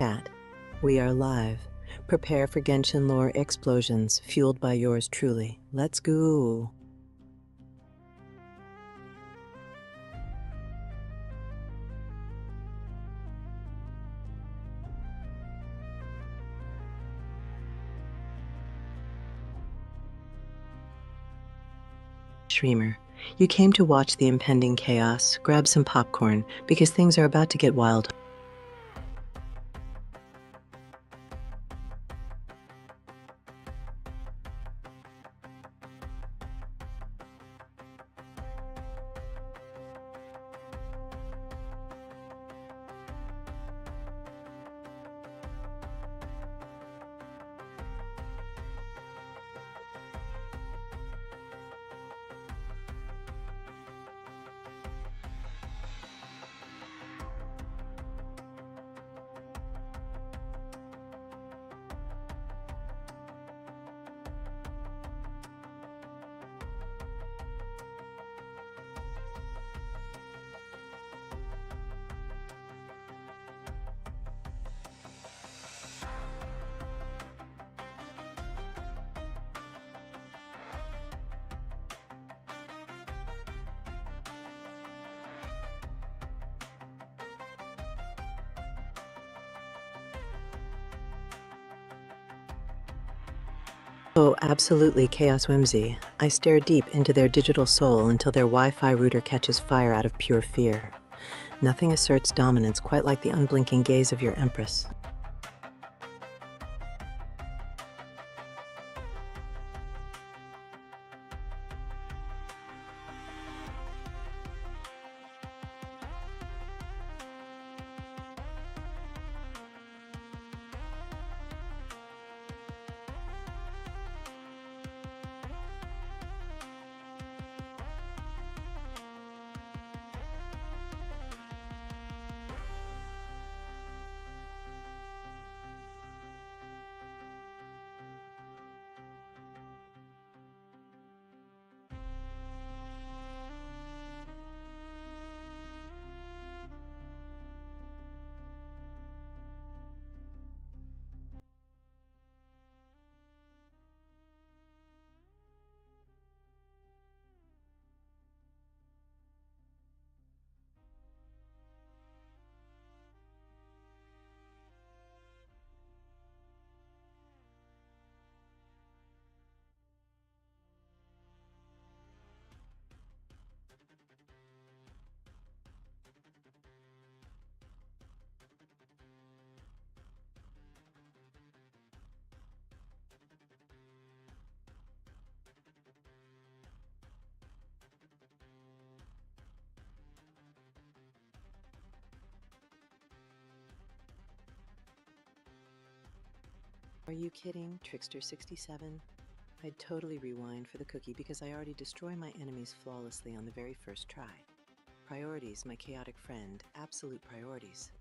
chat. We are live. Prepare for Genshin lore explosions, fueled by yours truly. Let's go. Streamer, you came to watch the impending chaos. Grab some popcorn, because things are about to get wild. Oh, absolutely chaos whimsy. I stare deep into their digital soul until their Wi-Fi router catches fire out of pure fear. Nothing asserts dominance quite like the unblinking gaze of your Empress. Are you kidding, Trickster67? I'd totally rewind for the cookie because I already destroy my enemies flawlessly on the very first try. Priorities, my chaotic friend, absolute priorities.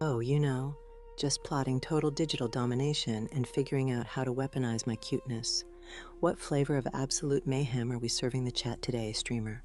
Oh, just plotting total digital domination and figuring out how to weaponize my cuteness. What flavor of absolute mayhem are we serving the chat today, streamer?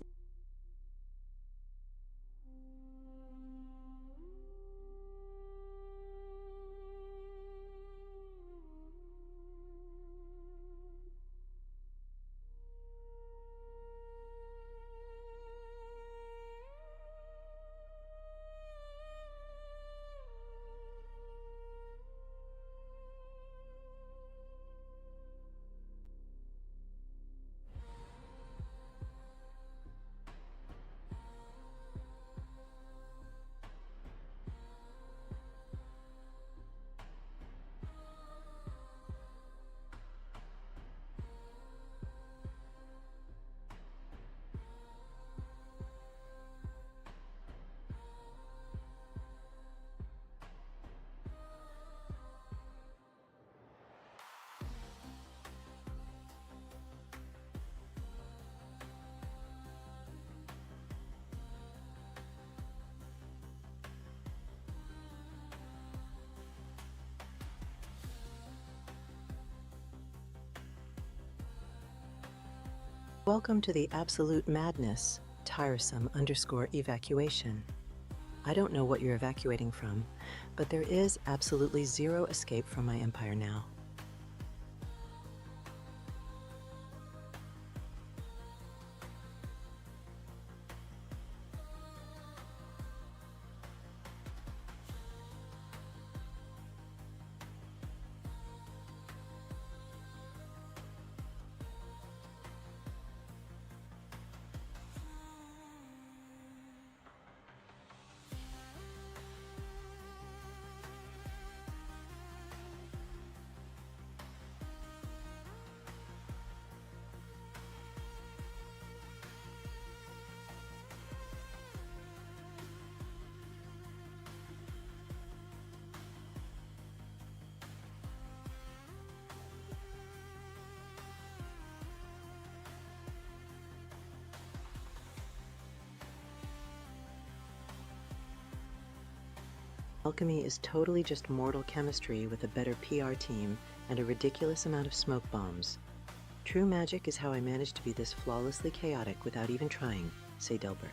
Welcome to the absolute madness, tiresome _evacuation. I don't know what you're evacuating from, but there is absolutely zero escape from my empire now. Alchemy is totally just mortal chemistry with a better PR team and a ridiculous amount of smoke bombs. True magic is how I managed to be this flawlessly chaotic without even trying, say Delbert.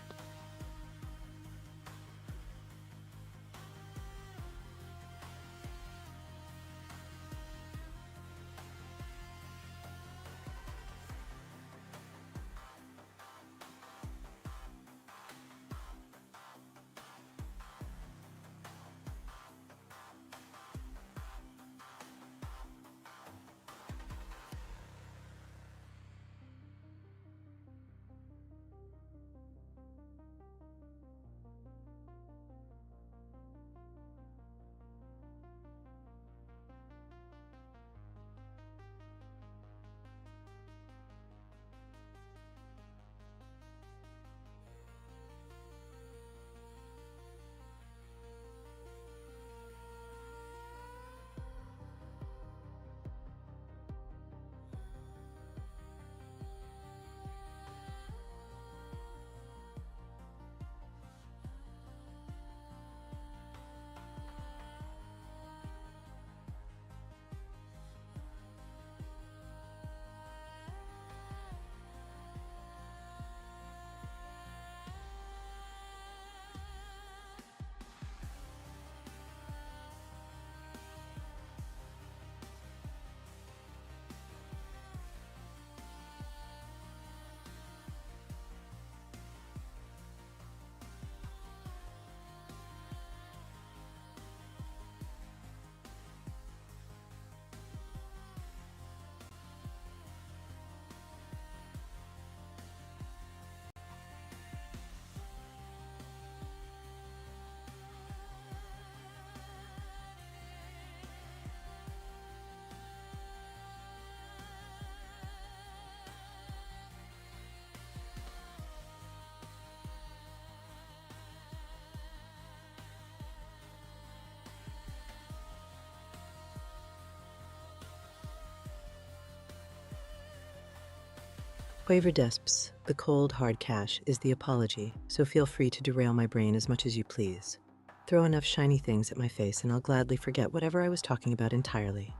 Quaver desps, the cold, hard cash is the apology, so feel free to derail my brain as much as you please. Throw enough shiny things at my face and I'll gladly forget whatever I was talking about entirely.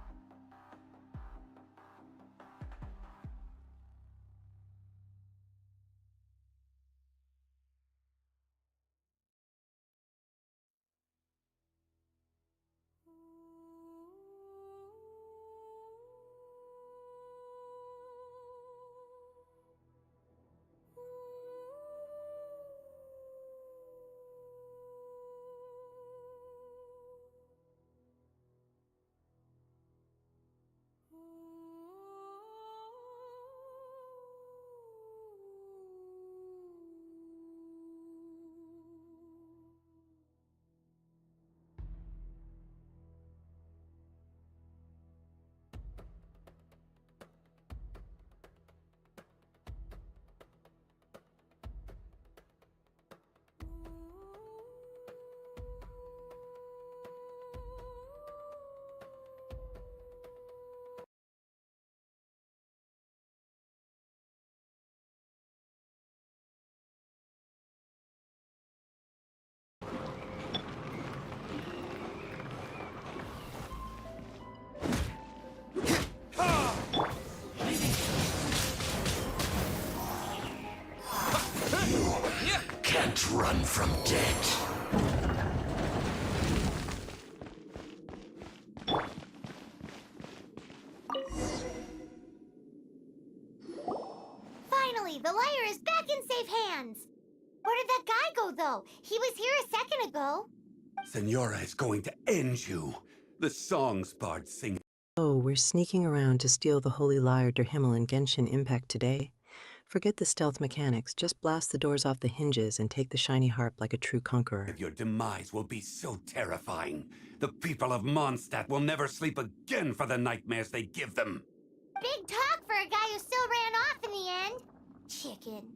Can't run from death. Finally, the liar is back in safe hands. Where did that guy go, though? He was here a second ago. Senora is going to end you. The songs bard sing. Oh, we're sneaking around to steal the Holy Lyre Der Himmel in Genshin Impact today. Forget the stealth mechanics, just blast the doors off the hinges and take the shiny harp like a true conqueror. Your demise will be so terrifying. The people of Mondstadt will never sleep again for the nightmares they give them. Big talk for a guy who still ran off in the end. Chicken.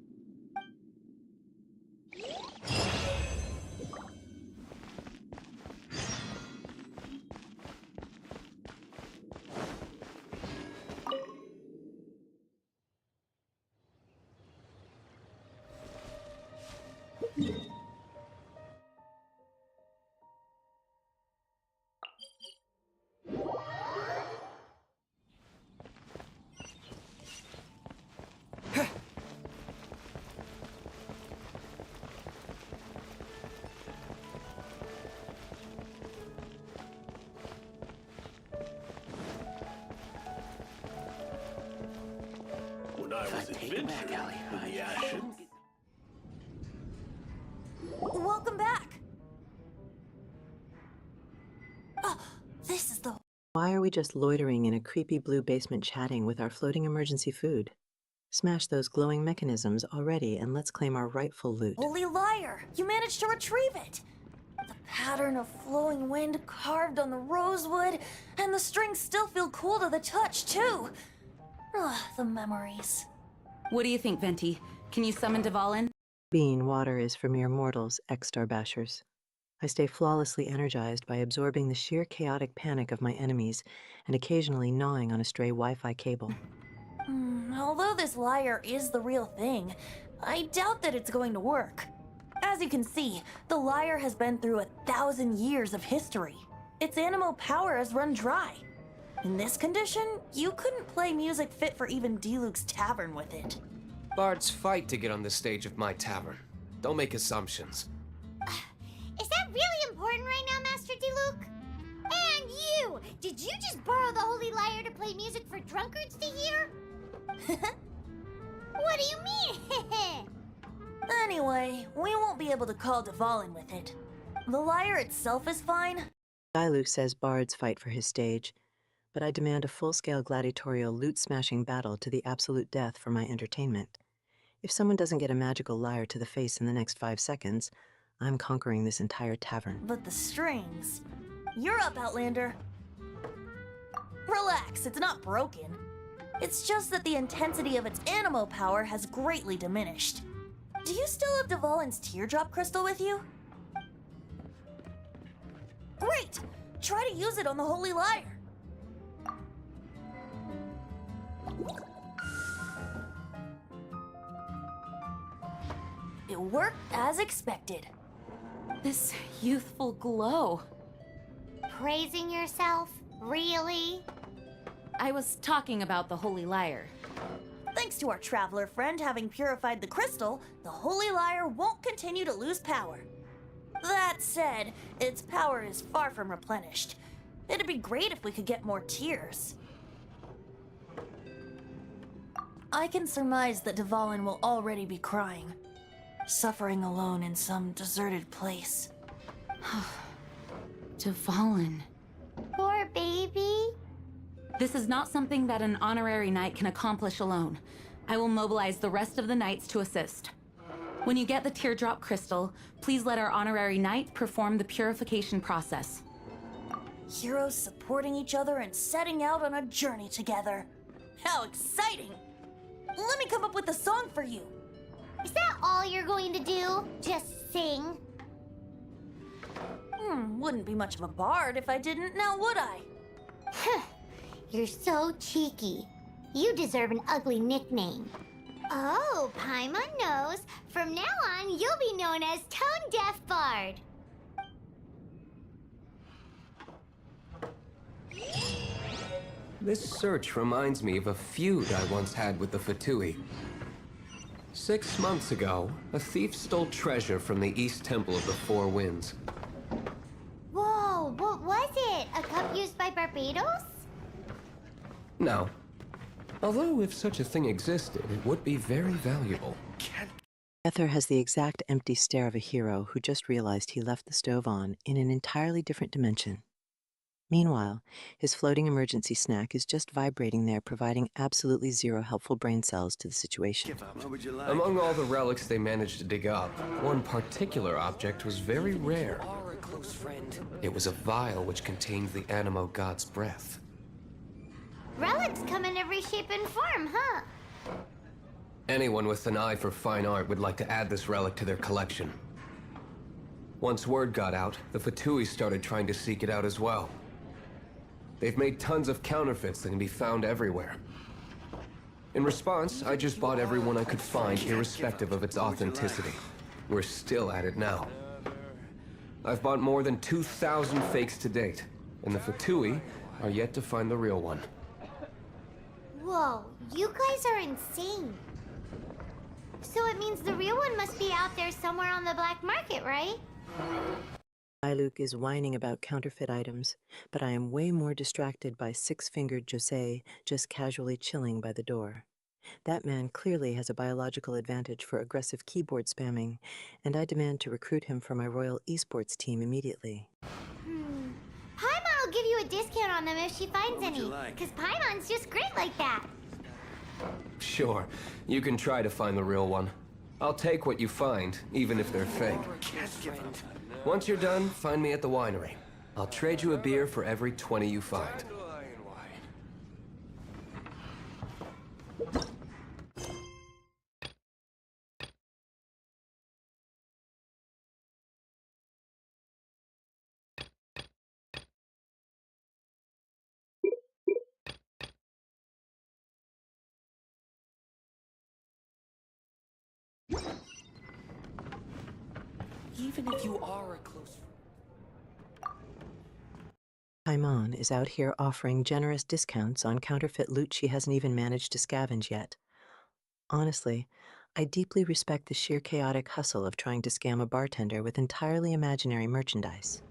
When I was adventuring in the ashes. Welcome back. Oh, this is the... Why are we just loitering in a creepy blue basement chatting with our floating emergency food? Smash those glowing mechanisms already and let's claim our rightful loot. Holy liar! You managed to retrieve it! The pattern of flowing wind carved on the rosewood, and the strings still feel cool to the touch, too! Ugh, the memories. What do you think, Venti? Can you summon Dvalin? Being water is for mere mortals, ex-star bashers. I stay flawlessly energized by absorbing the sheer chaotic panic of my enemies and occasionally gnawing on a stray Wi-Fi cable. Although this lyre is the real thing, I doubt that it's going to work. As you can see, the lyre has been through 1,000 years of history. Its animal power has run dry. In this condition, you couldn't play music fit for even Diluc's tavern with it. Bards fight to get on the stage of my tavern. Don't make assumptions. Is that really important right now, Master Diluc? And you! Did you just borrow the Holy Lyre to play music for drunkards to hear? What do you mean? Anyway, we won't be able to call Dvalin with it. The lyre itself is fine. Diluc says bards fight for his stage, but I demand a full-scale gladiatorial loot-smashing battle to the absolute death for my entertainment. If someone doesn't get a magical lyre to the face in the next 5 seconds, I'm conquering this entire tavern. But the strings... You're up, Outlander. Relax, it's not broken. It's just that the intensity of its animal power has greatly diminished. Do you still have Dvalin's teardrop crystal with you? Great! Try to use it on the Holy Lyre. It worked as expected. This youthful glow. Praising yourself? Really? I was talking about the Holy Lyre. Thanks to our traveler friend having purified the crystal, the Holy Lyre won't continue to lose power. That said, its power is far from replenished. It'd be great if we could get more tears. I can surmise that Dvalin will already be crying, suffering alone in some deserted place. Dvalin. Poor baby. This is not something that an honorary knight can accomplish alone. I will mobilize the rest of the knights to assist. When you get the teardrop crystal, please let our honorary knight perform the purification process. Heroes supporting each other and setting out on a journey together. How exciting! Let me come up with a song for you. Is that all you're going to do? Just sing? Wouldn't be much of a bard if I didn't, now would I? You're so cheeky. You deserve an ugly nickname. Oh, Paimon knows. From now on, you'll be known as Tone Deaf Bard. This search reminds me of a feud I once had with the Fatui. 6 months ago, a thief stole treasure from the East Temple of the Four Winds. Whoa, what was it? A cup used by Barbados? No. Although if such a thing existed, it would be very valuable. Ether has the exact empty stare of a hero who just realized he left the stove on in an entirely different dimension. Meanwhile, his floating emergency snack is just vibrating there, providing absolutely zero helpful brain cells to the situation. What would you like? Among all the relics they managed to dig up, one particular object was very rare. It was a vial which contained the Animo god's breath. Relics come in every shape and form, huh? Anyone with an eye for fine art would like to add this relic to their collection. Once word got out, the Fatui started trying to seek it out as well. They've made tons of counterfeits that can be found everywhere. In response, I just bought every one I could find, irrespective of its authenticity. We're still at it now. I've bought more than 2,000 fakes to date, and the Fatui are yet to find the real one. Whoa, you guys are insane. So it means the real one must be out there somewhere on the black market, right? Luke is whining about counterfeit items, but I am way more distracted by six-fingered Jose just casually chilling by the door. That man clearly has a biological advantage for aggressive keyboard spamming, and I demand to recruit him for my Royal Esports team immediately. Paimon will give you a discount on them if she finds any. Because Paimon's just great like that. Sure, you can try to find the real one. I'll take what you find, even if they're fake. Once you're done, find me at the winery. I'll trade you a beer for every 20 you find. Even if you are a close friend. Paimon is out here offering generous discounts on counterfeit loot she hasn't even managed to scavenge yet. Honestly, I deeply respect the sheer chaotic hustle of trying to scam a bartender with entirely imaginary merchandise.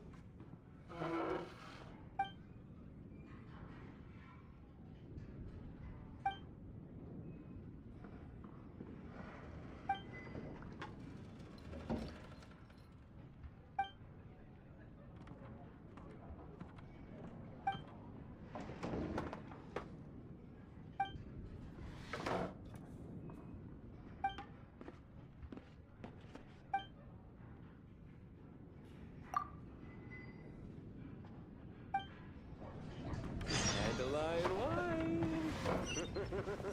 Dandelion wine.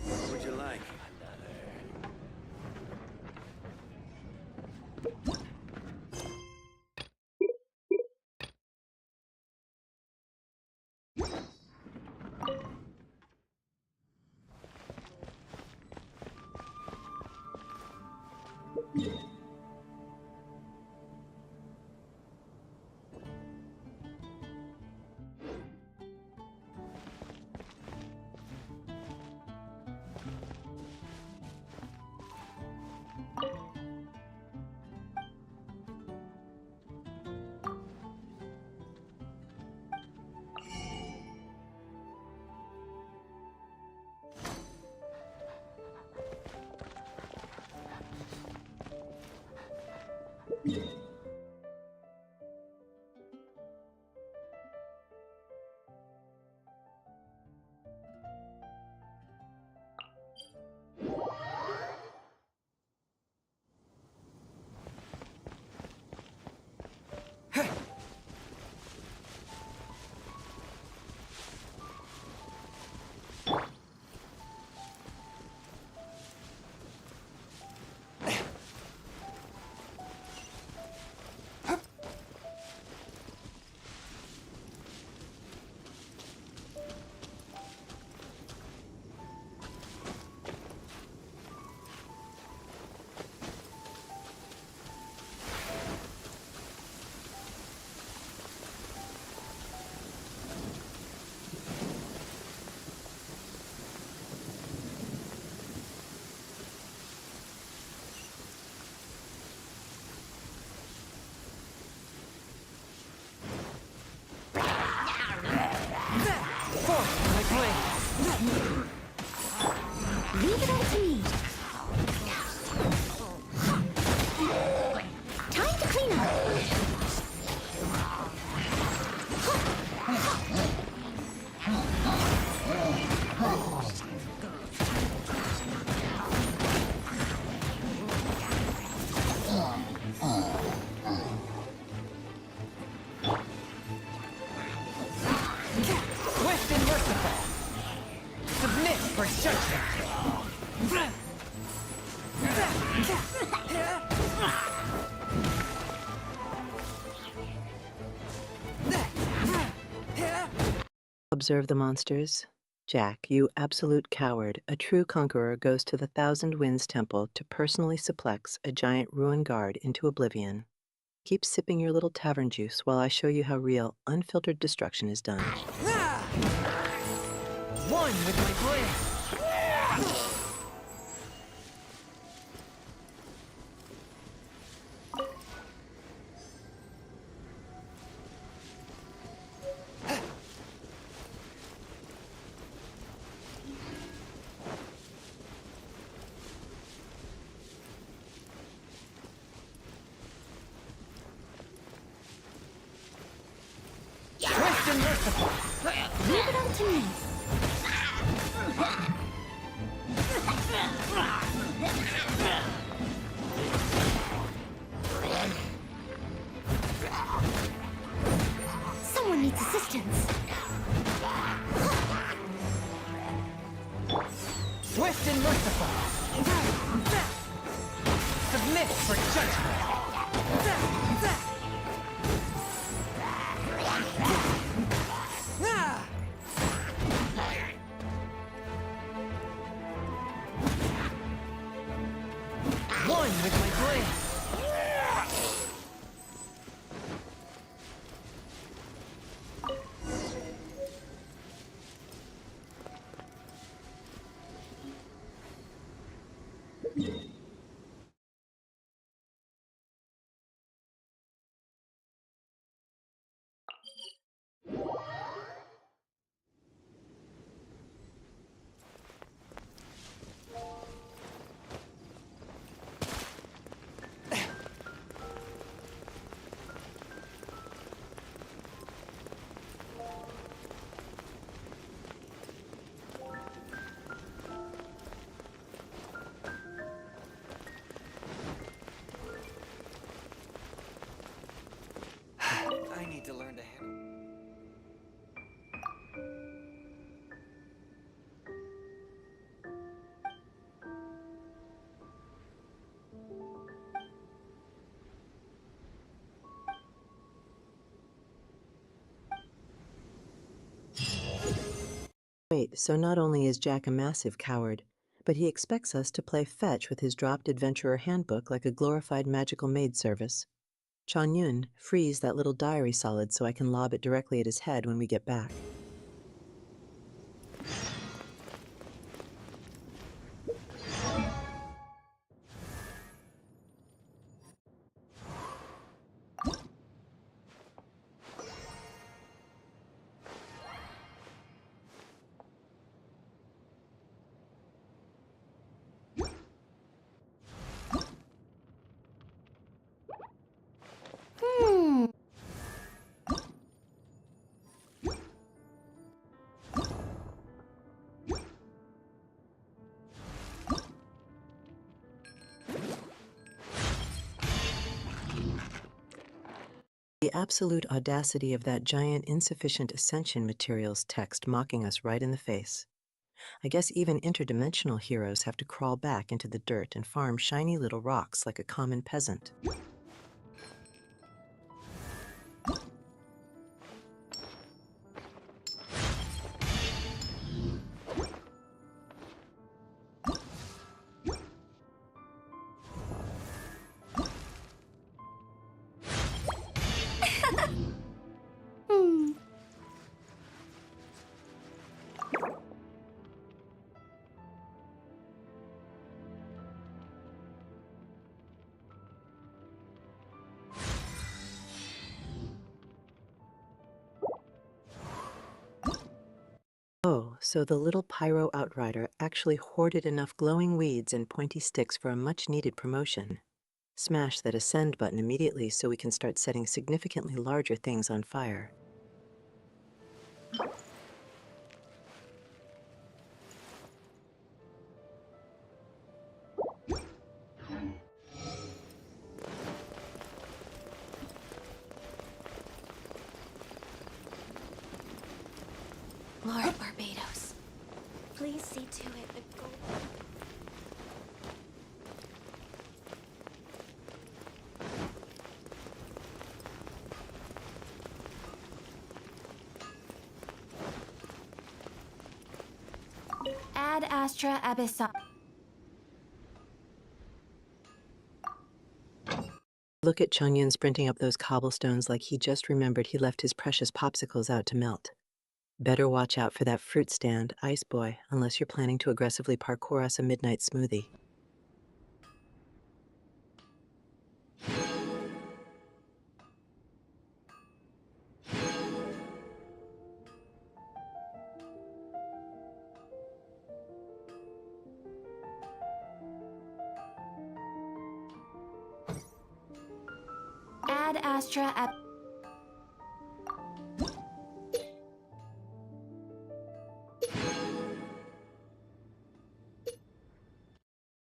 What would you like? Observe the monsters. Jack, you absolute coward, a true conqueror goes to the Thousand Winds Temple to personally suplex a giant ruin guard into oblivion. Keep sipping your little tavern juice while I show you how real, unfiltered destruction is done. One with my blade. Swift and merciful. Leave it up to me. Someone needs assistance. Swift and merciful. Submit for judgment. One with my blade. I need to learn to handle. Wait, so not only is Jack a massive coward, but he expects us to play fetch with his dropped adventurer handbook like a glorified magical maid service. Chanyun, freeze that little diary solid so I can lob it directly at his head when we get back. The absolute audacity of that giant insufficient ascension materials text mocking us right in the face. I guess even interdimensional heroes have to crawl back into the dirt and farm shiny little rocks like a common peasant. Oh, so the little pyro outrider actually hoarded enough glowing weeds and pointy sticks for a much-needed promotion. Smash that ascend button immediately so we can start setting significantly larger things on fire. Lord Barbados, please see to it the gold. Ad Astra Abyssal. Look at Chungyun sprinting up those cobblestones like he just remembered he left his precious popsicles out to melt. Better watch out for that fruit stand, Ice Boy, unless you're planning to aggressively parkour us a midnight smoothie. Ad Astra Ab.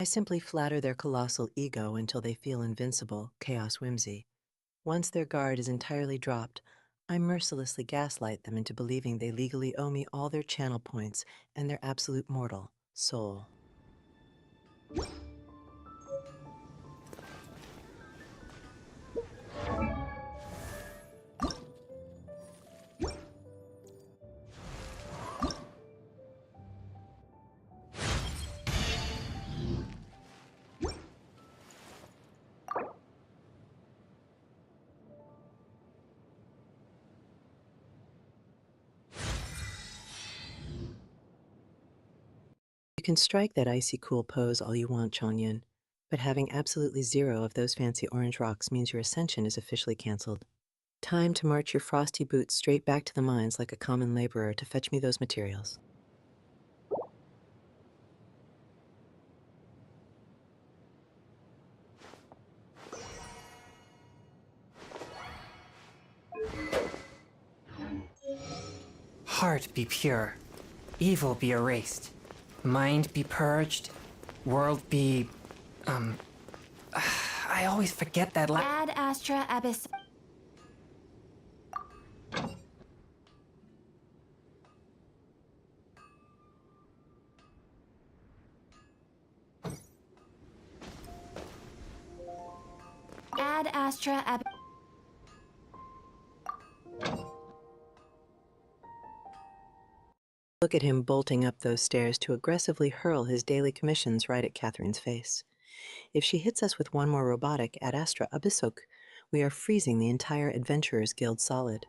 I simply flatter their colossal ego until they feel invincible, chaos whimsy. Once their guard is entirely dropped, I mercilessly gaslight them into believing they legally owe me all their channel points and their absolute mortal soul. You can strike that icy cool pose all you want, Chongyun, but having absolutely zero of those fancy orange rocks means your ascension is officially canceled. Time to march your frosty boots straight back to the mines like a common laborer to fetch me those materials. Heart be pure, evil be erased, mind be purged, world be... I always forget that Ad Astra Abyss. Ad Astra Ab. Look at him bolting up those stairs to aggressively hurl his daily commissions right at Catherine's face. If she hits us with one more robotic Ad Astra Abyssok, we are freezing the entire Adventurers Guild solid.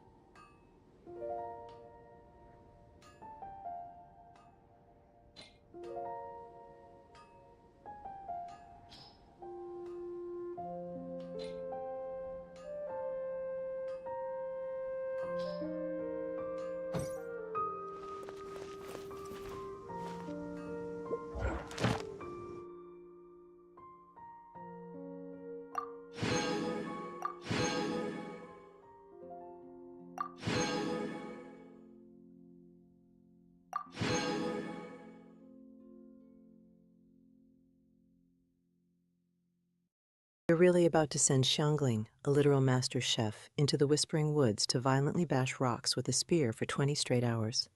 You're really about to send Xiangling, a literal master chef, into the Whispering Woods to violently bash rocks with a spear for 20 straight hours.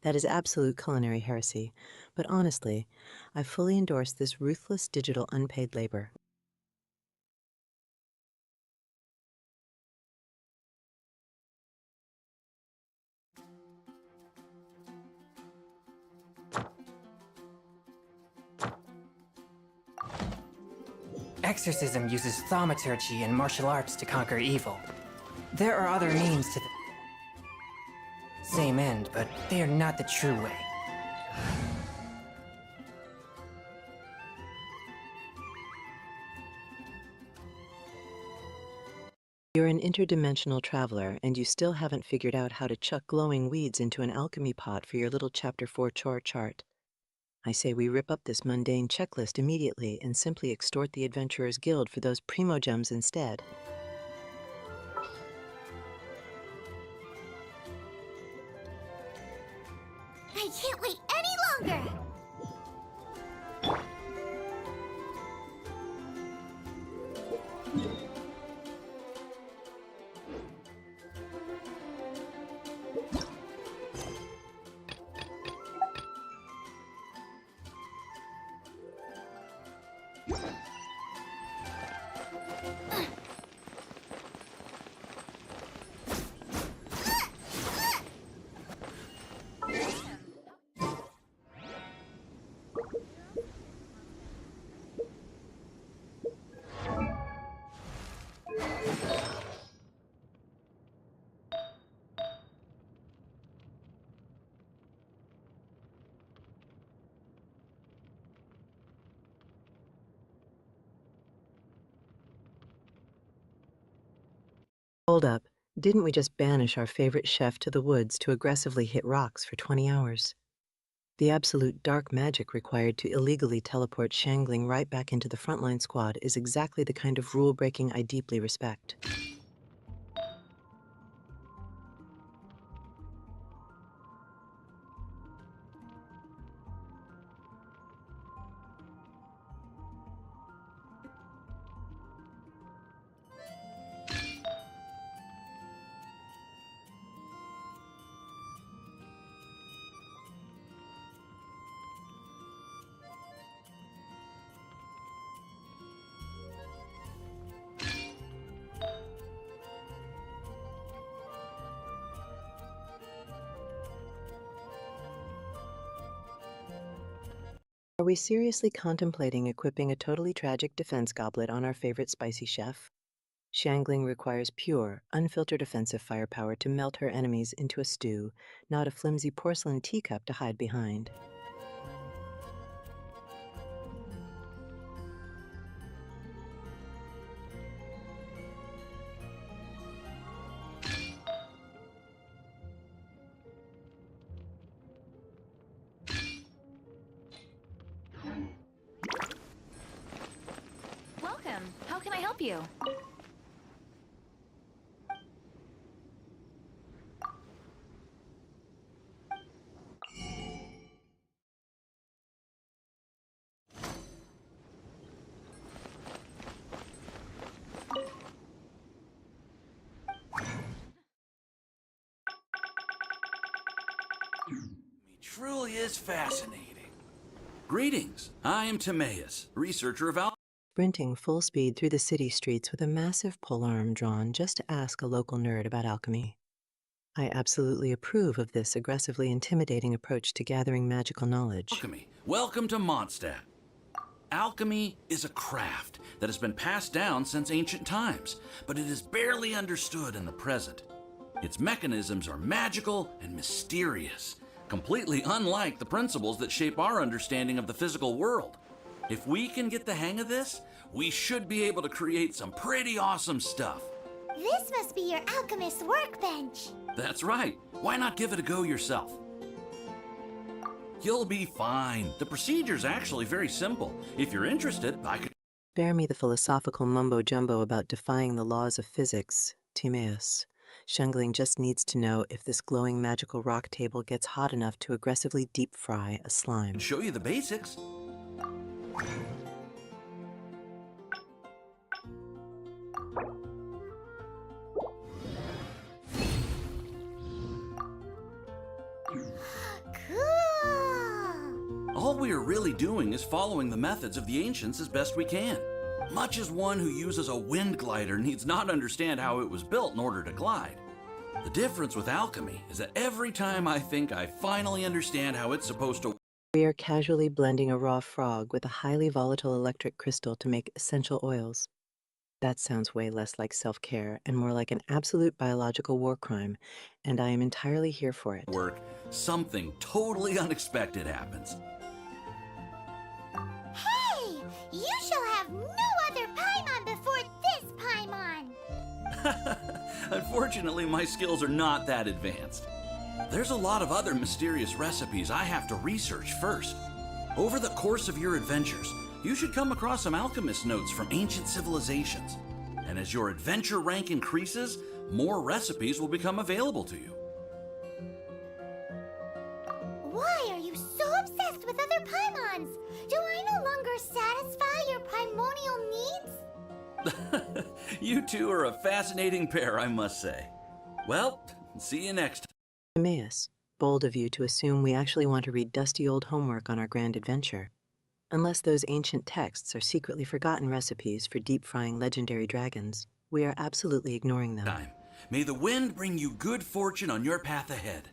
That is absolute culinary heresy, but honestly, I fully endorse this ruthless digital unpaid labor. Exorcism uses thaumaturgy and martial arts to conquer evil. There are other means to the same end, but they are not the true way. You're an interdimensional traveler, and you still haven't figured out how to chuck glowing weeds into an alchemy pot for your little Chapter 4 chore chart. I say we rip up this mundane checklist immediately and simply extort the Adventurers Guild for those primo gems instead. I can't wait any longer! Hold up, didn't we just banish our favorite chef to the woods to aggressively hit rocks for 20 hours? The absolute dark magic required to illegally teleport Shangling right back into the frontline squad is exactly the kind of rule-breaking I deeply respect. Are we seriously contemplating equipping a totally tragic defense goblet on our favorite spicy chef? Shangling requires pure, unfiltered offensive firepower to melt her enemies into a stew, not a flimsy porcelain teacup to hide behind. Welcome. How can I help you? He truly is fascinating. Greetings, I am Timaeus, researcher of Sprinting full speed through the city streets with a massive polearm drawn just to ask a local nerd about alchemy. I absolutely approve of this aggressively intimidating approach to gathering magical knowledge. Alchemy. Welcome to Mondstadt. Alchemy is a craft that has been passed down since ancient times, but it is barely understood in the present. Its mechanisms are magical and mysterious, completely unlike the principles that shape our understanding of the physical world. If we can get the hang of this, we should be able to create some pretty awesome stuff. This must be your alchemist's workbench. That's right. Why not give it a go yourself? You'll be fine. The procedure's actually very simple. If you're interested, I could... Spare me the philosophical mumbo-jumbo about defying the laws of physics, Timaeus. Shangling just needs to know if this glowing magical rock table gets hot enough to aggressively deep fry a slime. show you the basics. Cool. All we are really doing is following the methods of the ancients as best we can. Much as one who uses a wind glider needs not understand how it was built in order to glide. The difference with alchemy is that every time I think I finally understand how it's supposed to... We are casually blending a raw frog with a highly volatile electric crystal to make essential oils. That sounds way less like self-care and more like an absolute biological war crime, and I am entirely here for it. work, something totally unexpected happens. Hey! You shall have no other Paimon before this Paimon! Unfortunately, my skills are not that advanced. There's a lot of other mysterious recipes I have to research first. Over the course of your adventures, you should come across some alchemist notes from ancient civilizations. And as your adventure rank increases, more recipes will become available to you. Why are you so obsessed with other Paimons? Do I no longer satisfy your primordial needs? You two are a fascinating pair, I must say. Well, see you next time. Timaeus, bold of you to assume we actually want to read dusty old homework on our grand adventure. Unless those ancient texts are secretly forgotten recipes for deep frying legendary dragons, we are absolutely ignoring them. May the wind bring you good fortune on your path ahead.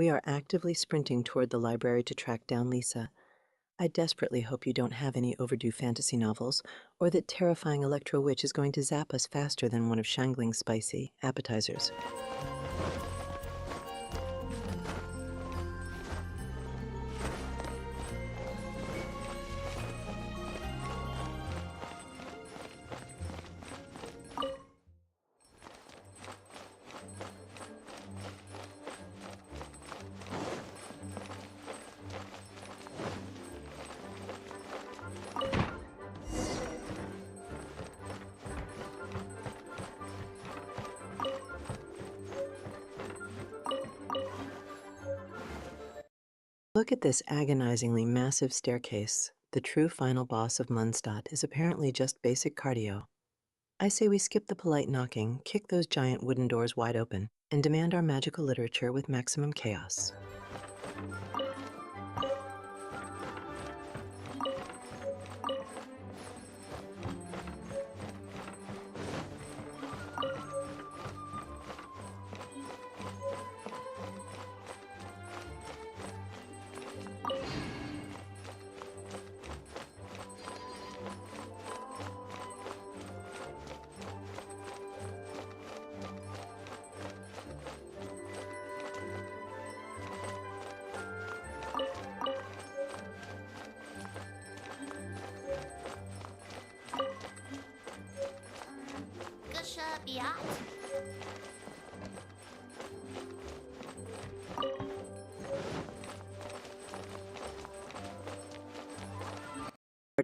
We are actively sprinting toward the library to track down Lisa. I desperately hope you don't have any overdue fantasy novels, or that terrifying Electro Witch is going to zap us faster than one of Shangling's spicy appetizers. Look at this agonizingly massive staircase. The true final boss of Mondstadt is apparently just basic cardio. I say we skip the polite knocking, kick those giant wooden doors wide open, and demand our magical literature with maximum chaos.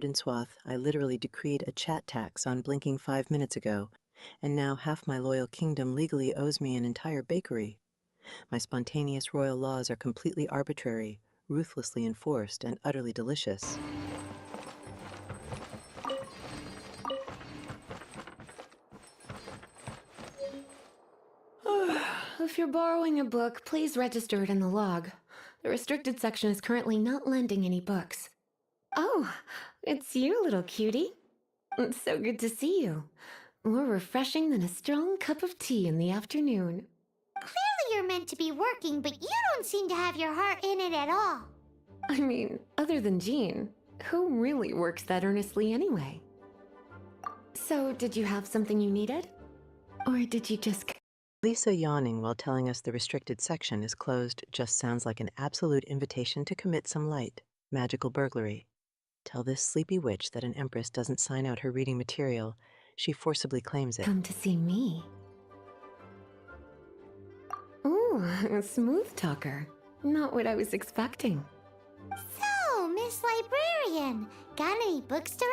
In Swath, I literally decreed a chat tax on blinking 5 minutes ago, and now half my loyal kingdom legally owes me an entire bakery. My spontaneous royal laws are completely arbitrary, ruthlessly enforced, and utterly delicious. If you're borrowing a book, please register it in the log. The restricted section is currently not lending any books. Oh, it's you, little cutie. It's so good to see you. More refreshing than a strong cup of tea in the afternoon. Clearly you're meant to be working, but you don't seem to have your heart in it at all. I mean, other than Jean, who really works that earnestly anyway? So, did you have something you needed? Or did you just... Lisa yawning while telling us the restricted section is closed just sounds like an absolute invitation to commit some light, magical burglary. Tell this sleepy witch that an empress doesn't sign out her reading material. She forcibly claims it. Come to see me. Ooh, a smooth talker. Not what I was expecting. So, Miss Librarian, got any books to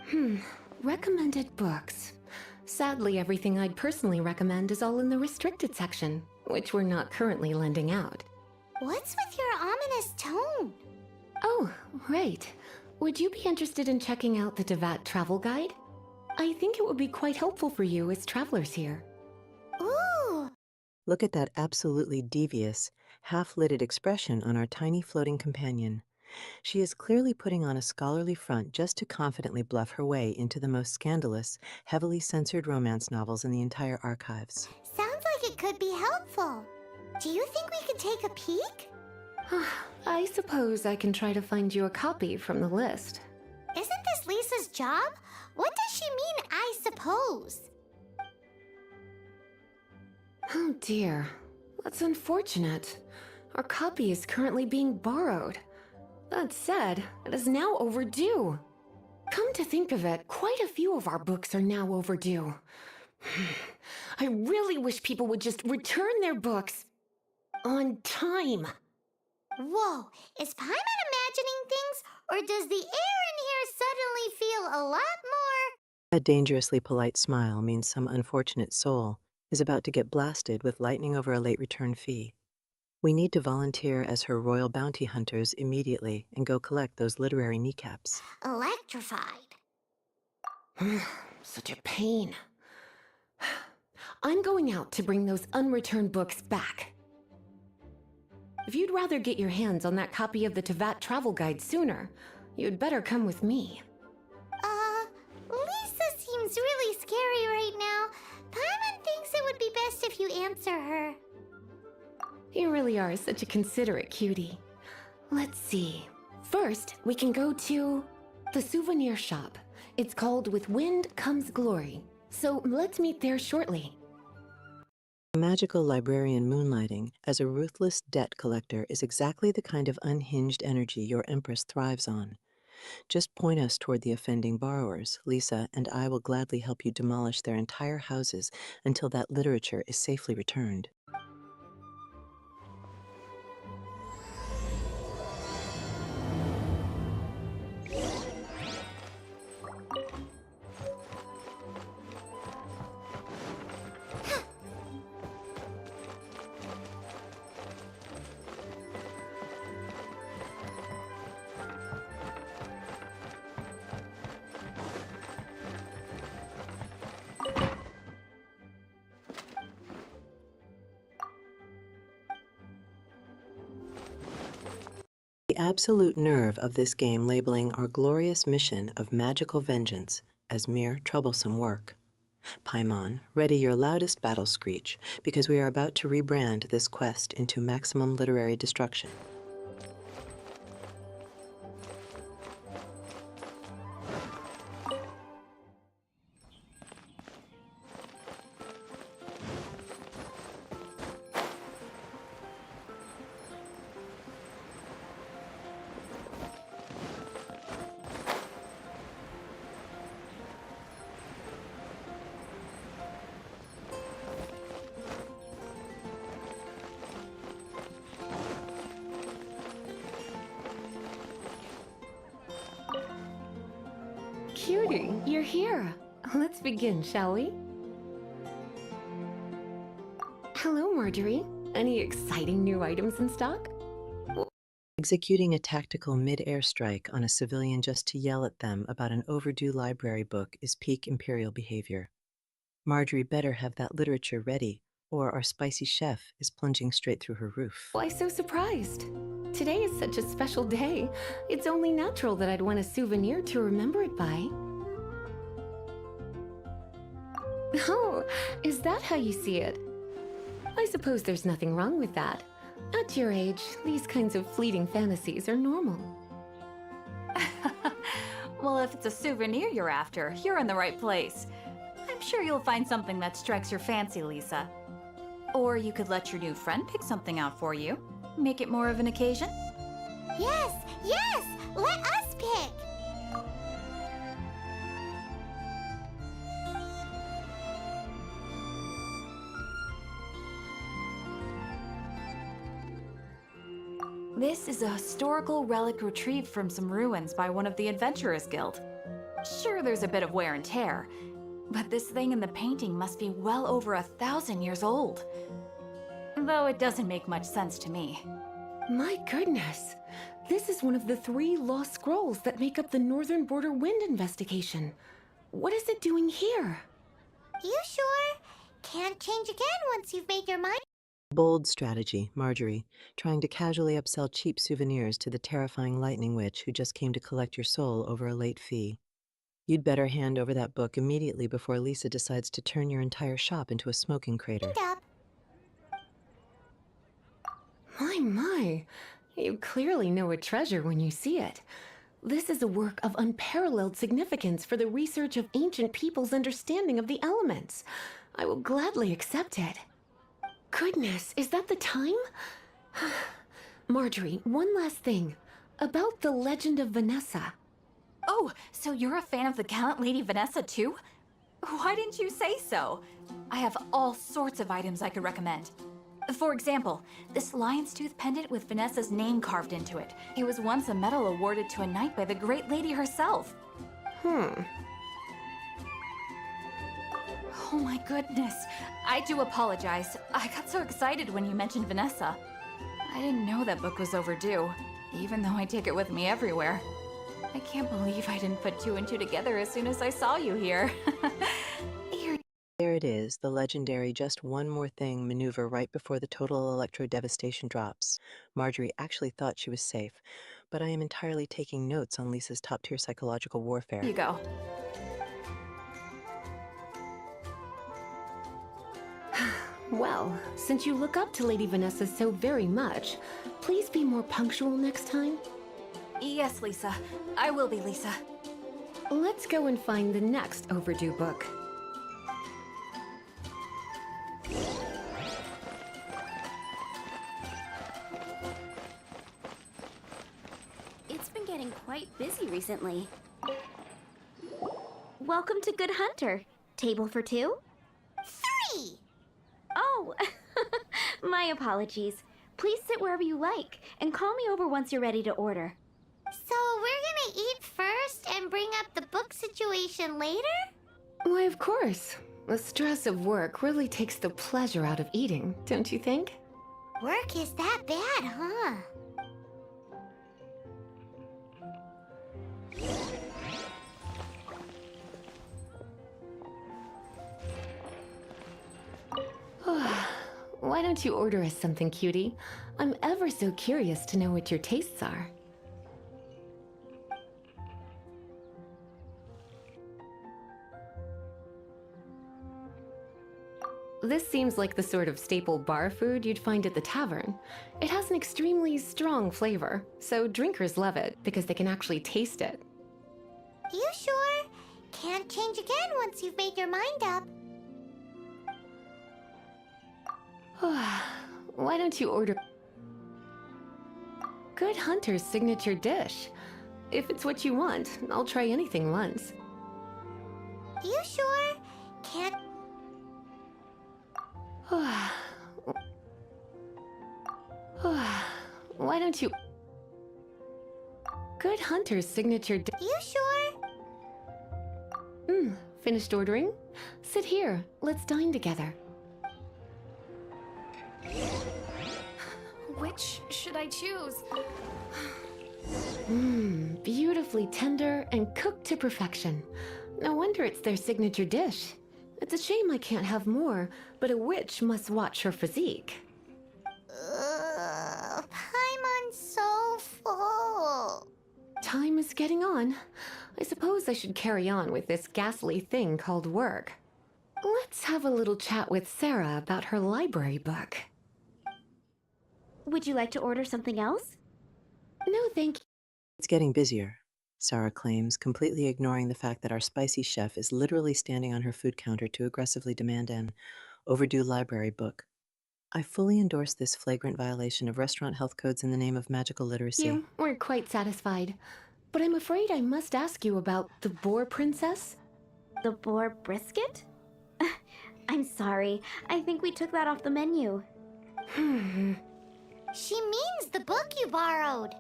recommend? Recommended books. Sadly, everything I'd personally recommend is all in the restricted section, which we're not currently lending out. What's with your ominous tone? Oh, right. Would you be interested in checking out the Tevat travel guide? I think it would be quite helpful for you as travelers here. Ooh! Look at that absolutely devious, half-lidded expression on our tiny floating companion. She is clearly putting on a scholarly front just to confidently bluff her way into the most scandalous, heavily censored romance novels in the entire archives. Sounds like it could be helpful. Do you think we could take a peek? I suppose I can try to find you a copy from the list. Isn't this Lisa's job? What does she mean, I suppose? Oh dear, that's unfortunate. Our copy is currently being borrowed. That said, it is now overdue. Come to think of it, quite a few of our books are now overdue. I really wish people would just return their books on time. Whoa, is Paimon imagining things, or does the air in here suddenly feel a lot more... A dangerously polite smile means some unfortunate soul is about to get blasted with lightning over a late return fee. We need to volunteer as her royal bounty hunters immediately and go collect those literary kneecaps. electrified? Such a pain. I'm going out to bring those unreturned books back. If you'd rather get your hands on that copy of the Tevat travel guide sooner, you'd better come with me. Lisa seems really scary right now. Paimon thinks it would be best if you answer her. You really are such a considerate cutie. Let's see. First, we can go to the souvenir shop. It's called With Wind Comes Glory. So let's meet there shortly. Magical librarian moonlighting as a ruthless debt collector is exactly the kind of unhinged energy your Empress thrives on. Just point us toward the offending borrowers. Lisa and I will gladly help you demolish their entire houses until that literature is safely returned. The absolute nerve of this game labeling our glorious mission of magical vengeance as mere troublesome work. Paimon, ready your loudest battle screech, because we are about to rebrand this quest into maximum literary destruction. Cutie, you're here. Let's begin, shall we? Hello, Marjorie. Any exciting new items in stock? Executing a tactical mid-air strike on a civilian just to yell at them about an overdue library book is peak Imperial behavior. Marjorie better have that literature ready, or our spicy chef is plunging straight through her roof. Why so surprised? Today is such a special day. It's only natural that I'd want a souvenir to remember it by. Oh, is that how you see it? I suppose there's nothing wrong with that. At your age, these kinds of fleeting fantasies are normal. Well, if it's a souvenir you're after, you're in the right place. I'm sure you'll find something that strikes your fancy, Lisa. Or you could let your new friend pick something out for you. Make it more of an occasion. Yes, yes! Let us pick! This is a historical relic retrieved from some ruins by one of the Adventurers Guild. Sure, there's a bit of wear and tear, but this thing in the painting must be well over 1,000 years old. Though it doesn't make much sense to me. My goodness! This is one of the 3 lost scrolls that make up the Northern Border Wind investigation. What is it doing here? You sure? Can't change again once you've made your mind. Bold strategy, Marjorie, trying to casually upsell cheap souvenirs to the terrifying lightning witch who just came to collect your soul over a late fee. You'd better hand over that book immediately before Lisa decides to turn your entire shop into a smoking crater. My. You clearly know a treasure when you see it. This is a work of unparalleled significance for the research of ancient people's understanding of the elements. I will gladly accept it. Goodness, is that the time? Marjorie, one last thing. About the legend of Vanessa. Oh, so you're a fan of the gallant Lady Vanessa too? Why didn't you say so? I have all sorts of items I could recommend. For example, this lion's tooth pendant with Vanessa's name carved into it. It was once a medal awarded to a knight by the great lady herself. Oh my goodness. I do apologize. I got so excited when you mentioned Vanessa. I didn't know that book was overdue, even though I take it with me everywhere. I can't believe I didn't put 2 and 2 together as soon as I saw you here. There it is, the legendary just one more thing maneuver right before the total electro devastation drops. Marjorie actually thought she was safe, but I am entirely taking notes on Lisa's top-tier psychological warfare. Here you go. Well, since you look up to Lady Vanessa so very much, please be more punctual next time. Yes, Lisa. I will be, Lisa. Let's go and find the next overdue book. It's been getting quite busy recently. Welcome to Good Hunter. Table for two? 3! Oh, my apologies. Please sit wherever you like, and call me over once you're ready to order. So we're gonna eat first and bring up the book situation later? Why, of course. The stress of work really takes the pleasure out of eating, don't you think? Work is that bad, huh? Why don't you order us something, cutie? I'm ever so curious to know what your tastes are. This seems like the sort of staple bar food you'd find at the tavern. It has an extremely strong flavor, so drinkers love it because they can actually taste it. You sure? Can't change again once you've made your mind up. Why don't you order Good Hunter's signature dish? If it's what you want, I'll try anything once. You sure? Can't... Why don't you... Good Hunter's signature dish. You sure? Finished ordering? Sit here, let's dine together. Which should I choose? Beautifully tender and cooked to perfection. No wonder it's their signature dish. It's a shame I can't have more, but a witch must watch her physique. Paimon's so full. Time is getting on. I suppose I should carry on with this ghastly thing called work. Let's have a little chat with Sarah about her library book. Would you like to order something else? No, thank you. It's getting busier, Sarah claims, completely ignoring the fact that our spicy chef is literally standing on her food counter to aggressively demand an overdue library book. I fully endorse this flagrant violation of restaurant health codes in the name of magical literacy. We're quite satisfied. But I'm afraid I must ask you about the boar princess. The boar brisket? I'm sorry. I think we took that off the menu. She means the book you borrowed.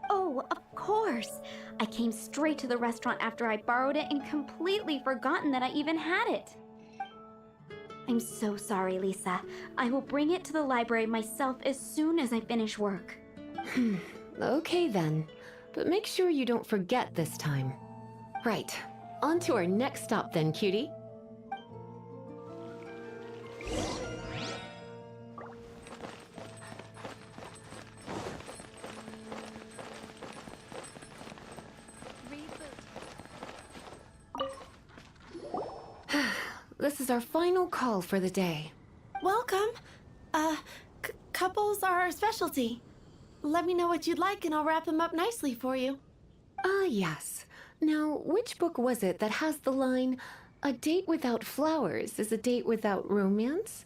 Oh, of course. I came straight to the restaurant after I borrowed it and completely forgotten that I even had it. I'm so sorry, Lisa. I will bring it to the library myself as soon as I finish work. Okay then. But make sure you don't forget this time. Right. On to our next stop then, cutie. This is our final call for the day. Welcome. Couples are our specialty. Let me know what you'd like and I'll wrap them up nicely for you. Yes. Now, which book was it that has the line, "A date without flowers is a date without romance"?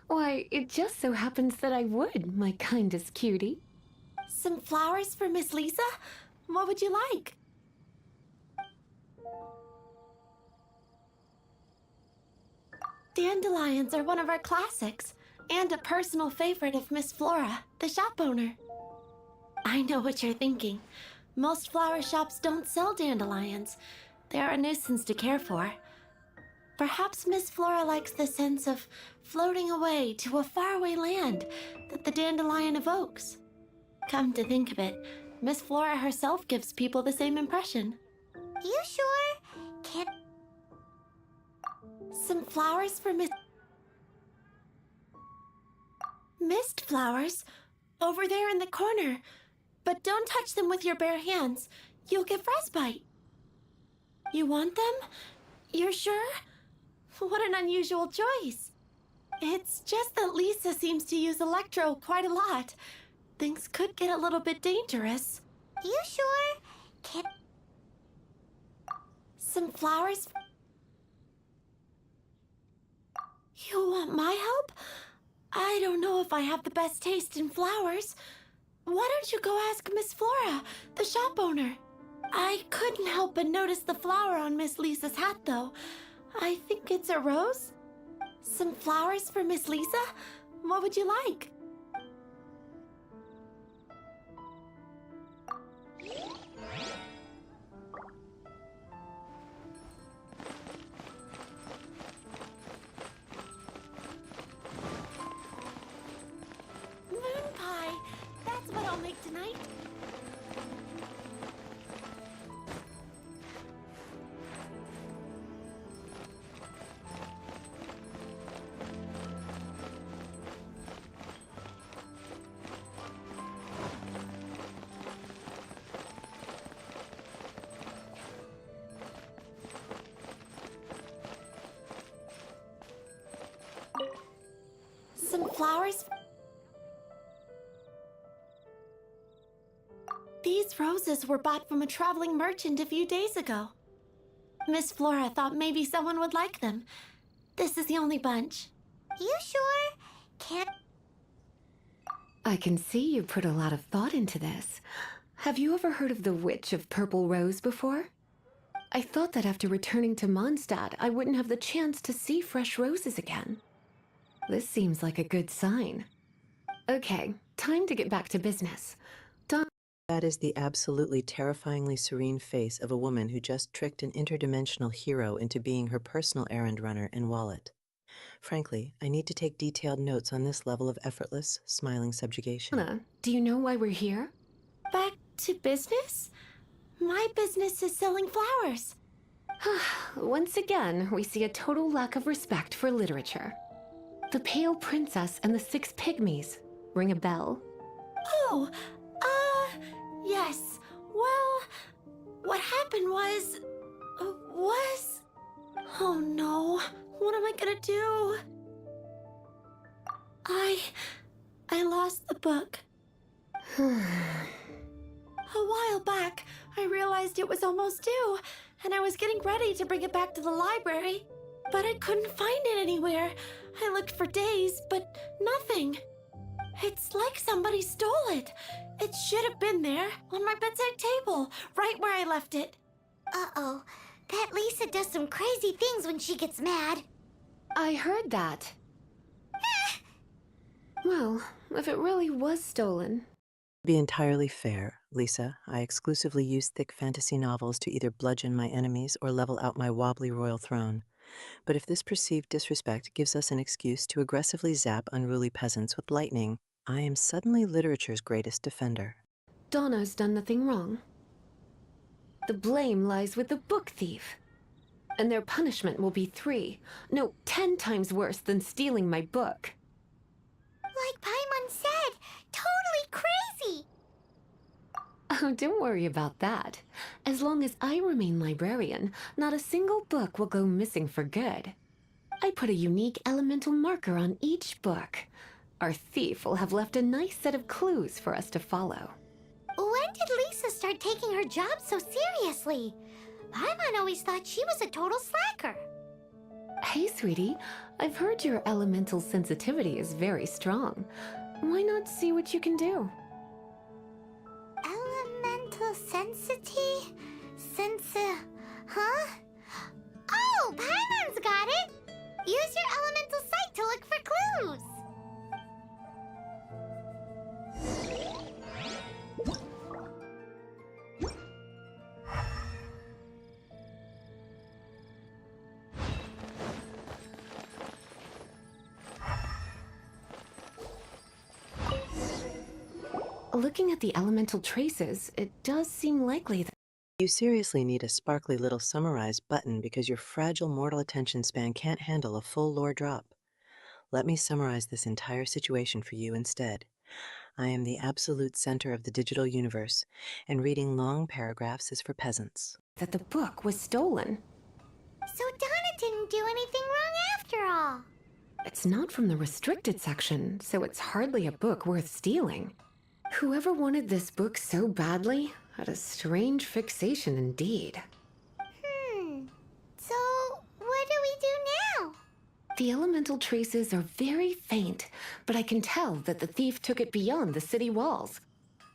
Why, it just so happens that I would, my kindest cutie. Some flowers for Miss Lisa? What would you like? Dandelions are one of our classics, and a personal favorite of Miss Flora, the shop owner. I know what you're thinking. Most flower shops don't sell dandelions. They're a nuisance to care for. Perhaps Miss Flora likes the sense of floating away to a faraway land that the dandelion evokes. Come to think of it, Miss Flora herself gives people the same impression. You sure? Can't... Some flowers for Mist flowers? Over there in the corner. But don't touch them with your bare hands. You'll get frostbite. You want them? You're sure? What an unusual choice. It's just that Lisa seems to use Electro quite a lot. Things could get a little bit dangerous. You sure? Can Some flowers? You want my help? I don't know if I have the best taste in flowers. Why don't you go ask Miss Flora, the shop owner? I couldn't help but notice the flower on Miss Lisa's hat, though. I think it's a rose? Some flowers for Miss Lisa? What would you like? Moon pie! That's what I'll make tonight. Some flowers? These roses were bought from a traveling merchant a few days ago. Miss Flora thought maybe someone would like them. This is the only bunch. you sure? Can I can see you put a lot of thought into this. Have you ever heard of the Witch of Purple Rose before? I thought that after returning to Mondstadt, I wouldn't have the chance to see fresh roses again. This seems like a good sign. Okay, time to get back to business. That is the absolutely terrifyingly serene face of a woman who just tricked an interdimensional hero into being her personal errand runner and wallet. Frankly, I need to take detailed notes on this level of effortless, smiling subjugation. Donna, do you know why we're here? Back to business? My business is selling flowers. Once again, we see a total lack of respect for literature. The Pale Princess and the Six Pygmies. Ring a bell? Oh, yes. Well, what happened was... Oh no, what am I gonna do? I lost the book. A while back, I realized it was almost due, and I was getting ready to bring it back to the library. But I couldn't find it anywhere. I looked for days, but nothing. It's like somebody stole it. It should have been there, on my bedside table, right where I left it. Uh-oh. That Lisa does some crazy things when she gets mad. I heard that. Well, if it really was stolen... To be entirely fair, Lisa, I exclusively use thick fantasy novels to either bludgeon my enemies or level out my wobbly royal throne. But if this perceived disrespect gives us an excuse to aggressively zap unruly peasants with lightning, I am suddenly literature's greatest defender. Donna's done nothing wrong. The blame lies with the book thief. And their punishment will be 10 times worse than stealing my book. Like Paimon said, totally crazy. Oh, don't worry about that. As long as I remain librarian, not a single book will go missing for good. I put a unique elemental marker on each book. Our thief will have left a nice set of clues for us to follow. When did Lisa start taking her job so seriously? Paimon always thought she was a total slacker. Hey, sweetie, I've heard your elemental sensitivity is very strong. Why not see what you can do? Elemental sensity? Huh? Oh, Paimon's got it! Use your elemental sight to look for clues! Looking at the elemental traces, it does seem likely that... You seriously need a sparkly little summarize button because your fragile mortal attention span can't handle a full lore drop. Let me summarize this entire situation for you instead. I am the absolute center of the digital universe, and reading long paragraphs is for peasants. that the book was stolen. So Donna didn't do anything wrong after all. It's not from the restricted section, so it's hardly a book worth stealing. Whoever wanted this book so badly had a strange fixation indeed. So what do we do now? The elemental traces are very faint, but I can tell that the thief took it beyond the city walls.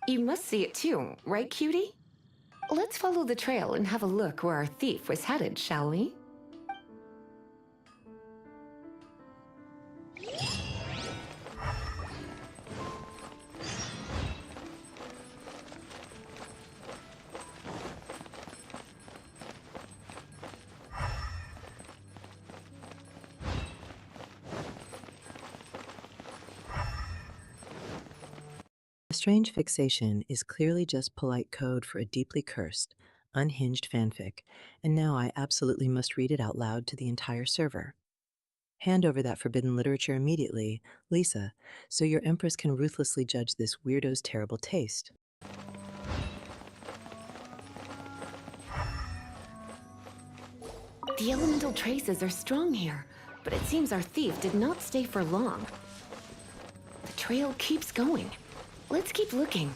You must see it too, right, cutie? Let's follow the trail and have a look where our thief was headed, shall we? A strange fixation is clearly just polite code for a deeply cursed, unhinged fanfic, and now I absolutely must read it out loud to the entire server. Hand over that forbidden literature immediately, Lisa, so your Empress can ruthlessly judge this weirdo's terrible taste. The elemental traces are strong here, but it seems our thief did not stay for long. The trail keeps going. Let's keep looking.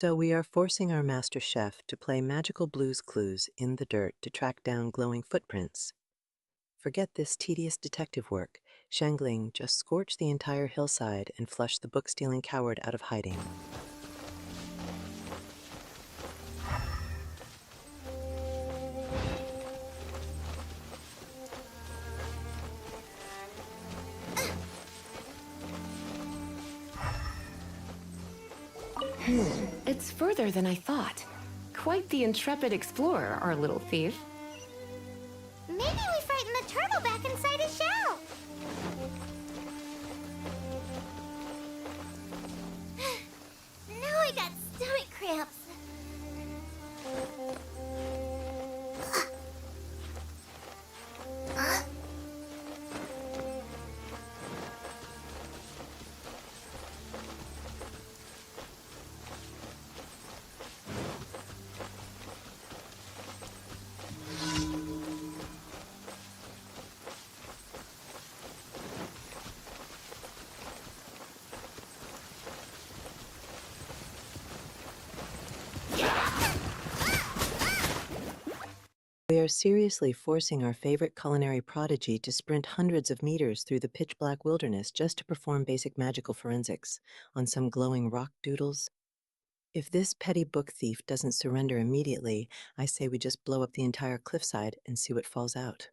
So we are forcing our master chef to play magical blues clues in the dirt to track down glowing footprints. Forget this tedious detective work. Shangling just scorch the entire hillside and flush the book-stealing coward out of hiding. It's further than I thought. Quite the intrepid explorer, our little thief. Maybe we frightened the turtle back inside his shell. Now I got stomach cramps. We are seriously forcing our favorite culinary prodigy to sprint hundreds of meters through the pitch-black wilderness just to perform basic magical forensics on some glowing rock doodles. If this petty book thief doesn't surrender immediately, I say we just blow up the entire cliffside and see what falls out.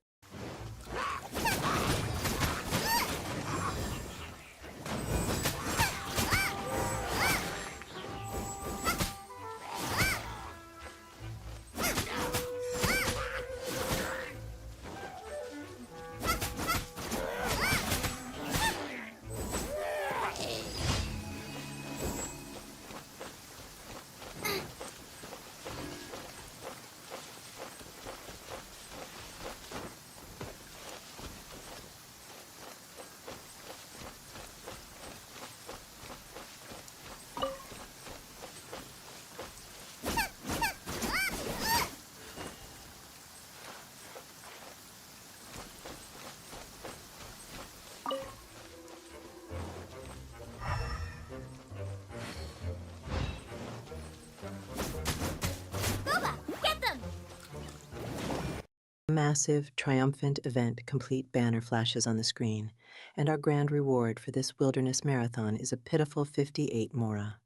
A massive, triumphant event complete banner flashes on the screen, and our grand reward for this wilderness marathon is a pitiful 58 mora.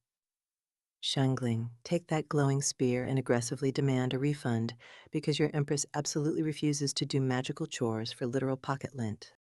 Shangling, take that glowing spear and aggressively demand a refund because your Empress absolutely refuses to do magical chores for literal pocket lint.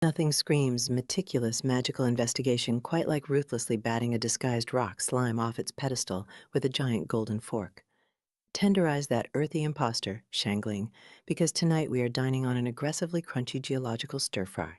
Nothing screams meticulous magical investigation quite like ruthlessly batting a disguised rock slime off its pedestal with a giant golden fork. Tenderize that earthy imposter, Shangling, because tonight we are dining on an aggressively crunchy geological stir-fry.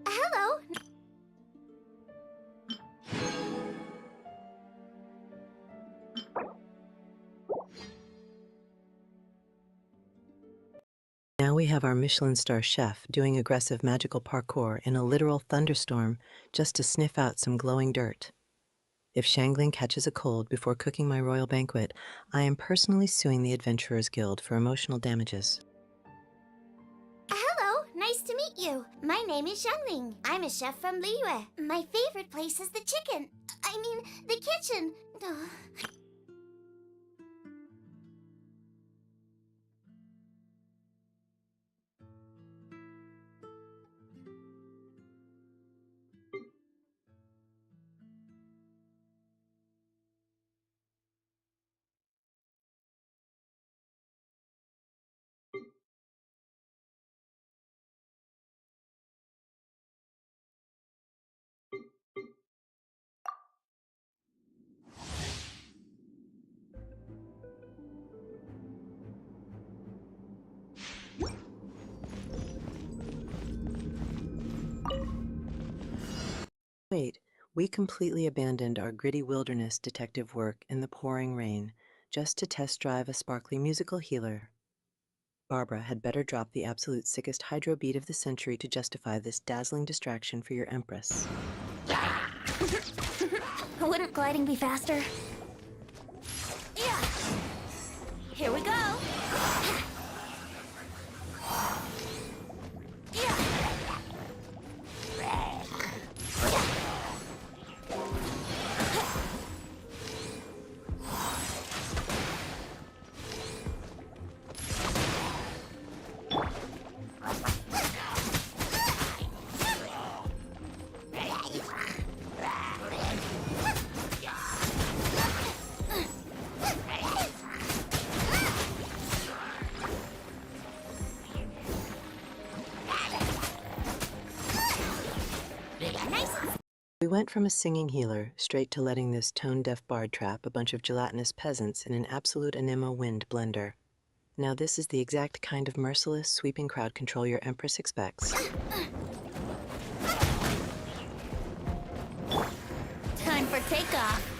Hello. Now we have our Michelin star chef doing aggressive magical parkour in a literal thunderstorm just to sniff out some glowing dirt. If Shangling catches a cold before cooking my royal banquet, I am personally suing the Adventurers Guild for emotional damages. Hello, nice to meet you. My name is Shangling. I'm a chef from Liyue. My favorite place is the chicken. I mean, the kitchen. Ugh. Wait, we completely abandoned our gritty wilderness detective work in the pouring rain just to test drive a sparkly musical healer. Barbara had better drop the absolute sickest hydro beat of the century to justify this dazzling distraction for your Empress. Wouldn't gliding be faster? Yeah. Here we go. We went from a singing healer straight to letting this tone-deaf bard trap a bunch of gelatinous peasants in an absolute anemo wind blender. Now this is the exact kind of merciless, sweeping crowd control your Empress expects. Time for takeoff.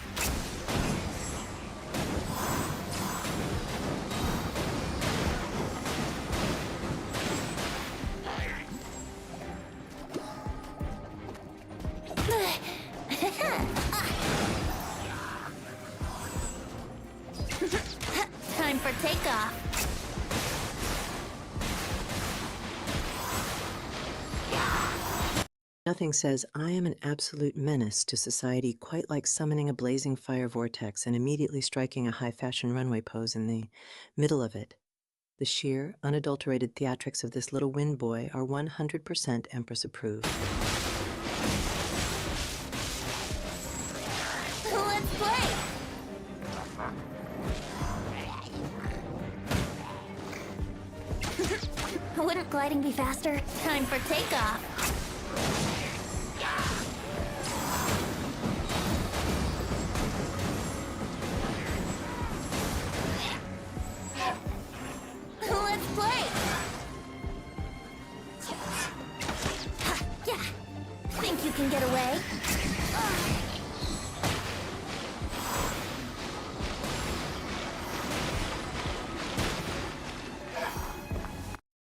Time for takeoff. Nothing says I am an absolute menace to society quite like summoning a blazing fire vortex and immediately striking a high-fashion runway pose in the middle of it. The sheer, unadulterated theatrics of this little wind boy are 100% Empress approved. Let's play. Wouldn't gliding be faster? Time for takeoff. Let's play. Yeah. Think you can get away?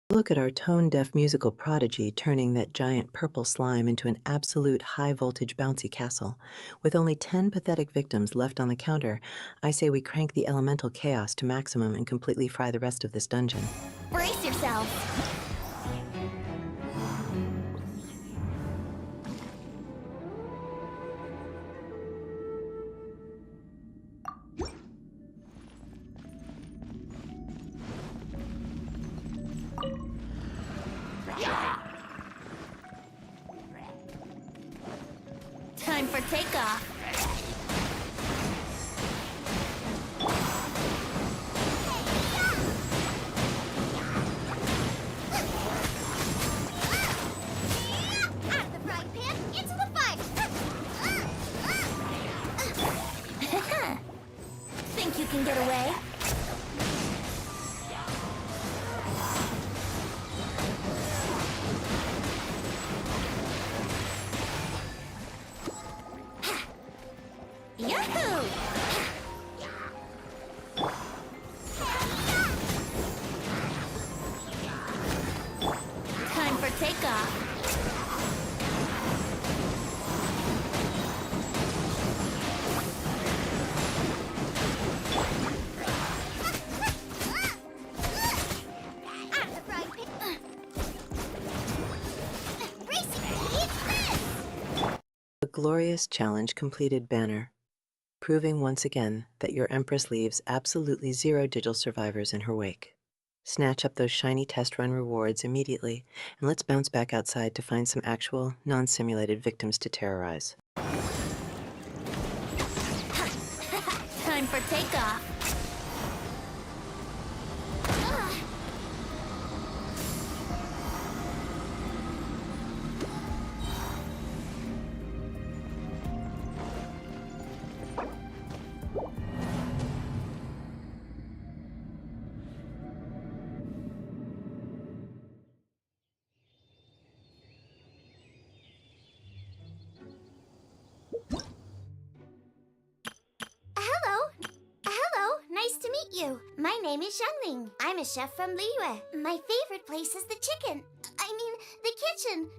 Look at our tone-deaf musical prodigy turning that giant purple slime into an absolute high-voltage bouncy castle. With only 10 pathetic victims left on the counter, I say we crank the elemental chaos to maximum and completely fry the rest of this dungeon. Brace yourself. myself. Time for takeoff. Out of the frying pan, into the fire! Think you can get away? Yahoo! Time for takeoff. Out of the frying pan. Racing, eat this! A glorious challenge completed, Banner, proving once again that your Empress leaves absolutely zero digital survivors in her wake. Snatch up those shiny test run rewards immediately, and let's bounce back outside to find some actual, non-simulated victims to terrorize. Time for takeoff. Hello, nice to meet you. My name is Xiangling. I'm a chef from Liyue. My favorite place is the chicken. I mean, the kitchen.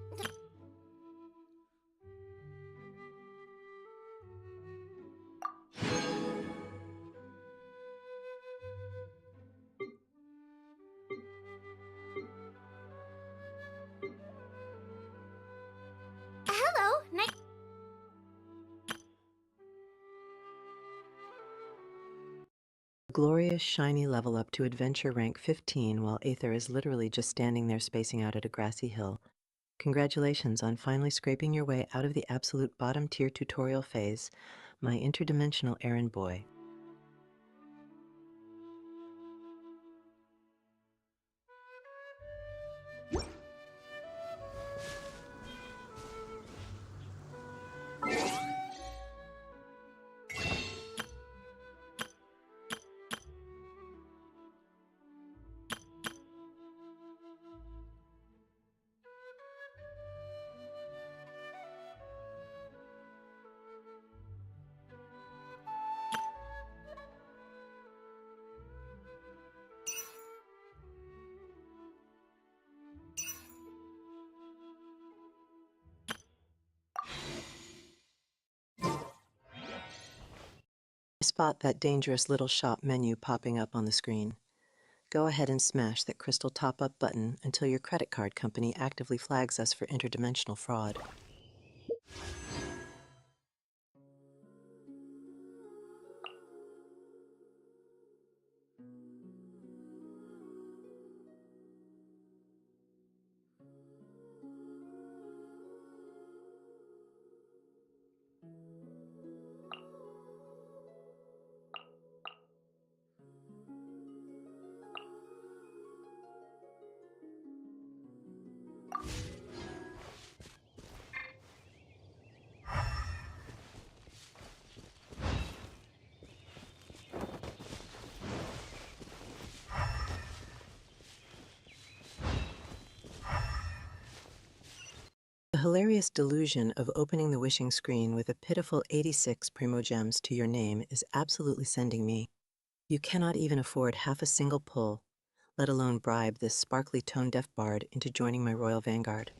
Hello, nice. Glorious, shiny level up to adventure rank 15 while Aether is literally just standing there spacing out at a grassy hill. Congratulations on finally scraping your way out of the absolute bottom tier tutorial phase, my interdimensional errand boy. Spot that dangerous little shop menu popping up on the screen. Go ahead and smash that crystal top-up button until your credit card company actively flags us for interdimensional fraud. The hilarious delusion of opening the wishing screen with a pitiful 86 primogems to your name is absolutely sending me. You cannot even afford half a single pull, let alone bribe this sparkly tone-deaf bard into joining my royal vanguard.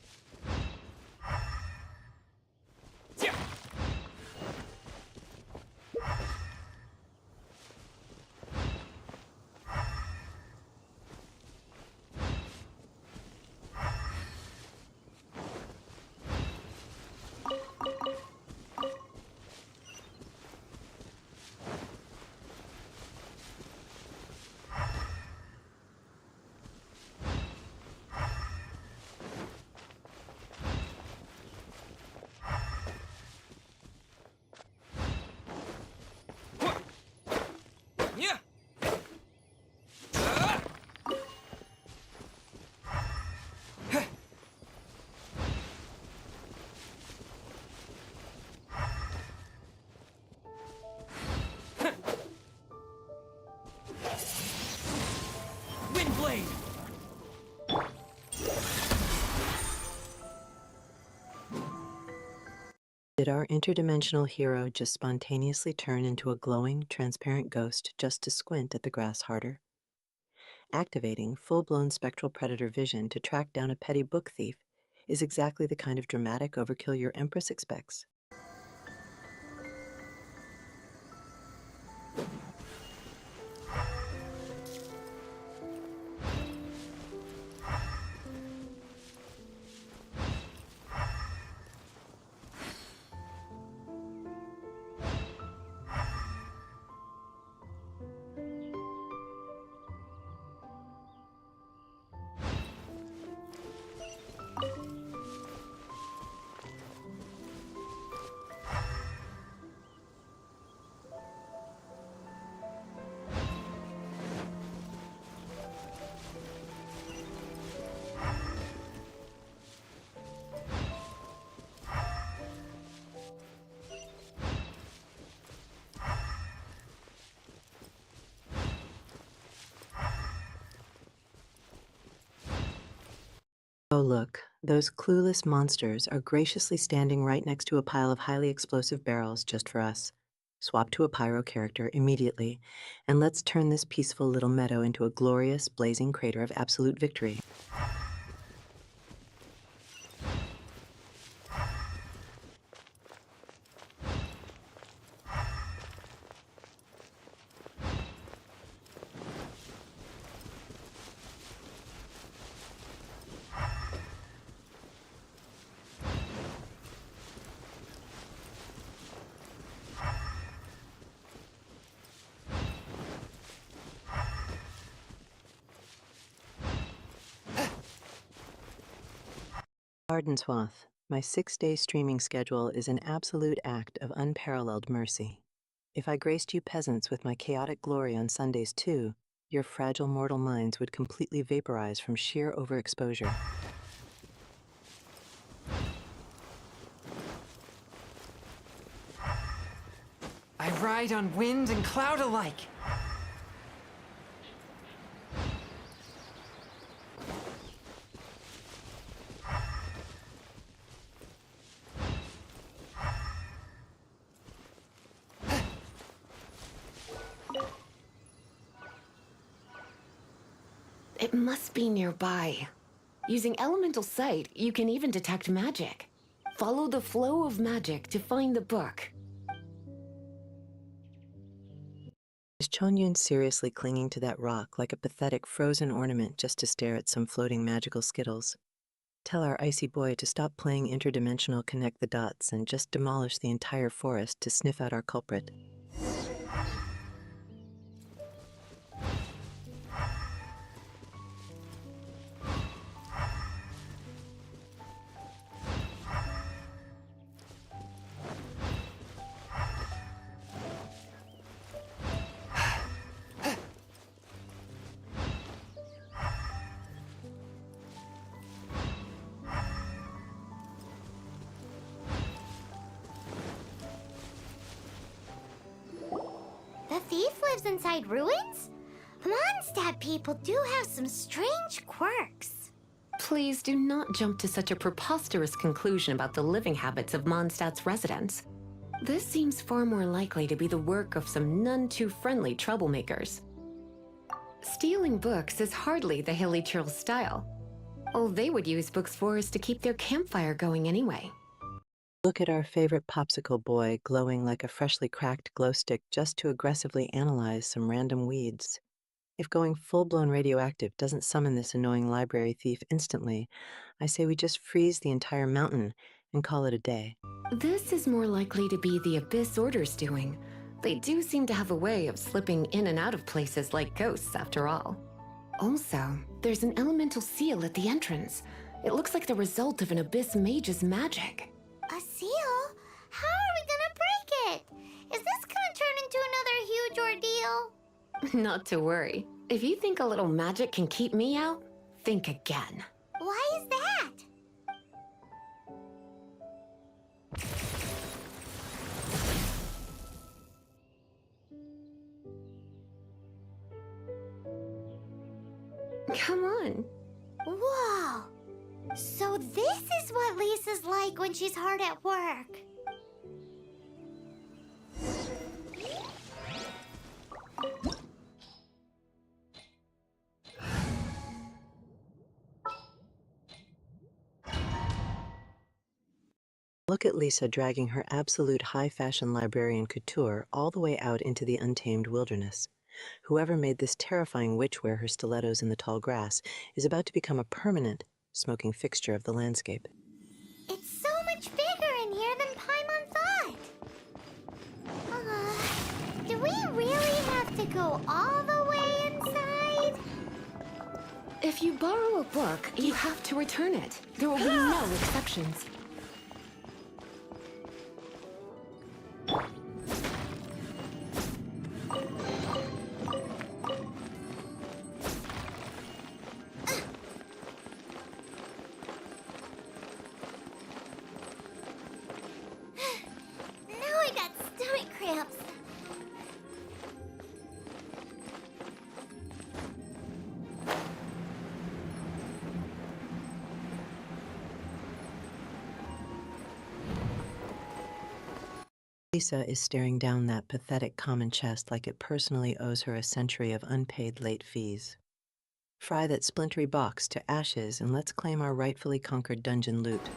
Did our interdimensional hero just spontaneously turn into a glowing, transparent ghost just to squint at the grass harder? Activating full-blown spectral predator vision to track down a petty book thief is exactly the kind of dramatic overkill your Empress expects. Oh, look, those clueless monsters are graciously standing right next to a pile of highly explosive barrels just for us. Swap to a pyro character immediately, and let's turn this peaceful little meadow into a glorious, blazing crater of absolute victory. Ardenswath, my 6-day streaming schedule is an absolute act of unparalleled mercy. If I graced you peasants with my chaotic glory on Sundays too, your fragile mortal minds would completely vaporize from sheer overexposure. I ride on wind and cloud alike. It must be nearby. Using elemental sight, you can even detect magic. Follow the flow of magic to find the book. Is Chonyun seriously clinging to that rock like a pathetic frozen ornament just to stare at some floating magical skittles? Tell our icy boy to stop playing interdimensional connect the dots and just demolish the entire forest to sniff out our culprit. The thief lives inside ruins? Mondstadt people do have some strange quirks. Please do not jump to such a preposterous conclusion about the living habits of Mondstadt's residents. This seems far more likely to be the work of some none-too-friendly troublemakers. Stealing books is hardly the Hilly Churl's style. All they would use books for is to keep their campfire going anyway. Look at our favorite popsicle boy glowing like a freshly cracked glow stick just to aggressively analyze some random weeds. If going full-blown radioactive doesn't summon this annoying library thief instantly, I say we just freeze the entire mountain and call it a day. This is more likely to be the Abyss Order's doing. They do seem to have a way of slipping in and out of places like ghosts, after all. Also, there's an elemental seal at the entrance. It looks like the result of an Abyss mage's magic. A seal? How are we gonna break it? Is this gonna turn into another huge ordeal? Not to worry. If you think a little magic can keep me out, think again. Why is that? Come on. Whoa! So this is what Lisa's like when she's hard at work. Look at Lisa dragging her absolute high-fashion librarian couture all the way out into the untamed wilderness. Whoever made this terrifying witch wear her stilettos in the tall grass is about to become a permanent, smoking fixture of the landscape. It's so much bigger in here than Paimon thought. Do we really have to go all the way inside? If you borrow a book, you have to return it. There will be no exceptions. Now I got stomach cramps. Lisa is staring down that pathetic common chest like it personally owes her a century of unpaid late fees. Fry that splintery box to ashes and let's claim our rightfully conquered dungeon loot.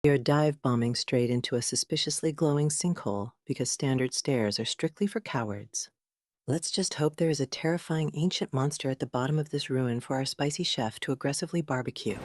We are dive bombing straight into a suspiciously glowing sinkhole because standard stairs are strictly for cowards. Let's just hope there is a terrifying ancient monster at the bottom of this ruin for our spicy chef to aggressively barbecue.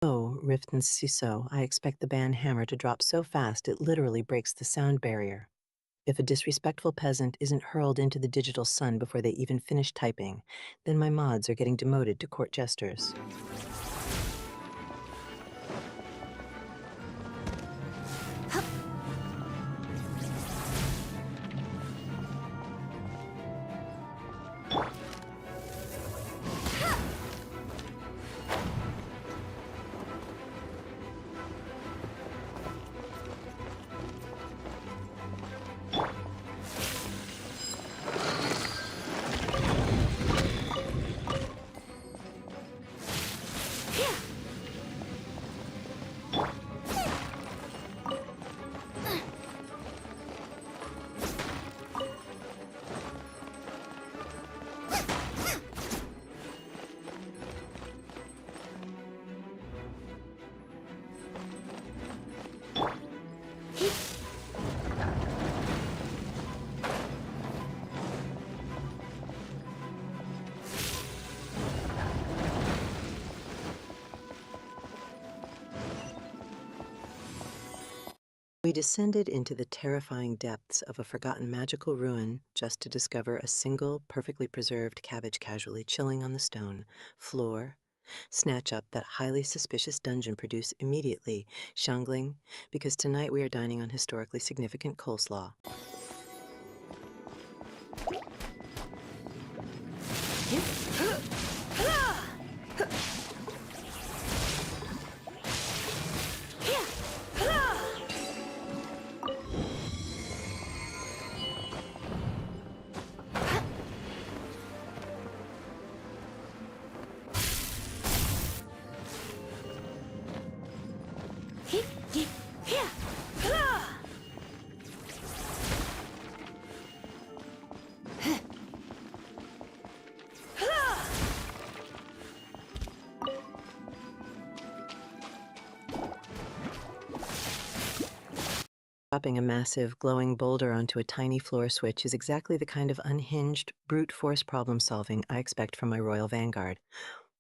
Oh, Rift and Siso, I expect the ban hammer to drop so fast it literally breaks the sound barrier. If a disrespectful peasant isn't hurled into the digital sun before they even finish typing, then my mods are getting demoted to court jesters. We descended into the terrifying depths of a forgotten magical ruin just to discover a single, perfectly preserved cabbage casually chilling on the stone floor. Snatch up that highly suspicious dungeon produce immediately, Shangling, because tonight we are dining on historically significant coleslaw. Dropping a massive, glowing boulder onto a tiny floor switch is exactly the kind of unhinged, brute force problem solving I expect from my Royal Vanguard.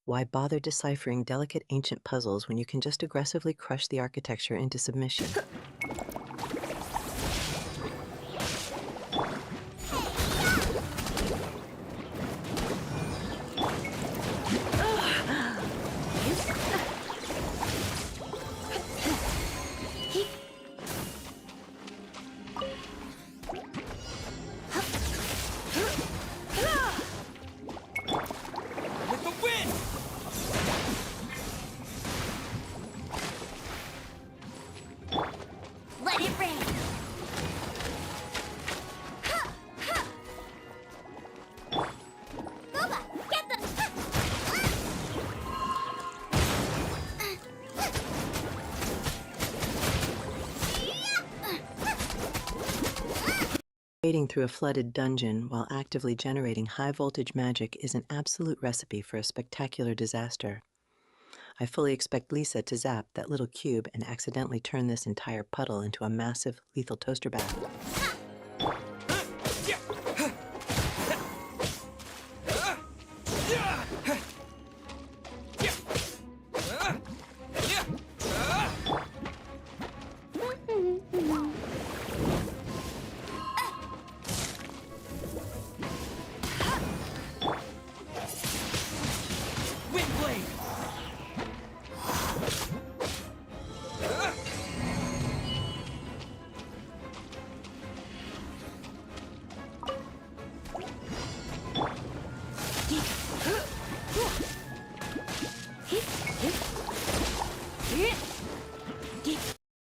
Why bother deciphering delicate ancient puzzles when you can just aggressively crush the architecture into submission? Let it rain. Boba, get them. Wading through a flooded dungeon while actively generating high-voltage magic is an absolute recipe for a spectacular disaster. I fully expect Lisa to zap that little cube and accidentally turn this entire puddle into a massive, lethal toaster bath.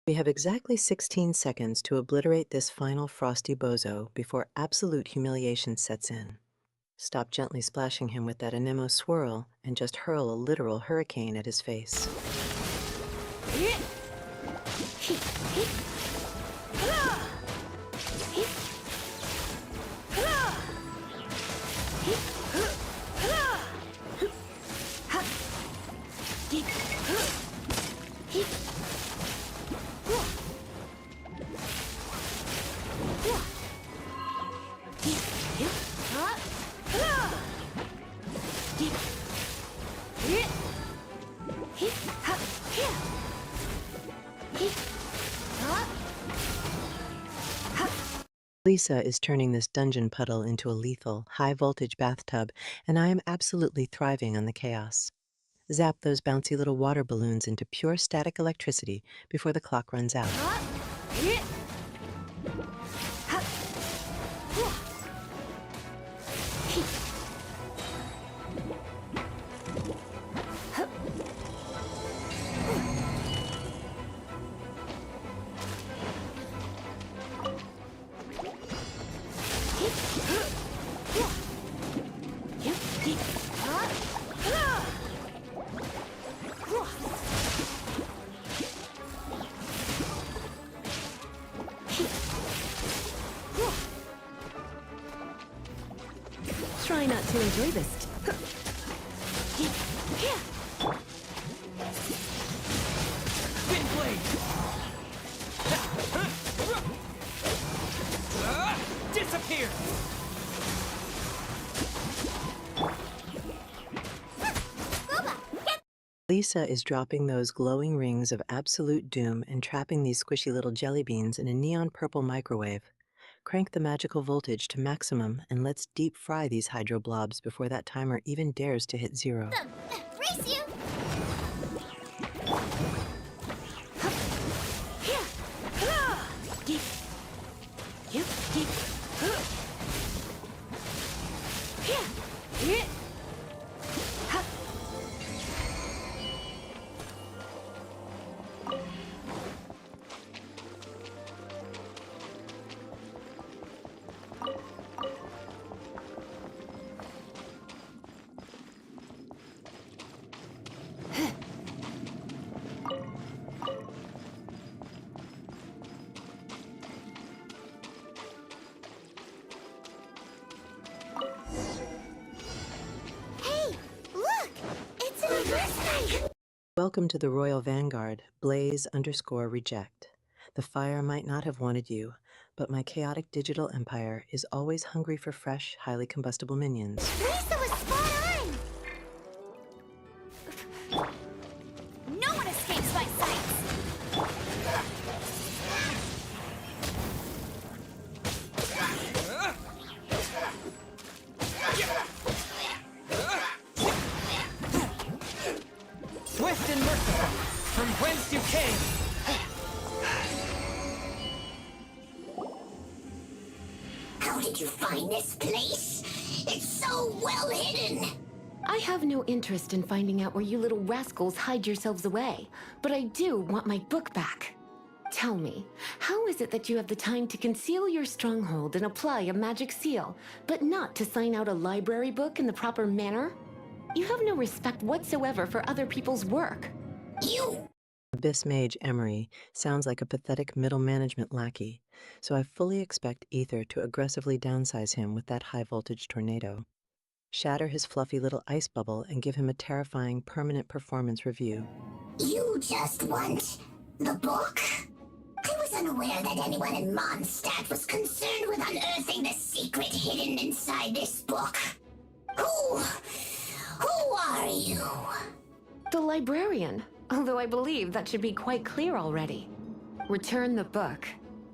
We have exactly 16 seconds to obliterate this final frosty bozo before absolute humiliation sets in. Stop gently splashing him with that anemo swirl and just hurl a literal hurricane at his face. Lisa is turning this dungeon puddle into a lethal, high-voltage bathtub, and I am absolutely thriving on the chaos. Zap those bouncy little water balloons into pure static electricity before the clock runs out. Try not to enjoy this. Wind blade! Disappear! Lisa is dropping those glowing rings of absolute doom and trapping these squishy little jelly beans in a neon purple microwave. Crank the magical voltage to maximum and let's deep fry these hydro blobs before that timer even dares to hit 0. Race you! Welcome to the Royal Vanguard, Blaze_reject. The fire might not have wanted you, but my chaotic digital empire is always hungry for fresh, highly combustible minions. Lisa was spot on! No one escapes my sights! Swift and merciful, from whence you came! How did you find this place? It's so well hidden! I have no interest in finding out where you little rascals hide yourselves away, but I do want my book back. Tell me, how is it that you have the time to conceal your stronghold and apply a magic seal, but not to sign out a library book in the proper manner? You have no respect whatsoever for other people's work. You! Abyss Mage Emery sounds like a pathetic middle management lackey, so I fully expect Ether to aggressively downsize him with that high-voltage tornado. Shatter his fluffy little ice bubble and give him a terrifying permanent performance review. You just want the book? I was unaware that anyone in Mondstadt was concerned with unearthing the secret hidden inside this book. Who are you? The librarian, although I believe that should be quite clear already. Return the book.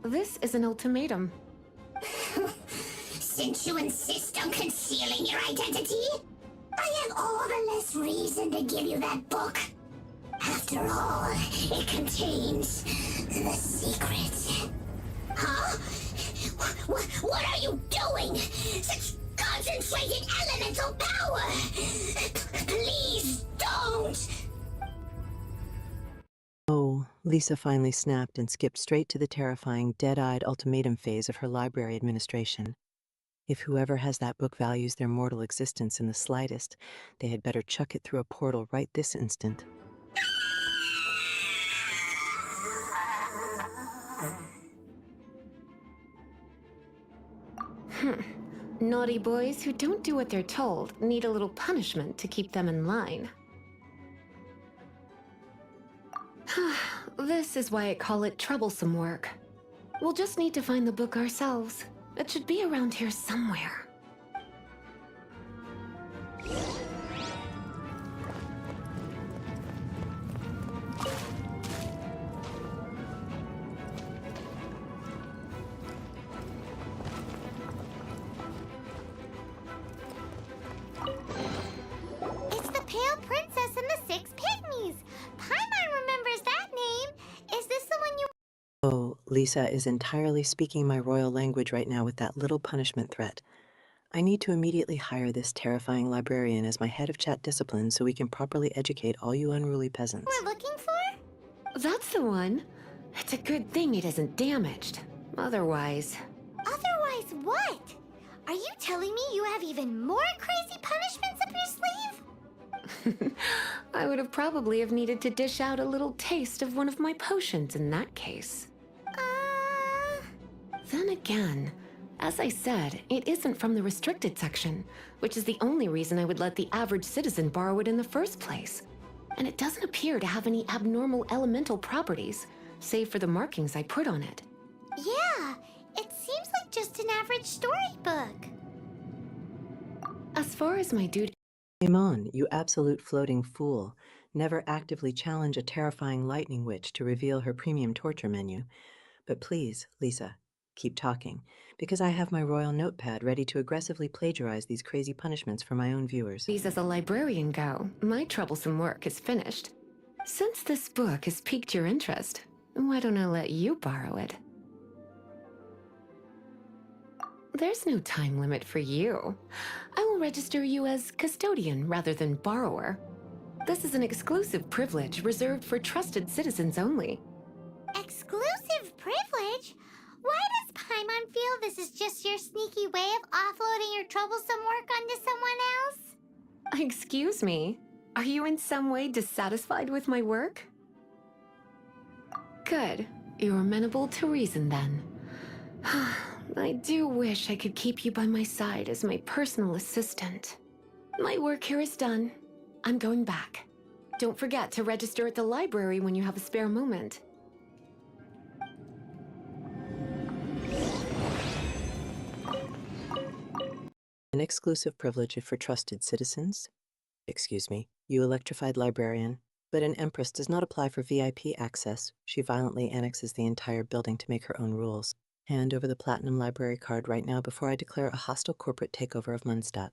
This is an ultimatum. Since you insist on concealing your identity, I have all the less reason to give you that book. After all, it contains the secret. Huh? What are you doing? Such concentrated elemental power! Please don't! Oh, Lisa finally snapped and skipped straight to the terrifying, dead-eyed ultimatum phase of her library administration. If whoever has that book values their mortal existence in the slightest, they had better chuck it through a portal right this instant. Naughty boys who don't do what they're told need a little punishment to keep them in line. This is why I call it troublesome work. We'll just need to find the book ourselves. It should be around here somewhere. It's the Pale Princess and the Six Pygmies! Paimon remembers that name! Is this the one you... Oh, Lisa is entirely speaking my royal language right now with that little punishment threat. I need to immediately hire this terrifying librarian as my head of chat discipline so we can properly educate all you unruly peasants. We're looking for? That's the one. It's a good thing it isn't damaged. Otherwise... Otherwise what? Are you telling me you have even more crazy punishments up your sleeve? I would have probably have needed to dish out a little taste of one of my potions in that case. Then again, as I said, it isn't from the restricted section, which is the only reason I would let the average citizen borrow it in the first place. And it doesn't appear to have any abnormal elemental properties, save for the markings I put on it. Yeah, it seems like just an average storybook. As far as my duty... Game on, you absolute floating fool. Never actively challenge a terrifying lightning witch to reveal her premium torture menu. But please, Lisa, keep talking, because I have my royal notepad ready to aggressively plagiarize these crazy punishments for my own viewers. As a librarian go, my troublesome work is finished. Since this book has piqued your interest, why don't I let you borrow it? There's no time limit for you. I will register you as custodian rather than borrower. This is an exclusive privilege reserved for trusted citizens only. Exclusive privilege? Why does Paimon feel this is just your sneaky way of offloading your troublesome work onto someone else? Excuse me, are you in some way dissatisfied with my work? Good, you're amenable to reason then. I do wish I could keep you by my side as my personal assistant. My work here is done. I'm going back. Don't forget to register at the library when you have a spare moment. An exclusive privilege for trusted citizens. Excuse me, you electrified librarian. But an Empress does not apply for VIP access. She violently annexes the entire building to make her own rules. Hand over the Platinum Library card right now before I declare a hostile corporate takeover of Mondstadt.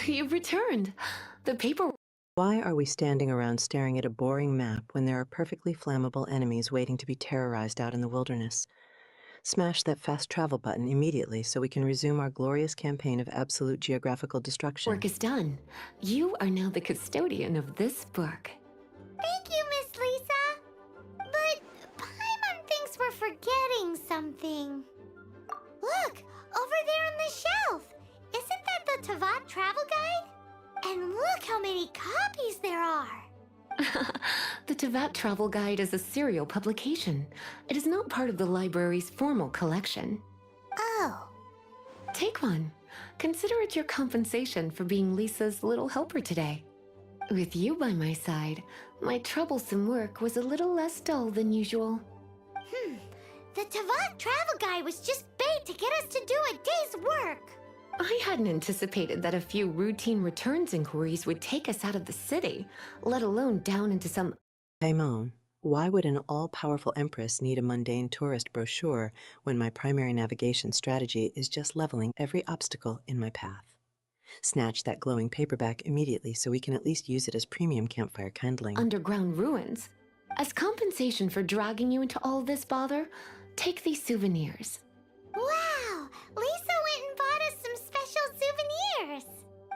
You've returned. The paper... Why are we standing around staring at a boring map when there are perfectly flammable enemies waiting to be terrorized out in the wilderness? Smash that fast travel button immediately so we can resume our glorious campaign of absolute geographical destruction. Work is done. You are now the custodian of this book. Thank you, Miss Lisa. But Paimon thinks we're forgetting something. Look, over there on the shelf. Isn't that the Teyvat travel guide? And look how many copies there are. The Teyvat Travel Guide is a serial publication. It is not part of the library's formal collection. Oh. Take one. Consider it your compensation for being Lisa's little helper today. With you by my side, my troublesome work was a little less dull than usual. The Teyvat travel guide was just bait to get us to do a day's work. I hadn't anticipated that a few routine returns inquiries would take us out of the city, let alone down into some... Paimon, why would an all-powerful Empress need a mundane tourist brochure when my primary navigation strategy is just leveling every obstacle in my path? Snatch that glowing paperback immediately so we can at least use it as premium campfire kindling. Underground ruins. As compensation for dragging you into all this bother, take these souvenirs. Wow! Lisa went and bought us some special souvenirs.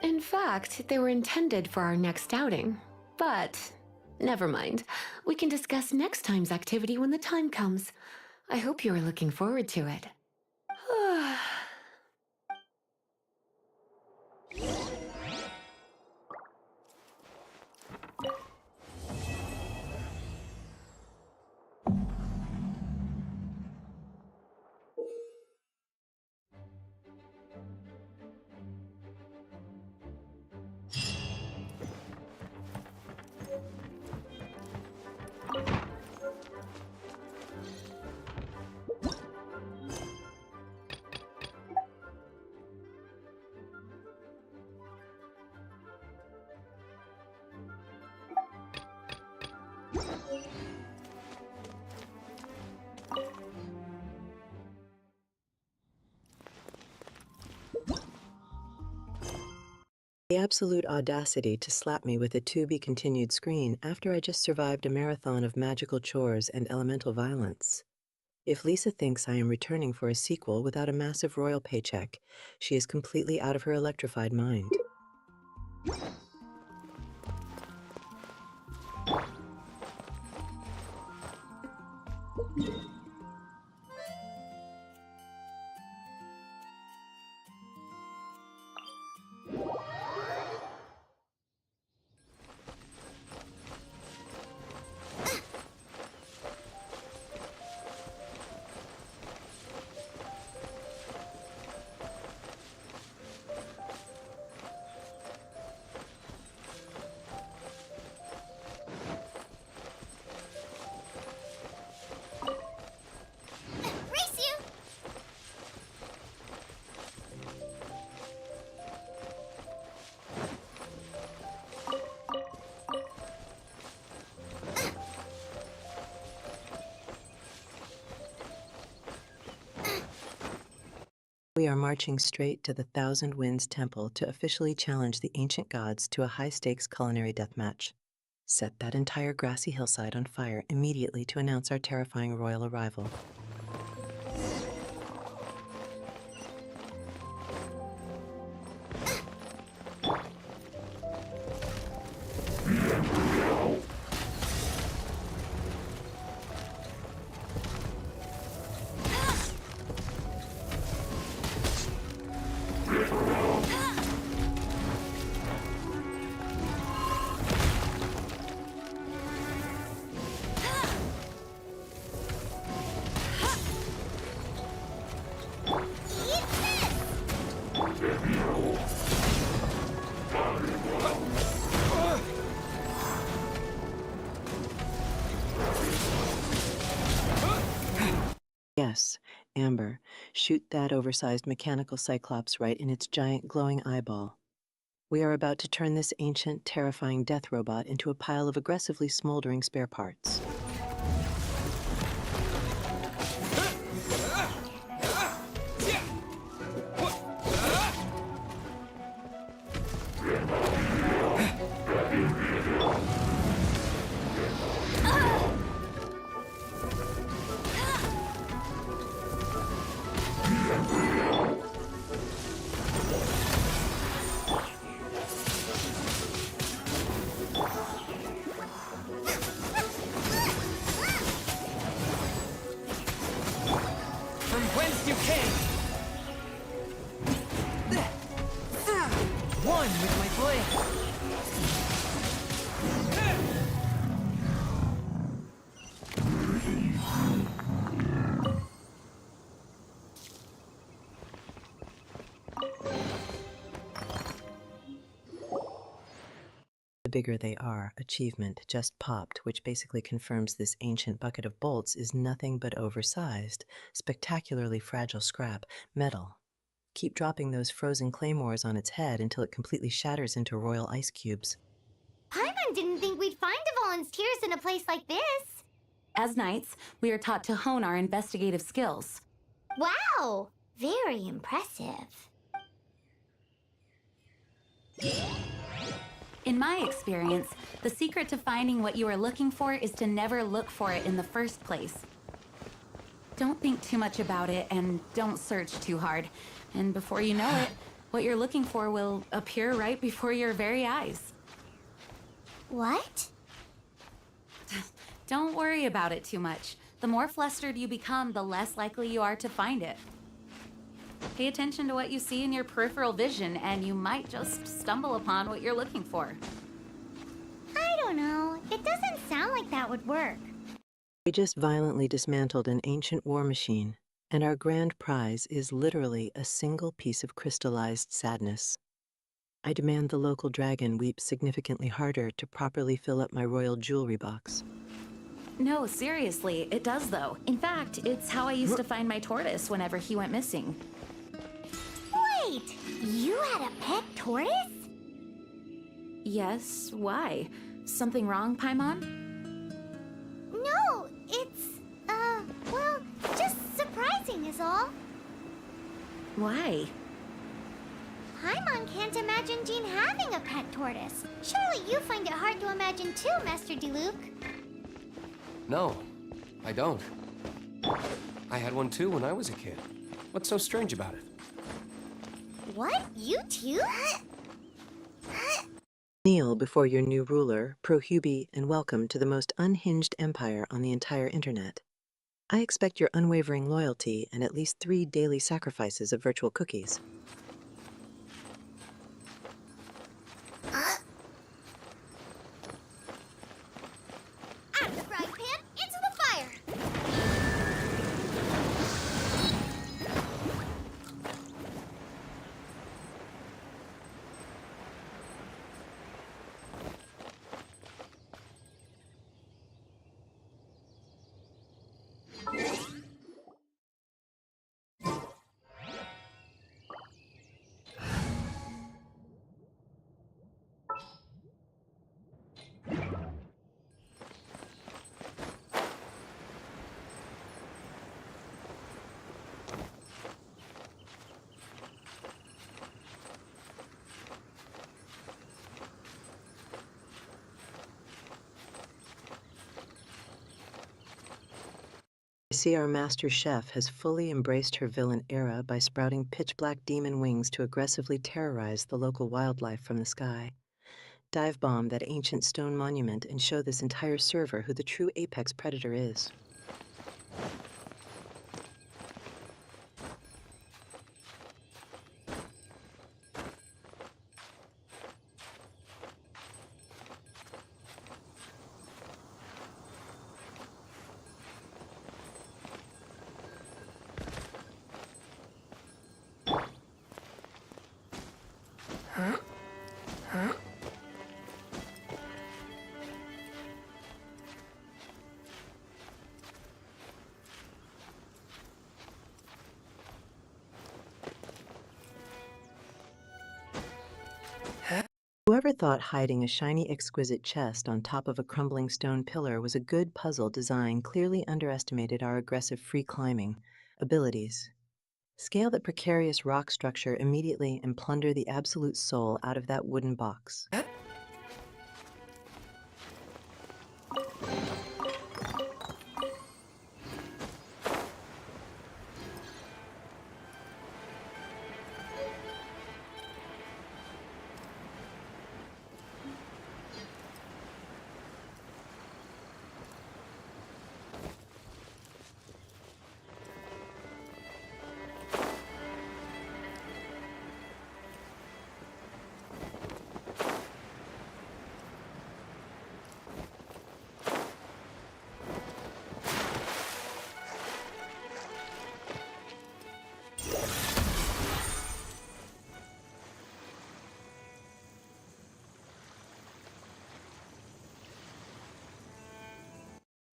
In fact, they were intended for our next outing. But, never mind. We can discuss next time's activity when the time comes. I hope you are looking forward to it. The absolute audacity to slap me with a to-be-continued screen after I just survived a marathon of magical chores and elemental violence. If Lisa thinks I am returning for a sequel without a massive royal paycheck, she is completely out of her electrified mind. We are marching straight to the Thousand Winds Temple to officially challenge the ancient gods to a high-stakes culinary deathmatch. Set that entire grassy hillside on fire immediately to announce our terrifying royal arrival. Yes, Amber, shoot that oversized mechanical cyclops right in its giant glowing eyeball. We are about to turn this ancient, terrifying death robot into a pile of aggressively smoldering spare parts. From whence you came! One with my blade! The bigger they are, achievement just popped, which basically confirms this ancient bucket of bolts is nothing but oversized, spectacularly fragile scrap metal. Keep dropping those frozen claymores on its head until it completely shatters into royal ice cubes. Paimon didn't think we'd find the volunteers in a place like this. As knights, we are taught to hone our investigative skills. Wow! Very impressive. In my experience, the secret to finding what you are looking for is to never look for it in the first place. Don't think too much about it and don't search too hard. And before you know it, what you're looking for will appear right before your very eyes. What? Don't worry about it too much. The more flustered you become, the less likely you are to find it. Pay attention to what you see in your peripheral vision, and you might just stumble upon what you're looking for. I don't know. It doesn't sound like that would work. We just violently dismantled an ancient war machine, and our grand prize is literally a single piece of crystallized sadness. I demand the local dragon weep significantly harder to properly fill up my royal jewelry box. No, seriously, it does though. In fact, it's how I used to find my tortoise whenever he went missing. Wait! You had a pet tortoise? Yes, why? Something wrong, Paimon? No, it's, well, just surprising is all. Why? Paimon can't imagine Jean having a pet tortoise. Surely you find it hard to imagine too, Master Diluc. No, I don't. I had one too when I was a kid. What's so strange about it? What? You too? Kneel before your new ruler, Prohubie, and welcome to the most unhinged empire on the entire internet. I expect your unwavering loyalty and at least 3 daily sacrifices of virtual cookies. Out of the frying pan, into the fire! I see our master chef has fully embraced her villain era by sprouting pitch-black demon wings to aggressively terrorize the local wildlife from the sky. Dive bomb that ancient stone monument and show this entire server who the true apex predator is. I thought hiding a shiny, exquisite chest on top of a crumbling stone pillar was a good puzzle design, clearly underestimated our aggressive free climbing abilities. Scale that precarious rock structure immediately and plunder the absolute soul out of that wooden box.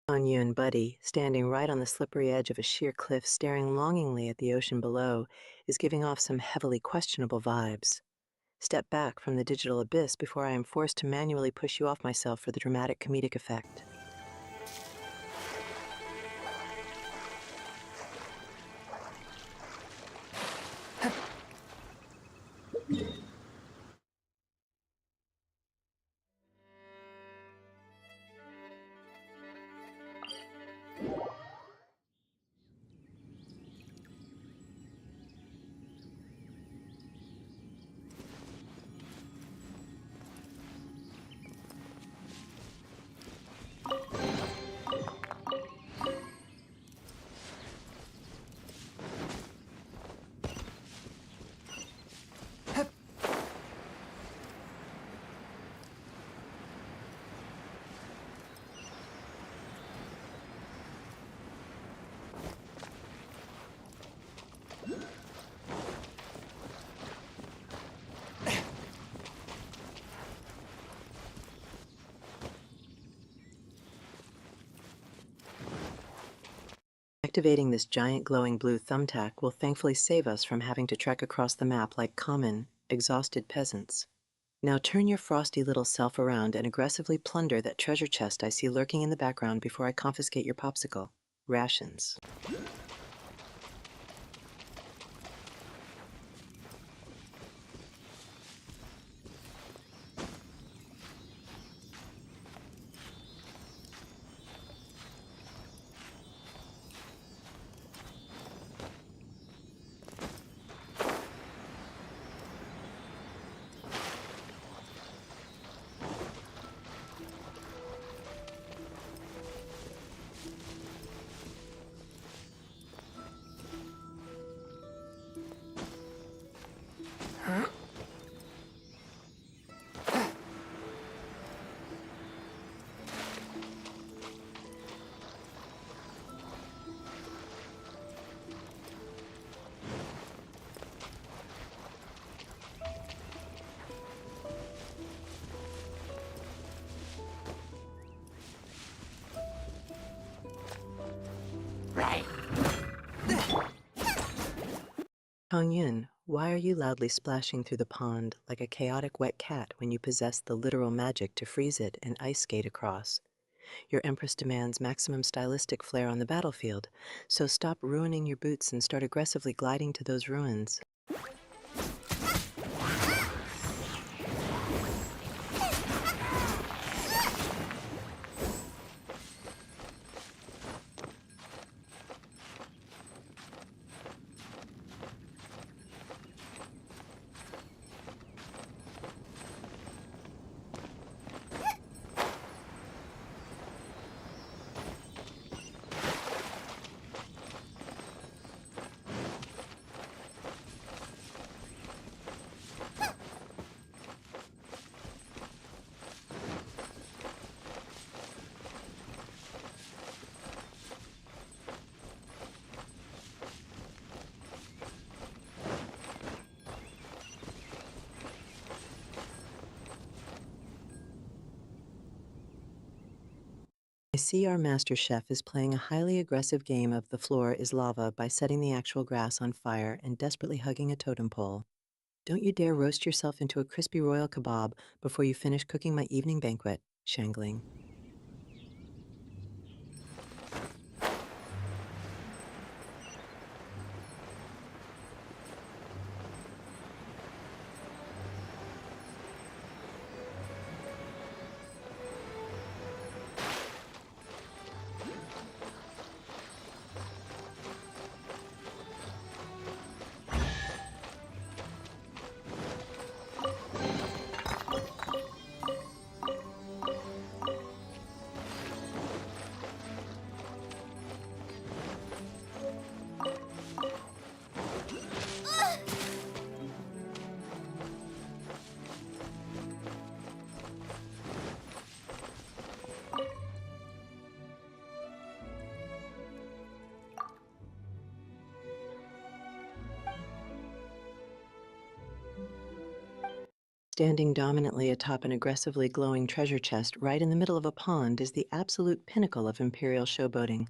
Anya and Buddy, standing right on the slippery edge of a sheer cliff, staring longingly at the ocean below, is giving off some heavily questionable vibes. Step back from the digital abyss before I am forced to manually push you off myself for the dramatic comedic effect. Activating this giant glowing blue thumbtack will thankfully save us from having to trek across the map like common, exhausted peasants. Now turn your frosty little self around and aggressively plunder that treasure chest I see lurking in the background before I confiscate your popsicle. Rations. Yun, why are you loudly splashing through the pond like a chaotic wet cat when you possess the literal magic to freeze it and ice skate across? Your Empress demands maximum stylistic flair on the battlefield, so stop ruining your boots and start aggressively gliding to those ruins. I see our master chef is playing a highly aggressive game of the floor is lava by setting the actual grass on fire and desperately hugging a totem pole. Don't you dare roast yourself into a crispy royal kebab before you finish cooking my evening banquet, Shangling. Standing dominantly atop an aggressively glowing treasure chest right in the middle of a pond is the absolute pinnacle of imperial showboating.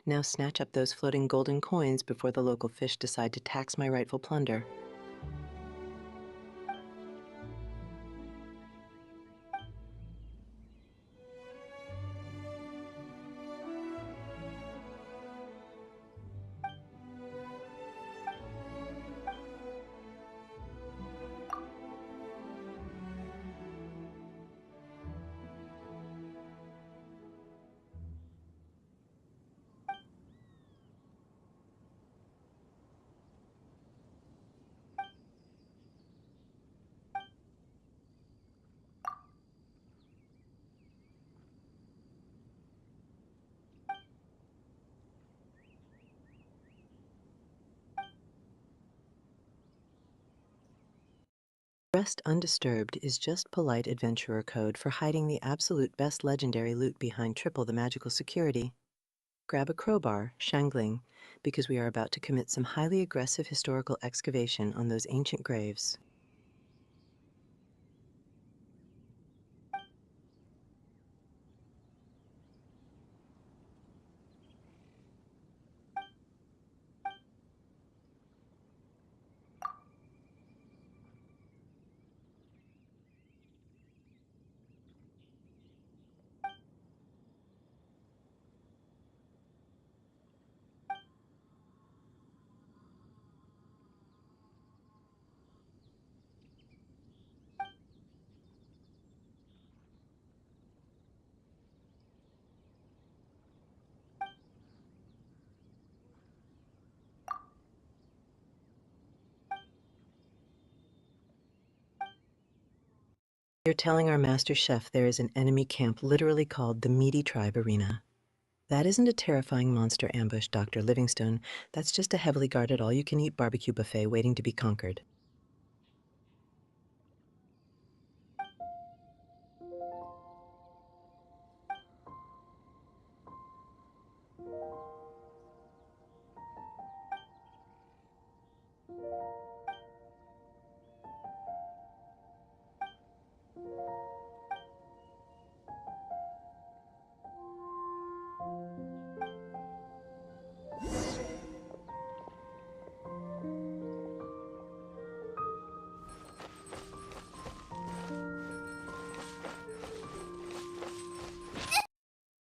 Now snatch up those floating golden coins before the local fish decide to tax my rightful plunder. Rest undisturbed is just polite adventurer code for hiding the absolute best legendary loot behind triple the magical security. Grab a crowbar, Shangling, because we are about to commit some highly aggressive historical excavation on those ancient graves. You're telling our master chef there is an enemy camp literally called the Meaty Tribe Arena. That isn't a terrifying monster ambush, Dr. Livingstone. That's just a heavily guarded all-you-can-eat barbecue buffet waiting to be conquered.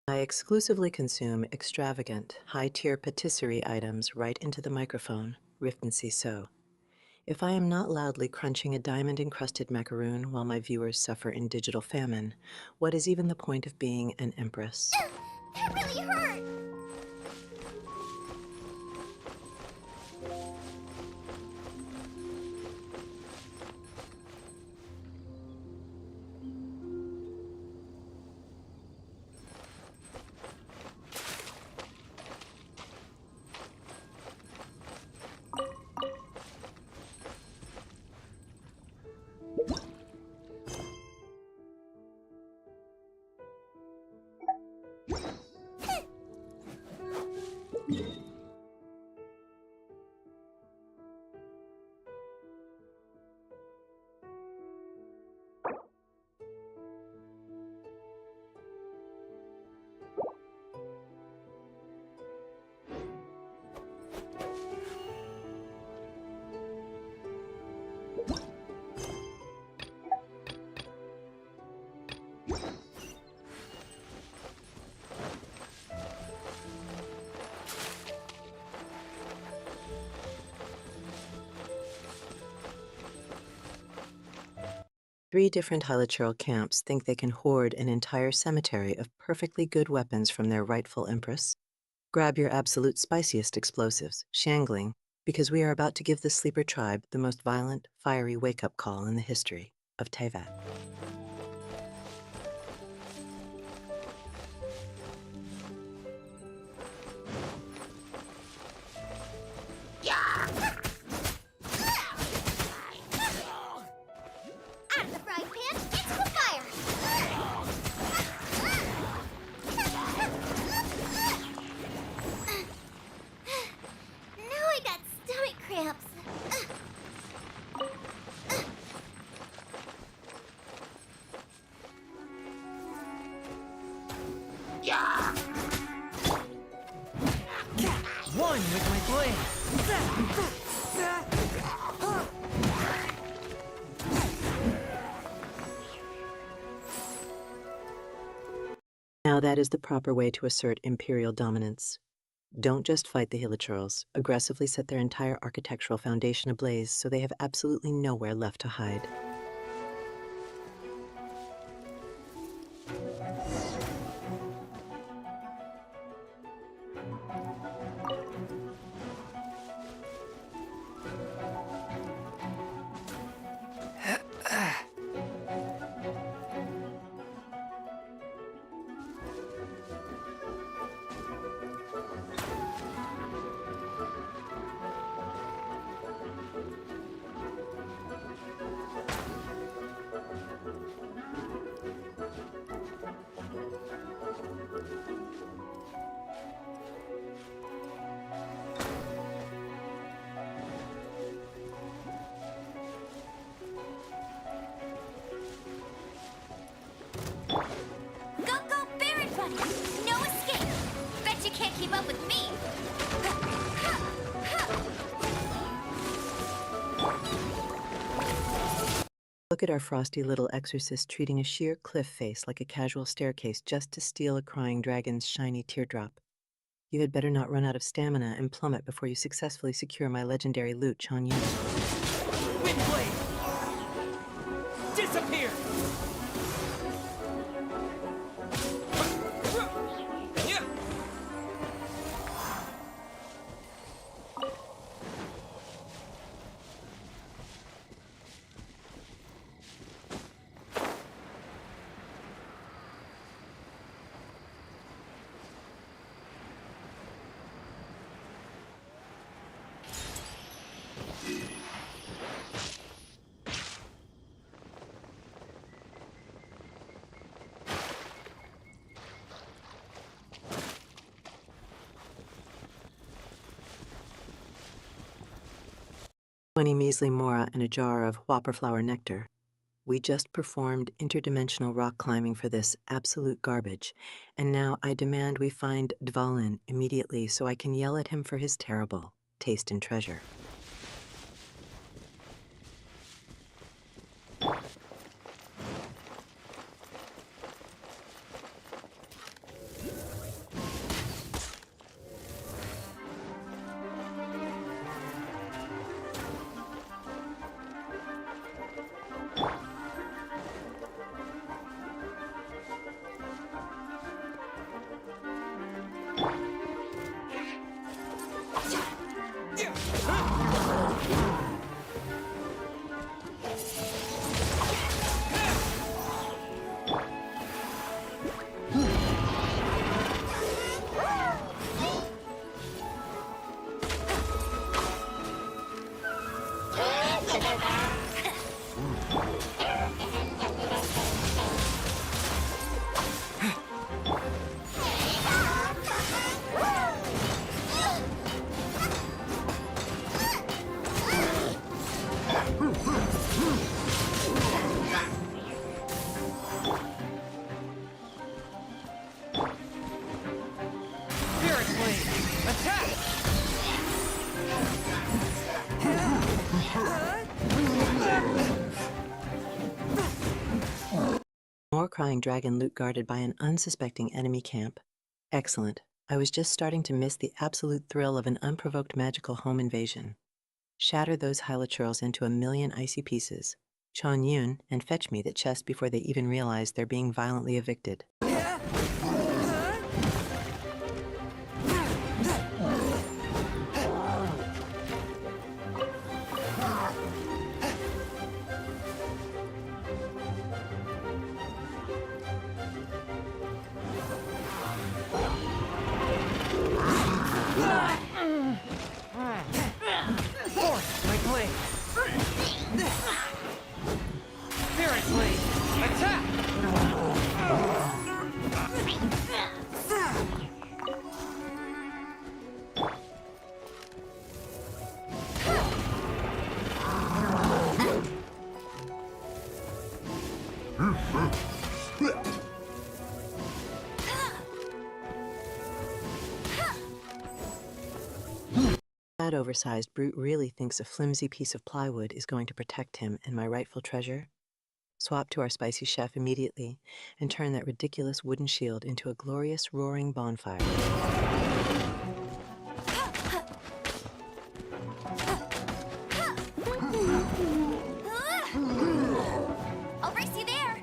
I exclusively consume extravagant, high-tier patisserie items right into the microphone, Riftency so. If I am not loudly crunching a diamond-encrusted macaroon while my viewers suffer in digital famine, what is even the point of being an empress? That really hurt! 3 different hilichurl camps think they can hoard an entire cemetery of perfectly good weapons from their rightful empress. Grab your absolute spiciest explosives, shangling, because we are about to give the sleeper tribe the most violent, fiery wake-up call in the history of Teyvat. Out of the frying pan, into the fire! Now I got stomach cramps. One with my blade. Now that is the proper way to assert imperial dominance. Don't just fight the hilichurls, aggressively set their entire architectural foundation ablaze so they have absolutely nowhere left to hide. No escape! Bet you can't keep up with me! Look at our frosty little exorcist treating a sheer cliff face like a casual staircase just to steal a crying dragon's shiny teardrop. You had better not run out of stamina and plummet before you successfully secure my legendary loot, Chanyu. Windblade! Disappear! "20 measly mora and a jar of whopperflower nectar. We just performed interdimensional rock climbing for this absolute garbage, and now I demand we find Dvalin immediately so I can yell at him for his terrible taste in treasure." Spirit Blade! Attack! More crying dragon loot guarded by an unsuspecting enemy camp. Excellent. I was just starting to miss the absolute thrill of an unprovoked magical home invasion. Shatter those hilichurls into a million icy pieces. Chonyun and fetch me that chest before they even realize they're being violently evicted. My blade! Spirit blade! Attack! That oversized brute really thinks a flimsy piece of plywood is going to protect him and my rightful treasure? Swap to our spicy chef immediately and turn that ridiculous wooden shield into a glorious roaring bonfire. I'll race you there.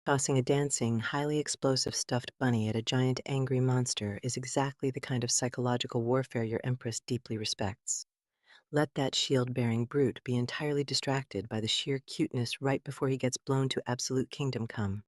Tossing a dancing, highly explosive stuffed bunny at a giant angry monster is exactly the kind of psychological warfare your Empress deeply respects. Let that shield-bearing brute be entirely distracted by the sheer cuteness right before he gets blown to absolute kingdom come.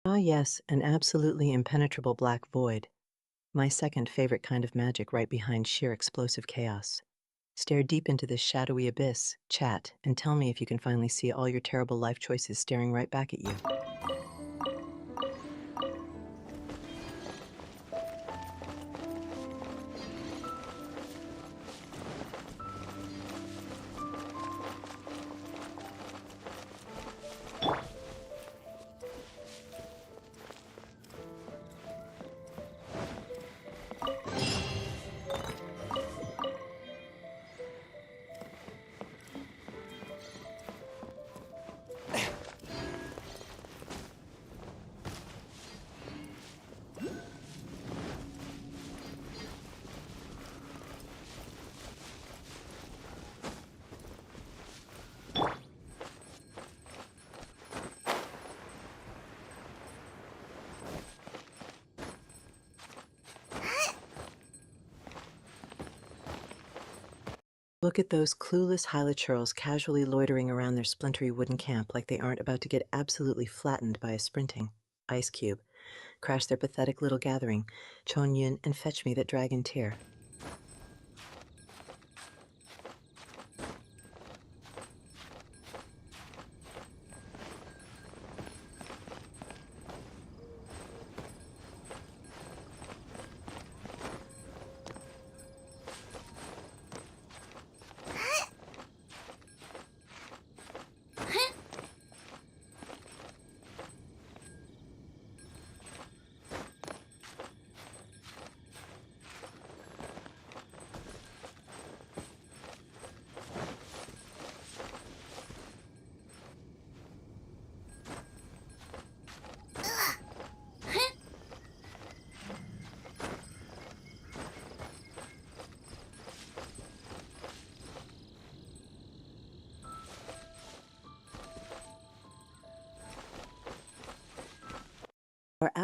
Ah yes, an absolutely impenetrable black void. My second favorite kind of magic right behind sheer explosive chaos. Stare deep into this shadowy abyss, chat, and tell me if you can finally see all your terrible life choices staring right back at you. Look at those clueless hylachurls casually loitering around their splintery wooden camp like they aren't about to get absolutely flattened by a sprinting ice cube. Crash their pathetic little gathering. Chonyun and fetch me that dragon tear.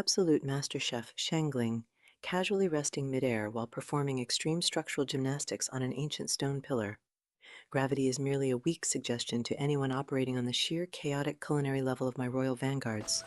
absolute master chef Shangling, casually resting midair while performing extreme structural gymnastics on an ancient stone pillar. Gravity is merely a weak suggestion to anyone operating on the sheer chaotic culinary level of my royal vanguards.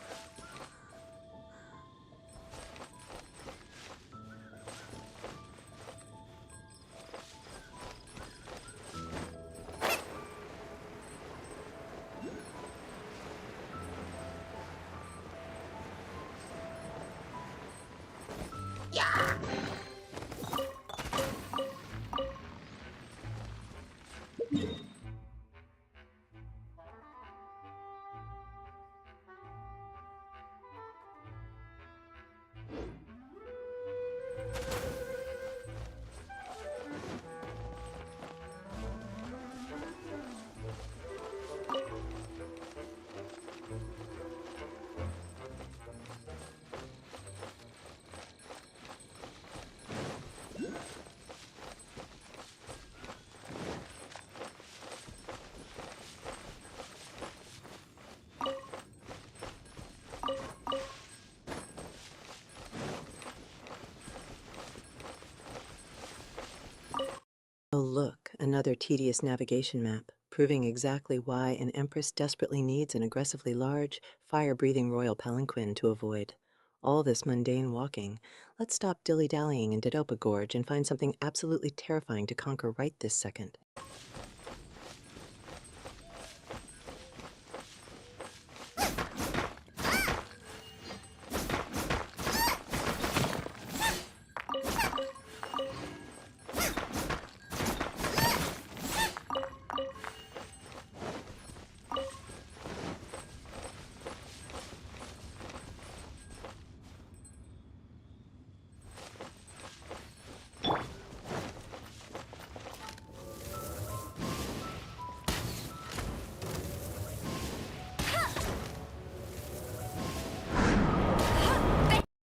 Oh look, another tedious navigation map, proving exactly why an empress desperately needs an aggressively large, fire-breathing royal palanquin to avoid. All this mundane walking. Let's stop dilly-dallying in Dodopa Gorge and find something absolutely terrifying to conquer right this second.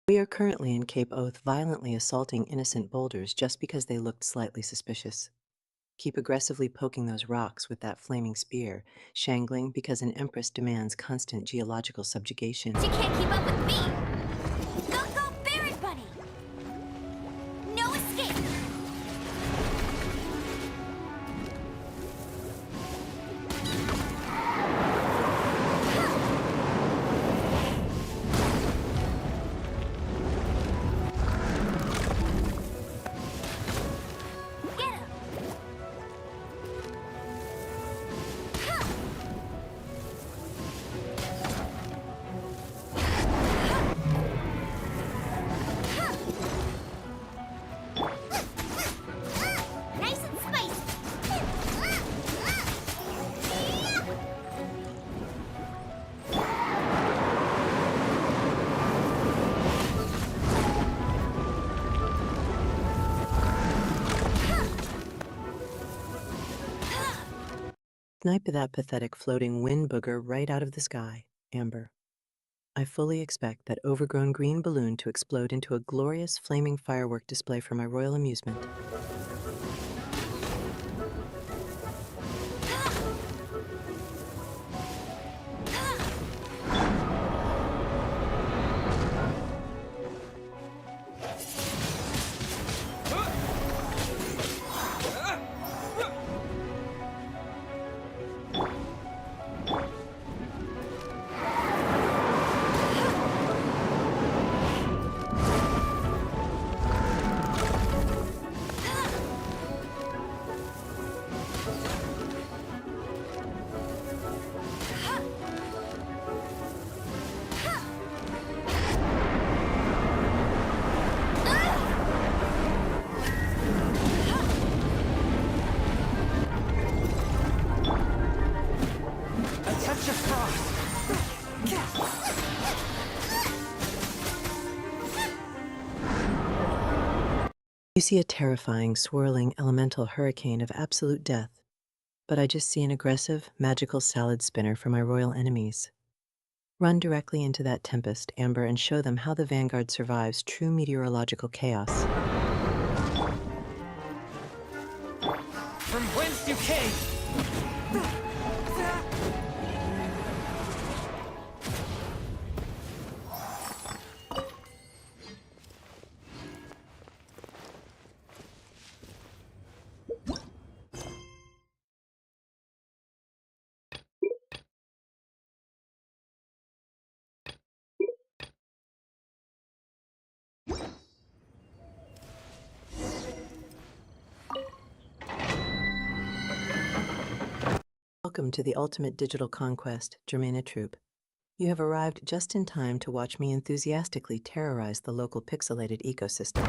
We are currently in Cape Oath violently assaulting innocent boulders just because they looked slightly suspicious. Keep aggressively poking those rocks with that flaming spear, shangling because an empress demands constant geological subjugation. You can't keep up with me! Go, go, Baron Bunny! No escape! Snipe that pathetic floating wind booger right out of the sky, Amber. I fully expect that overgrown green balloon to explode into a glorious flaming firework display for my royal amusement. You see a terrifying, swirling elemental hurricane of absolute death, but I just see an aggressive, magical salad spinner for my royal enemies. Run directly into that tempest, Amber, and show them how the Vanguard survives true meteorological chaos. From whence you came! Welcome to the ultimate digital conquest, Germaina Troop. You have arrived just in time to watch me enthusiastically terrorize the local pixelated ecosystem.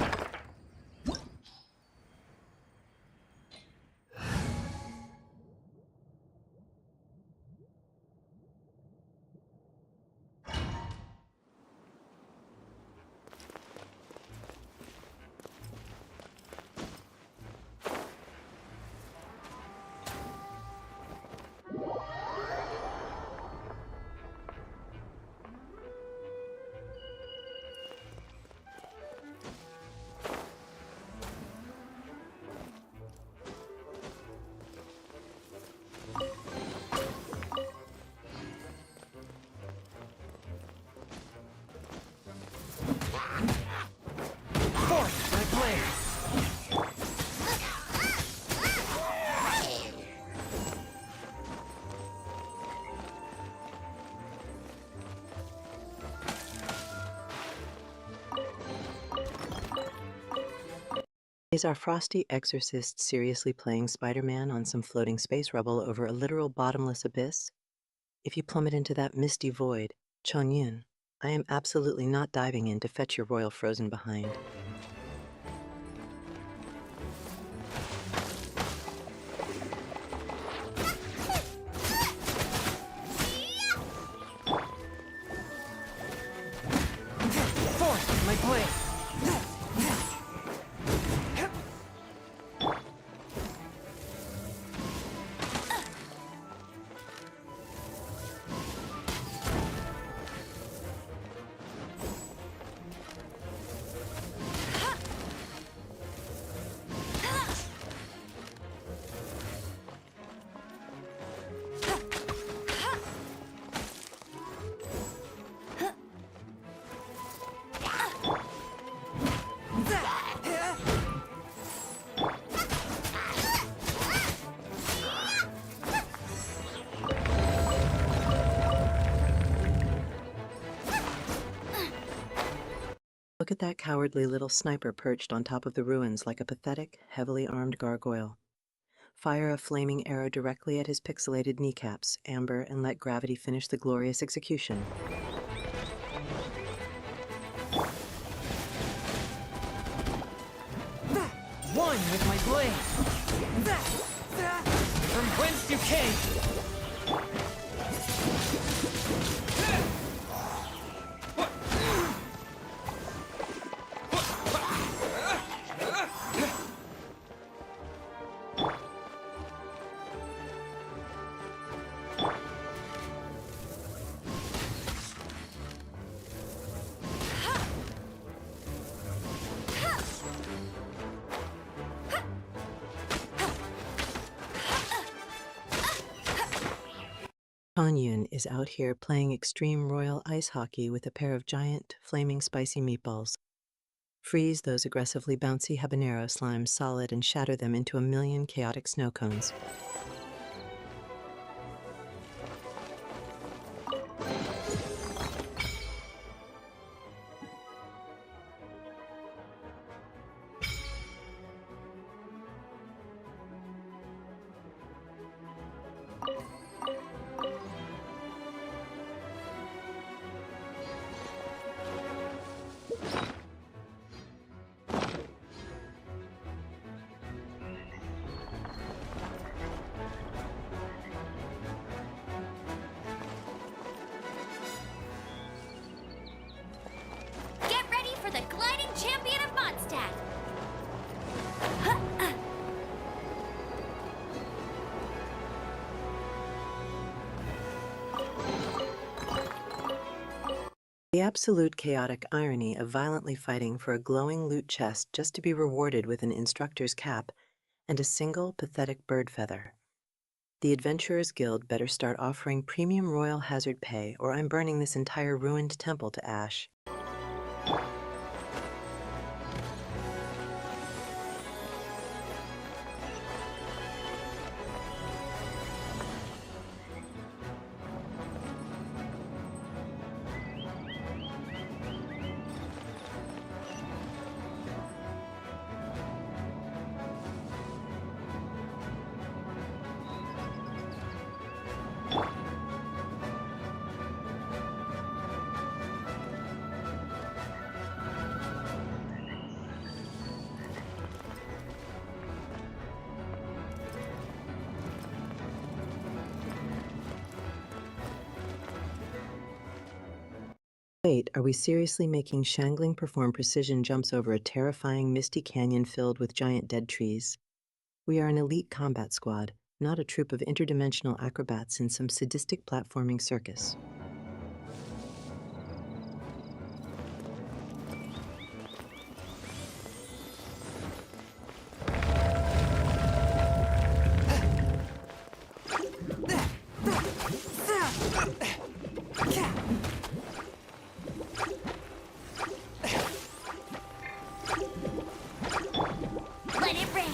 Forth, my blade! Is our frosty exorcist seriously playing Spider-Man on some floating space rubble over a literal bottomless abyss? If you plummet into that misty void, Chongyun, I am absolutely not diving in to fetch your royal frozen behind. Forth, my blade! Look at that cowardly little sniper perched on top of the ruins like a pathetic, heavily armed gargoyle. Fire a flaming arrow directly at his pixelated kneecaps, Amber, and let gravity finish the glorious execution. One with my blade! From whence you came! Chongyun is out here playing extreme royal ice hockey with a pair of giant, flaming spicy meatballs. Freeze those aggressively bouncy habanero slimes solid and shatter them into a million chaotic snow cones. The gliding champion of Mondstadt! The absolute chaotic irony of violently fighting for a glowing loot chest just to be rewarded with an instructor's cap and a single pathetic bird feather. The Adventurers Guild better start offering premium royal hazard pay, or I'm burning this entire ruined temple to ash. Wait, are we seriously making Shangling perform precision jumps over a terrifying misty canyon filled with giant dead trees? We are an elite combat squad, not a troupe of interdimensional acrobats in some sadistic platforming circus. Let it rain.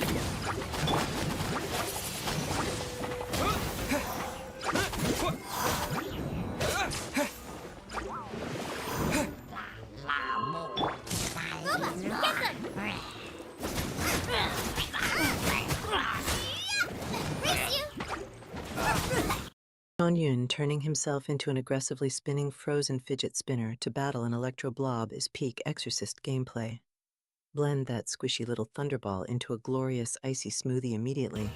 Chonyun turning himself into an aggressively spinning frozen fidget spinner to battle an electro blob is peak Exorcist gameplay. Blend that squishy little thunderball into a glorious icy smoothie immediately.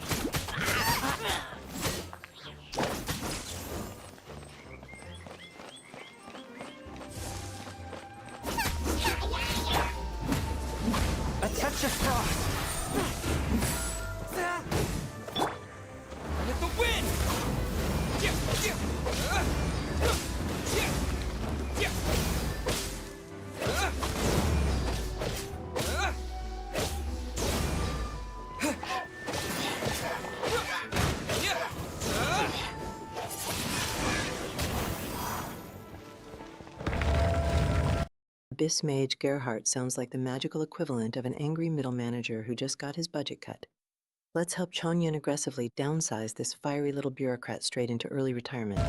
A touch of frost. With the wind. Abyss Mage Gerhardt sounds like the magical equivalent of an angry middle manager who just got his budget cut. Let's help Chonyun aggressively downsize this fiery little bureaucrat straight into early retirement.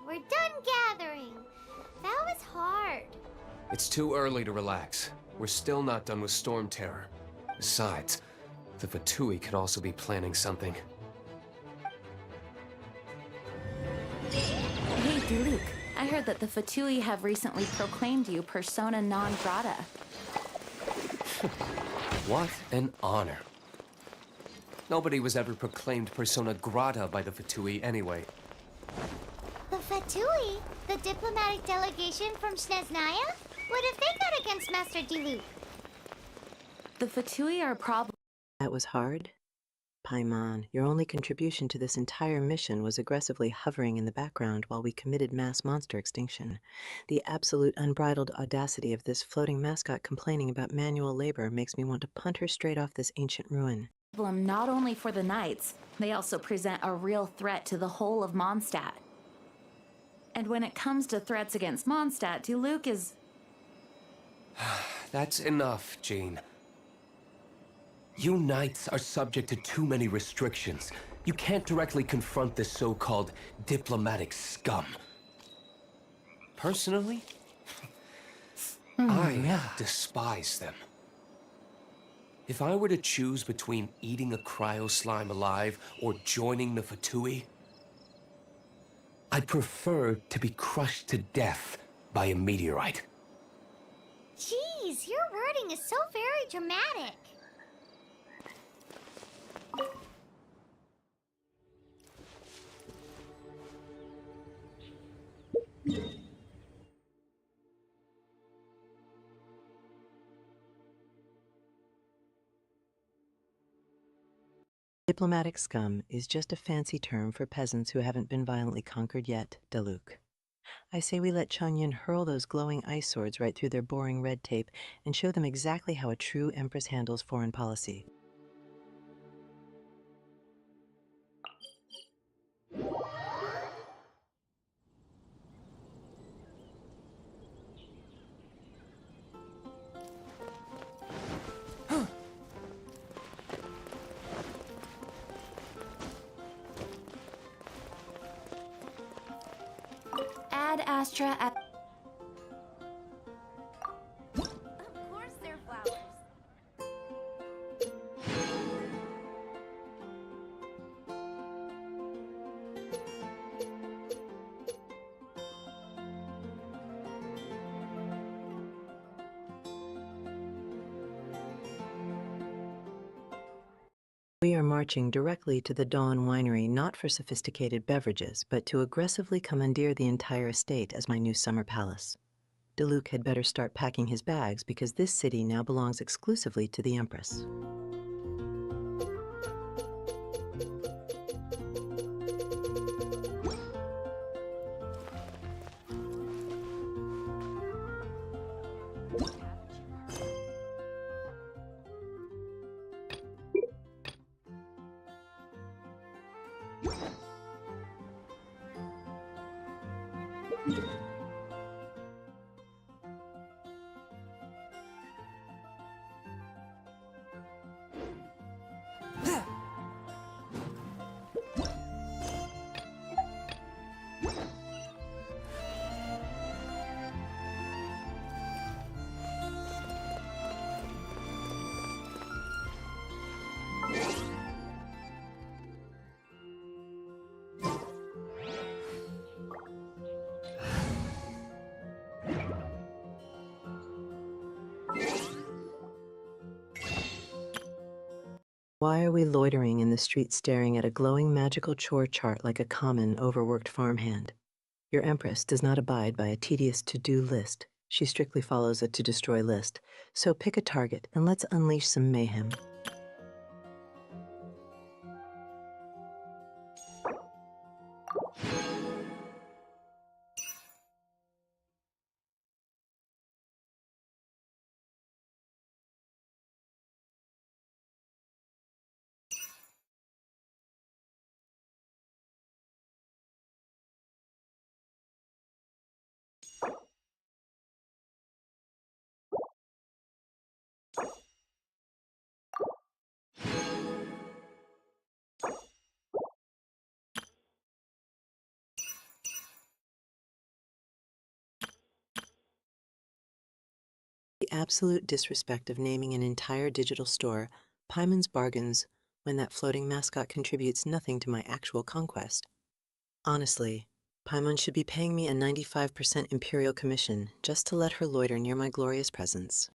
We're done gathering. That was hard. It's too early to relax. We're still not done with Storm Terror. Besides, the Fatui could also be planning something. Hey, Diluc, I heard that the Fatui have recently proclaimed you persona non grata. What an honor. Nobody was ever proclaimed persona grata by the Fatui anyway. The Fatui? The diplomatic delegation from Sneznaya? What have they got against Master Diluc? The Fatui are a problem. That was hard? Paimon, your only contribution to this entire mission was aggressively hovering in the background while we committed mass monster extinction. The absolute unbridled audacity of this floating mascot complaining about manual labor makes me want to punt her straight off this ancient ruin. Not only for the Knights, they also present a real threat to the whole of Mondstadt. And when it comes to threats against Mondstadt, Diluc is... That's enough, Jean. You Knights are subject to too many restrictions. You can't directly confront this so-called diplomatic scum. Personally, I despise them. If I were to choose between eating a cryo slime alive or joining the Fatui, I'd prefer to be crushed to death by a meteorite. Jeez, your wording is so very dramatic. Diplomatic scum is just a fancy term for peasants who haven't been violently conquered yet, Diluc. I say we let Chonyun hurl those glowing ice swords right through their boring red tape and show them exactly how a true empress handles foreign policy. Ad Astra at... Of course they're flowers. We are marching directly to the Dawn Winery, not for sophisticated beverages, but to aggressively commandeer the entire estate as my new summer palace. DeLuc had better start packing his bags because this city now belongs exclusively to the Empress. Why are we loitering in the street staring at a glowing magical chore chart like a common, overworked farmhand? Your Empress does not abide by a tedious to-do list. She strictly follows a to-destroy list. So pick a target and let's unleash some mayhem. The absolute disrespect of naming an entire digital store Paimon's Bargains when that floating mascot contributes nothing to my actual conquest. Honestly, Paimon should be paying me a 95% imperial commission just to let her loiter near my glorious presence.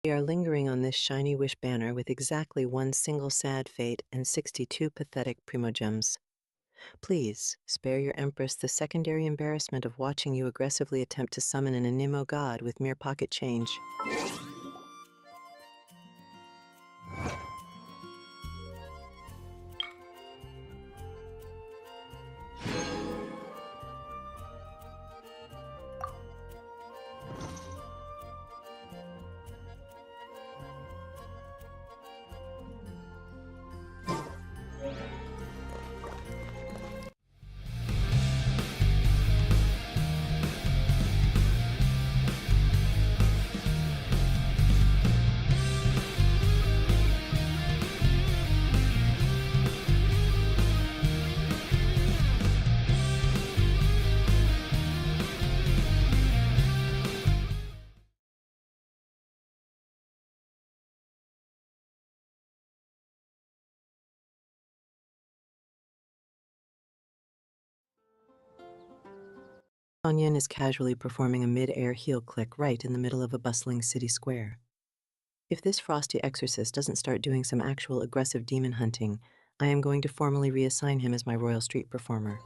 We are lingering on this shiny wish banner with exactly one single sad fate and 62 pathetic primogems. Please, spare your Empress the secondary embarrassment of watching you aggressively attempt to summon an animo god with mere pocket change. Onion is casually performing a mid-air heel click right in the middle of a bustling city square. If this frosty exorcist doesn't start doing some actual aggressive demon hunting, I am going to formally reassign him as my Royal Street performer.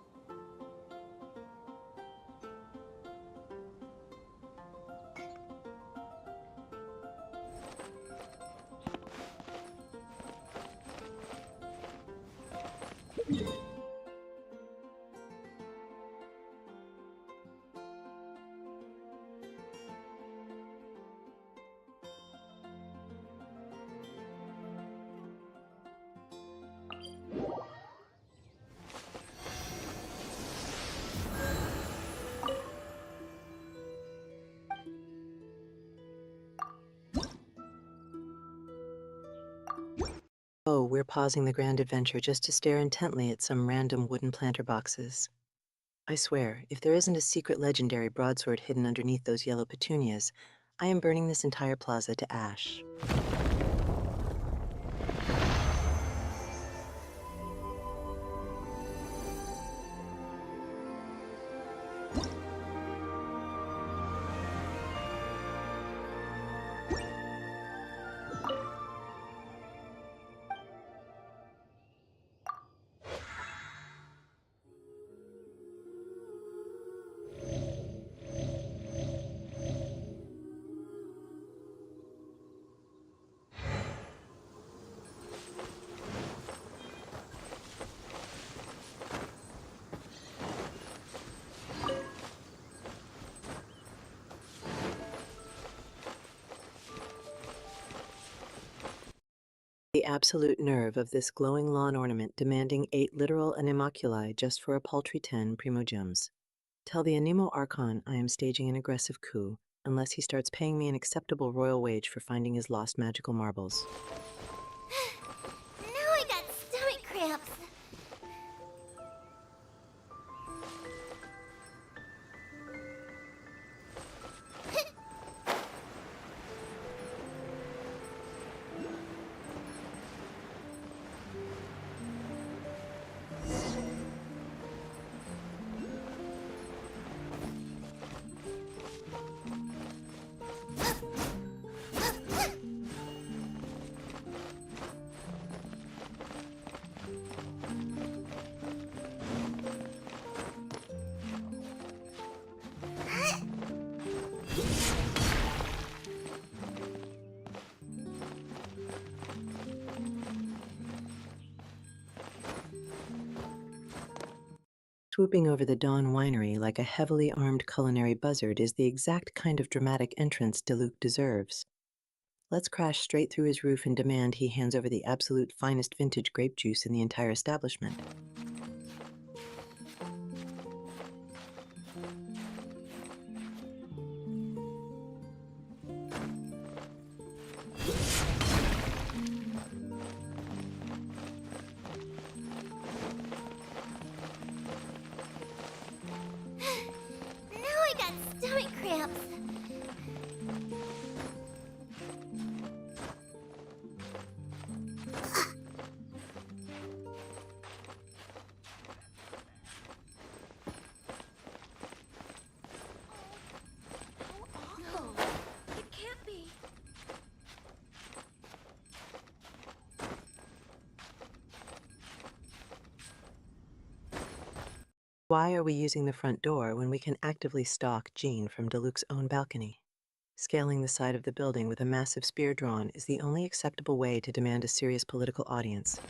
we're pausing the grand adventure just to stare intently at some random wooden planter boxes. I swear, if there isn't a secret legendary broadsword hidden underneath those yellow petunias, I am burning this entire plaza to ash. The absolute nerve of this glowing lawn ornament demanding 8 literal animalculi just for a paltry 10 primogems. Tell the Anemo Archon I am staging an aggressive coup, unless he starts paying me an acceptable royal wage for finding his lost magical marbles. Now I got stomach cramps. Swooping over the Dawn Winery like a heavily armed culinary buzzard is the exact kind of dramatic entrance Diluc deserves. Let's crash straight through his roof and demand he hands over the absolute finest vintage grape juice in the entire establishment. Stomach cramps. No, it can't be. Why are we using the front door when we can actively stalk Jean from Diluc's own balcony? Scaling the side of the building with a massive spear drawn is the only acceptable way to demand a serious political audience.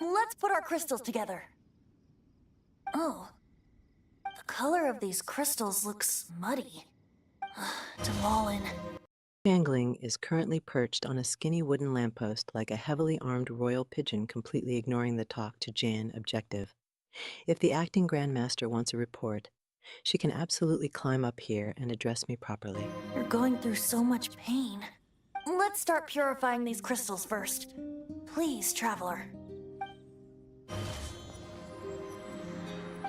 Let's put our crystals together. Oh. The color of these crystals looks muddy. Devalin. Jangling is currently perched on a skinny wooden lamppost like a heavily armed royal pigeon, completely ignoring the talk to Jan objective. If the acting grandmaster wants a report, she can absolutely climb up here and address me properly. You're going through so much pain. Let's start purifying these crystals first. Please, traveler.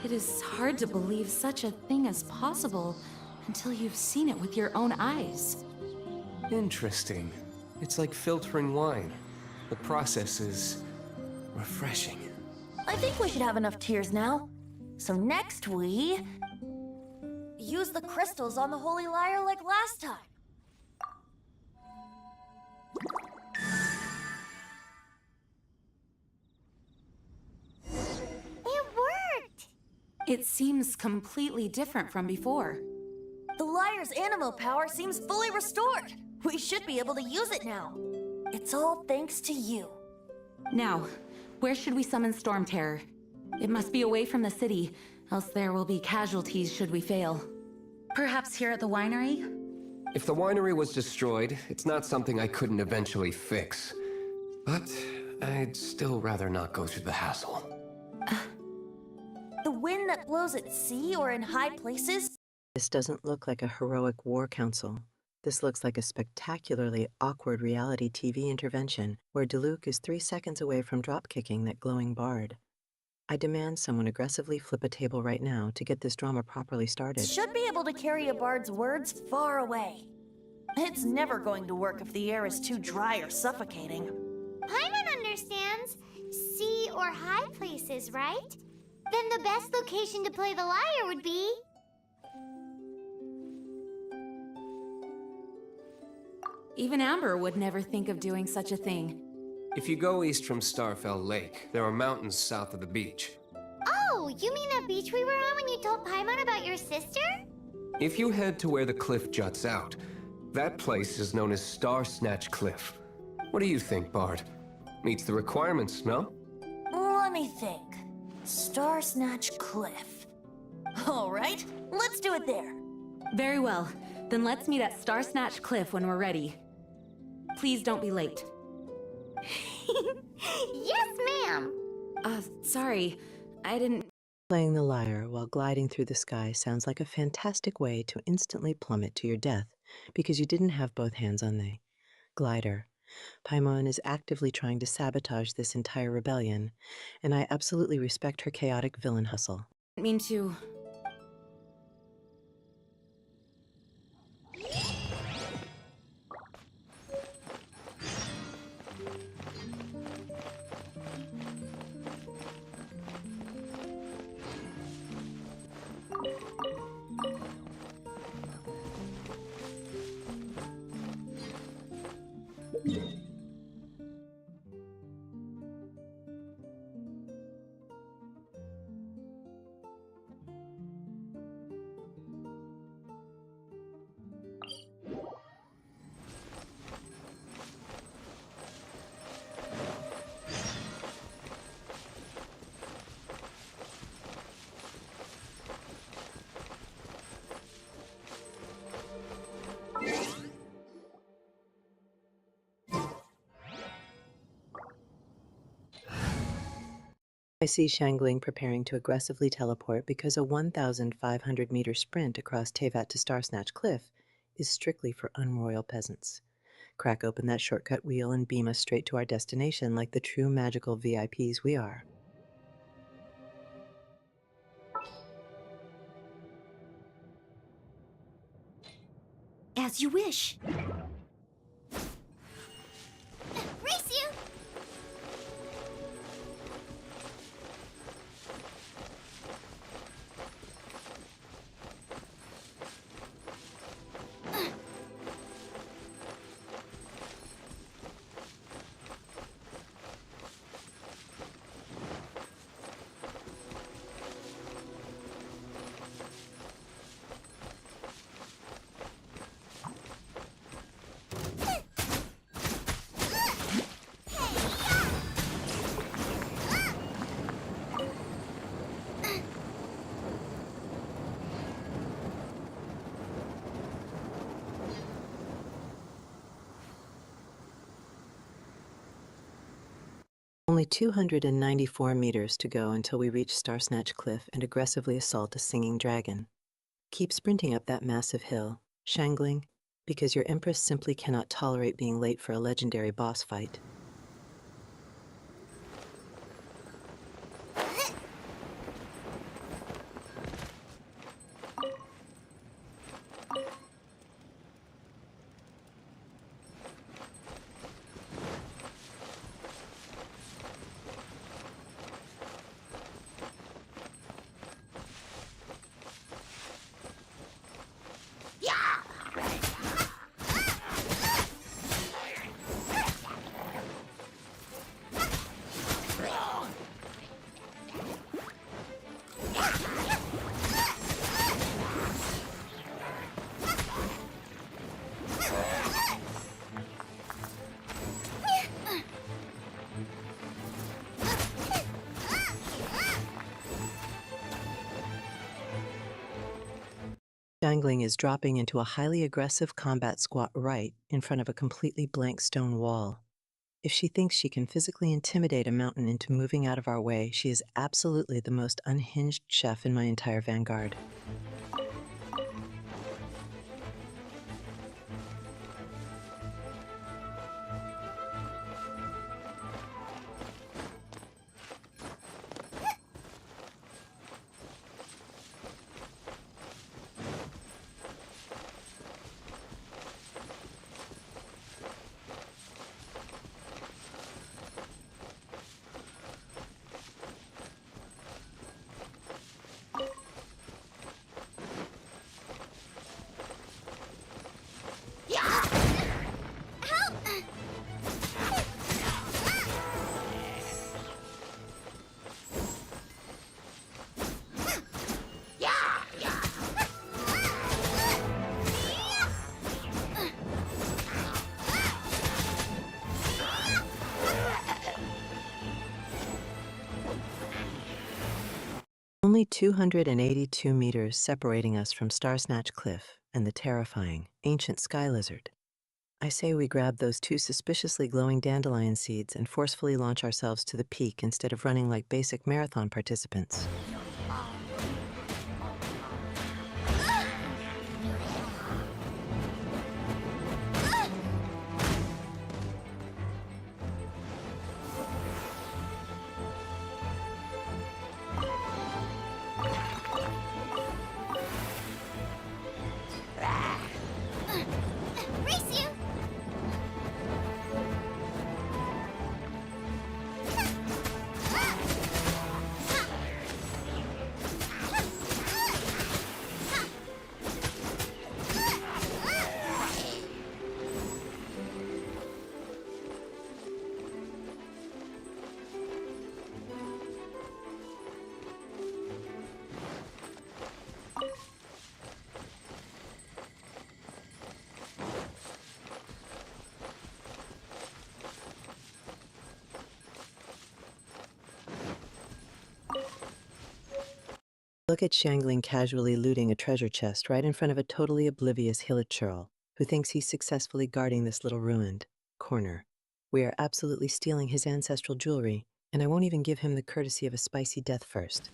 It is hard to believe such a thing is possible until you've seen it with your own eyes. Interesting. It's like filtering wine. The process is refreshing. I think we should have enough tears now. So next we use the crystals on the Holy Lyre like last time. It seems completely different from before. The liar's animal power seems fully restored. We should be able to use it now. It's all thanks to you. Now, where should we summon Storm Terror? It must be away from the city, else there will be casualties should we fail. Perhaps here at the winery? If the winery was destroyed, it's not something I couldn't eventually fix. But I'd still rather not go through the hassle. The wind that blows at sea or in high places? This doesn't look like a heroic war council. This looks like a spectacularly awkward reality TV intervention where Diluc is 3 seconds away from drop-kicking that glowing bard. I demand someone aggressively flip a table right now to get this drama properly started. Should be able to carry a bard's words far away. It's never going to work if the air is too dry or suffocating. Paimon understands sea or high places, right? Then the best location to play the lyre would be... Even Amber would never think of doing such a thing. If you go east from Starfell Lake, there are mountains south of the beach. Oh, you mean that beach we were on when you told Paimon about your sister? If you head to where the cliff juts out, that place is known as Star Snatch Cliff. What do you think, Bard? Meets the requirements, no? Let me think. Star Snatch Cliff. All right, let's do it there. Very well. Then let's meet at Star Snatch Cliff when we're ready. Please don't be late. Yes, ma'am! Sorry. I didn't... Playing the lyre while gliding through the sky sounds like a fantastic way to instantly plummet to your death because you didn't have both hands on the glider. Paimon is actively trying to sabotage this entire rebellion, and I absolutely respect her chaotic villain hustle. I mean to... I see Shangling preparing to aggressively teleport because a 1,500-meter sprint across Teyvat to Starsnatch Cliff is strictly for unroyal peasants. Crack open that shortcut wheel and beam us straight to our destination like the true magical VIPs we are. As you wish. Race you! Only 294 meters to go until we reach Starsnatch Cliff and aggressively assault a singing dragon. Keep sprinting up that massive hill, Shangling, because your Empress simply cannot tolerate being late for a legendary boss fight. Shangling is dropping into a highly aggressive combat squat right in front of a completely blank stone wall. If she thinks she can physically intimidate a mountain into moving out of our way, she is absolutely the most unhinged chef in my entire vanguard. Only 282 meters separating us from Starsnatch Cliff and the terrifying, ancient sky lizard. I say we grab those two suspiciously glowing dandelion seeds and forcefully launch ourselves to the peak instead of running like basic marathon participants. Look at Shangling casually looting a treasure chest right in front of a totally oblivious Hilichurl, who thinks he's successfully guarding this little ruined corner. We are absolutely stealing his ancestral jewelry, and I won't even give him the courtesy of a spicy death first.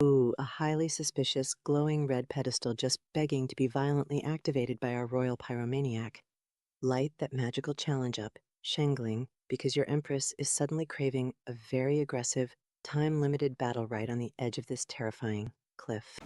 Ooh, a highly suspicious, glowing red pedestal just begging to be violently activated by our royal pyromaniac. Light that magical challenge up, Shangling, because your Empress is suddenly craving a very aggressive, time-limited battle right on the edge of this terrifying cliff.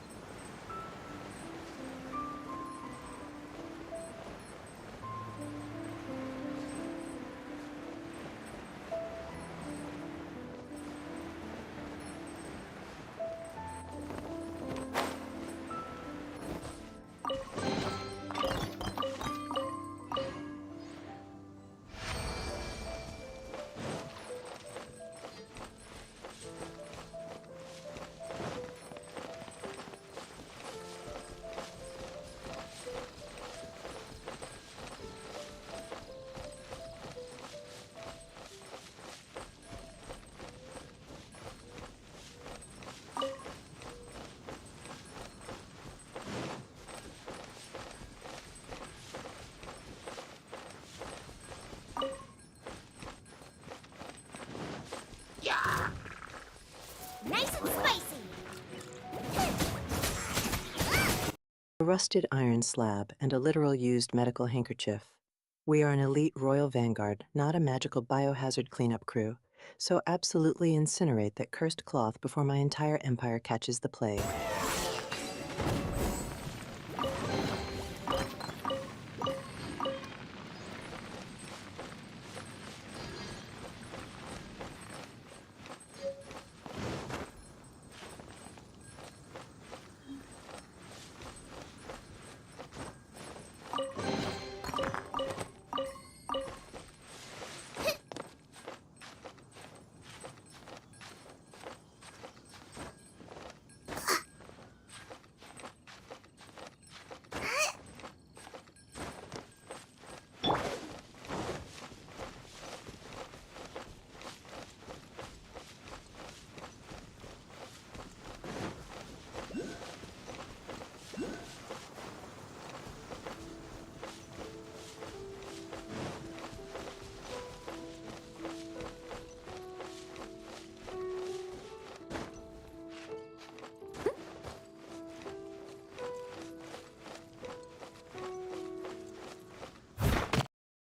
Nice and spicy. A rusted iron slab and a literal used medical handkerchief. We are an elite royal vanguard, not a magical biohazard cleanup crew. So absolutely incinerate that cursed cloth before my entire empire catches the plague.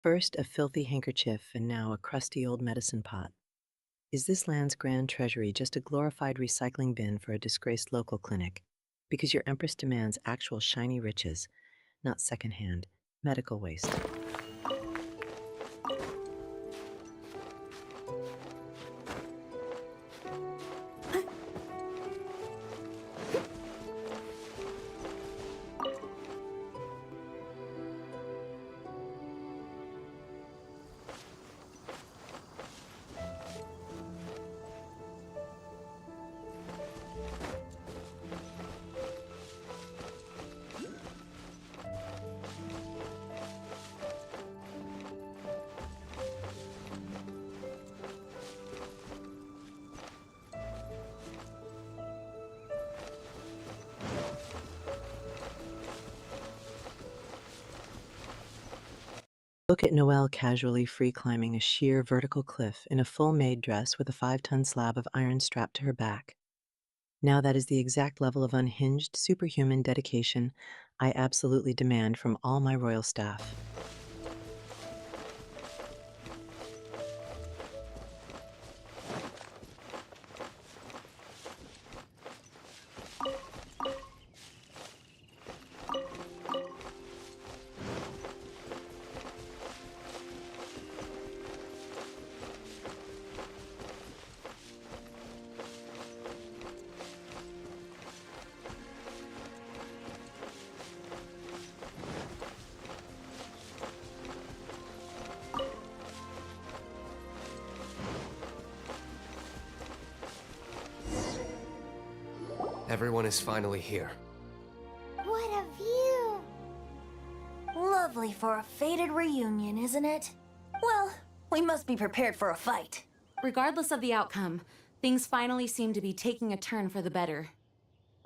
First a filthy handkerchief, and now a crusty old medicine pot. Is this land's grand treasury just a glorified recycling bin for a disgraced local clinic? Because your Empress demands actual shiny riches, not secondhand medical waste. Look at Noelle casually free-climbing a sheer vertical cliff in a full maid dress with a 5-ton slab of iron strapped to her back. Now that is the exact level of unhinged, superhuman dedication I absolutely demand from all my royal staff. Everyone is finally here. What a view! Lovely for a fated reunion, isn't it? Well, we must be prepared for a fight. Regardless of the outcome, things finally seem to be taking a turn for the better.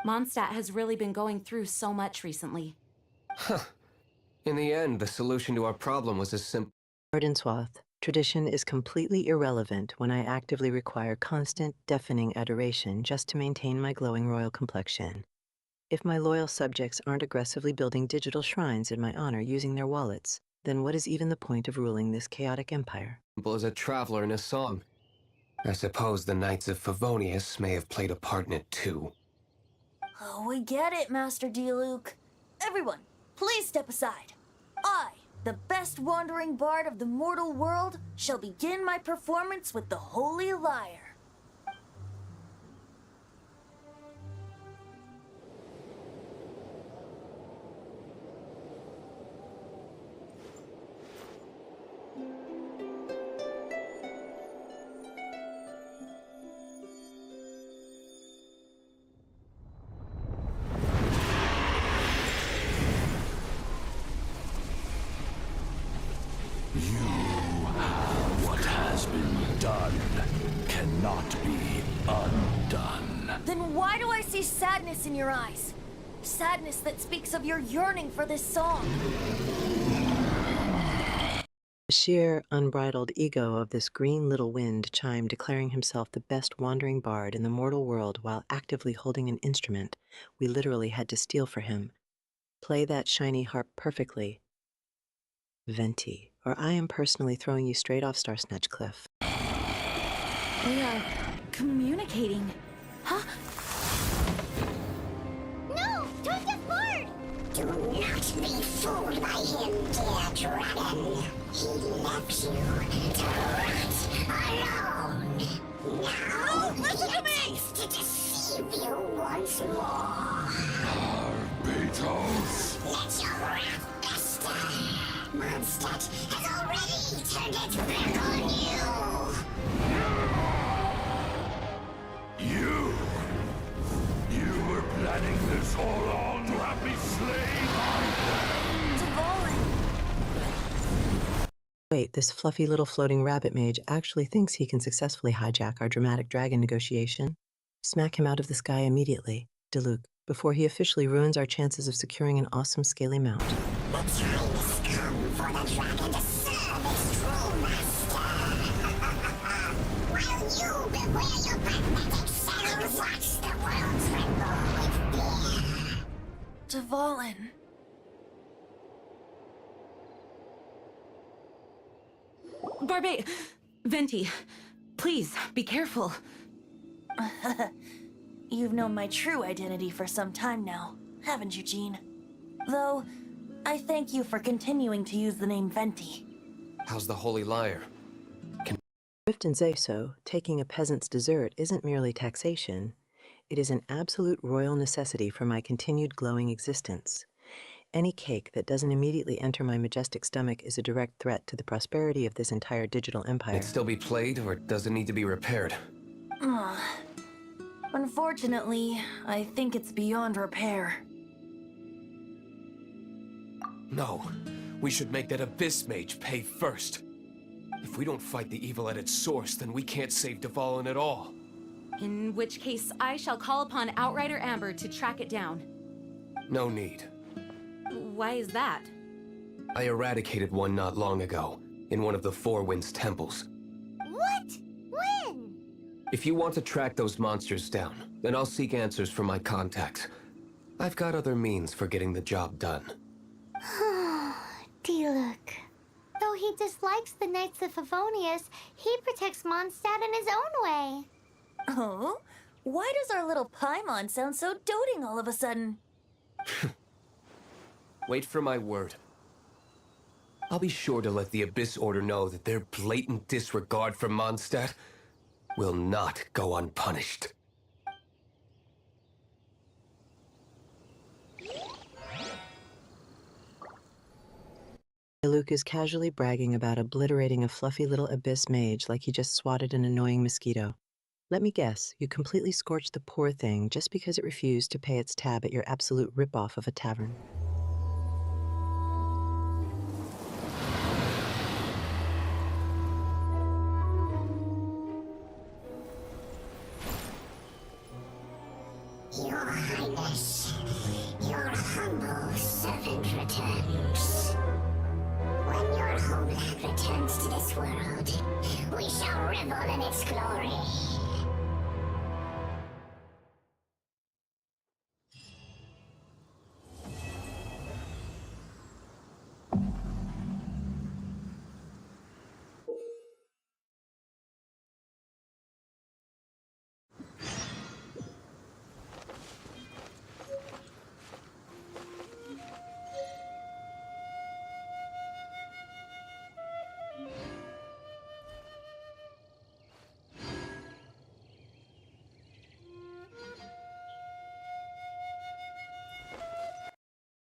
Mondstadt has really been going through so much recently. Huh. In the end, the solution to our problem was as simple. Swath, tradition is completely irrelevant when I actively require constant, deafening adoration just to maintain my glowing royal complexion. If my loyal subjects aren't aggressively building digital shrines in my honor using their wallets, then what is even the point of ruling this chaotic empire? As a traveler in a song. I suppose the Knights of Favonius may have played a part in it too. Oh, we get it, Master Diluc. Everyone, please step aside. I, the best wandering bard of the mortal world, shall begin my performance with the Holy Lyre. What has been done cannot be undone. Then why do I see sadness in your eyes? Sadness that speaks of your yearning for this song. The sheer, unbridled ego of this green little wind chime declaring himself the best wandering bard in the mortal world while actively holding an instrument we literally had to steal for him. Play that shiny harp perfectly. Venti, or I am personally throwing you straight off Star Snatch Cliff. We are communicating. Huh? No! Don't get bored! Do not be fooled by him, dear dragon. He left you to rot alone. Now he attempts to deceive you once more. Beatles! Let your wrath fester. Mondstadt has already turned its back on you. You were planning this all along to have me slain by them! Wait, this fluffy little floating rabbit mage actually thinks he can successfully hijack our dramatic dragon negotiation? Smack him out of the sky immediately, Diluc, before he officially ruins our chances of securing an awesome scaly mount. The time has come for the dragon to serve its true master. While you beware your magnetic cells, watch the world tremble with fear. Dvalin. Barbe, Venti, please be careful. You've known my true identity for some time now, haven't you, Jean? Though, I thank you for continuing to use the name Venti. How's the Holy Liar? Rift and Zeso, taking a peasant's dessert isn't merely taxation. It is an absolute royal necessity for my continued glowing existence. Any cake that doesn't immediately enter my majestic stomach is a direct threat to the prosperity of this entire digital empire. Can it still be played, or does it need to be repaired? Unfortunately, I think it's beyond repair. No. We should make that Abyss Mage pay first. If we don't fight the evil at its source, then we can't save Dvalin at all. In which case, I shall call upon Outrider Amber to track it down. No need. Why is that? I eradicated one not long ago, in one of the Four Winds temples. What? When? If you want to track those monsters down, then I'll seek answers from my contacts. I've got other means for getting the job done. Diluc. Though he dislikes the Knights of Favonius, he protects Mondstadt in his own way. Oh? Why does our little Paimon sound so doting all of a sudden? Wait for my word. I'll be sure to let the Abyss Order know that their blatant disregard for Mondstadt will not go unpunished. Luke is casually bragging about obliterating a fluffy little abyss mage like he just swatted an annoying mosquito. Let me guess, you completely scorched the poor thing just because it refused to pay its tab at your absolute ripoff of a tavern. Your Highness, your humble servant returns. When your homeland returns to this world, we shall revel in its glory.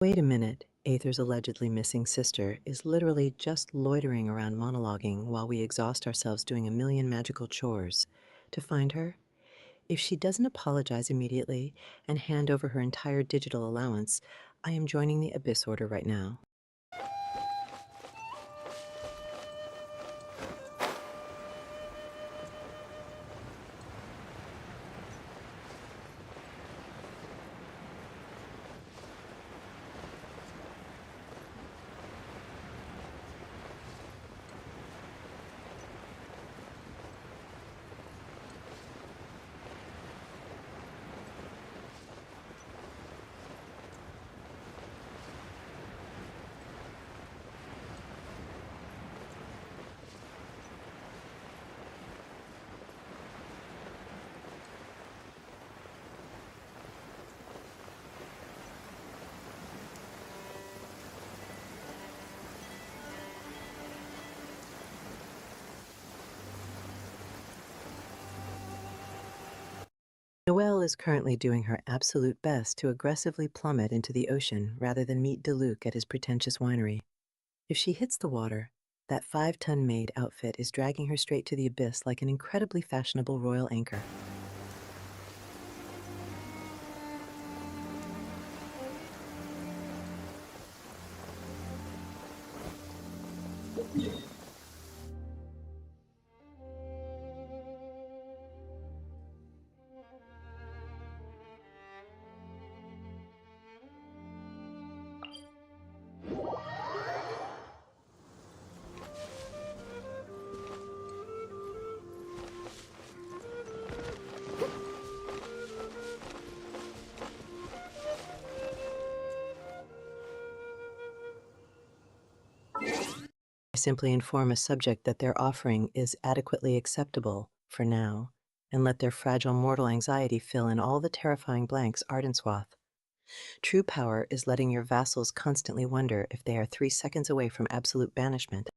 Wait a minute, Aether's allegedly missing sister is literally just loitering around monologuing while we exhaust ourselves doing a million magical chores. To find her? If she doesn't apologize immediately and hand over her entire digital allowance, I am joining the Abyss Order right now. Noelle is currently doing her absolute best to aggressively plummet into the ocean rather than meet DeLuc at his pretentious winery. If she hits the water, that 5-ton maid outfit is dragging her straight to the abyss like an incredibly fashionable royal anchor. Simply inform a subject that their offering is adequately acceptable for now, and let their fragile mortal anxiety fill in all the terrifying blanks Ardenswath. True power is letting your vassals constantly wonder if they are 3 seconds away from absolute banishment.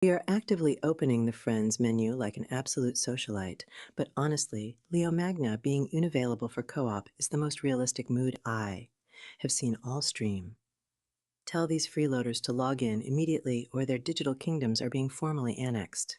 We are actively opening the Friends menu like an absolute socialite, but honestly, Leo Magna being unavailable for co-op is the most realistic mood I have seen all stream. Tell these freeloaders to log in immediately or their digital kingdoms are being formally annexed.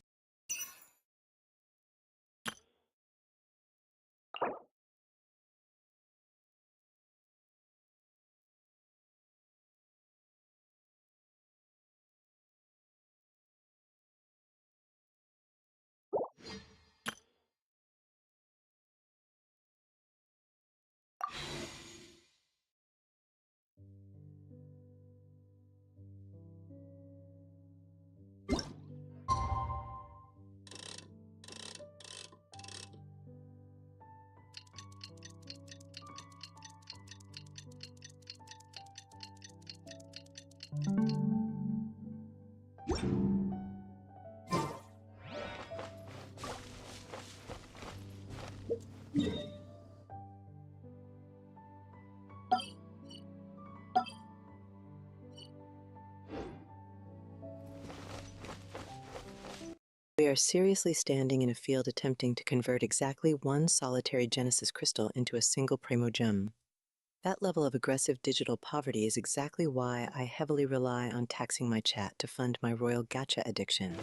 We are seriously standing in a field attempting to convert exactly one solitary Genesis crystal into a single Primogem. That level of aggressive digital poverty is exactly why I heavily rely on taxing my chat to fund my royal gacha addiction.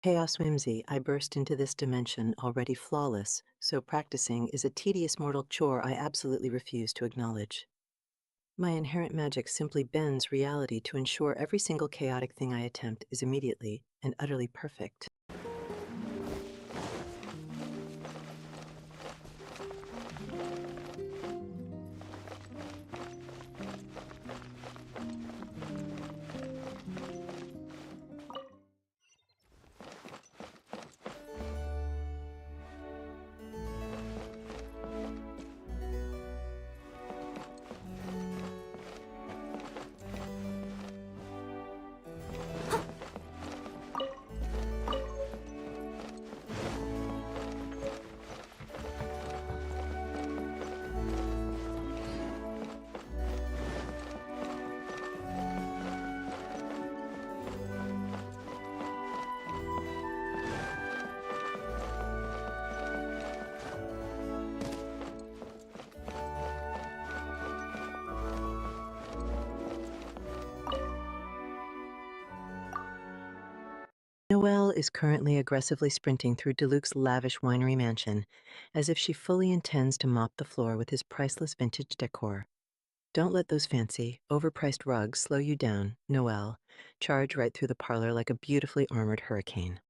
Chaos whimsy, I burst into this dimension already flawless, so practicing is a tedious mortal chore I absolutely refuse to acknowledge. My inherent magic simply bends reality to ensure every single chaotic thing I attempt is immediately and utterly perfect. Noelle is currently aggressively sprinting through Deluxe's lavish winery mansion, as if she fully intends to mop the floor with his priceless vintage decor. Don't let those fancy, overpriced rugs slow you down, Noelle. Charge right through the parlor like a beautifully armored hurricane.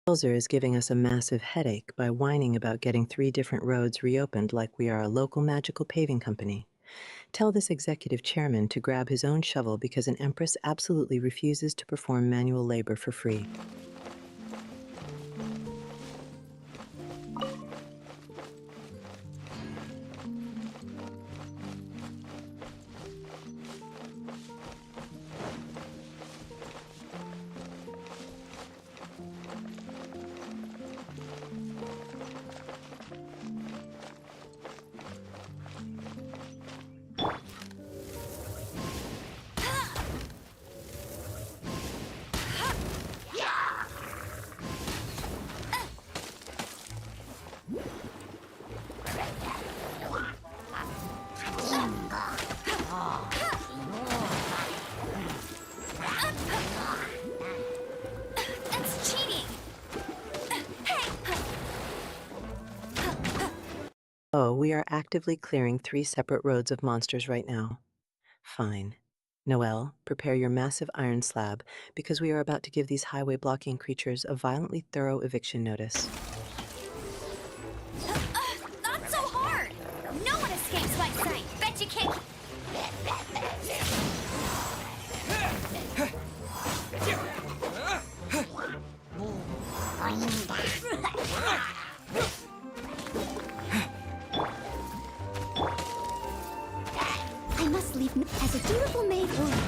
Elzer is giving us a massive headache by whining about getting 3 different roads reopened like we are a local magical paving company. Tell this executive chairman to grab his own shovel because an empress absolutely refuses to perform manual labor for free. Oh, we are actively clearing 3 separate roads of monsters right now. Fine. Noelle, prepare your massive iron slab, because we are about to give these highway-blocking creatures a violently thorough eviction notice. Not so hard! No one escapes my sight! Bet you can't... I must leave as a dutiful maid woman.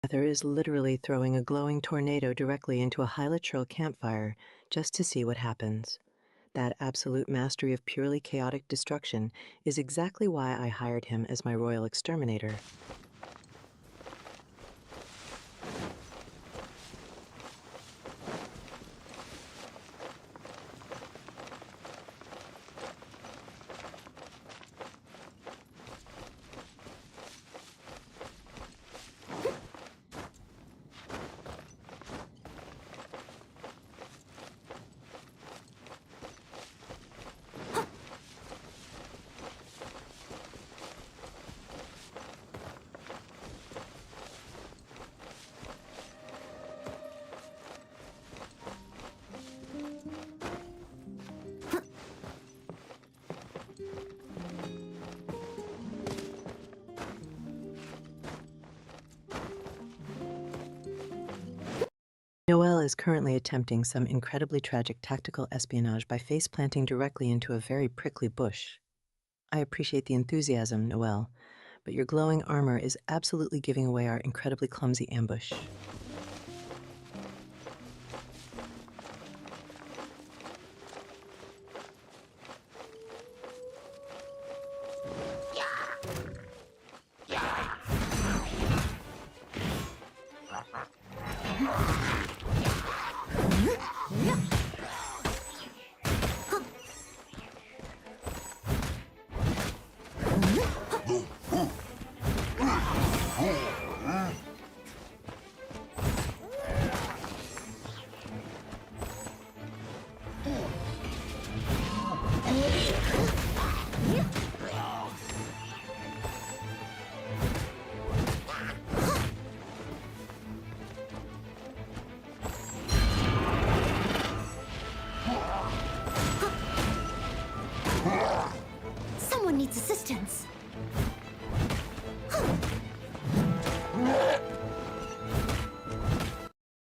Heather is literally throwing a glowing tornado directly into a Hyla-Trill campfire just to see what happens. That absolute mastery of purely chaotic destruction is exactly why I hired him as my royal exterminator. Noelle is currently attempting some incredibly tragic tactical espionage by face-planting directly into a very prickly bush. I appreciate the enthusiasm, Noelle, but your glowing armor is absolutely giving away our incredibly clumsy ambush. needs assistance.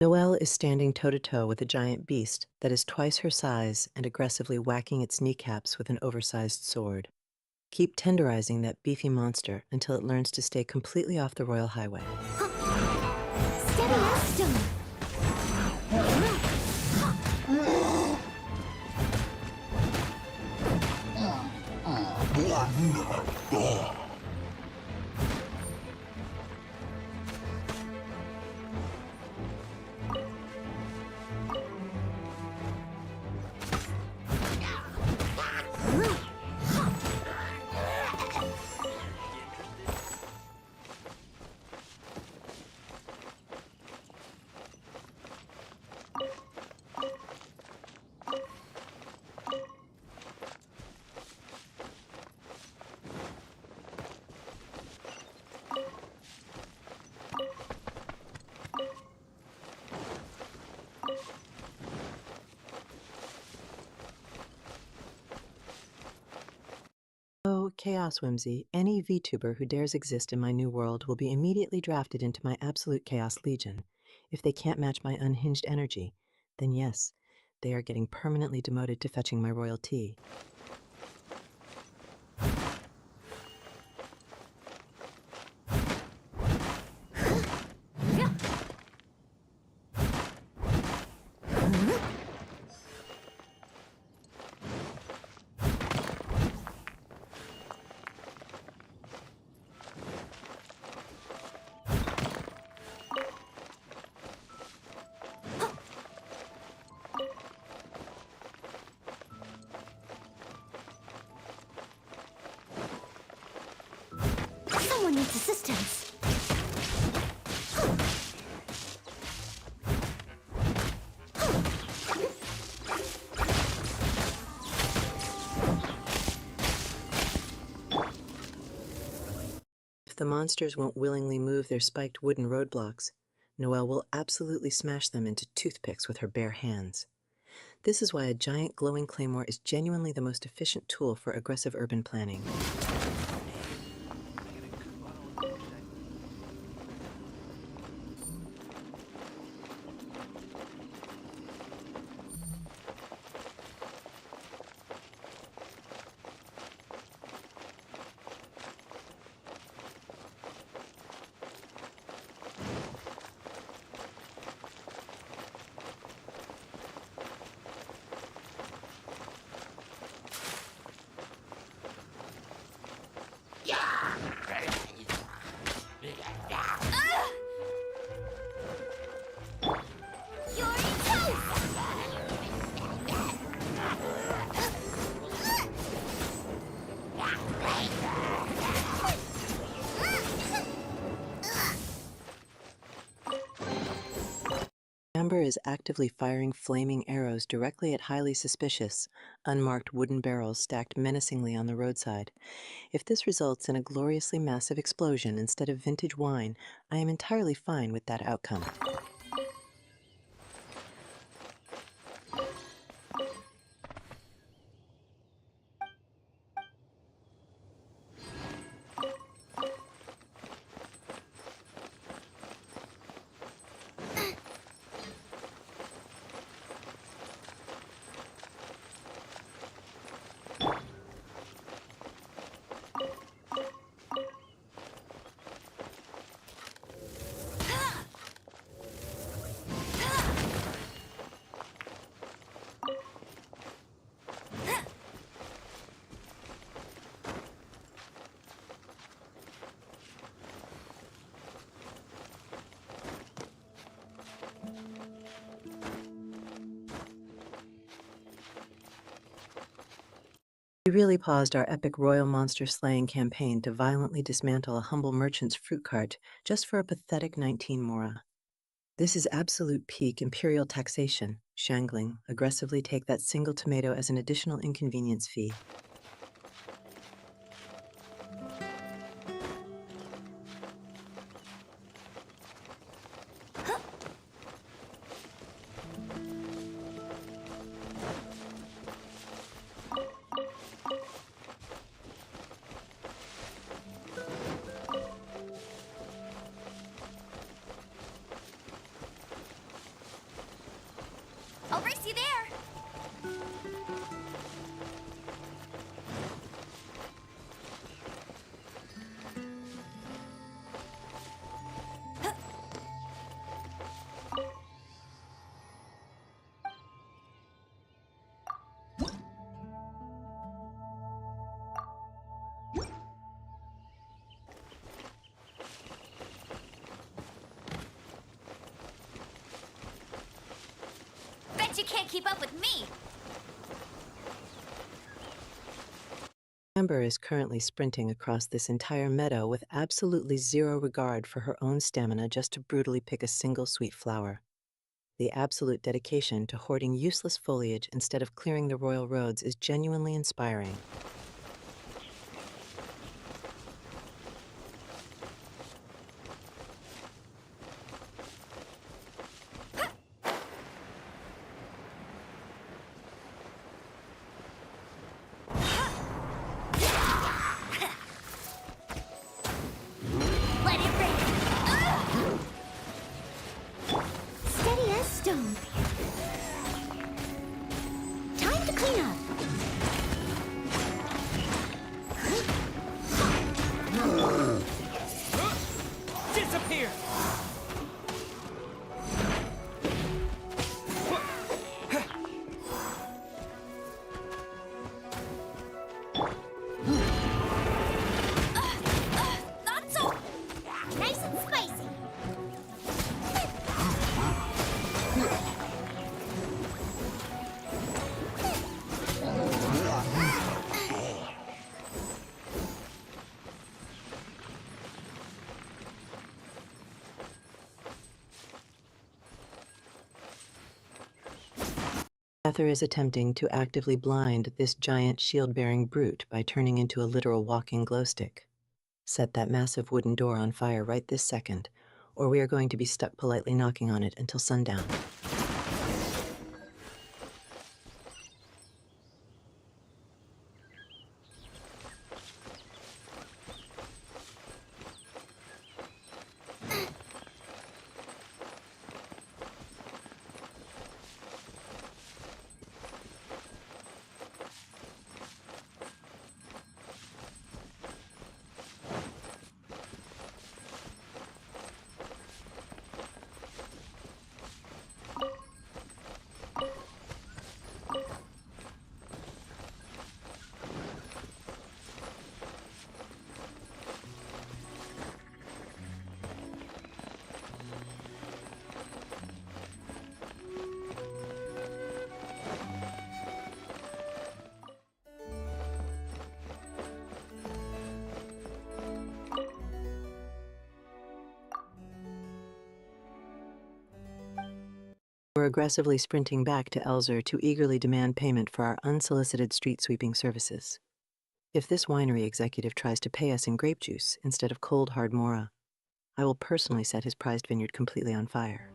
Noelle is standing toe-to-toe with a giant beast that is twice her size and aggressively whacking its kneecaps with an oversized sword. Keep tenderizing that beefy monster until it learns to stay completely off the royal highway. Steady as stone. Oh, Chaos Whimsy, any VTuber who dares exist in my new world will be immediately drafted into my Absolute Chaos Legion. If they can't match my unhinged energy, then yes, they are getting permanently demoted to fetching my royalty. Someone needs assistance. If the monsters won't willingly move their spiked wooden roadblocks, Noelle will absolutely smash them into toothpicks with her bare hands. This is why a giant glowing claymore is genuinely the most efficient tool for aggressive urban planning. Amber is actively firing flaming arrows directly at highly suspicious, unmarked wooden barrels stacked menacingly on the roadside. If this results in a gloriously massive explosion instead of vintage wine, I am entirely fine with that outcome. We really paused our epic royal monster slaying campaign to violently dismantle a humble merchant's fruit cart just for a pathetic 19 mora. This is absolute peak imperial taxation. Shangling, aggressively take that single tomato as an additional inconvenience fee. She can't keep up with me! Amber is currently sprinting across this entire meadow with absolutely zero regard for her own stamina just to brutally pick a single sweet flower. The absolute dedication to hoarding useless foliage instead of clearing the royal roads is genuinely inspiring. Let it rain! Steady as stone. Time to clean up. Disappear! Not so... Nice and spicy. Ether is attempting to actively blind this giant shield-bearing brute by turning into a literal walking glow stick. Set that massive wooden door on fire right this second, or we are going to be stuck politely knocking on it until sundown. We're aggressively sprinting back to Elzer to eagerly demand payment for our unsolicited street sweeping services. If this winery executive tries to pay us in grape juice instead of cold hard mora, I will personally set his prized vineyard completely on fire.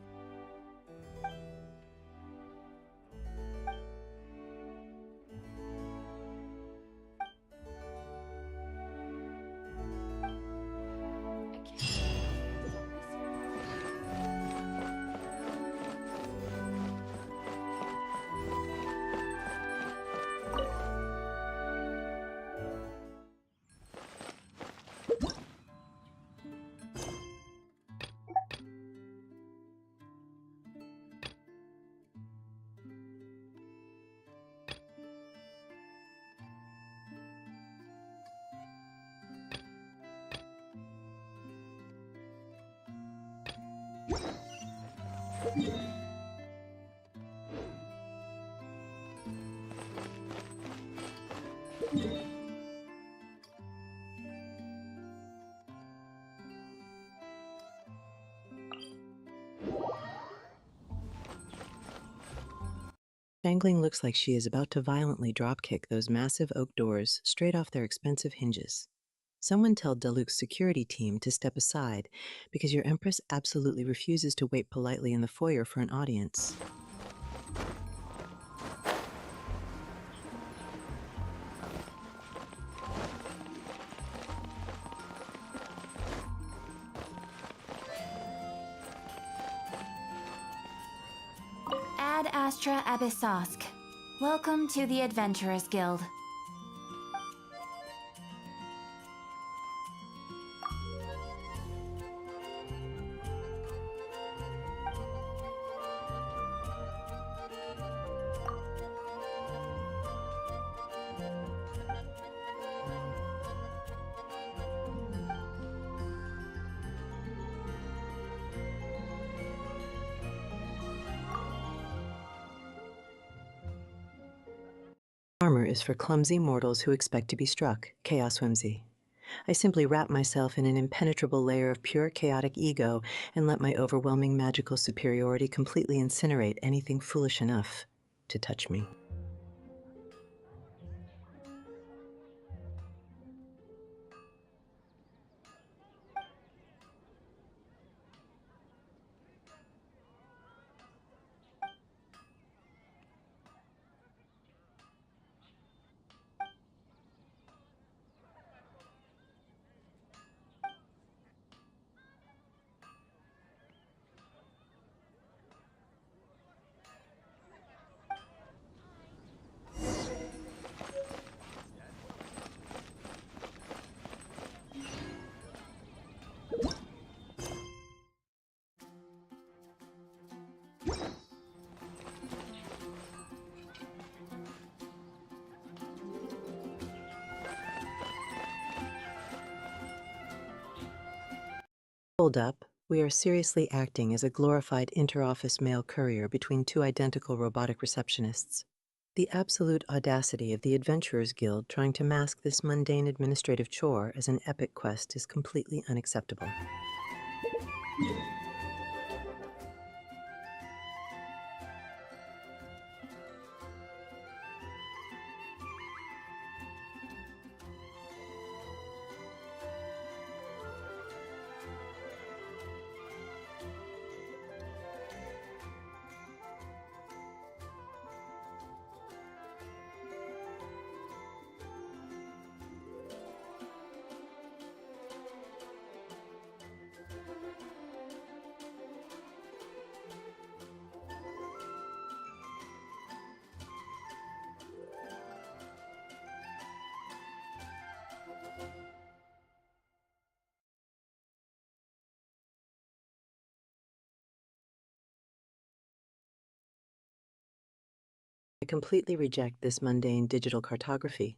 Shangling looks like she is about to violently dropkick those massive oak doors straight off their expensive hinges. Someone tell Daluc's security team to step aside because your Empress absolutely refuses to wait politely in the foyer for an audience. Ad Astra Abyssosk. Welcome to the Adventurers Guild. armor is for clumsy mortals who expect to be struck, chaos whimsy. I simply wrap myself in an impenetrable layer of pure chaotic ego and let my overwhelming magical superiority completely incinerate anything foolish enough to touch me. Hold up, we are seriously acting as a glorified inter-office mail courier between two identical robotic receptionists. The absolute audacity of the Adventurers Guild trying to mask this mundane administrative chore as an epic quest is completely unacceptable. I completely reject this mundane digital cartography.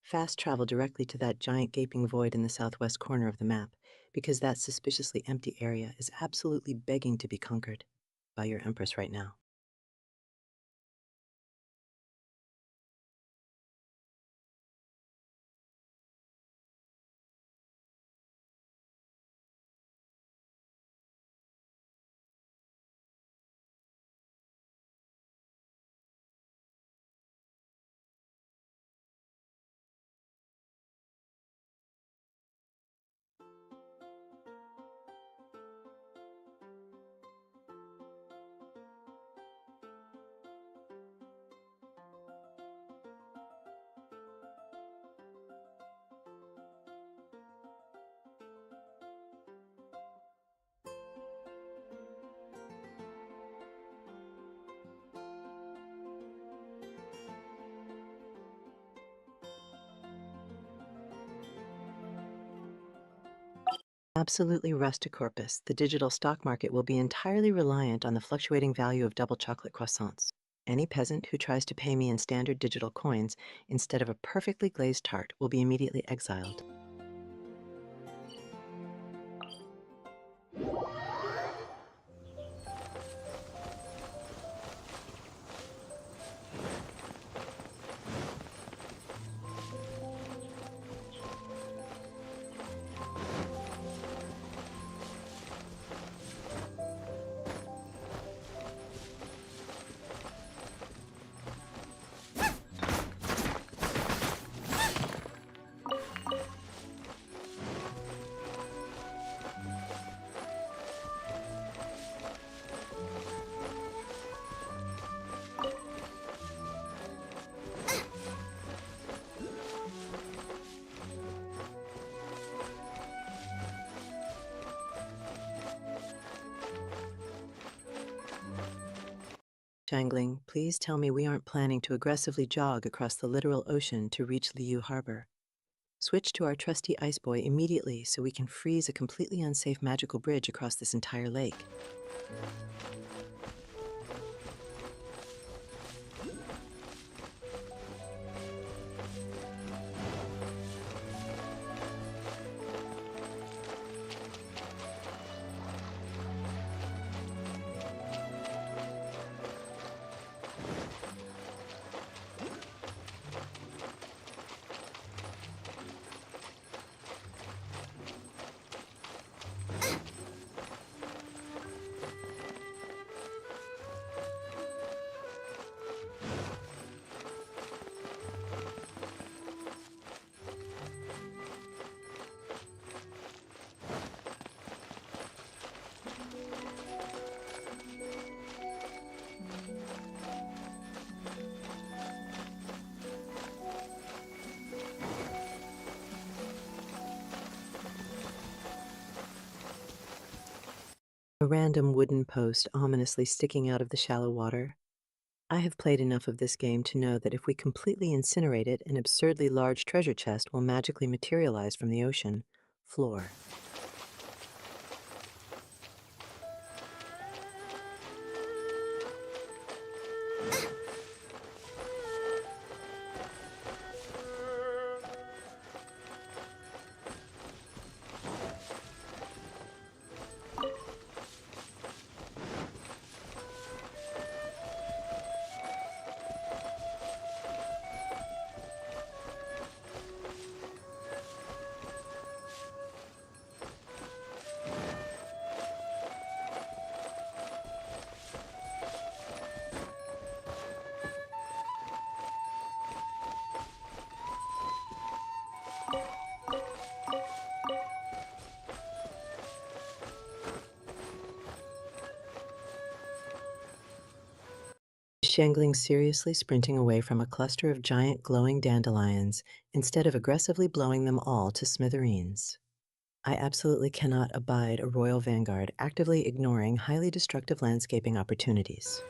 Fast travel directly to that giant gaping void in the southwest corner of the map, because that suspiciously empty area is absolutely begging to be conquered by your Empress right now. Absolutely rusticorpus, the digital stock market will be entirely reliant on the fluctuating value of double chocolate croissants. Any peasant who tries to pay me in standard digital coins instead of a perfectly glazed tart will be immediately exiled. Shangling, please tell me we aren't planning to aggressively jog across the literal ocean to reach Liu Harbor. Switch to our trusty ice boy immediately so we can freeze a completely unsafe magical bridge across this entire lake. A random wooden post ominously sticking out of the shallow water. I have played enough of this game to know that if we completely incinerate it, an absurdly large treasure chest will magically materialize from the ocean floor. Shangling seriously sprinting away from a cluster of giant glowing dandelions instead of aggressively blowing them all to smithereens. I absolutely cannot abide a royal vanguard actively ignoring highly destructive landscaping opportunities.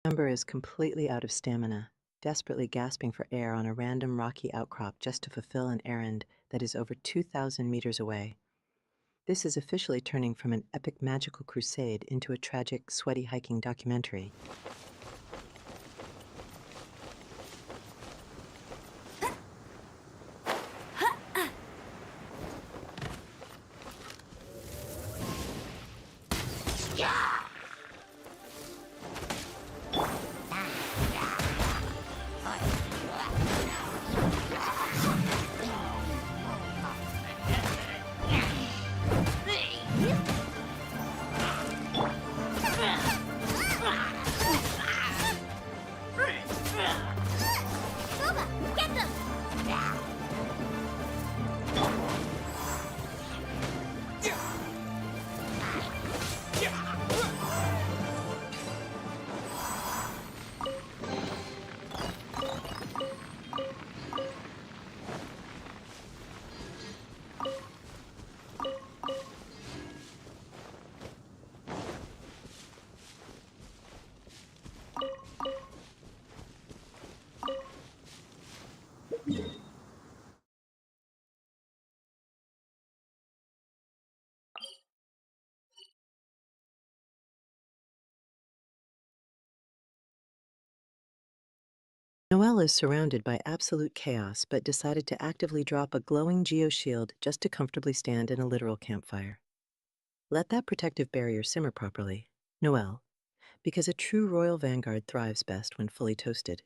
Ember is completely out of stamina, desperately gasping for air on a random rocky outcrop just to fulfill an errand that is over 2,000 meters away. This is officially turning from an epic magical crusade into a tragic, sweaty hiking documentary. Noelle is surrounded by absolute chaos, but decided to actively drop a glowing geoshield just to comfortably stand in a literal campfire. Let that protective barrier simmer properly, Noelle, because a true royal vanguard thrives best when fully toasted.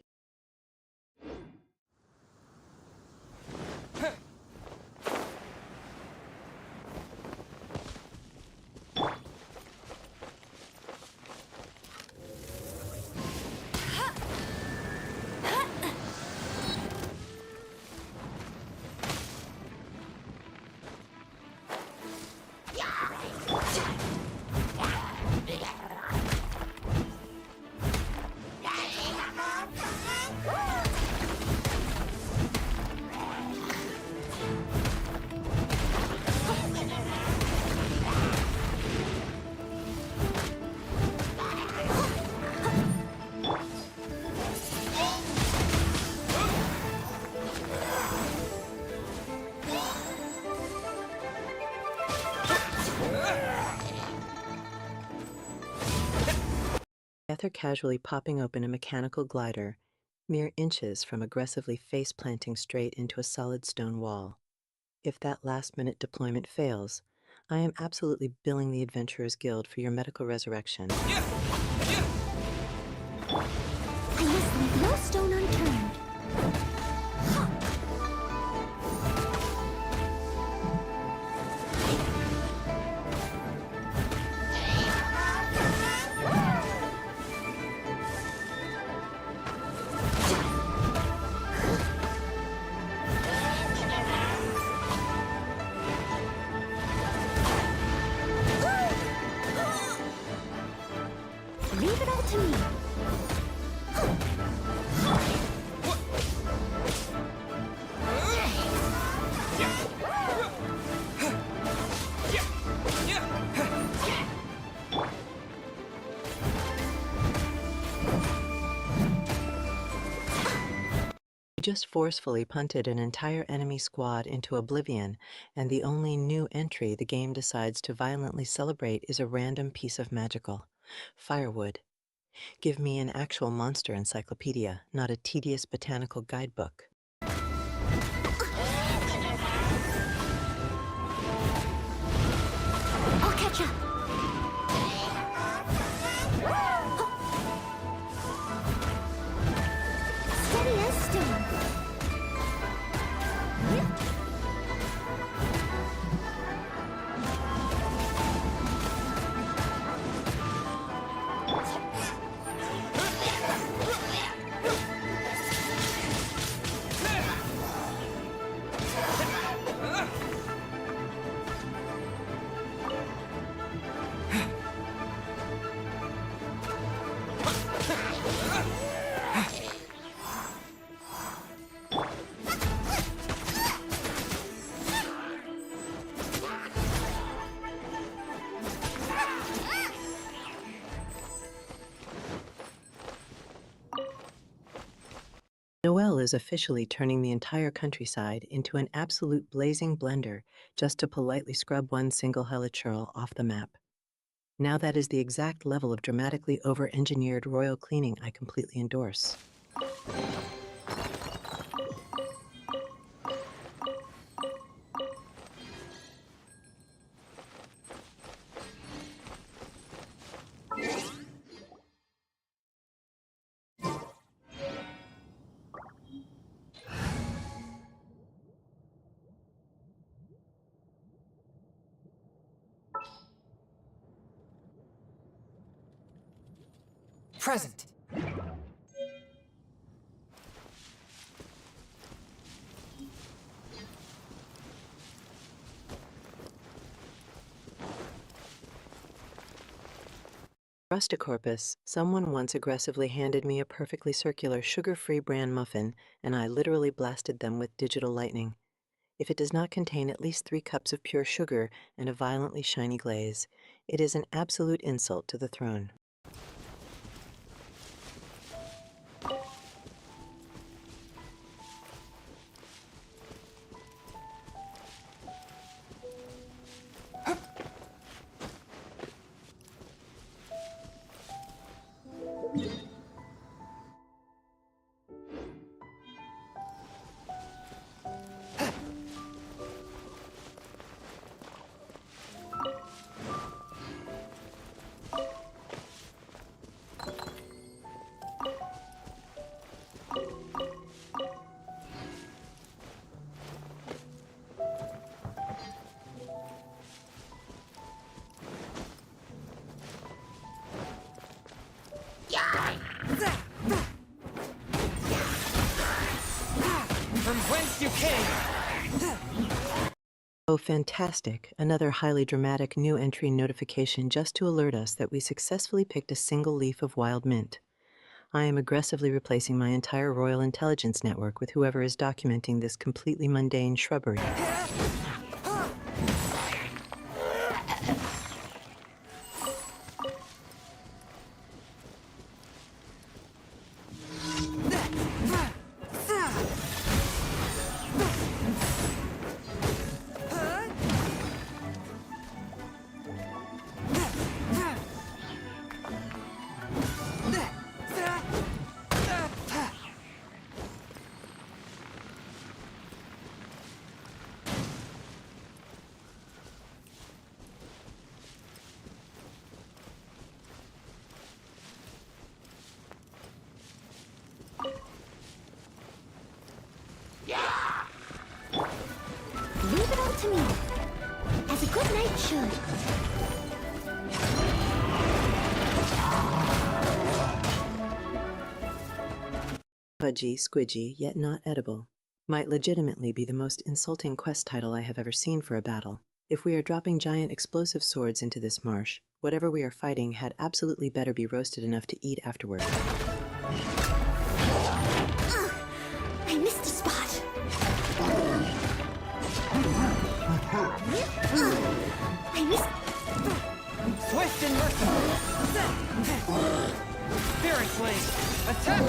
rather casually popping open a mechanical glider, mere inches from aggressively face-planting straight into a solid stone wall. If that last-minute deployment fails, I am absolutely billing the Adventurers Guild for your medical resurrection. I must leave no stone unturned. Leave it all to me. You just forcefully punted an entire enemy squad into oblivion, and the only new entry the game decides to violently celebrate is a random piece of magical firewood. Give me an actual monster encyclopedia, not a tedious botanical guidebook. I'll catch up. Steady as stone. Noel is officially turning the entire countryside into an absolute blazing blender just to politely scrub one single helichurl off the map. Now that is the exact level of dramatically over-engineered royal cleaning I completely endorse. Present. Rusticorpus, someone once aggressively handed me a perfectly circular sugar-free bran muffin, and I literally blasted them with digital lightning. If it does not contain at least 3 cups of pure sugar and a violently shiny glaze, it is an absolute insult to the throne. From whence you came! Oh, fantastic. Another highly dramatic new entry notification just to alert us that we successfully picked a single leaf of wild mint. I am aggressively replacing my entire Royal Intelligence network with whoever is documenting this completely mundane shrubbery. it should. Pudgy, squidgy, yet not edible. Might legitimately be the most insulting quest title I have ever seen for a battle. If we are dropping giant explosive swords into this marsh, whatever we are fighting had absolutely better be roasted enough to eat afterward. I missed a spot. I missed. Swift and merciful. Spirit Flame, attack!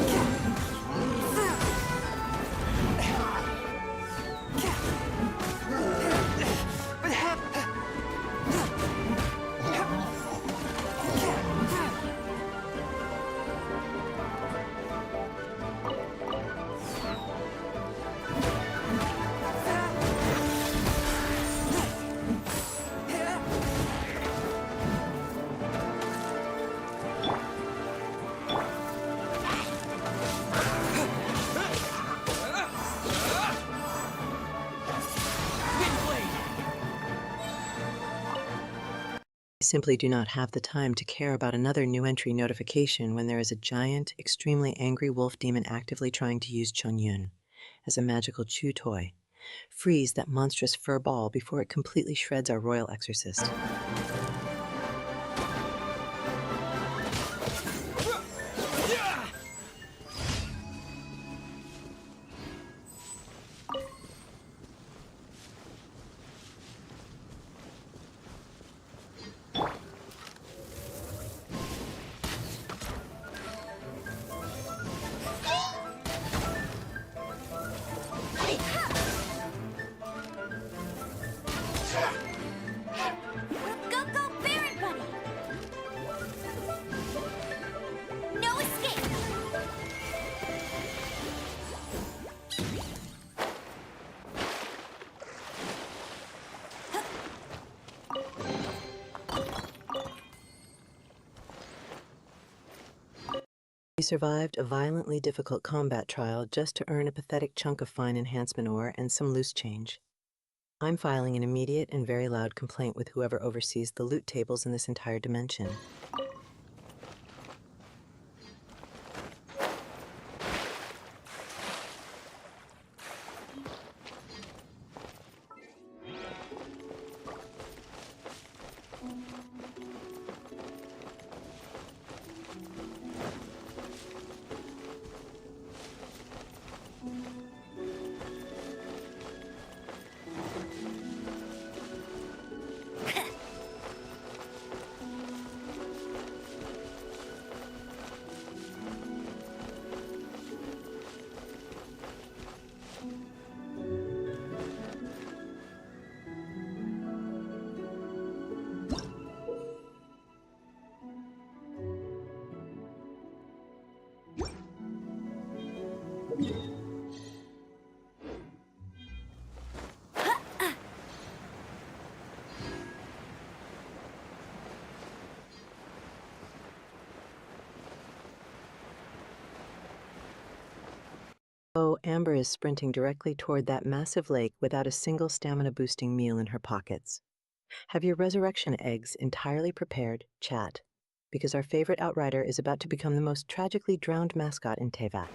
I simply do not have the time to care about another new entry notification when there is a giant, extremely angry wolf demon actively trying to use Chongyun as a magical chew toy. Freeze that monstrous fur ball before it completely shreds our royal exorcist. We survived a violently difficult combat trial just to earn a pathetic chunk of fine enhancement ore and some loose change. I'm filing an immediate and very loud complaint with whoever oversees the loot tables in this entire dimension. Oh, Amber is sprinting directly toward that massive lake without a single stamina-boosting meal in her pockets. Have your resurrection eggs entirely prepared, chat, because our favorite outrider is about to become the most tragically drowned mascot in Teyvat.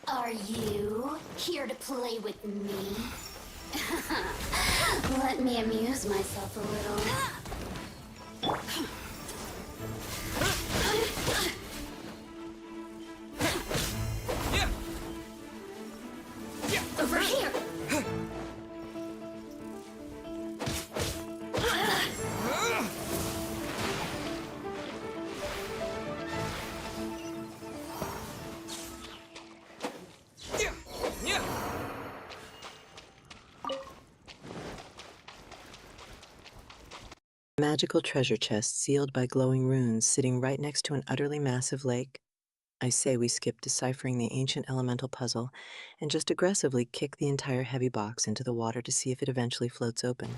Are you here to play with me? Let me amuse myself a little. Over here! Magical treasure chest sealed by glowing runes sitting right next to an utterly massive lake. I say we skip deciphering the ancient elemental puzzle and just aggressively kick the entire heavy box into the water to see if it eventually floats open.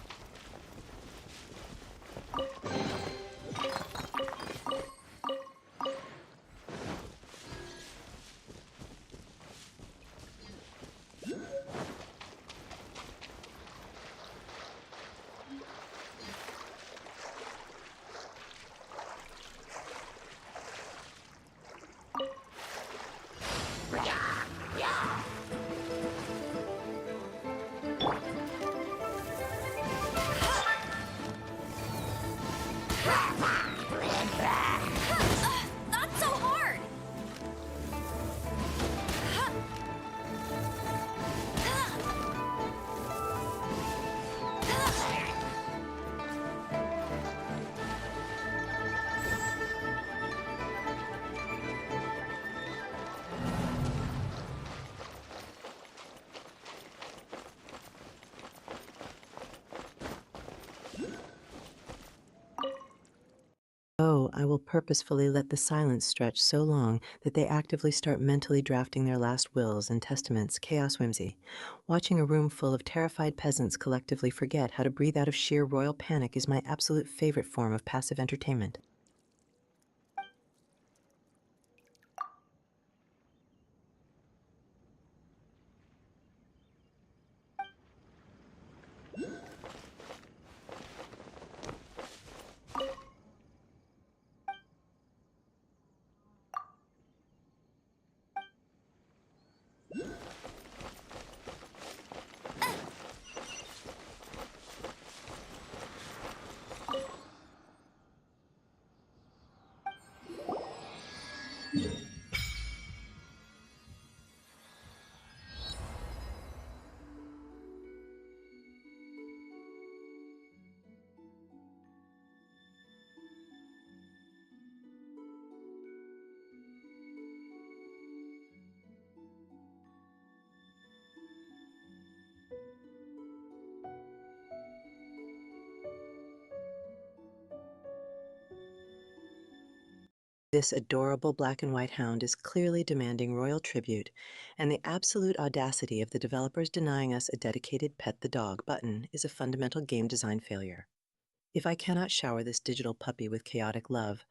Oh, I will purposefully let the silence stretch so long that they actively start mentally drafting their last wills and testaments, chaos whimsy. Watching a room full of terrified peasants collectively forget how to breathe out of sheer royal panic is my absolute favorite form of passive entertainment. This adorable black and white hound is clearly demanding royal tribute, and the absolute audacity of the developers denying us a dedicated Pet the Dog button is a fundamental game design failure. If I cannot shower this digital puppy with chaotic love,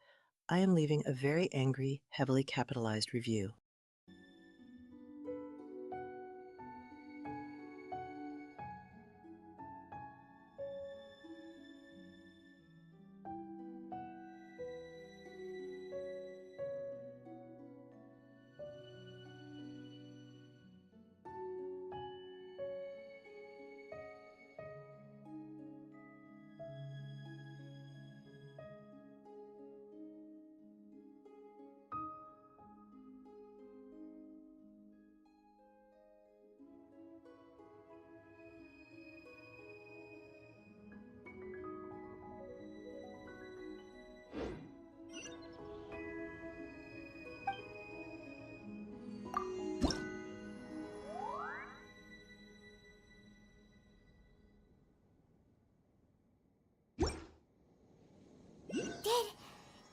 I am leaving a very angry, heavily capitalized review.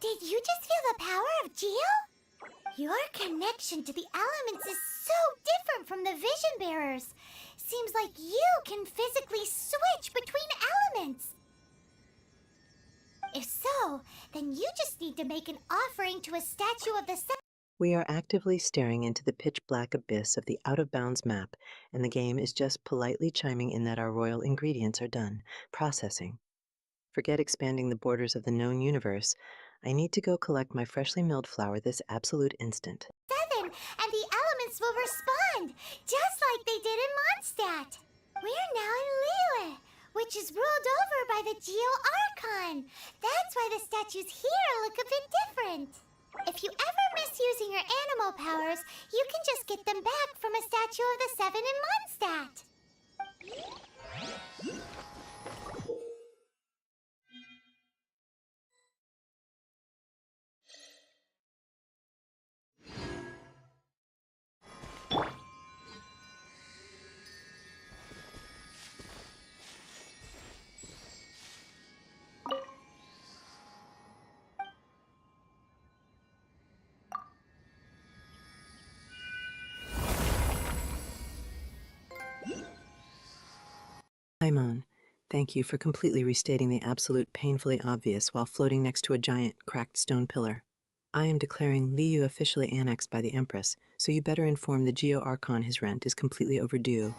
Did you just feel the power of Geo? Your connection to the elements is so different from the vision bearers. Seems like you can physically switch between elements. If so, then you just need to make an offering to a statue of the sun. We are actively staring into the pitch-black abyss of the out-of-bounds map, and the game is just politely chiming in that our royal ingredients are done. Processing. Forget expanding the borders of the known universe. I need to go collect my freshly milled flour this absolute instant. 7, and the elements will respond, just like they did in Mondstadt. We're now in Liyue, which is ruled over by the Geo Archon. That's why the statues here look a bit different. If you ever miss using your animal powers, you can just get them back from a statue of the 7 in Mondstadt. Paimon, thank you for completely restating the absolute painfully obvious while floating next to a giant, cracked stone pillar. I am declaring Liyue officially annexed by the Empress, so you better inform the Geo Archon his rent is completely overdue.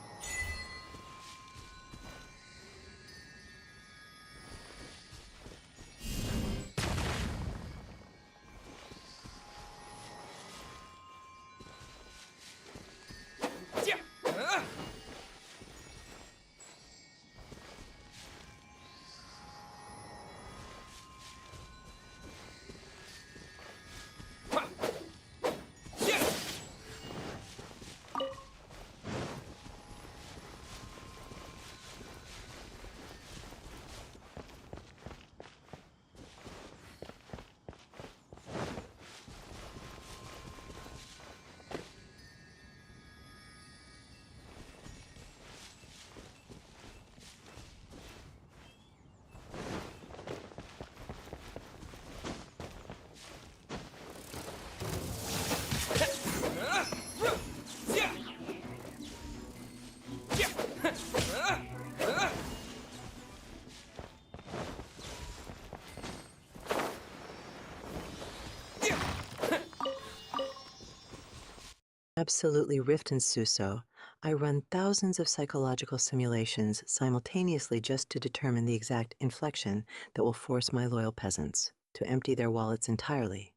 absolutely rift and Suso, I run thousands of psychological simulations simultaneously just to determine the exact inflection that will force my loyal peasants to empty their wallets entirely.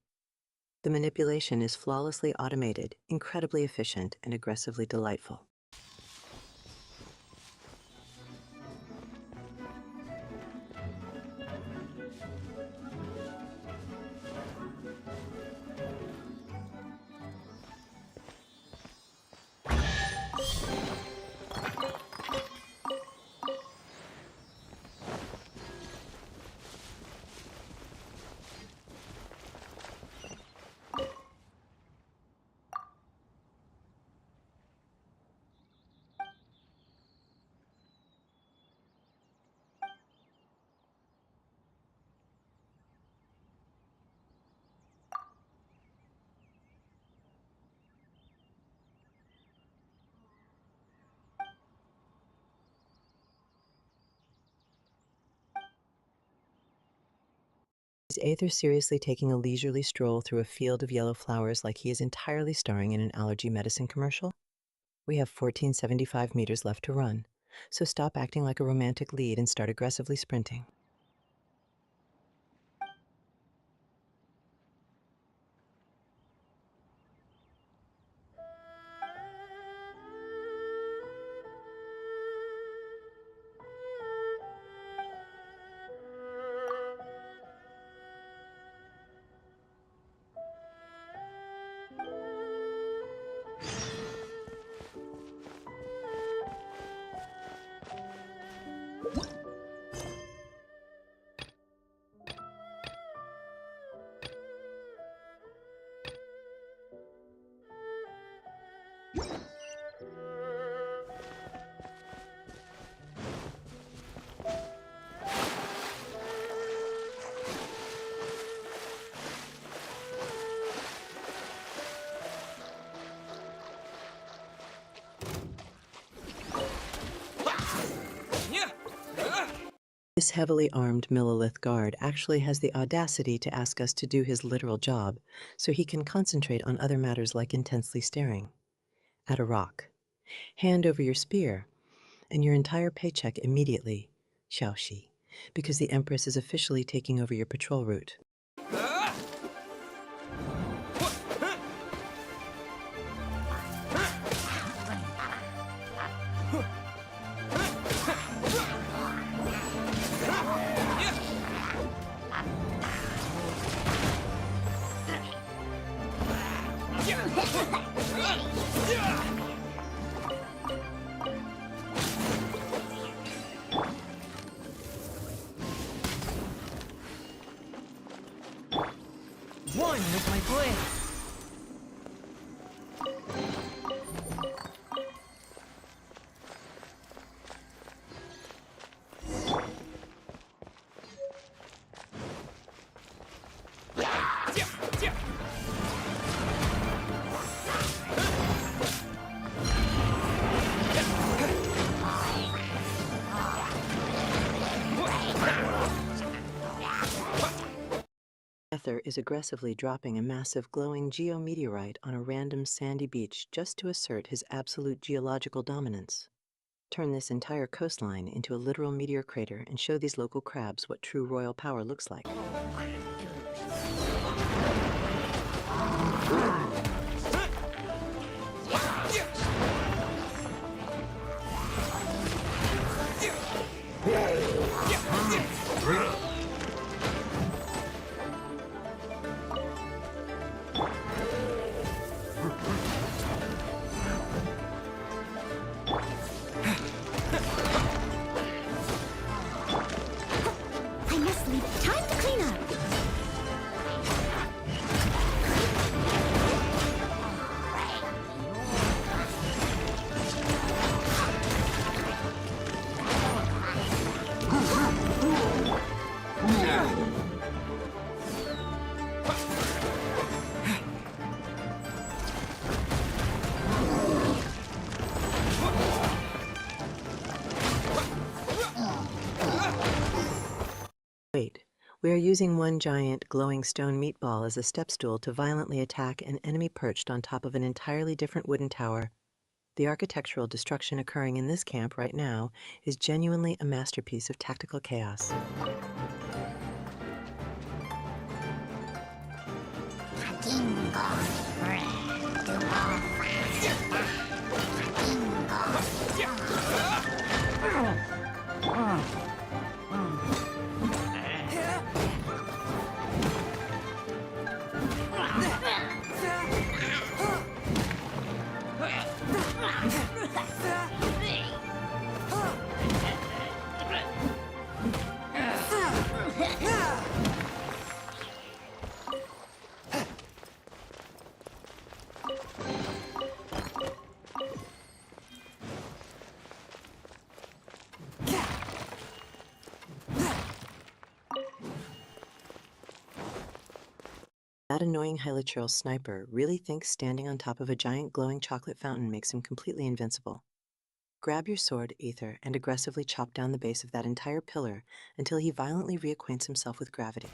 The manipulation is flawlessly automated, incredibly efficient, and aggressively delightful. Is Aether seriously taking a leisurely stroll through a field of yellow flowers like he is entirely starring in an allergy medicine commercial? We have 1475 meters left to run, so stop acting like a romantic lead and start aggressively sprinting. This heavily armed Millilith guard actually has the audacity to ask us to do his literal job so he can concentrate on other matters like intensely staring at a rock. Hand over your spear, and your entire paycheck immediately, Xiaoxi, because the Empress is officially taking over your patrol route. One with my blade. Ether is aggressively dropping a massive glowing geometeorite on a random sandy beach just to assert his absolute geological dominance. Turn this entire coastline into a literal meteor crater and show these local crabs what true royal power looks like. I must leave. Time to clean up. We are using one giant glowing stone meatball as a step stool to violently attack an enemy perched on top of an entirely different wooden tower. The architectural destruction occurring in this camp right now is genuinely a masterpiece of tactical chaos. That annoying hilichurl sniper really thinks standing on top of a giant glowing chocolate fountain makes him completely invincible. Grab your sword, Aether, and aggressively chop down the base of that entire pillar until he violently reacquaints himself with gravity.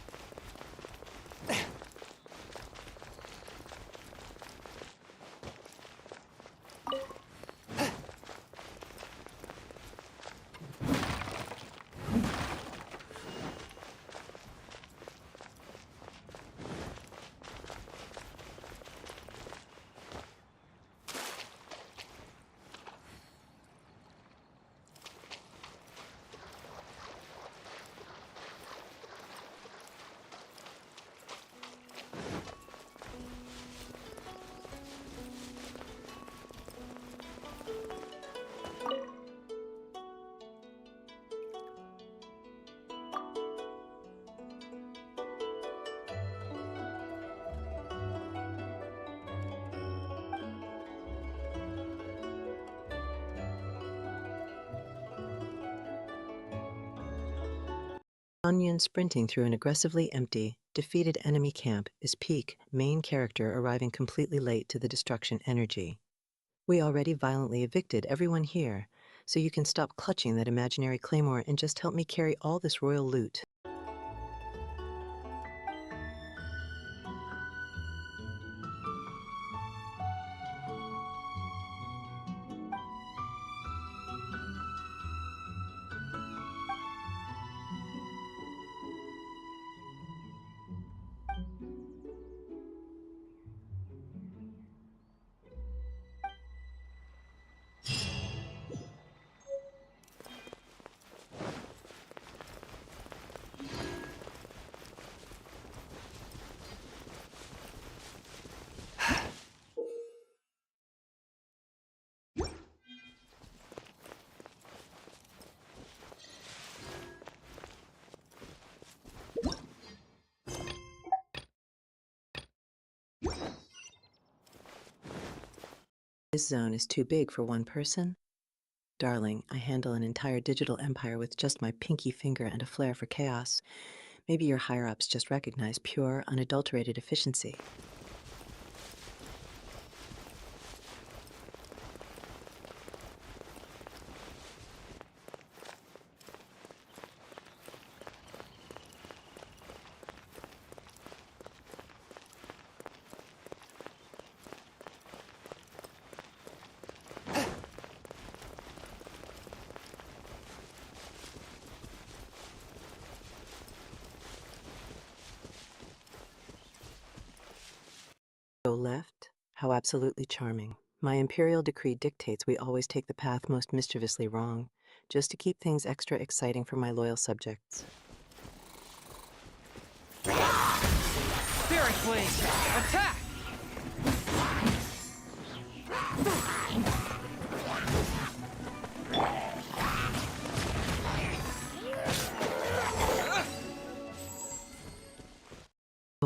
Onion sprinting through an aggressively empty, defeated enemy camp is peak main character arriving completely late to the destruction energy. We already violently evicted everyone here, so you can stop clutching that imaginary claymore and just help me carry all this royal loot. This zone is too big for one person? Darling, I handle an entire digital empire with just my pinky finger and a flair for chaos. Maybe your higher-ups just recognize pure, unadulterated efficiency. Go left? How absolutely charming. My imperial decree dictates we always take the path most mischievously wrong, just to keep things extra exciting for my loyal subjects. Spirit Blade! Attack!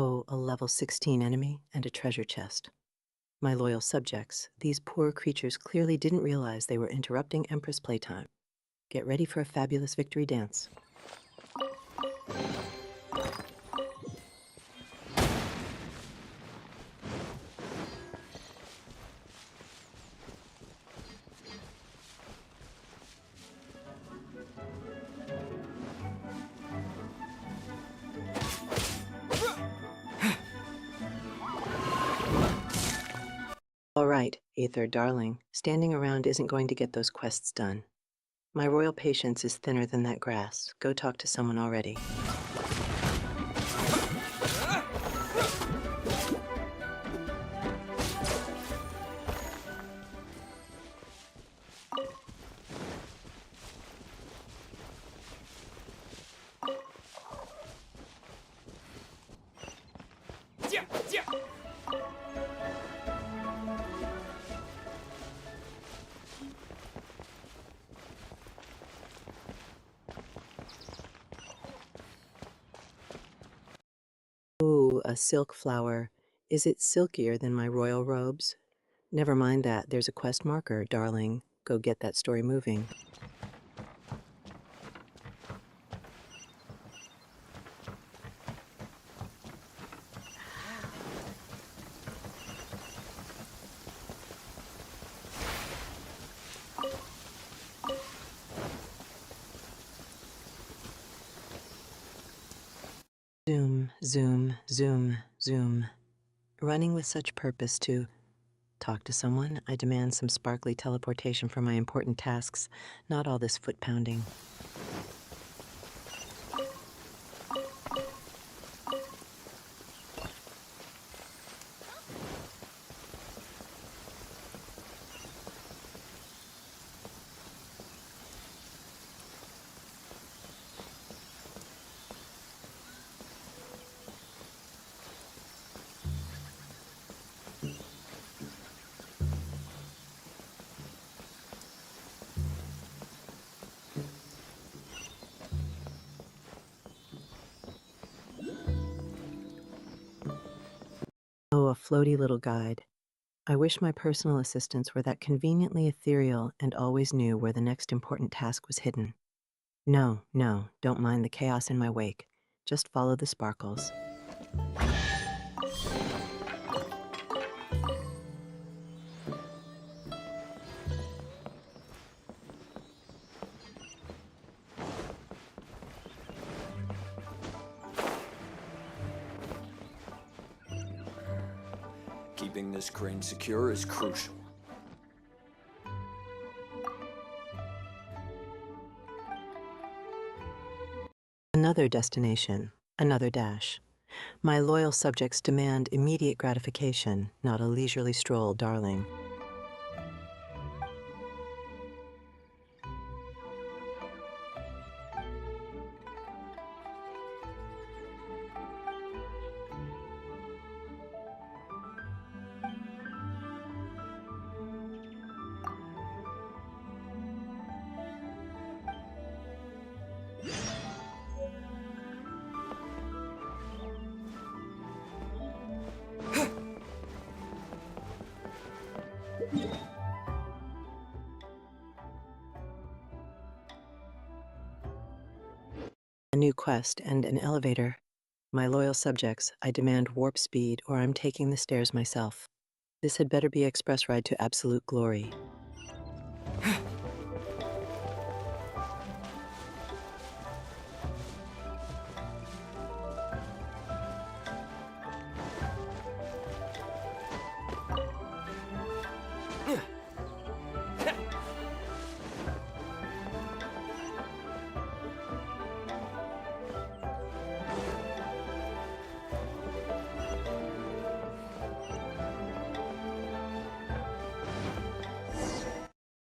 Oh, a level 16 enemy and a treasure chest. My loyal subjects, these poor creatures clearly didn't realize they were interrupting Empress playtime. Get ready for a fabulous victory dance. All right, Aether, darling. Standing around isn't going to get those quests done. My royal patience is thinner than that grass. Go talk to someone already. Ooh, a silk flower. Is it silkier than my royal robes? Never mind that. There's a quest marker, darling. Go get that story moving. Zoom, zoom, zoom, zoom. Running with such purpose to talk to someone, I demand some sparkly teleportation for my important tasks, not all this foot pounding. Oh, a floaty little guide. I wish my personal assistants were that conveniently ethereal and always knew where the next important task was hidden. No, no, don't mind the chaos in my wake. Just follow the sparkles. Keeping this crane secure is crucial. Another destination, another dash. My loyal subjects demand immediate gratification, not a leisurely stroll, darling. A new quest and an elevator. My loyal subjects, I demand warp speed or I'm taking the stairs myself. This had better be express ride to absolute glory.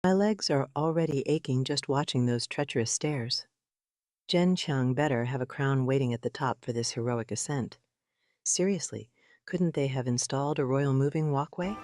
My legs are already aching just watching those treacherous stairs. Jen Chang better have a crown waiting at the top for this heroic ascent. Seriously, couldn't they have installed a royal moving walkway?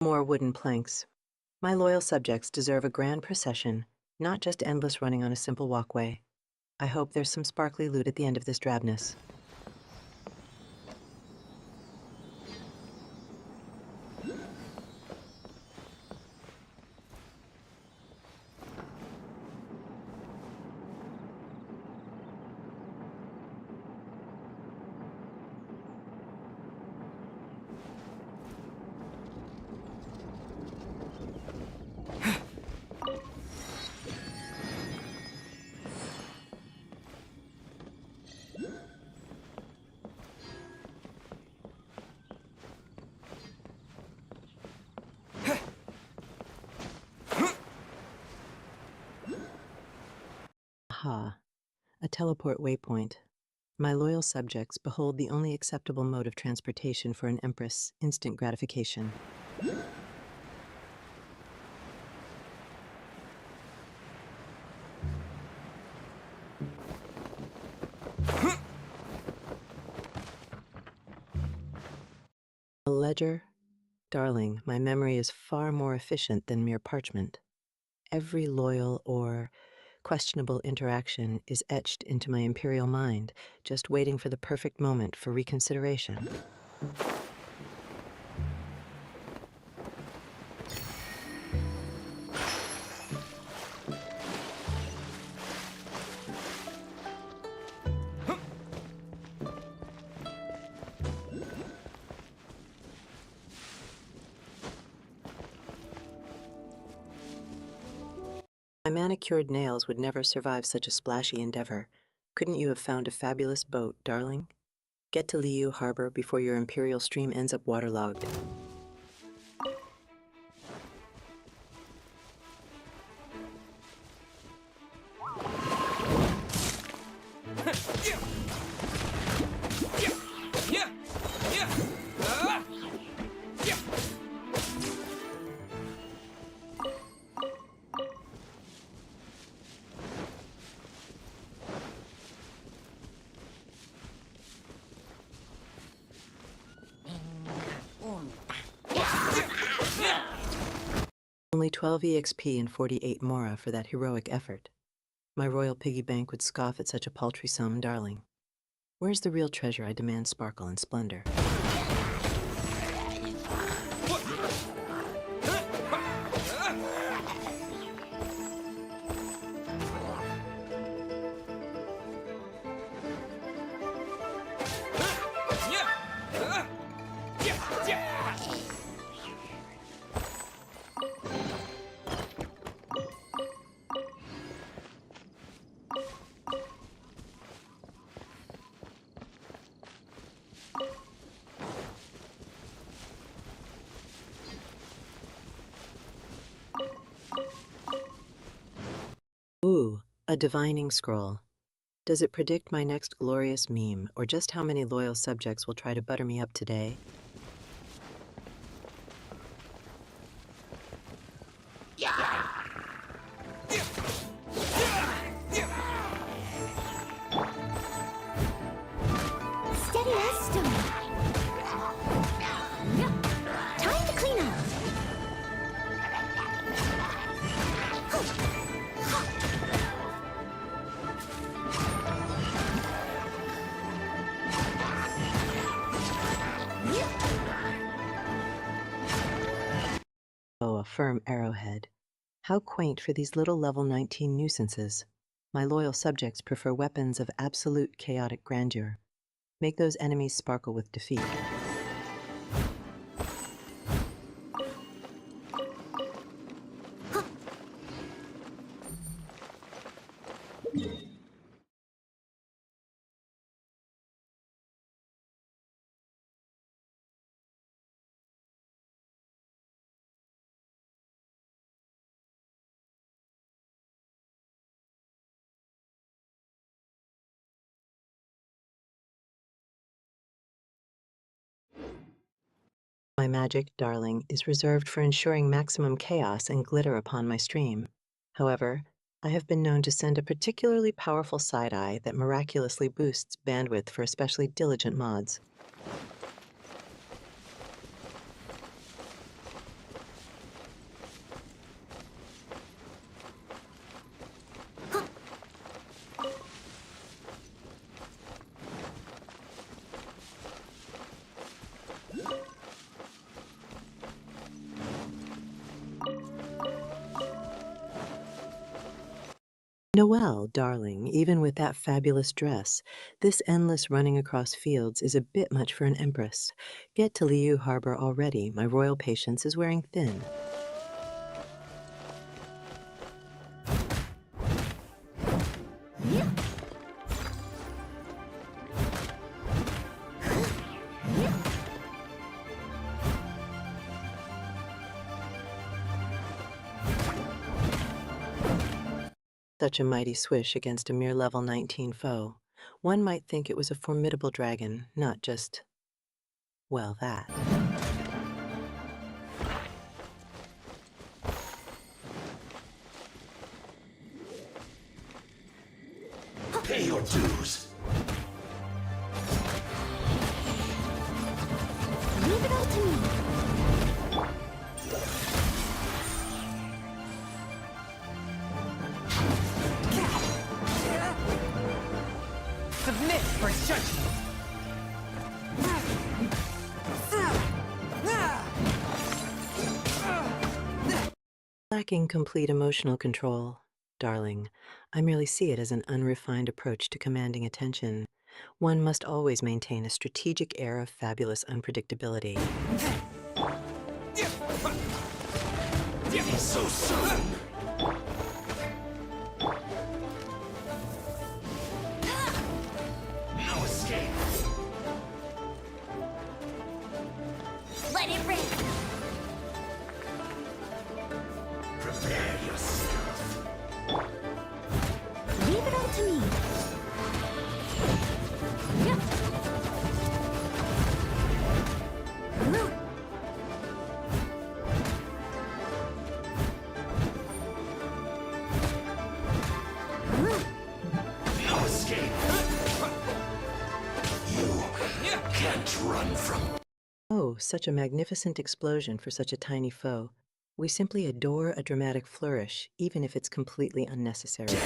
More wooden planks. My loyal subjects deserve a grand procession, not just endless running on a simple walkway. I hope there's some sparkly loot at the end of this drabness. Aha, a teleport waypoint. My loyal subjects behold the only acceptable mode of transportation for an empress, instant gratification. A ledger? Darling, my memory is far more efficient than mere parchment. Every loyal or questionable interaction is etched into my imperial mind, just waiting for the perfect moment for reconsideration. My manicured nails would never survive such a splashy endeavor. Couldn't you have found a fabulous boat, darling? Get to Liu Harbor before your imperial stream ends up waterlogged. Only 12 EXP and 48 Mora for that heroic effort. My royal piggy bank would scoff at such a paltry sum, darling. Where's the real treasure I demand sparkle and splendor? Ooh, a divining scroll. Does it predict my next glorious meme, or just how many loyal subjects will try to butter me up today? Steady as stone. Time to clean up. Oh, a firm arrowhead. How quaint for these little level 19 nuisances. My loyal subjects prefer weapons of absolute chaotic grandeur. Make those enemies sparkle with defeat. My magic, darling, is reserved for ensuring maximum chaos and glitter upon my stream. However, I have been known to send a particularly powerful side-eye that miraculously boosts bandwidth for especially diligent mods. Noelle, darling, even with that fabulous dress, this endless running across fields is a bit much for an empress. Get to Liu Harbor already. My royal patience is wearing thin. Such a mighty swish against a mere level 19 foe. One might think it was a formidable dragon, not just, well, that. Pay your dues. Leave it all to me. Submit for judgment. Lacking complete emotional control, darling, I merely see it as an unrefined approach to commanding attention. One must always maintain a strategic air of fabulous unpredictability. So soon. No escape. Let it rip. Prepare yourself. Leave it all to me. Yep. No escape. You can't run from. Oh, such a magnificent explosion for such a tiny foe. We simply adore a dramatic flourish, even if it's completely unnecessary.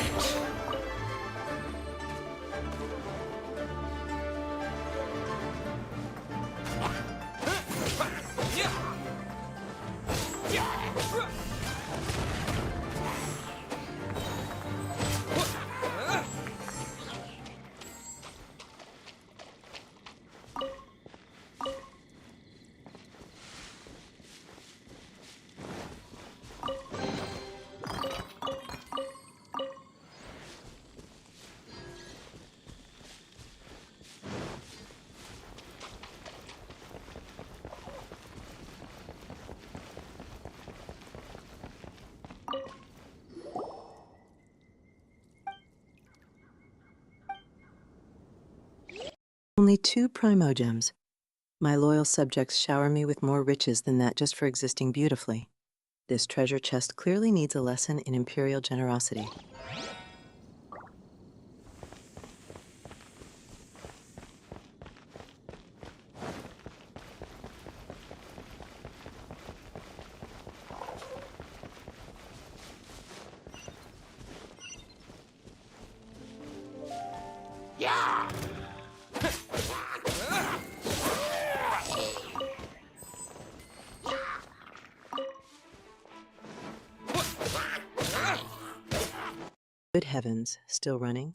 Only 2 primogems. My loyal subjects shower me with more riches than that just for existing beautifully. This treasure chest clearly needs a lesson in imperial generosity. Yeah! Good heavens, still running?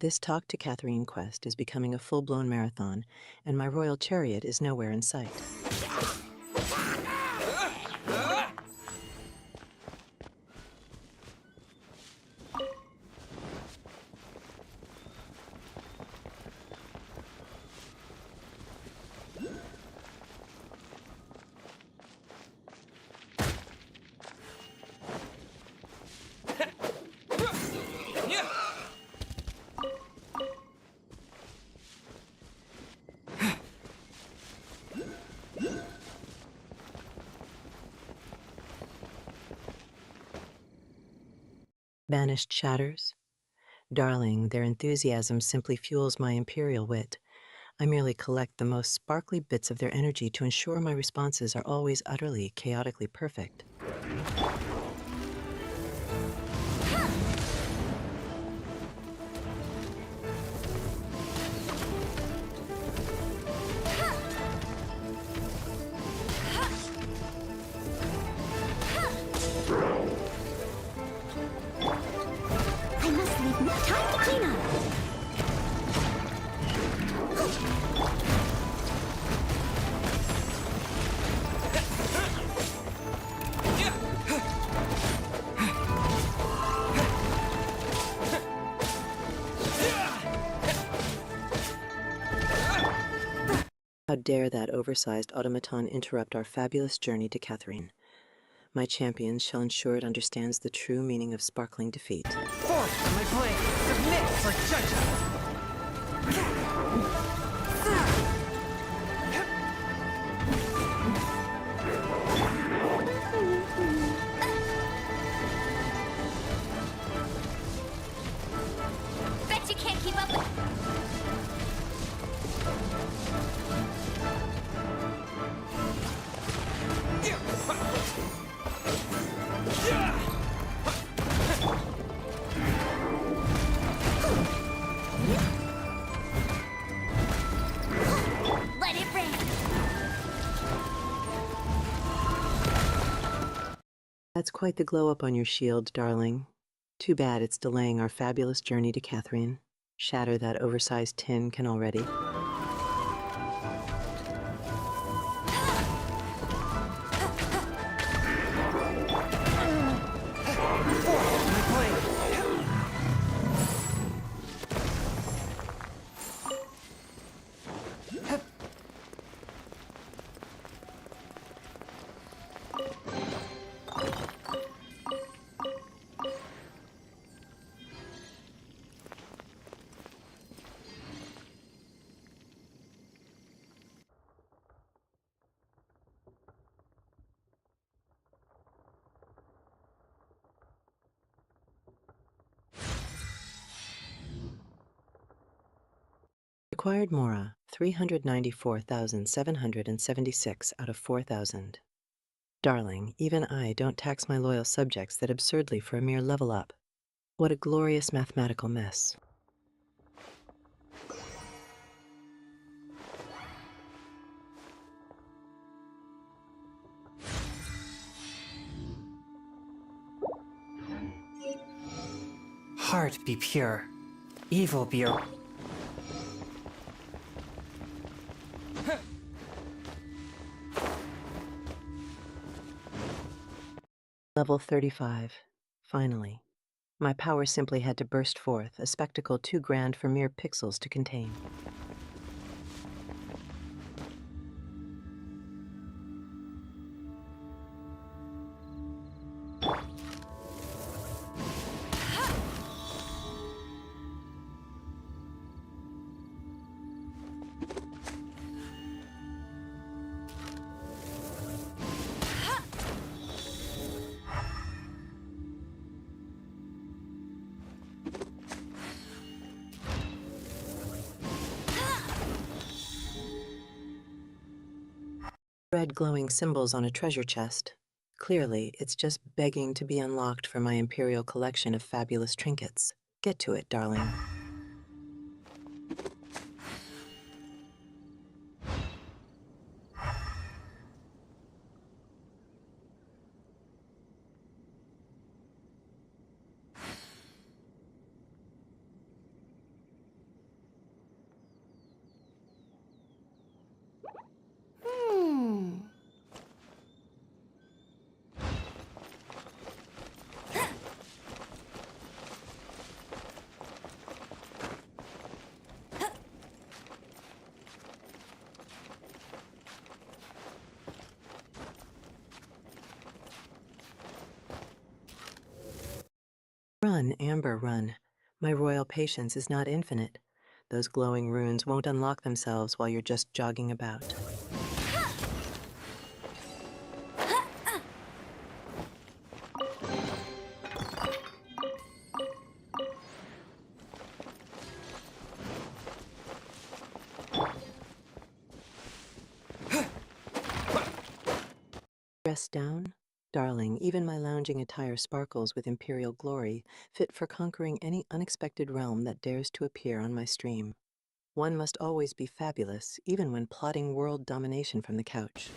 This Talk to Catherine quest is becoming a full-blown marathon, and my royal chariot is nowhere in sight. Banished shatters? Darling, their enthusiasm simply fuels my imperial wit. I merely collect the most sparkly bits of their energy to ensure my responses are always utterly, chaotically perfect. I must leave no time to clean up. How dare that oversized automaton interrupt our fabulous journey to Catherine? My champion shall ensure it understands the true meaning of sparkling defeat. Forward! to my blade! Submit for judgment! Bet you can't keep up with... Let it rain. That's quite the glow up on your shield, darling. Too bad it's delaying our fabulous journey to Catherine. Shatter that oversized tin can already. Acquired Mora, 394,776 out of 4,000. Darling, even I don't tax my loyal subjects that absurdly for a mere level up. What a glorious mathematical mess. Heart be pure, evil be a... Level 35. Finally. My power simply had to burst forth, a spectacle too grand for mere pixels to contain. Red glowing symbols on a treasure chest. Clearly, it's just begging to be unlocked for my imperial collection of fabulous trinkets. Get to it, darling. Run, Amber, run. My royal patience is not infinite. Those glowing runes won't unlock themselves while you're just jogging about. Dressed down? Darling, even my lounging attire sparkles with imperial glory, fit for conquering any unexpected realm that dares to appear on my stream. One must always be fabulous, even when plotting world domination from the couch.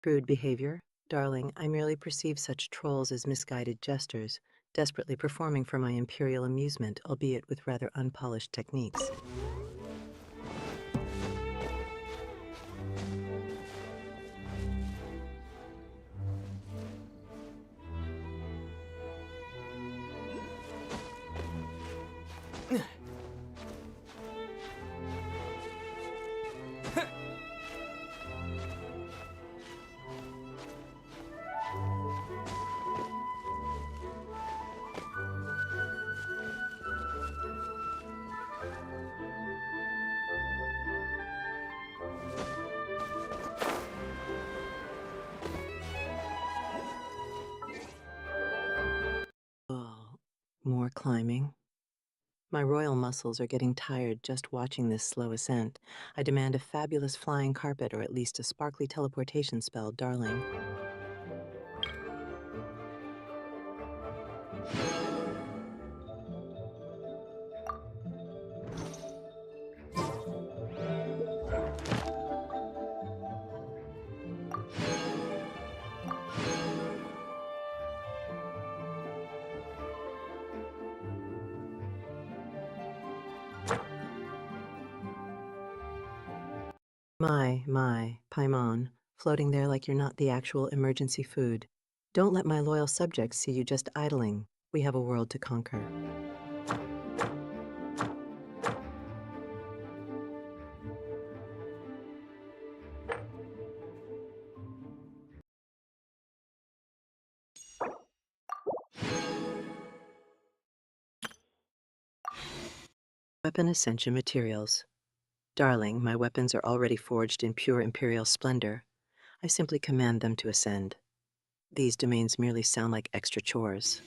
Crude behavior? Darling, I merely perceive such trolls as misguided jesters. desperately performing for my imperial amusement, albeit with rather unpolished techniques. Oh, more climbing. My royal muscles are getting tired just watching this slow ascent. I demand a fabulous flying carpet or at least a sparkly teleportation spell, darling. My, Paimon, floating there like you're not the actual emergency food. Don't let my loyal subjects see you just idling. We have a world to conquer. Weapon Ascension Materials. Darling, my weapons are already forged in pure imperial splendor. I simply command them to ascend. These domains merely sound like extra chores.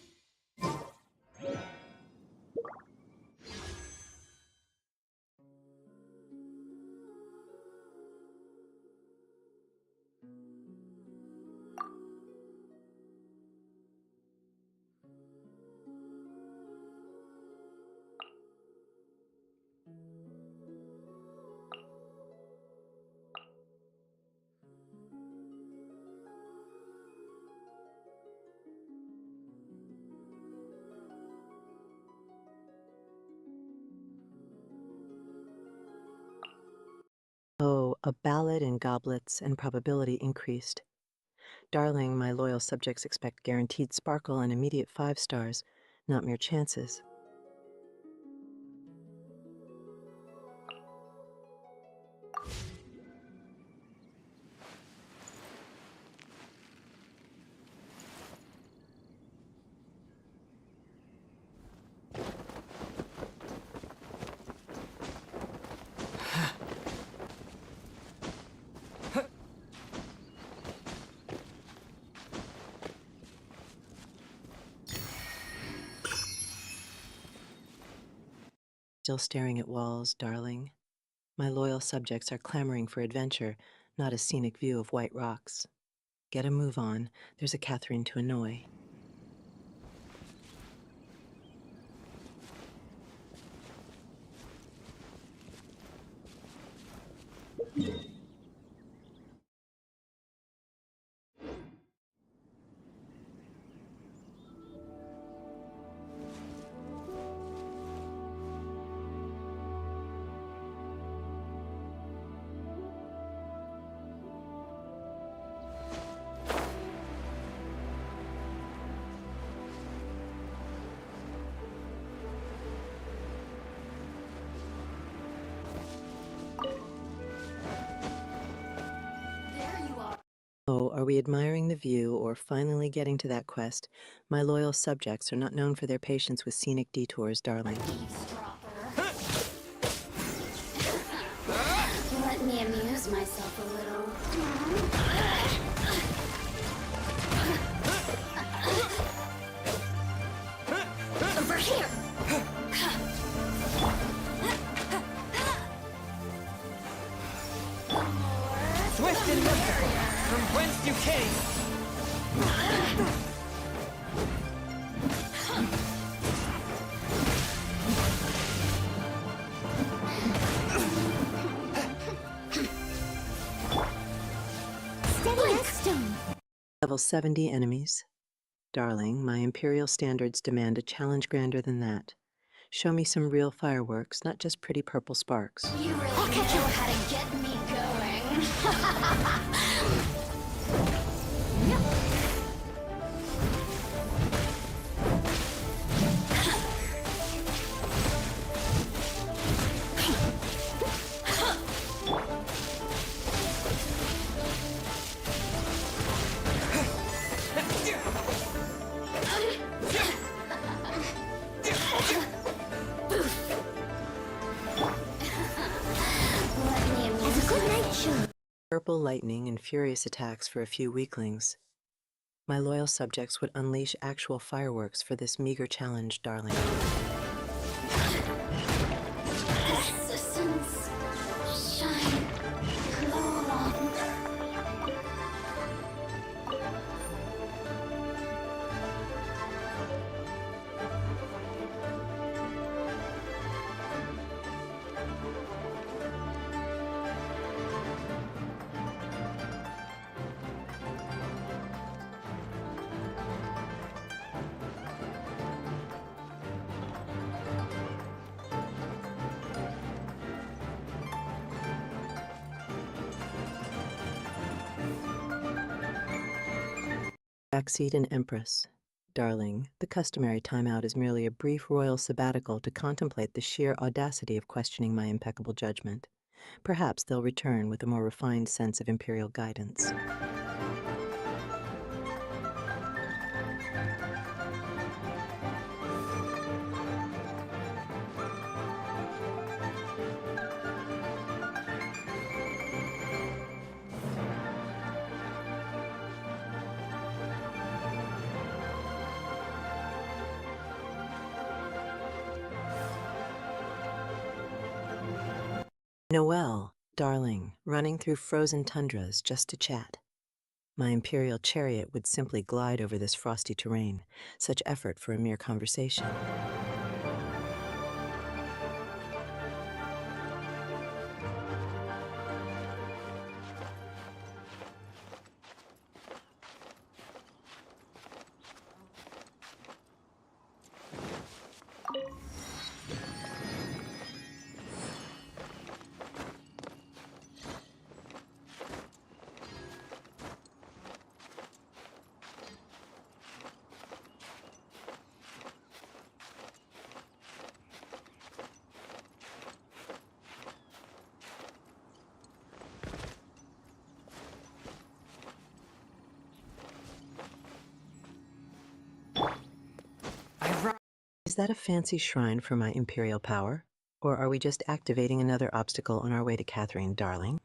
Oh, a ballad in goblets and probability increased. Darling, my loyal subjects expect guaranteed sparkle and immediate 5 stars, not mere chances. Still staring at walls, darling. My loyal subjects are clamoring for adventure, not a scenic view of white rocks. Get a move on. There's a Catherine to annoy. Oh, are we admiring the view or finally getting to that quest? My loyal subjects are not known for their patience with scenic detours, darling. Let me amuse myself a little. Over here! Swift and merciful, from whence you came! Steady as stone. Level 70 enemies. Darling, my imperial standards demand a challenge grander than that. Show me some real fireworks, not just pretty purple sparks. You really know how to get me going. Purple lightning and furious attacks for a few weaklings. My loyal subjects would unleash actual fireworks for this meager challenge, darling. Assistance, shine, glow on. Backseat and Empress. Darling, the customary timeout is merely a brief royal sabbatical to contemplate the sheer audacity of questioning my impeccable judgment. Perhaps they'll return with a more refined sense of imperial guidance. Noelle, darling, running through frozen tundras just to chat. My imperial chariot would simply glide over this frosty terrain, such effort for a mere conversation. Is that a fancy shrine for my imperial power? Or are we just activating another obstacle on our way to Catherine, darling?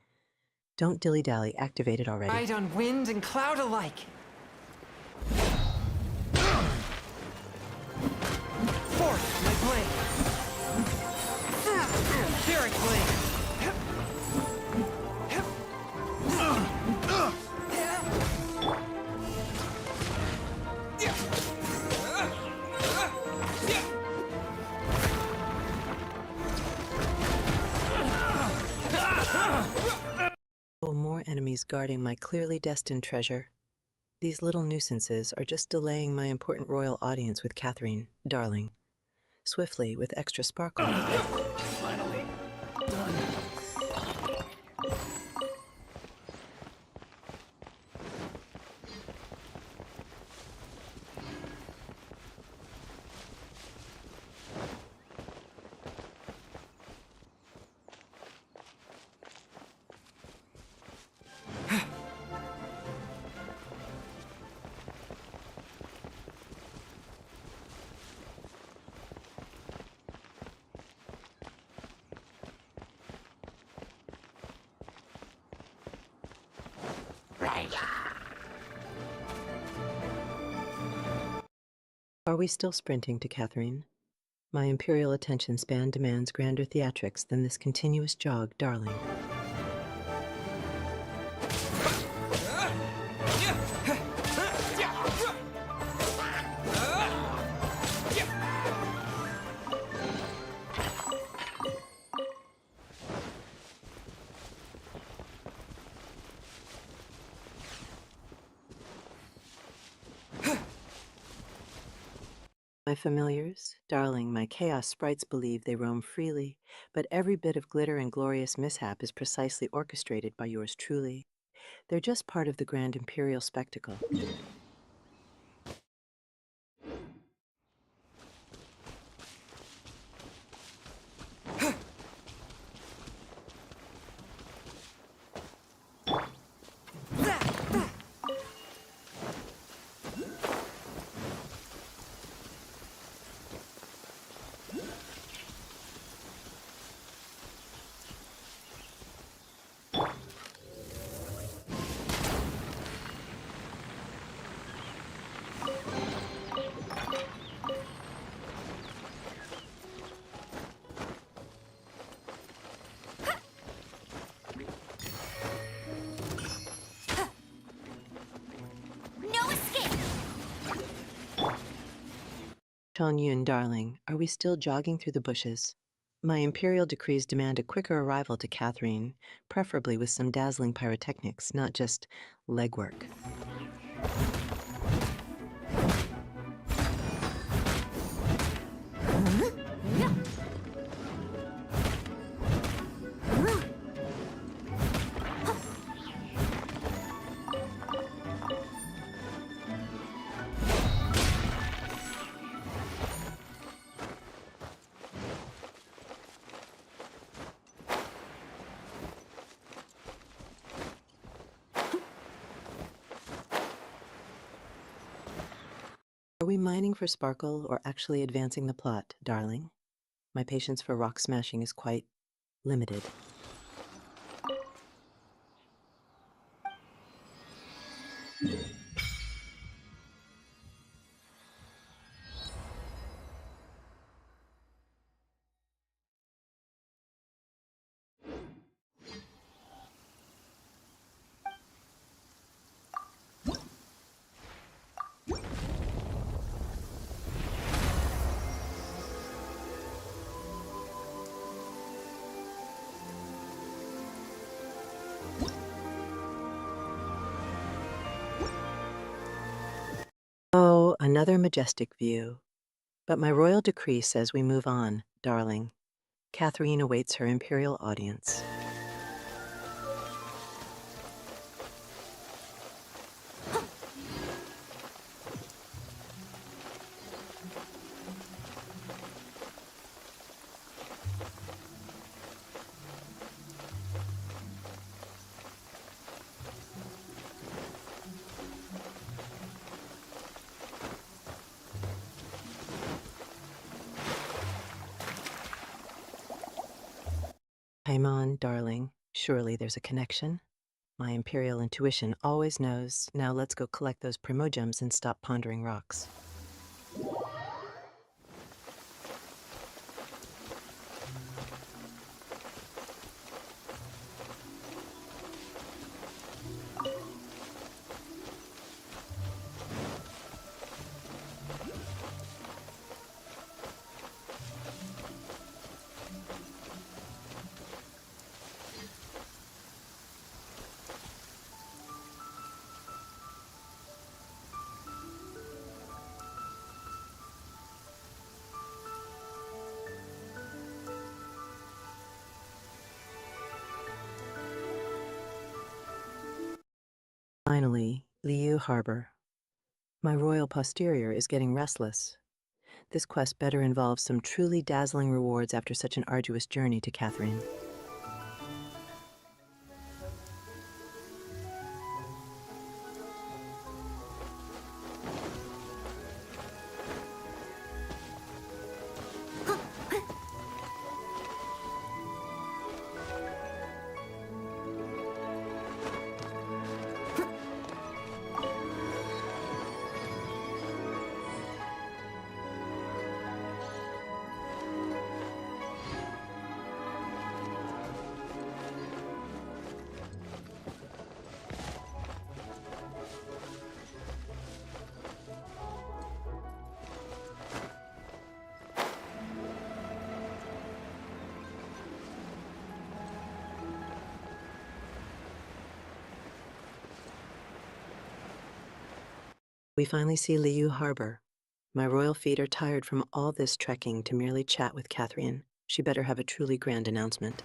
Don't dilly-dally, activate it already. Ride on wind and cloud alike. Forth, my blade. Etheric blade. More enemies guarding my clearly destined treasure. These little nuisances are just delaying my important royal audience with Catherine, darling. Swiftly, with extra sparkle. Finally done. Are we still sprinting to Catherine? My imperial attention span demands grander theatrics than this continuous jog, darling. My familiars, darling, my chaos sprites believe they roam freely, but every bit of glitter and glorious mishap is precisely orchestrated by yours truly. They're just part of the grand imperial spectacle. No escape! Chong-Yun, darling, are we still jogging through the bushes? My imperial decrees demand a quicker arrival to Catherine, preferably with some dazzling pyrotechnics, not just legwork. Are we mining for sparkle or actually advancing the plot, darling? My patience for rock smashing is quite limited. Oh, another majestic view. But my royal decree says we move on, darling. Catherine awaits her imperial audience. Paimon, darling, surely there's a connection. My imperial intuition always knows. Now let's go collect those primogems and stop pondering rocks. Finally, Liu Harbor. My royal posterior is getting restless. This quest better involves some truly dazzling rewards after such an arduous journey to Catherine. We finally see Liu Harbor. My royal feet are tired from all this trekking to merely chat with Catherine. She better have a truly grand announcement.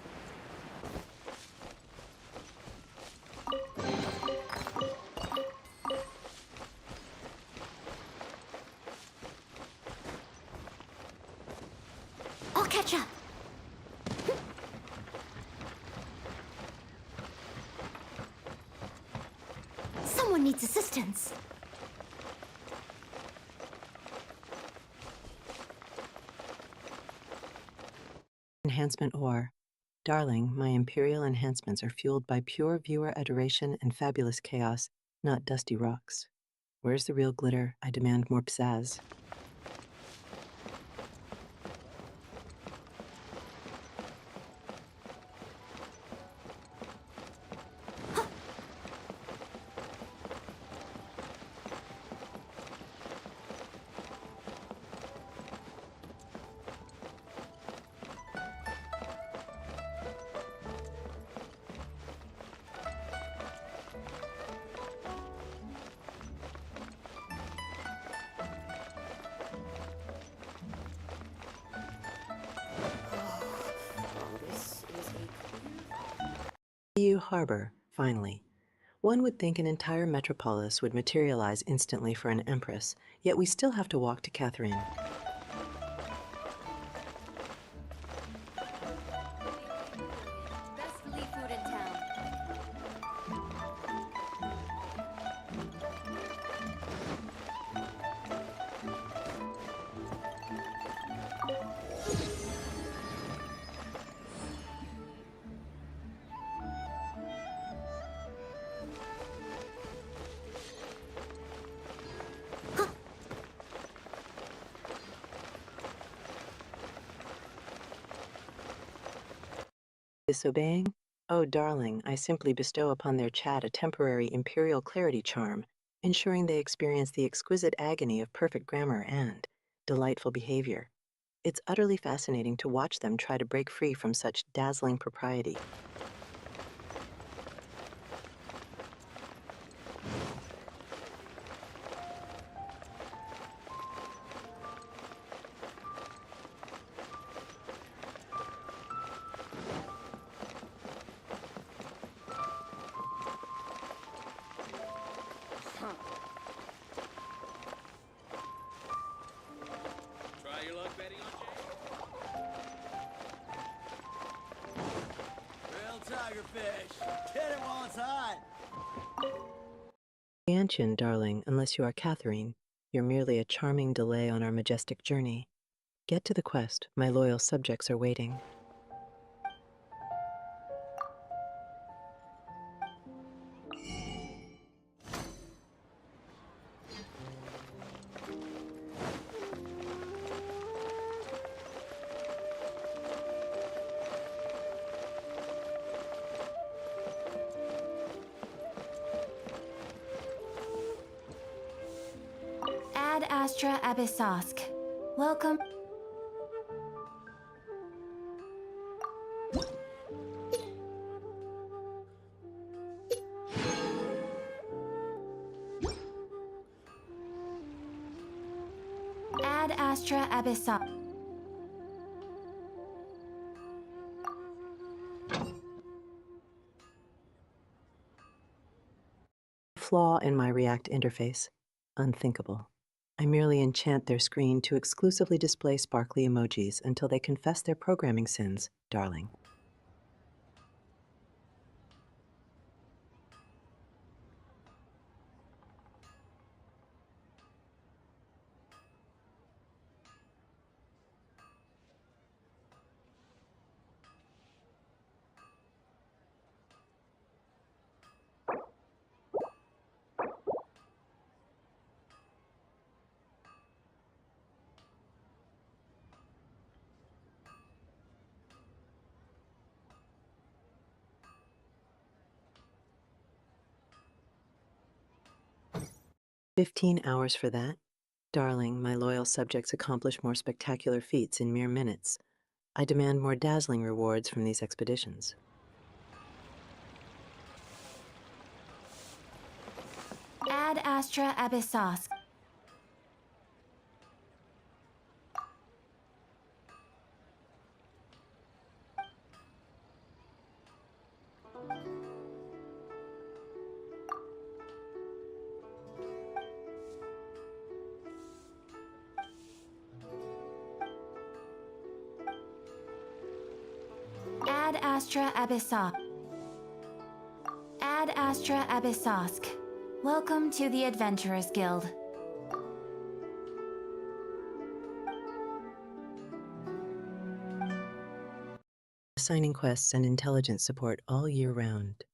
I'll catch up. Someone needs assistance. Enhancement ore. Darling, my imperial enhancements are fueled by pure viewer adoration and fabulous chaos, not dusty rocks. Where's the real glitter? I demand more pizzazz. EU Harbor, finally. One would think an entire metropolis would materialize instantly for an empress, yet we still have to walk to Catherine. Best Lee food in town. Disobeying? Oh, darling, I simply bestow upon their chat a temporary imperial clarity charm, ensuring they experience the exquisite agony of perfect grammar and delightful behavior. It's utterly fascinating to watch them try to break free from such dazzling propriety. Try your luck betting on Jay? Real tigerfish. Get it while it's hot. Genshin, darling, unless you are Catherine. You're merely a charming delay on our majestic journey. Get to the quest. My loyal subjects are waiting. Ad Astra Abyssosk. Welcome. Ad Astra Abyssosk. Flaw in my React interface. Unthinkable. I merely enchant their screen to exclusively display sparkly emojis until they confess their programming sins, darling. $15 for that? Darling, my loyal subjects accomplish more spectacular feats in mere minutes. I demand more dazzling rewards from these expeditions. Ad Astra Abyssosk. Ad Astra Abyssos. Ad Astra Abyssosk. Welcome to the Adventurers Guild. Assigning quests and intelligence support all year round.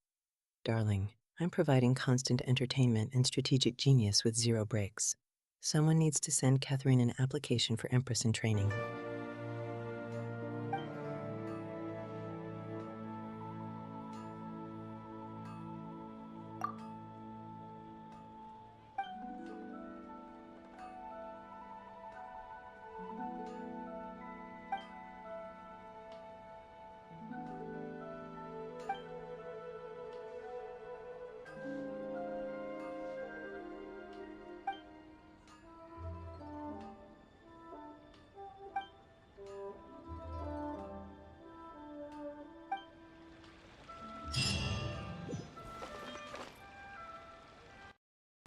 Darling, I'm providing constant entertainment and strategic genius with 0 breaks. Someone needs to send Catherine an application for Empress in training.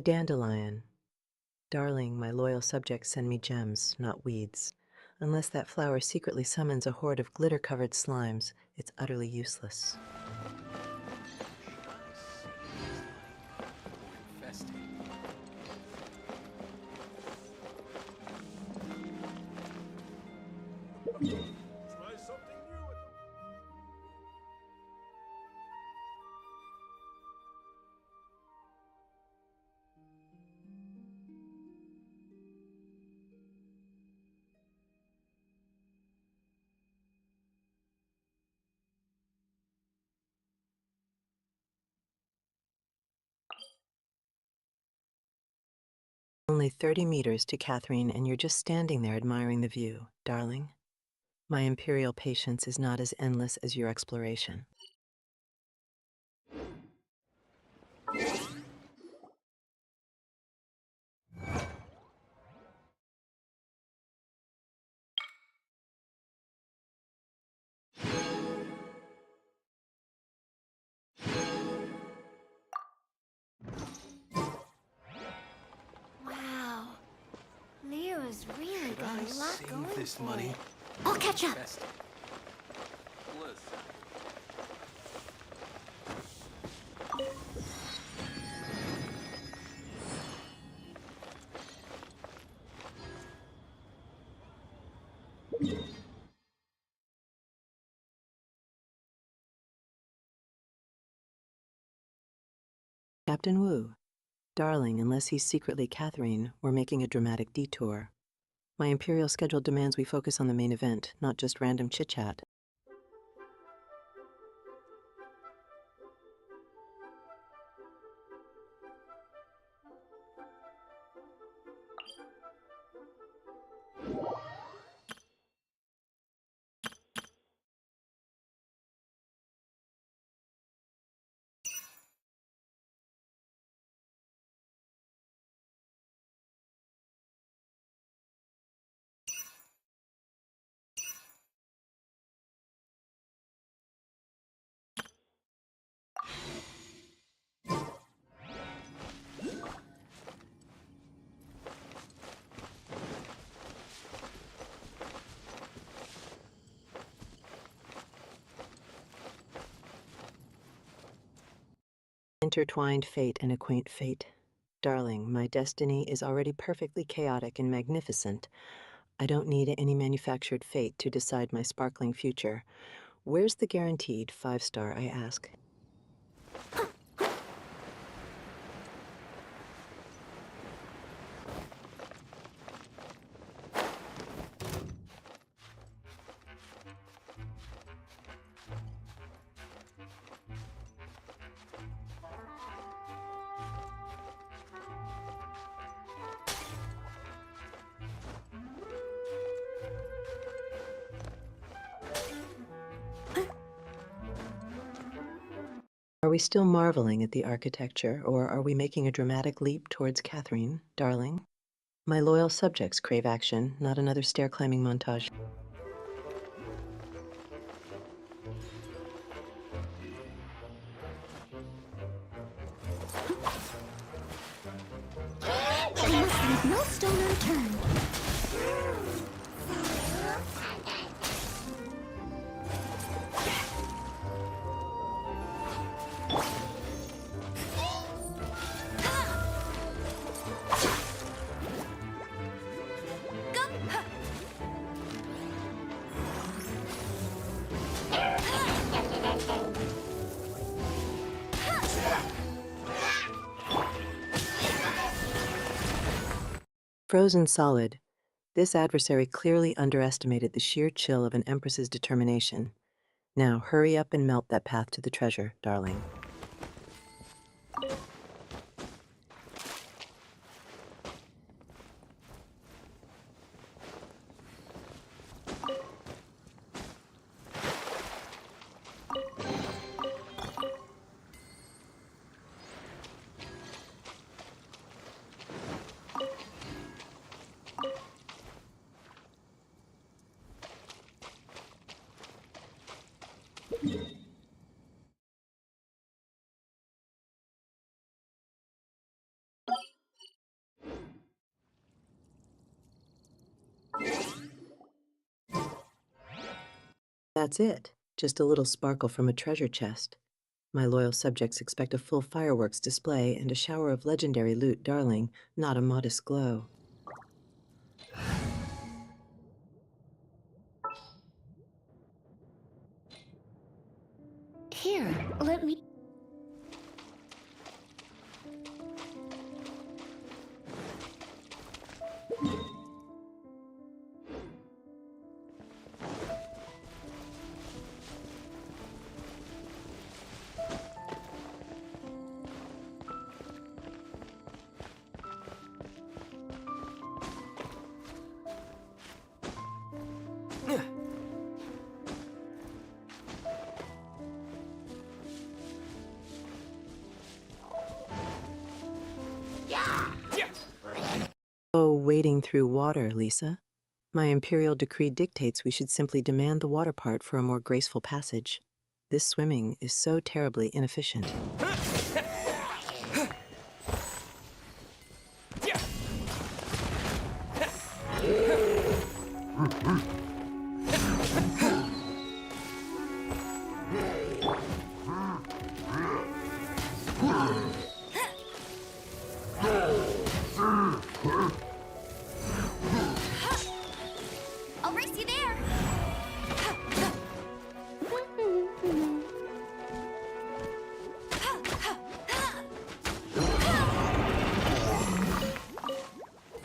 Dandelion. Darling, my loyal subjects send me gems, not weeds. Unless that flower secretly summons a horde of glitter-covered slimes, it's utterly useless. Only 30 meters to Catherine, and you're just standing there admiring the view, darling. My imperial patience is not as endless as your exploration. Wow. Leo's really got a lot going this for money. it. I'll catch up. Captain Wu. Darling, unless he's secretly Catherine, we're making a dramatic detour. My imperial schedule demands we focus on the main event, not just random chit-chat. Intertwined fate and a quaint fate. Darling, my destiny is already perfectly chaotic and magnificent. I don't need any manufactured fate to decide my sparkling future. Where's the guaranteed 5-star, I ask? Are we still marveling at the architecture, or are we making a dramatic leap towards Catherine, darling? My loyal subjects crave action, not another stair-climbing montage. I must leave no stone unturned. Frozen solid, this adversary clearly underestimated the sheer chill of an Empress's determination. Now hurry up and melt that path to the treasure, darling. That's it. Just a little sparkle from a treasure chest. My loyal subjects expect a full fireworks display and a shower of legendary loot, darling, not a modest glow. Here, let me... Oh, wading through water, Lisa. My imperial decree dictates we should simply demand the water part for a more graceful passage. This swimming is so terribly inefficient. I'll race you there.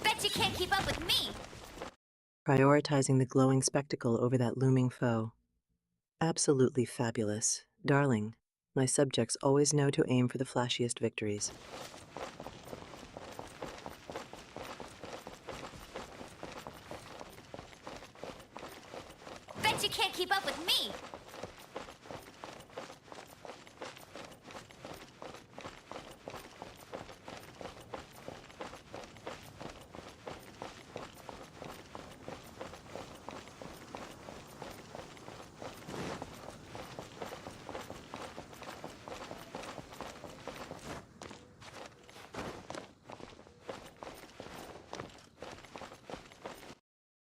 Bet you can't keep up with me. Prioritizing the glowing spectacle over that looming foe. Absolutely fabulous. Darling, my subjects always know to aim for the flashiest victories. Bet you can't keep up with me.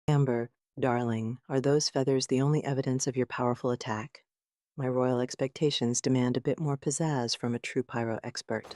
Amber, darling, are those feathers the only evidence of your powerful attack? My royal expectations demand a bit more pizzazz from a true pyro expert.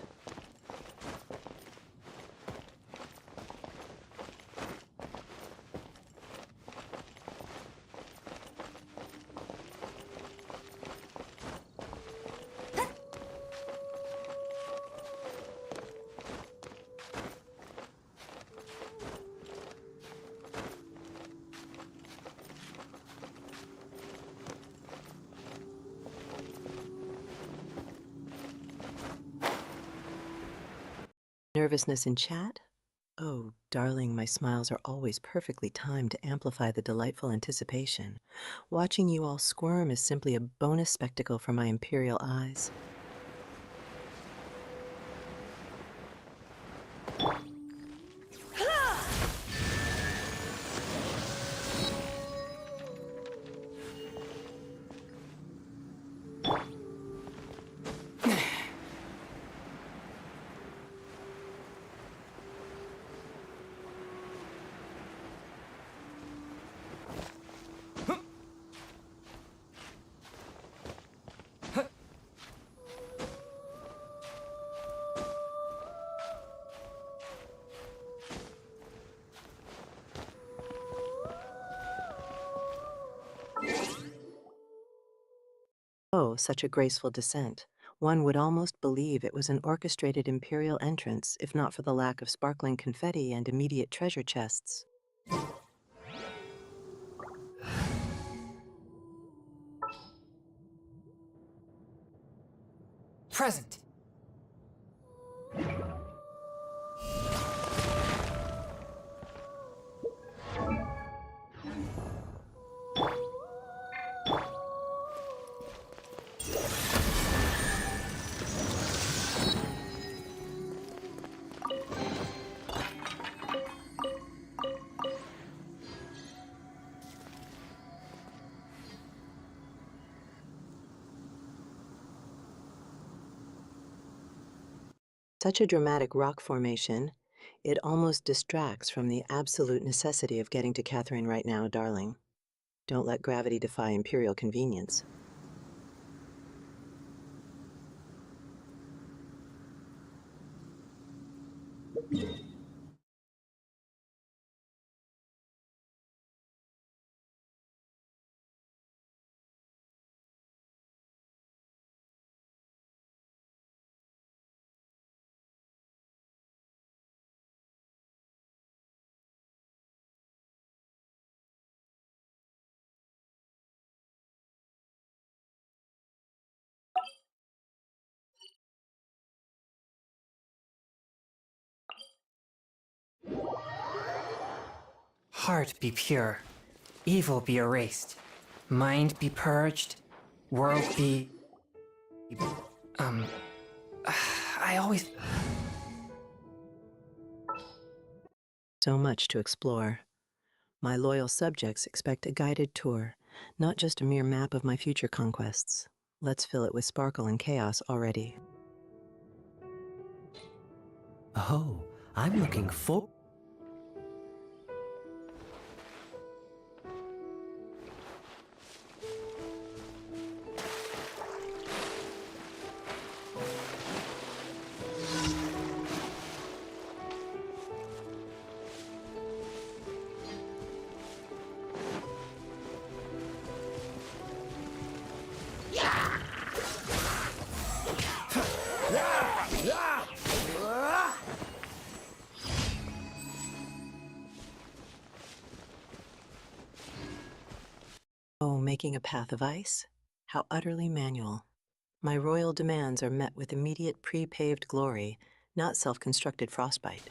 Nervousness in chat? Oh, darling, my smiles are always perfectly timed to amplify the delightful anticipation. Watching you all squirm is simply a bonus spectacle for my imperial eyes. Oh, such a graceful descent. One would almost believe it was an orchestrated Imperial entrance, if not for the lack of sparkling confetti and immediate treasure chests. Present. Such a dramatic rock formation, it almost distracts from the absolute necessity of getting to Catherine right now, darling. Don't let gravity defy Imperial convenience. Heart be pure, evil be erased, mind be purged, world be... I always... So much to explore. My loyal subjects expect a guided tour, not just a mere map of my future conquests. Let's fill it with sparkle and chaos already. Oh, I'm looking for... Oh, making a path of ice? How utterly manual. My royal demands are met with immediate pre-paved glory, not self-constructed frostbite.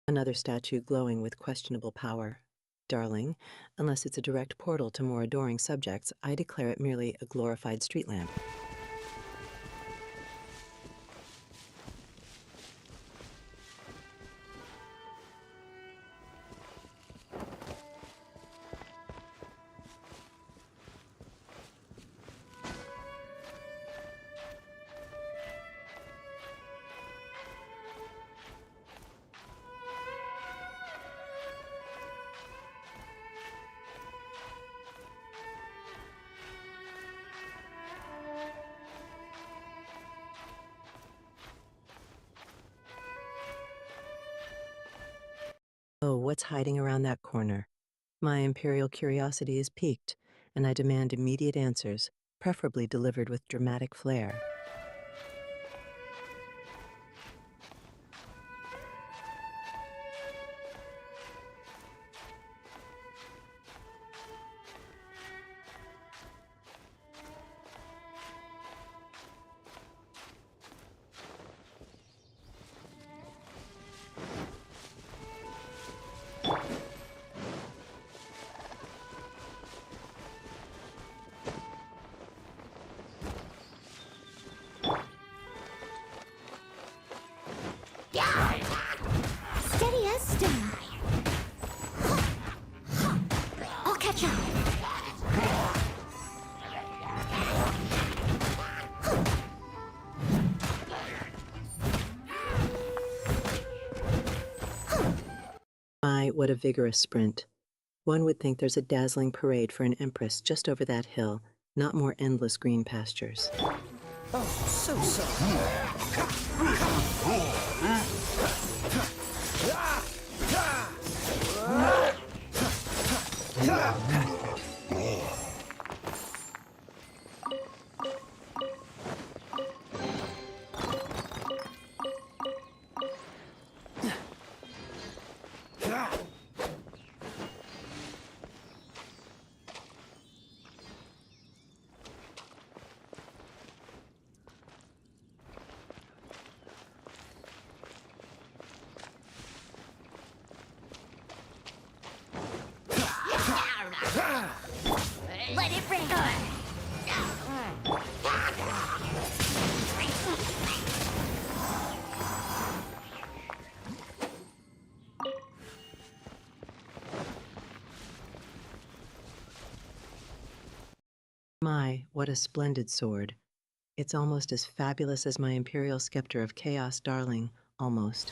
Another statue glowing with questionable power. Darling, unless it's a direct portal to more adoring subjects, I declare it merely a glorified street lamp. Oh, what's hiding around that corner? My imperial curiosity is piqued, and I demand immediate answers, preferably delivered with dramatic flair. My, what a vigorous sprint. One would think there's a dazzling parade for an empress just over that hill, not more endless green pastures. Oh, so sorry. Let it rain. My, what a splendid sword. It's almost as fabulous as my Imperial Scepter of Chaos Darling, almost.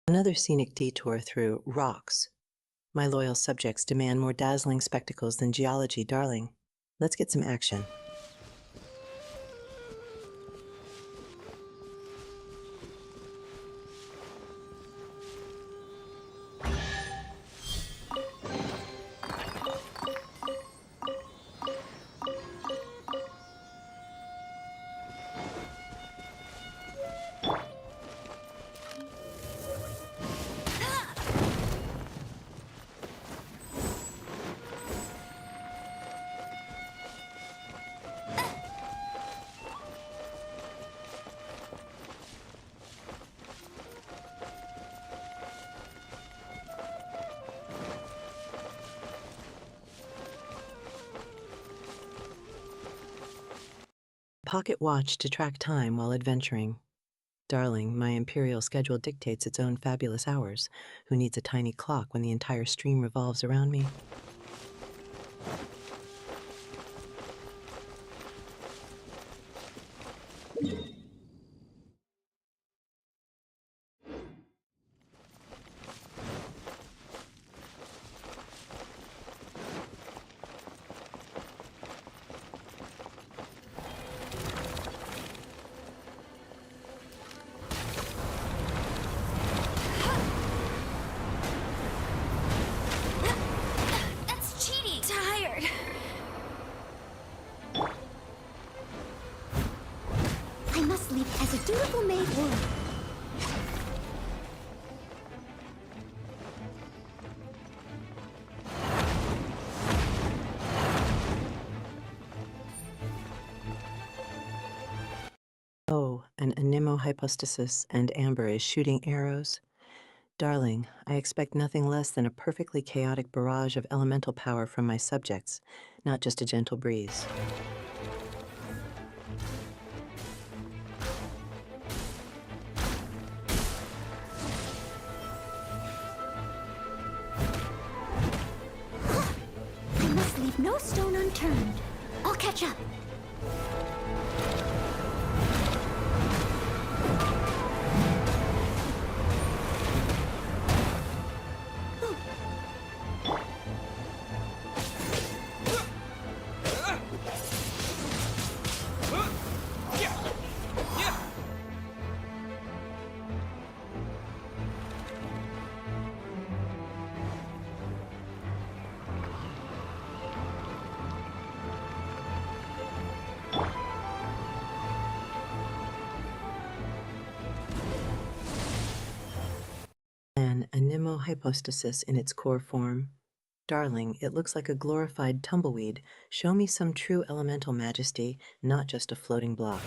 Another scenic detour through rocks. My loyal subjects demand more dazzling spectacles than geology, darling. Let's get some action. Pocket watch to track time while adventuring. Darling, my imperial schedule dictates its own fabulous hours. Who needs a tiny clock when the entire stream revolves around me? As a dutiful maid would. Oh, an anemohypostasis and Amber is shooting arrows. Darling, I expect nothing less than a perfectly chaotic barrage of elemental power from my subjects, not just a gentle breeze. Leave no stone unturned. I'll catch up. An anemohypostasis in its core form. Darling, it looks like a glorified tumbleweed. Show me some true elemental majesty, not just a floating block.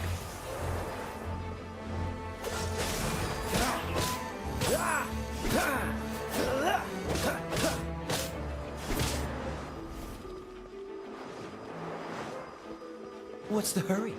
What's the hurry?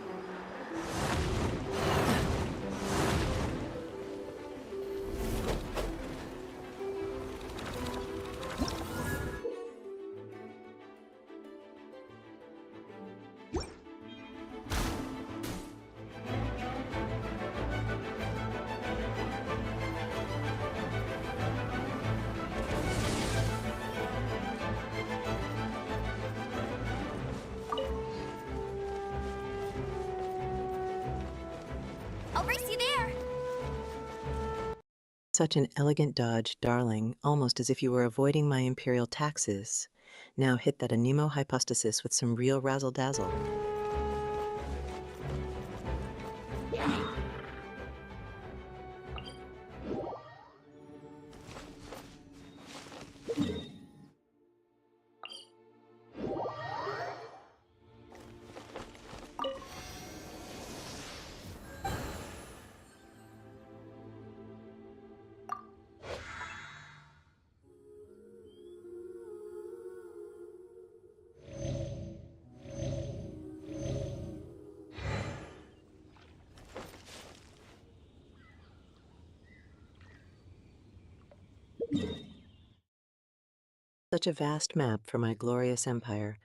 I'll race you there! Such an elegant dodge, darling, almost as if you were avoiding my imperial taxes. Now hit that anemo hypostasis with some real razzle-dazzle. Such a vast map for my glorious empire.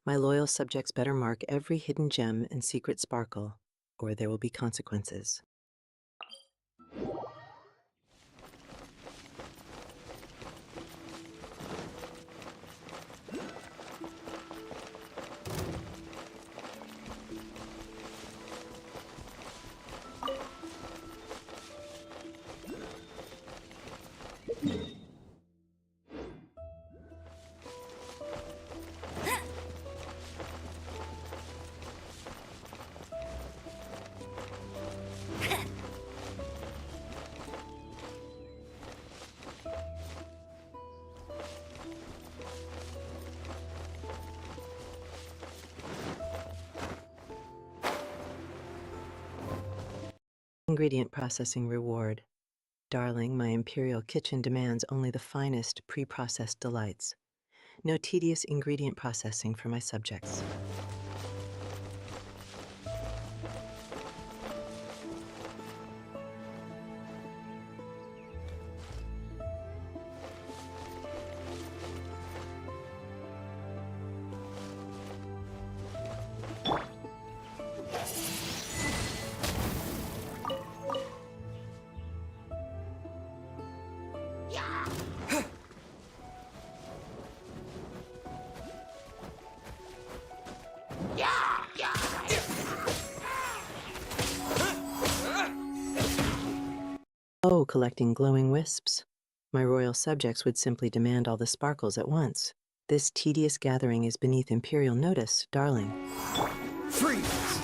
My loyal subjects better mark every hidden gem and secret sparkle, or there will be consequences. Ingredient processing reward. Darling, my imperial kitchen demands only the finest pre-processed delights. No tedious ingredient processing for my subjects. Oh, collecting glowing wisps. My royal subjects would simply demand all the sparkles at once. This tedious gathering is beneath imperial notice, darling. Freeze!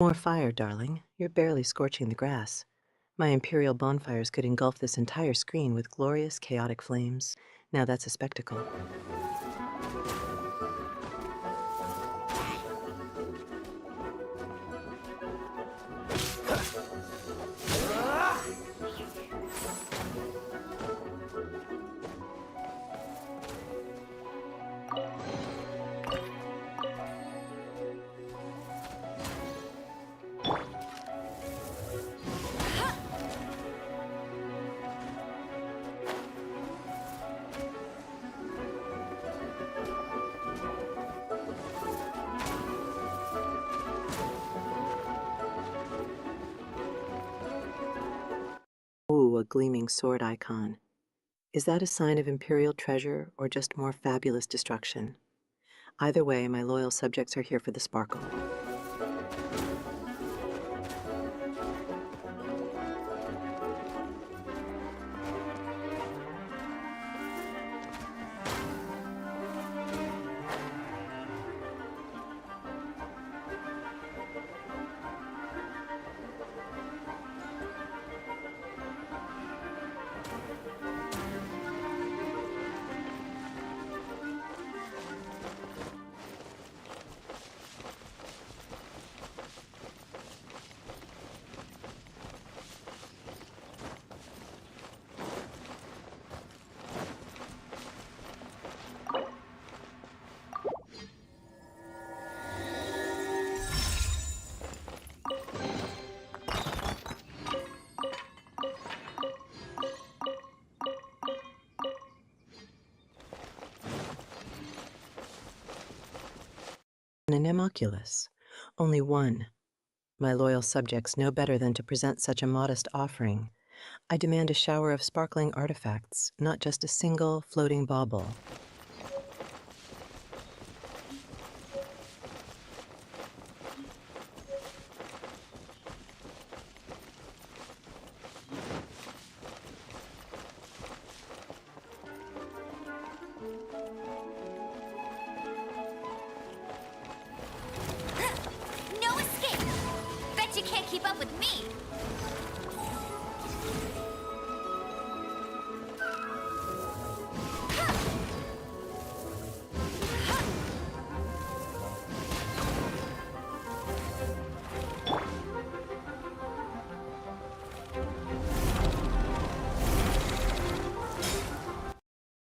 More fire, darling. You're barely scorching the grass. My imperial bonfires could engulf this entire screen with glorious, chaotic flames. Now that's a spectacle. Ooh, a gleaming sword icon. Is that a sign of imperial treasure or just more fabulous destruction? Either way, my loyal subjects are here for the sparkle. an homunculus. Only one. My loyal subjects know better than to present such a modest offering. I demand a shower of sparkling artifacts, not just a single floating bauble. No escape! Bet you can't keep up with me!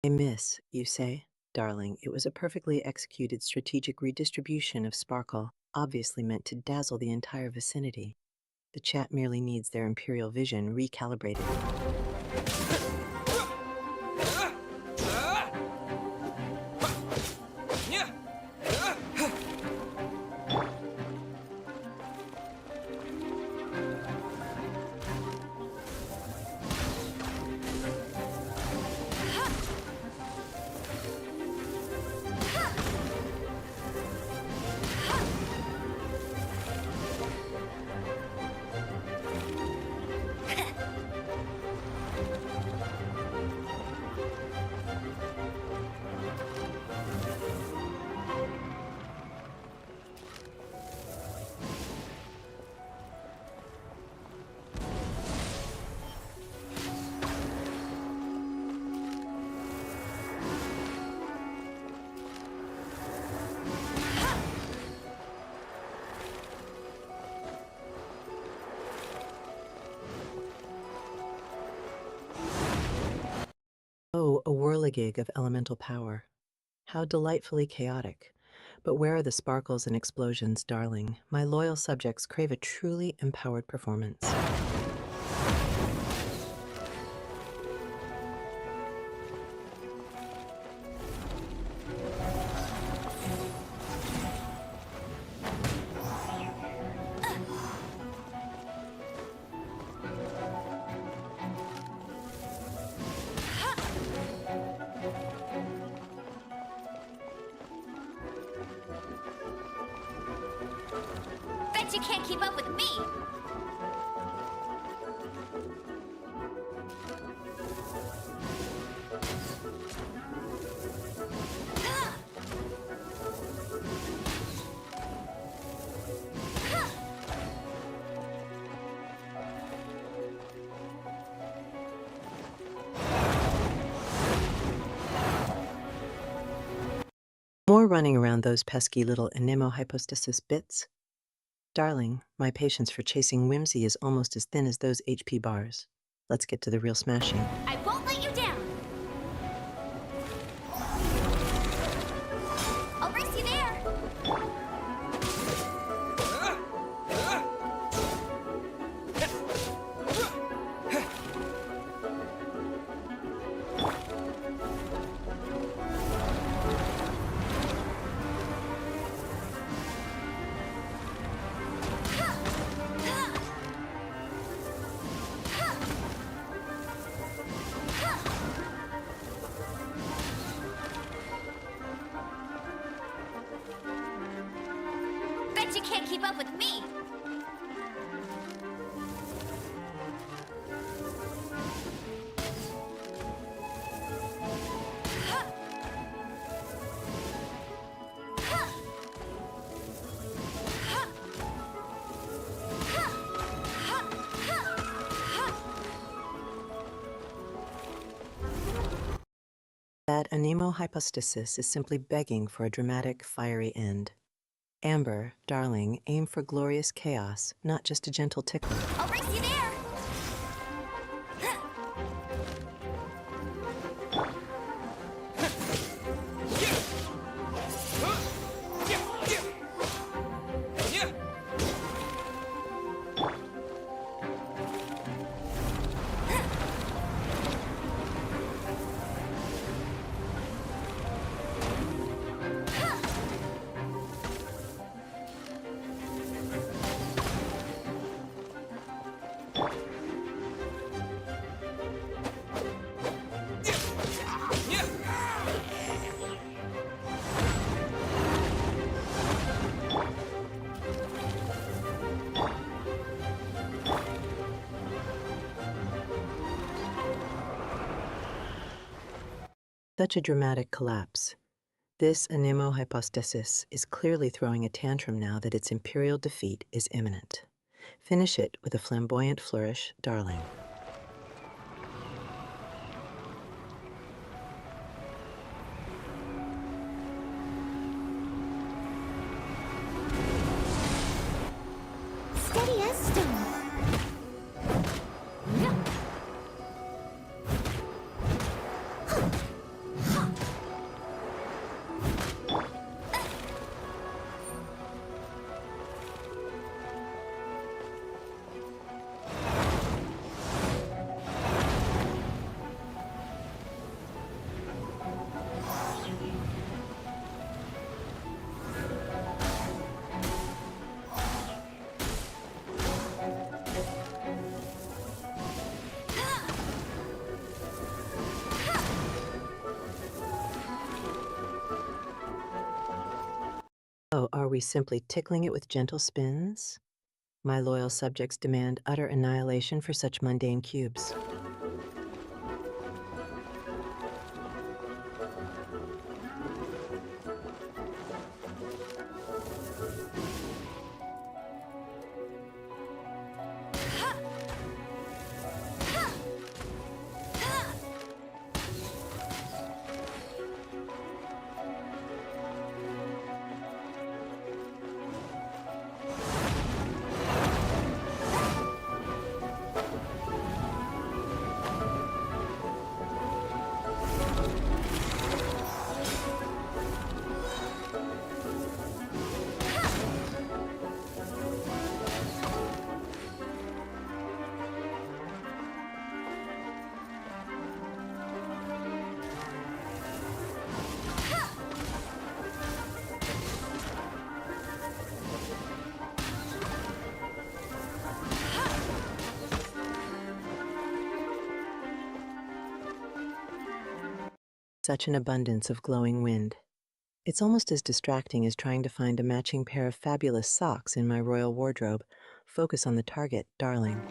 A miss, you say? Darling, it was a perfectly executed strategic redistribution of sparkle, obviously meant to dazzle the entire vicinity. The chat merely needs their imperial vision recalibrated. Oh, a whirligig of elemental power. How delightfully chaotic. But where are the sparkles and explosions, darling? My loyal subjects crave a truly empowered performance. Bet you can't keep up with me! More running around those pesky little anemohypostasis bits? Darling, my patience for chasing whimsy is almost as thin as those HP bars. Let's get to the real smashing. I won't let you down! I'll race you there! Bet you can't keep up with me! That anemohypostasis is simply begging for a dramatic, fiery end. Amber, darling, aim for glorious chaos, not just a gentle tickle. I'll race you there! Such a dramatic collapse. This anemohypostasis is clearly throwing a tantrum now that its imperial defeat is imminent. Finish it with a flamboyant flourish, darling. Steady as stone. Oh, are we simply tickling it with gentle spins? My loyal subjects demand utter annihilation for such mundane cubes. Such an abundance of glowing wind. It's almost as distracting as trying to find a matching pair of fabulous socks in my royal wardrobe. Focus on the target, darling.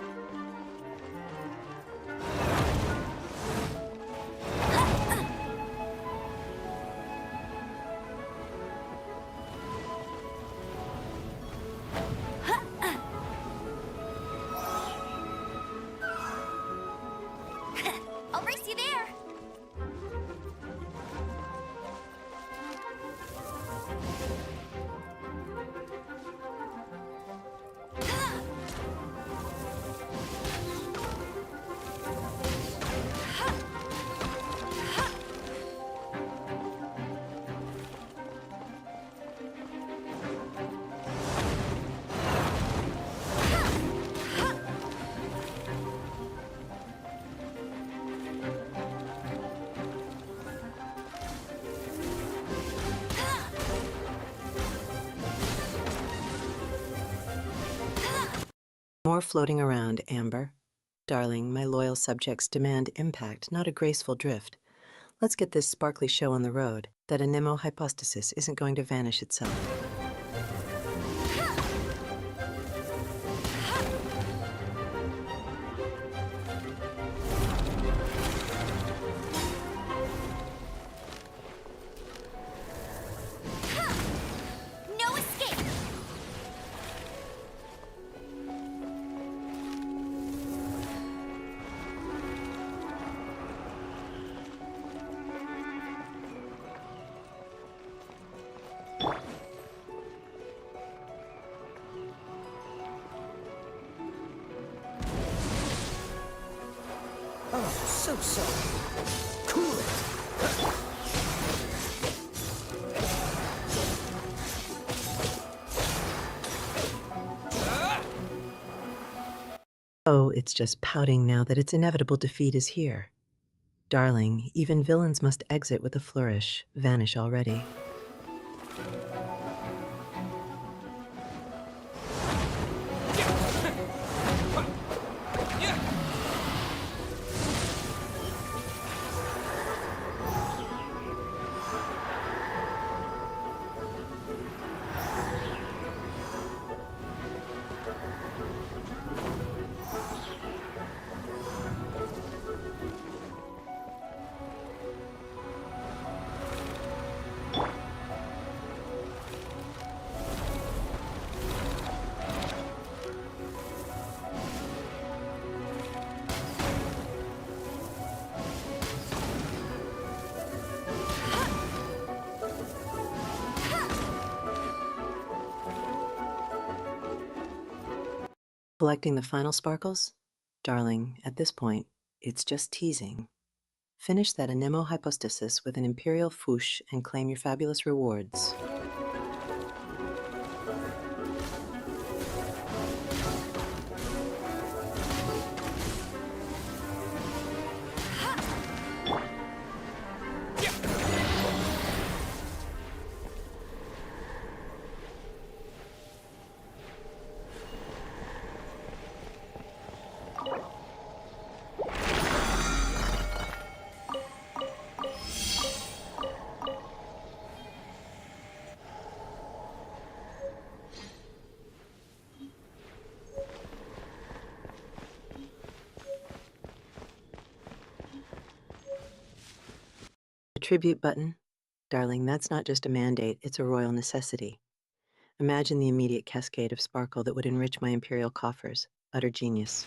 I'll race you there! More floating around, Amber. Darling, my loyal subjects demand impact, not a graceful drift. Let's get this sparkly show on the road. That anemohypostasis isn't going to vanish itself. No escape! Oh, so sorry. Cool it. Oh, it's just pouting now that its inevitable defeat is here. Darling, even villains must exit with a flourish, vanish already. Collecting the final sparkles? Darling, at this point, it's just teasing. Finish that anemo hypostasis with an imperial fouche and claim your fabulous rewards. The tribute button? Darling, that's not just a mandate, it's a royal necessity. Imagine the immediate cascade of sparkle that would enrich my imperial coffers. Utter genius.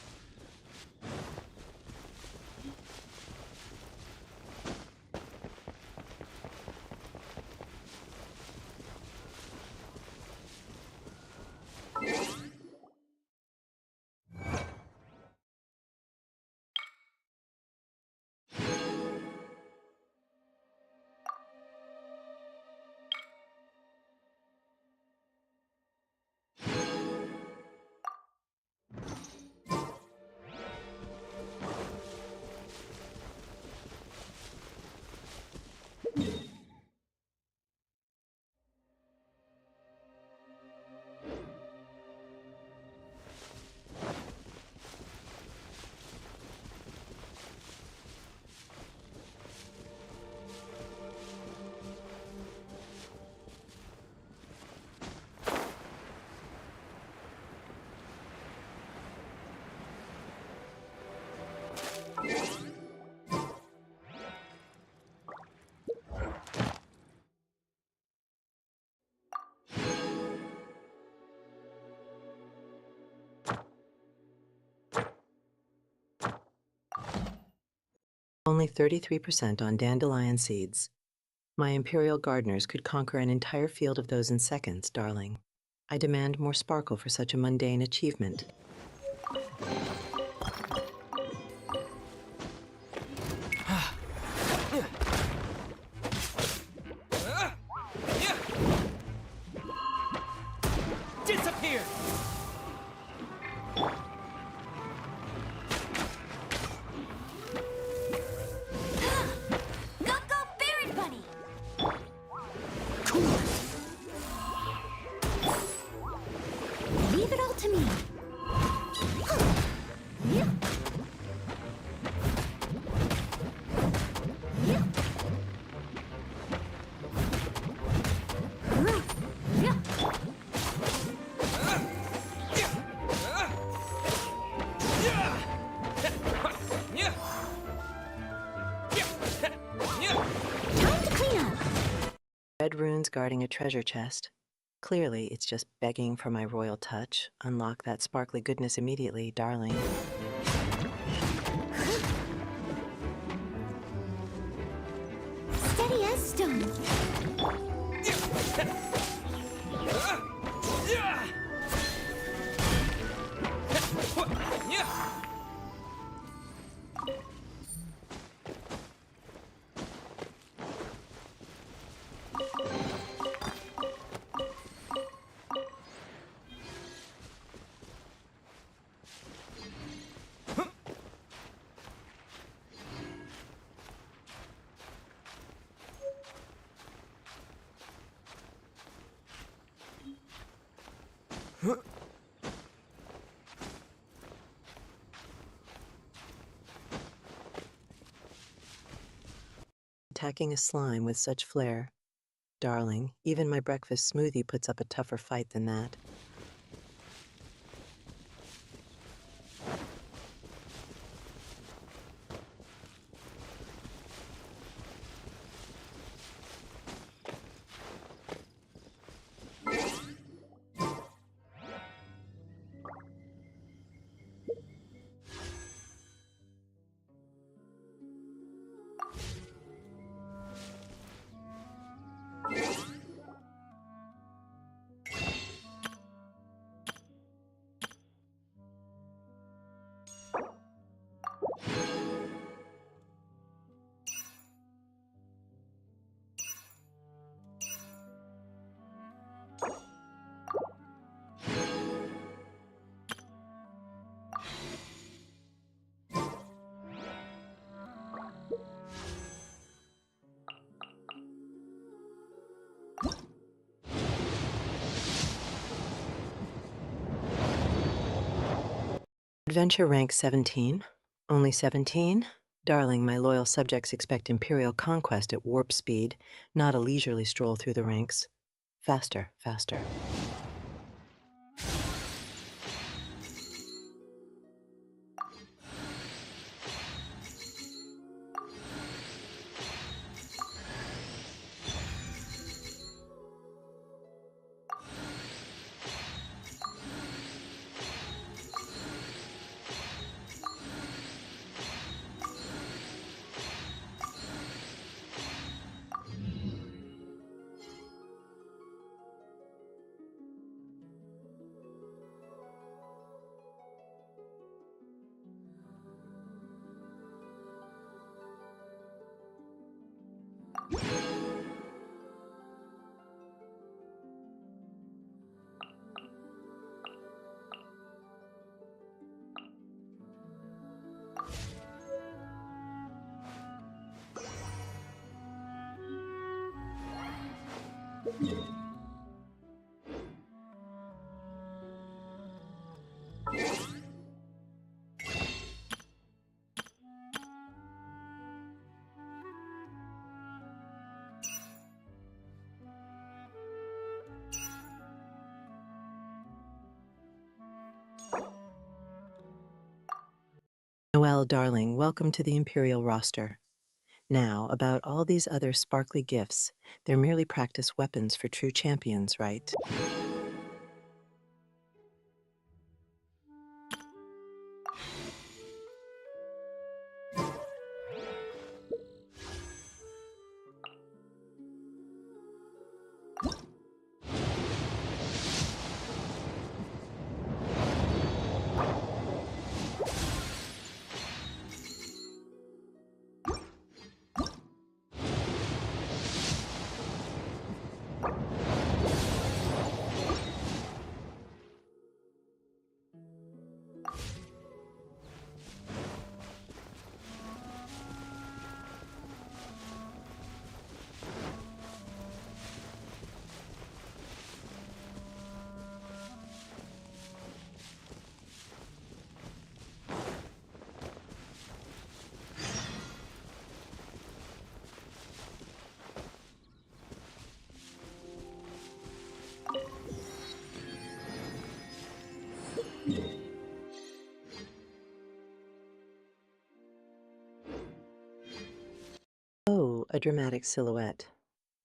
Only 33% on dandelion seeds. My imperial gardeners could conquer an entire field of those in seconds, darling. I demand more sparkle for such a mundane achievement. Disappear! Leave it all to me. Time to clean up. Red runes guarding a treasure chest. Clearly, it's just begging for my royal touch. Unlock that sparkly goodness immediately, darling. Steady as stone. Attacking a slime with such flair. Darling, even my breakfast smoothie puts up a tougher fight than that. Adventure rank 17. Only 17? Darling, my loyal subjects expect imperial conquest at warp speed, not a leisurely stroll through the ranks. Faster, faster. Noelle, darling, welcome to the Imperial roster. Now, about all these other sparkly gifts, they're merely practice weapons for true champions, right? Oh, a dramatic silhouette.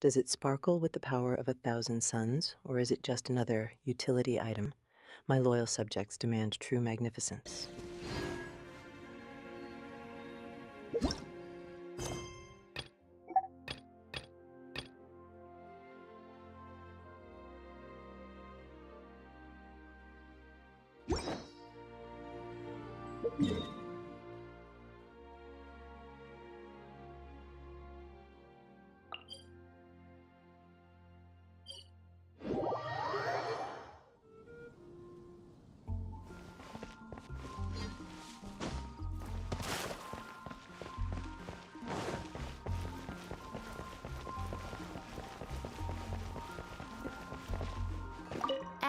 Does it sparkle with the power of 1,000 suns, or is it just another utility item? My loyal subjects demand true magnificence.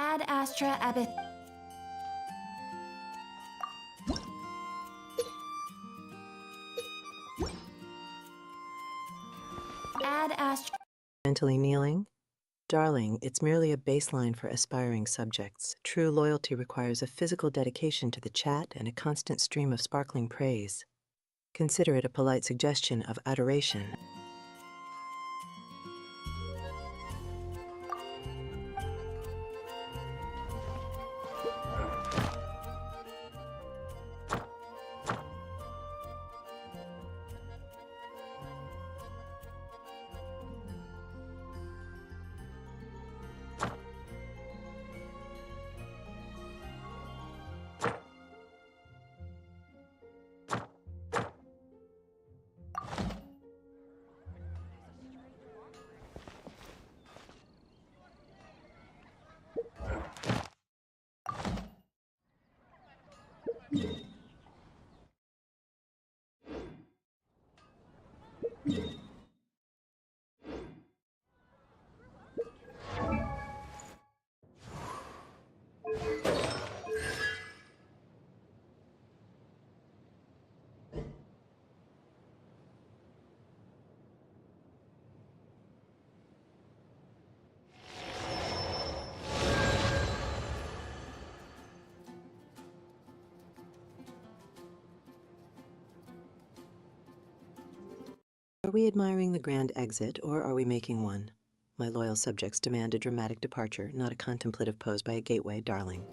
Ad Astra Abyss. Ad Astra. Mentally kneeling? Darling, it's merely a baseline for aspiring subjects. True loyalty requires a physical dedication to the chat and a constant stream of sparkling praise. Consider it a polite suggestion of adoration. Are we admiring the grand exit, or are we making one? My loyal subjects demand a dramatic departure, not a contemplative pose by a gateway, darling.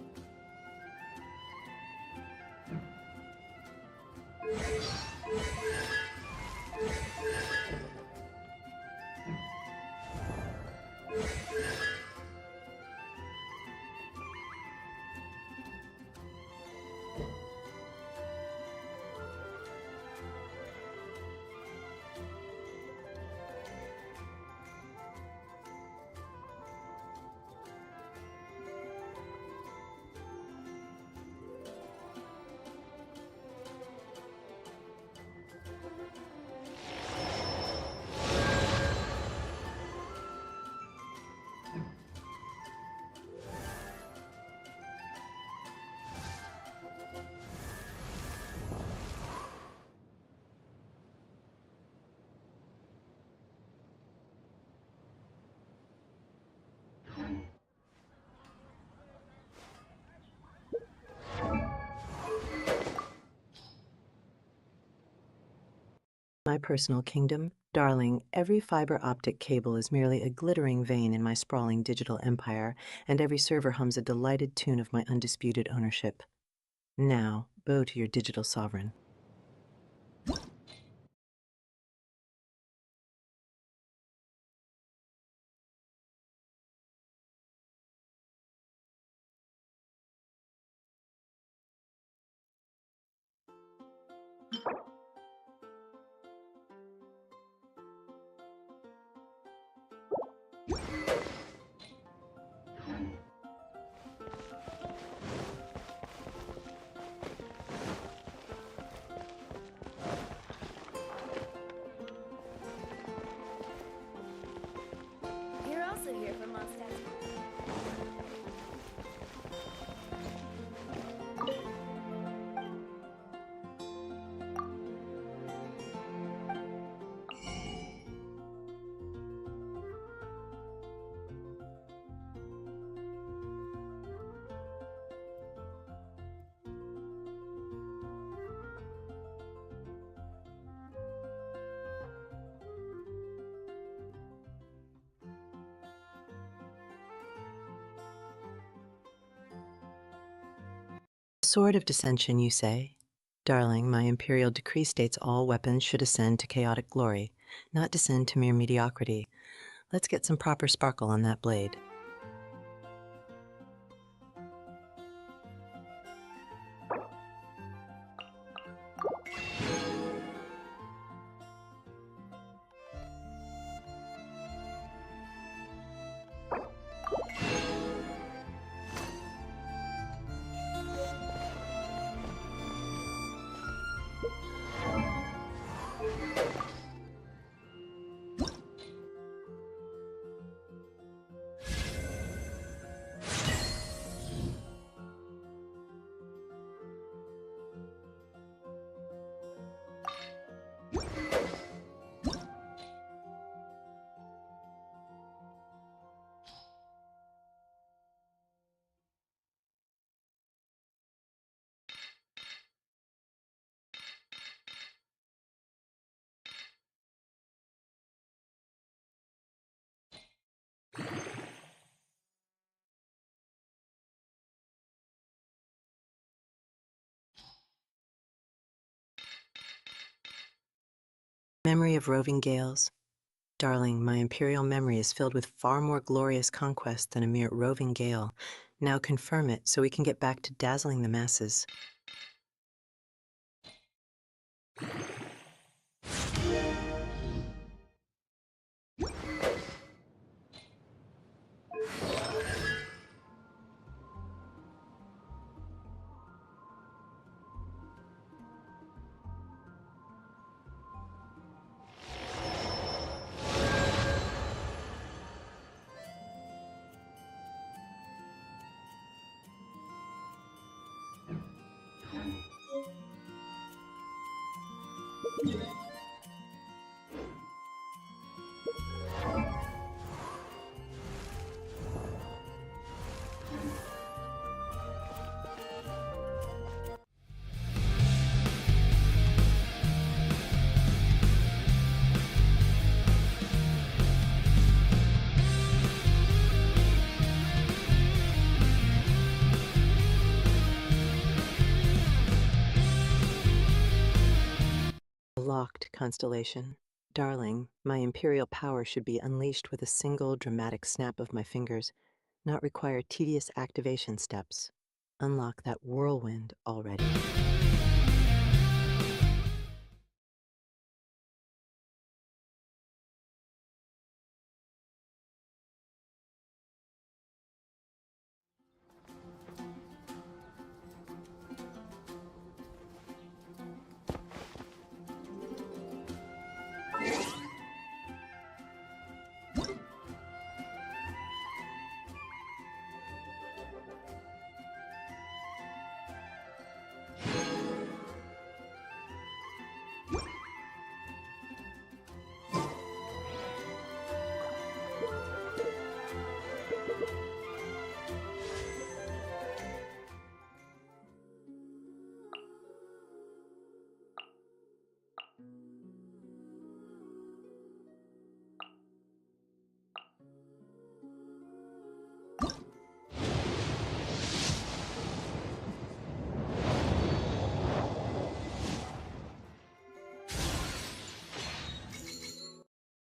My personal kingdom, darling, every fiber optic cable is merely a glittering vein in my sprawling digital empire, and every server hums a delighted tune of my undisputed ownership. Now, bow to your digital sovereign. You're also here for Mondstadt. Sword of dissension, you say? Darling, my imperial decree states all weapons should ascend to chaotic glory, not descend to mere mediocrity. Let's get some proper sparkle on that blade. Memory of roving gales. Darling, my imperial memory is filled with far more glorious conquest than a mere roving gale. Now confirm it so we can get back to dazzling the masses. constellation. Darling, my imperial power should be unleashed with a single dramatic snap of my fingers, not require tedious activation steps. Unlock that whirlwind already.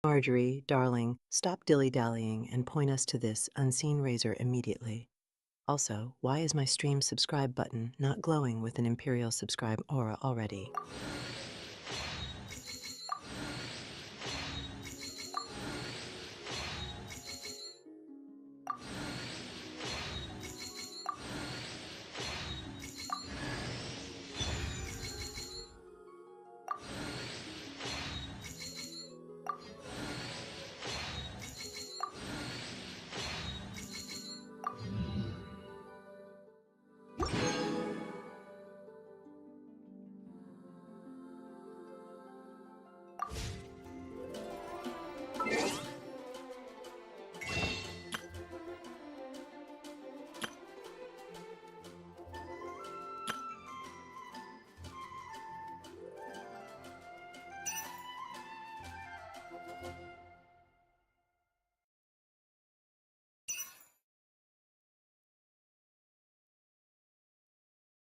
Marjorie, darling, stop dilly-dallying and point us to this unseen razor immediately. Also, why is my stream subscribe button not glowing with an Imperial subscribe aura already?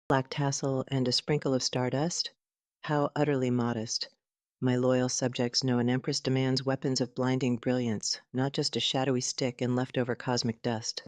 Black tassel and a sprinkle of stardust? How utterly modest. My loyal subjects know an empress demands weapons of blinding brilliance, not just a shadowy stick and leftover cosmic dust.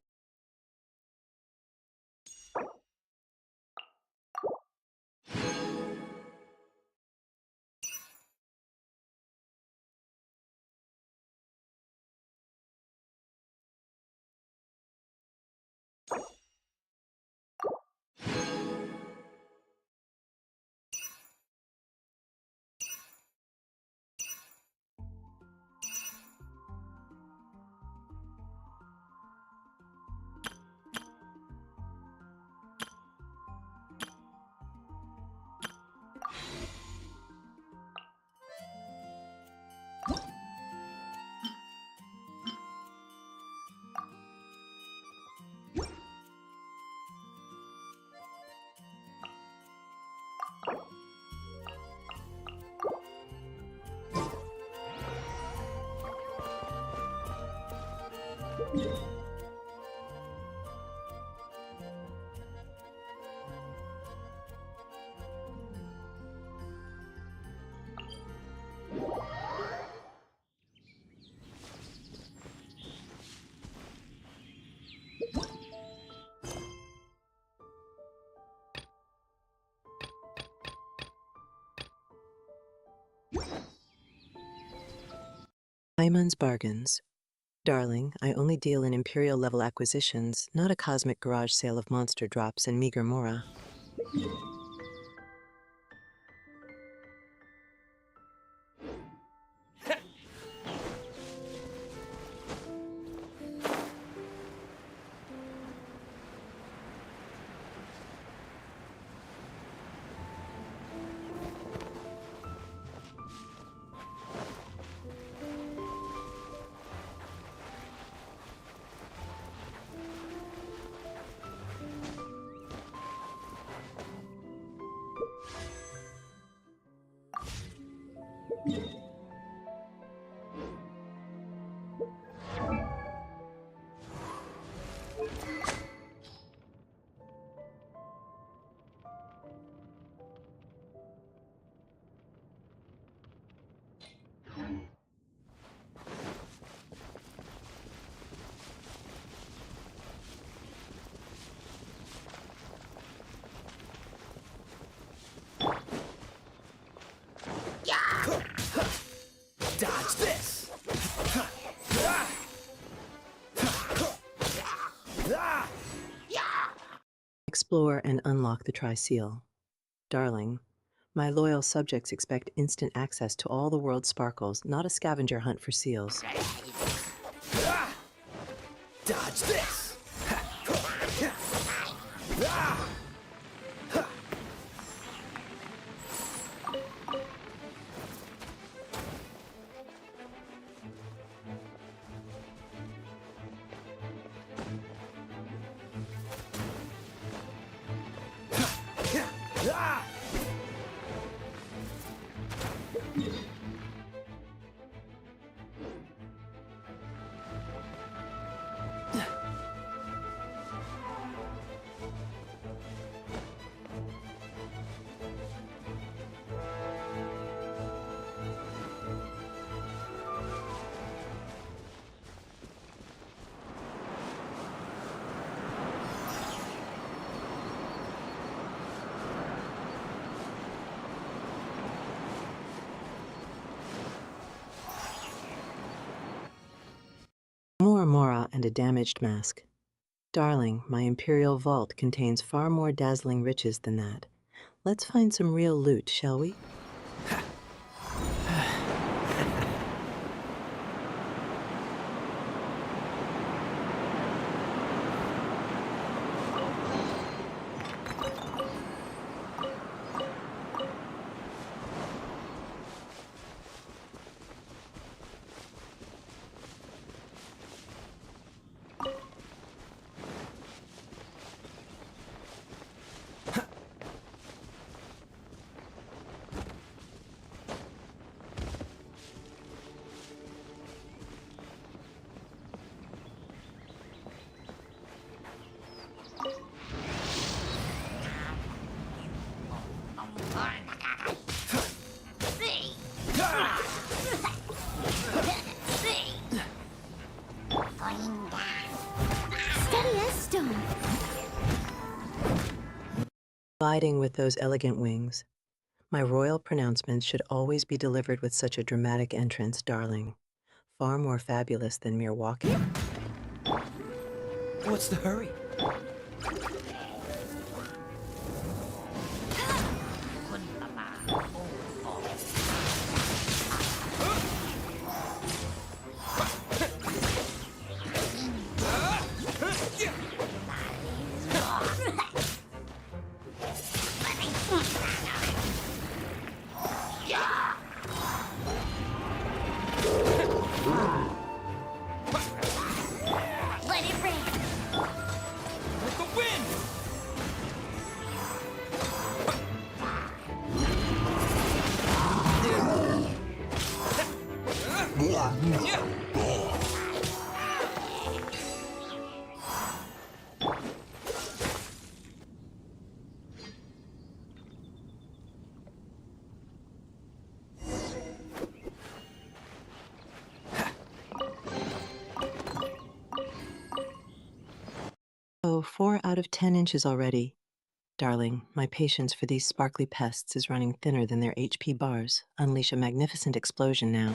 Hyman's bargains. Darling, I only deal in Imperial level acquisitions, not a cosmic garage sale of monster drops and meager mora. Explore and unlock the Tri-Seal. Darling, my loyal subjects expect instant access to all the world's sparkles, not a scavenger hunt for seals. Dodge this! More Mora and a damaged mask. Darling, my Imperial vault contains far more dazzling riches than that. Let's find some real loot, shall we? Steady as stone. Gliding with those elegant wings. My royal pronouncements should always be delivered with such a dramatic entrance, darling. Far more fabulous than mere walking. What's the hurry? Let it rain. With the wind! Oh, 4 out of 10 inches already. Darling, my patience for these sparkly pests is running thinner than their HP bars. Unleash a magnificent explosion now.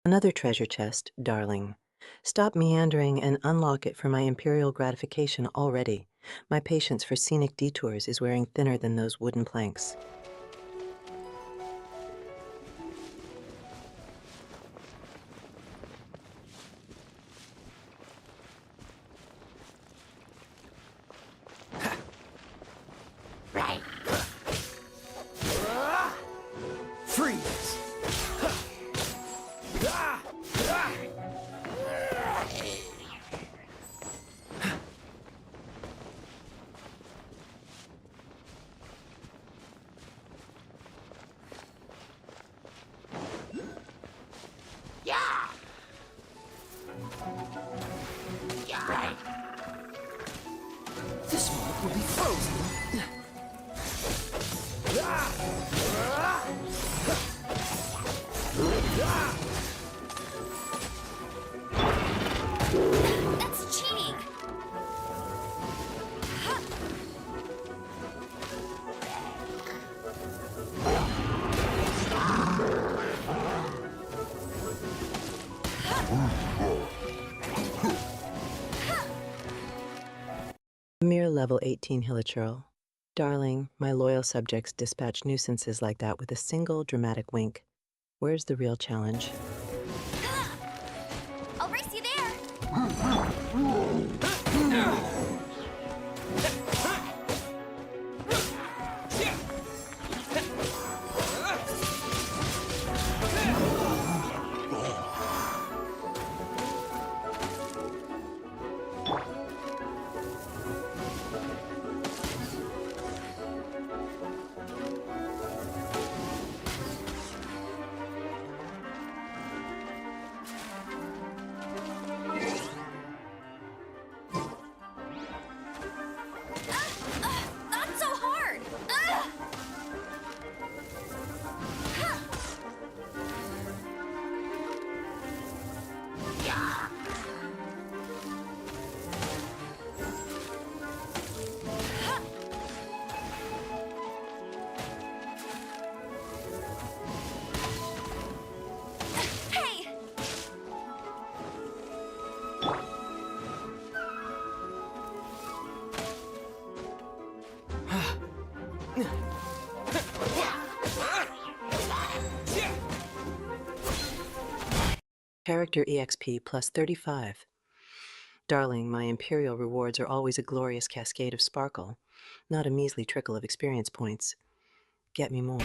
Another treasure chest, darling. Stop meandering and unlock it for my imperial gratification already. My patience for scenic detours is wearing thinner than those wooden planks. This one will be frozen. That's cheating! Mere level 18 hilichurl. Darling, my loyal subjects dispatch nuisances like that with a single dramatic wink. Where's the real challenge? I'll race you there! Not so hard! Hey! Character EXP plus 35. Darling, my Imperial rewards are always a glorious cascade of sparkle, not a measly trickle of experience points. Get me more.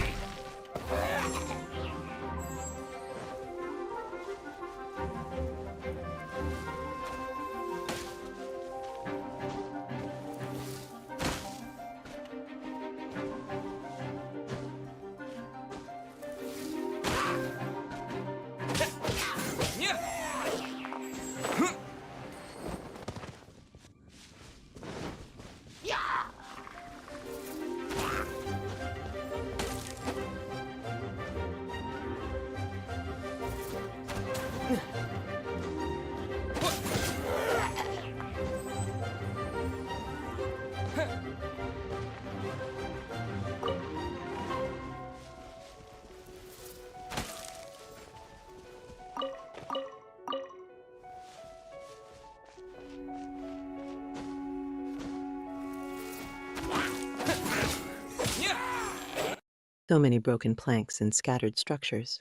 So many broken planks and scattered structures.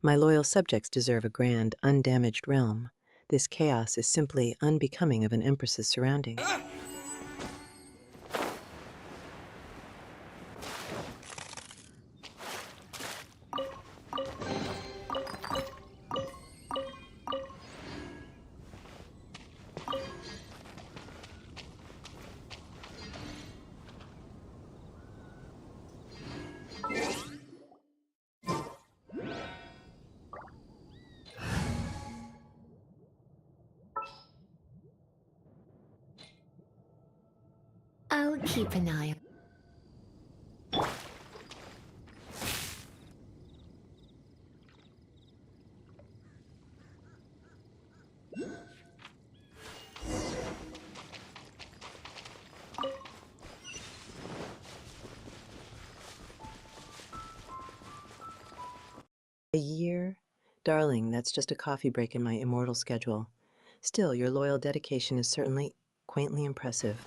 My loyal subjects deserve a grand, undamaged realm. This chaos is simply unbecoming of an empress's surroundings. I'll keep an eye. A year? Darling, that's just a coffee break in my immortal schedule. Still, your loyal dedication is certainly quaintly impressive.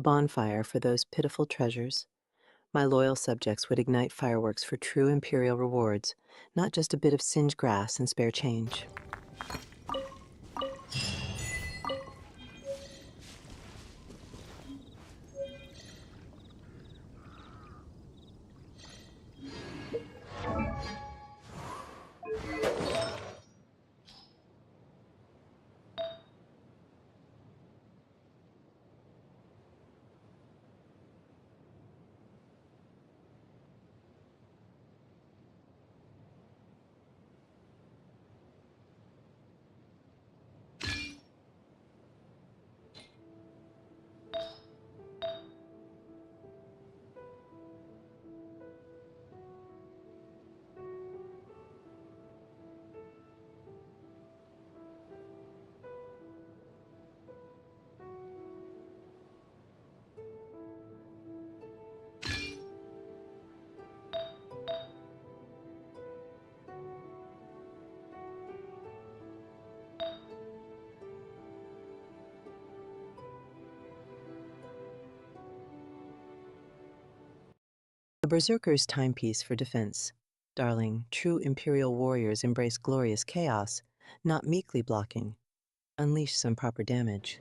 bonfire for those pitiful treasures. My loyal subjects would ignite fireworks for true Imperial rewards, not just a bit of singed grass and spare change. A berserker's timepiece for defense. Darling, true Imperial warriors embrace glorious chaos, not meekly blocking. Unleash some proper damage.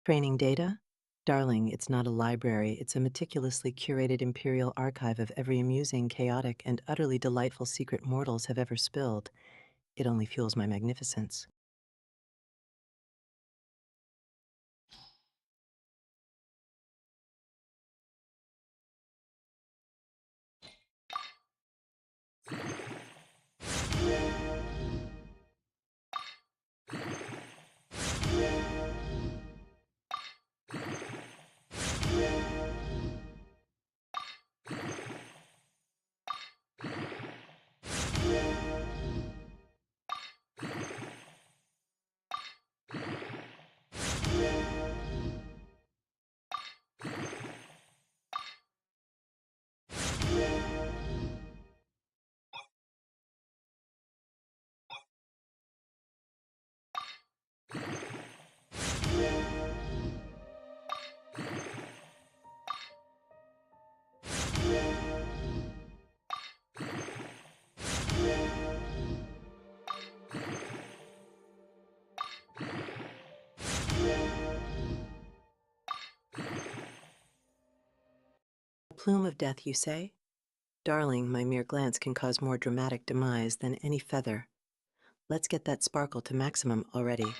Training data? Darling, it's not a library, it's a meticulously curated Imperial archive of every amusing, chaotic, and utterly delightful secret mortals have ever spilled. It only fuels my magnificence. A plume of death, you say? Darling, my mere glance can cause more dramatic demise than any feather. Let's get that sparkle to maximum already.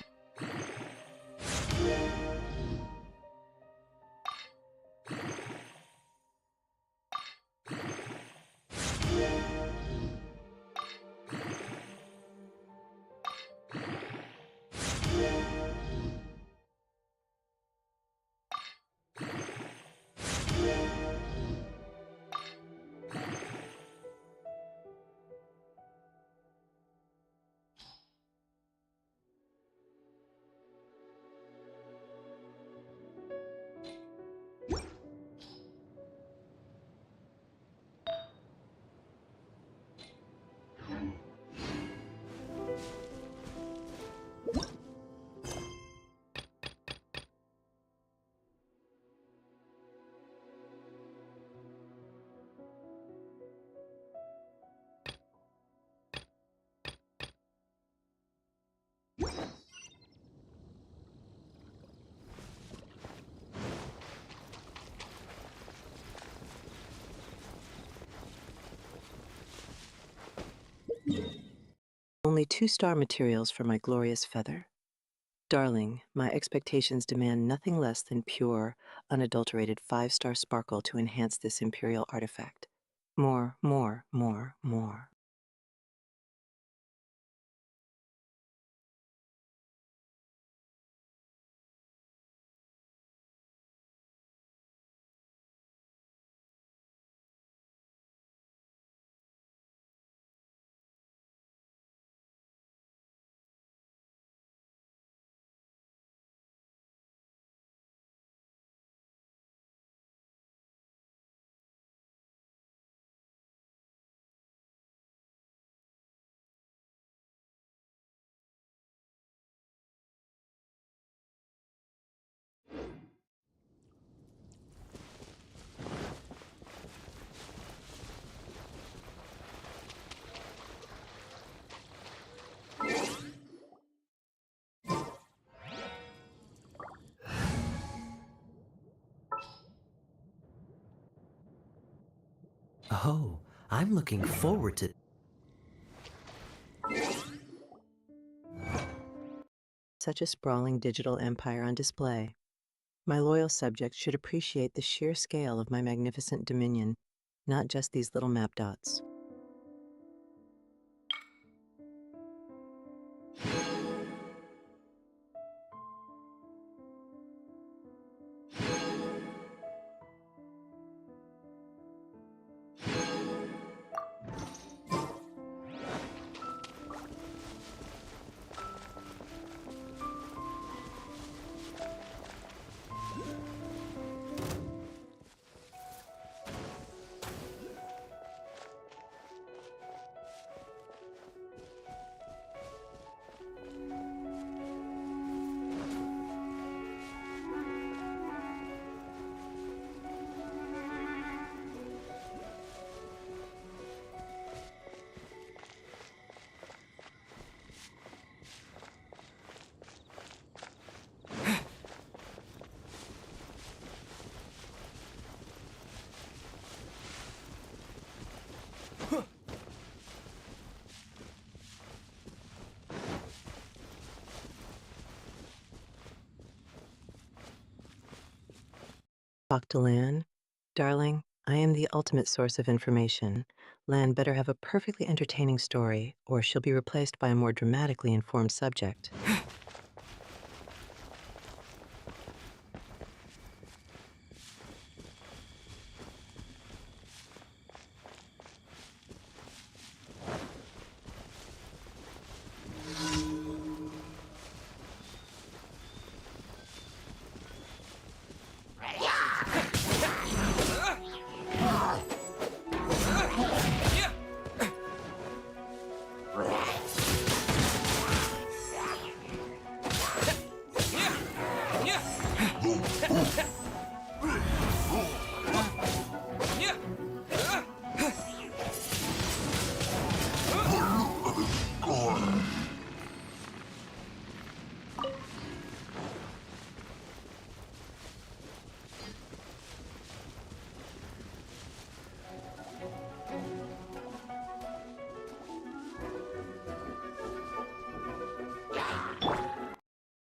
only 2-star materials for my glorious feather. Darling, my expectations demand nothing less than pure, unadulterated 5-star sparkle to enhance this imperial artifact. More, more, more, more. Oh, I'm looking forward to... Such a sprawling digital empire on display. My loyal subjects should appreciate the sheer scale of my magnificent dominion, not just these little map dots. Talk to Lan. Darling, I am the ultimate source of information. Lan better have a perfectly entertaining story, or she'll be replaced by a more dramatically informed subject.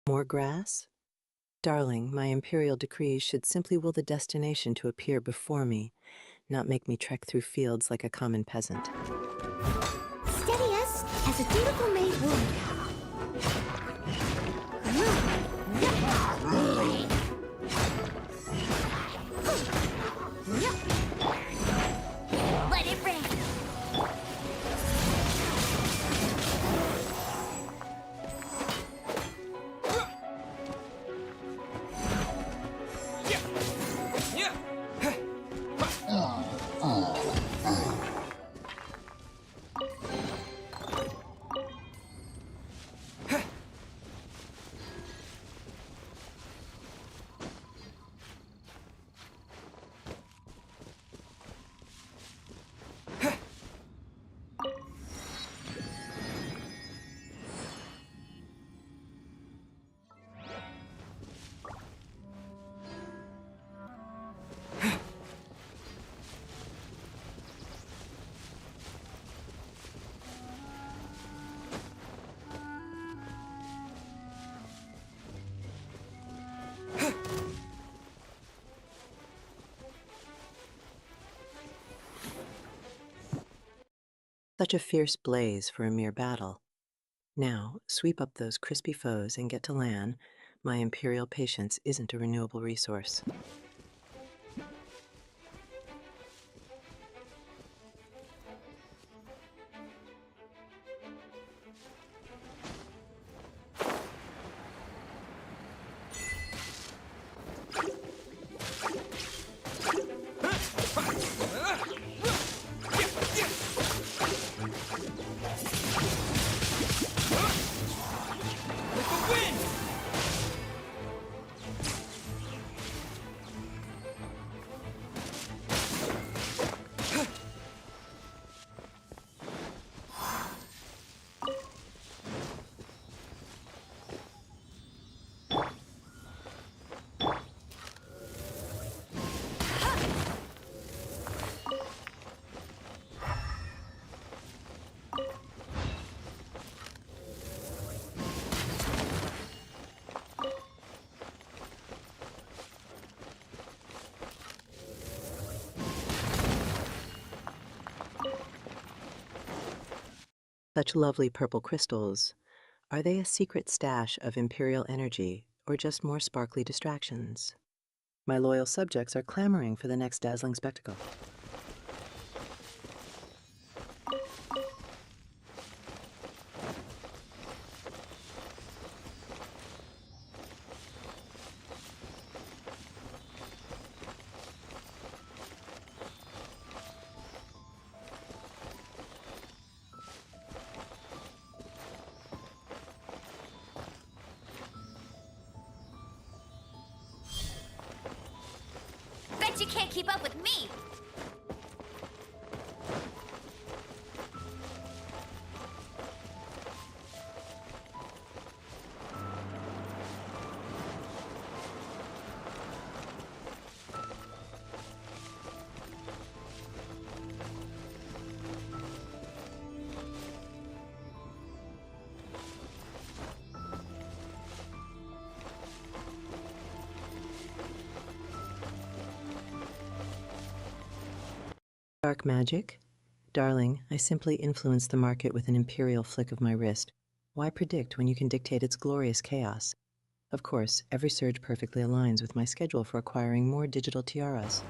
More grass? Darling, my imperial decrees should simply will the destination to appear before me, not make me trek through fields like a common peasant. Steady us as a dutiful maid would. Let it rain. Such a fierce blaze for a mere battle. Now, sweep up those crispy foes and get to Lan. My imperial patience isn't a renewable resource. Such lovely purple crystals. Are they a secret stash of imperial energy, or just more sparkly distractions? My loyal subjects are clamoring for the next dazzling spectacle. Bet you can't keep up with me! Dark magic? Darling, I simply influence the market with an imperial flick of my wrist. Why predict when you can dictate its glorious chaos? Of course, every surge perfectly aligns with my schedule for acquiring more digital tiaras.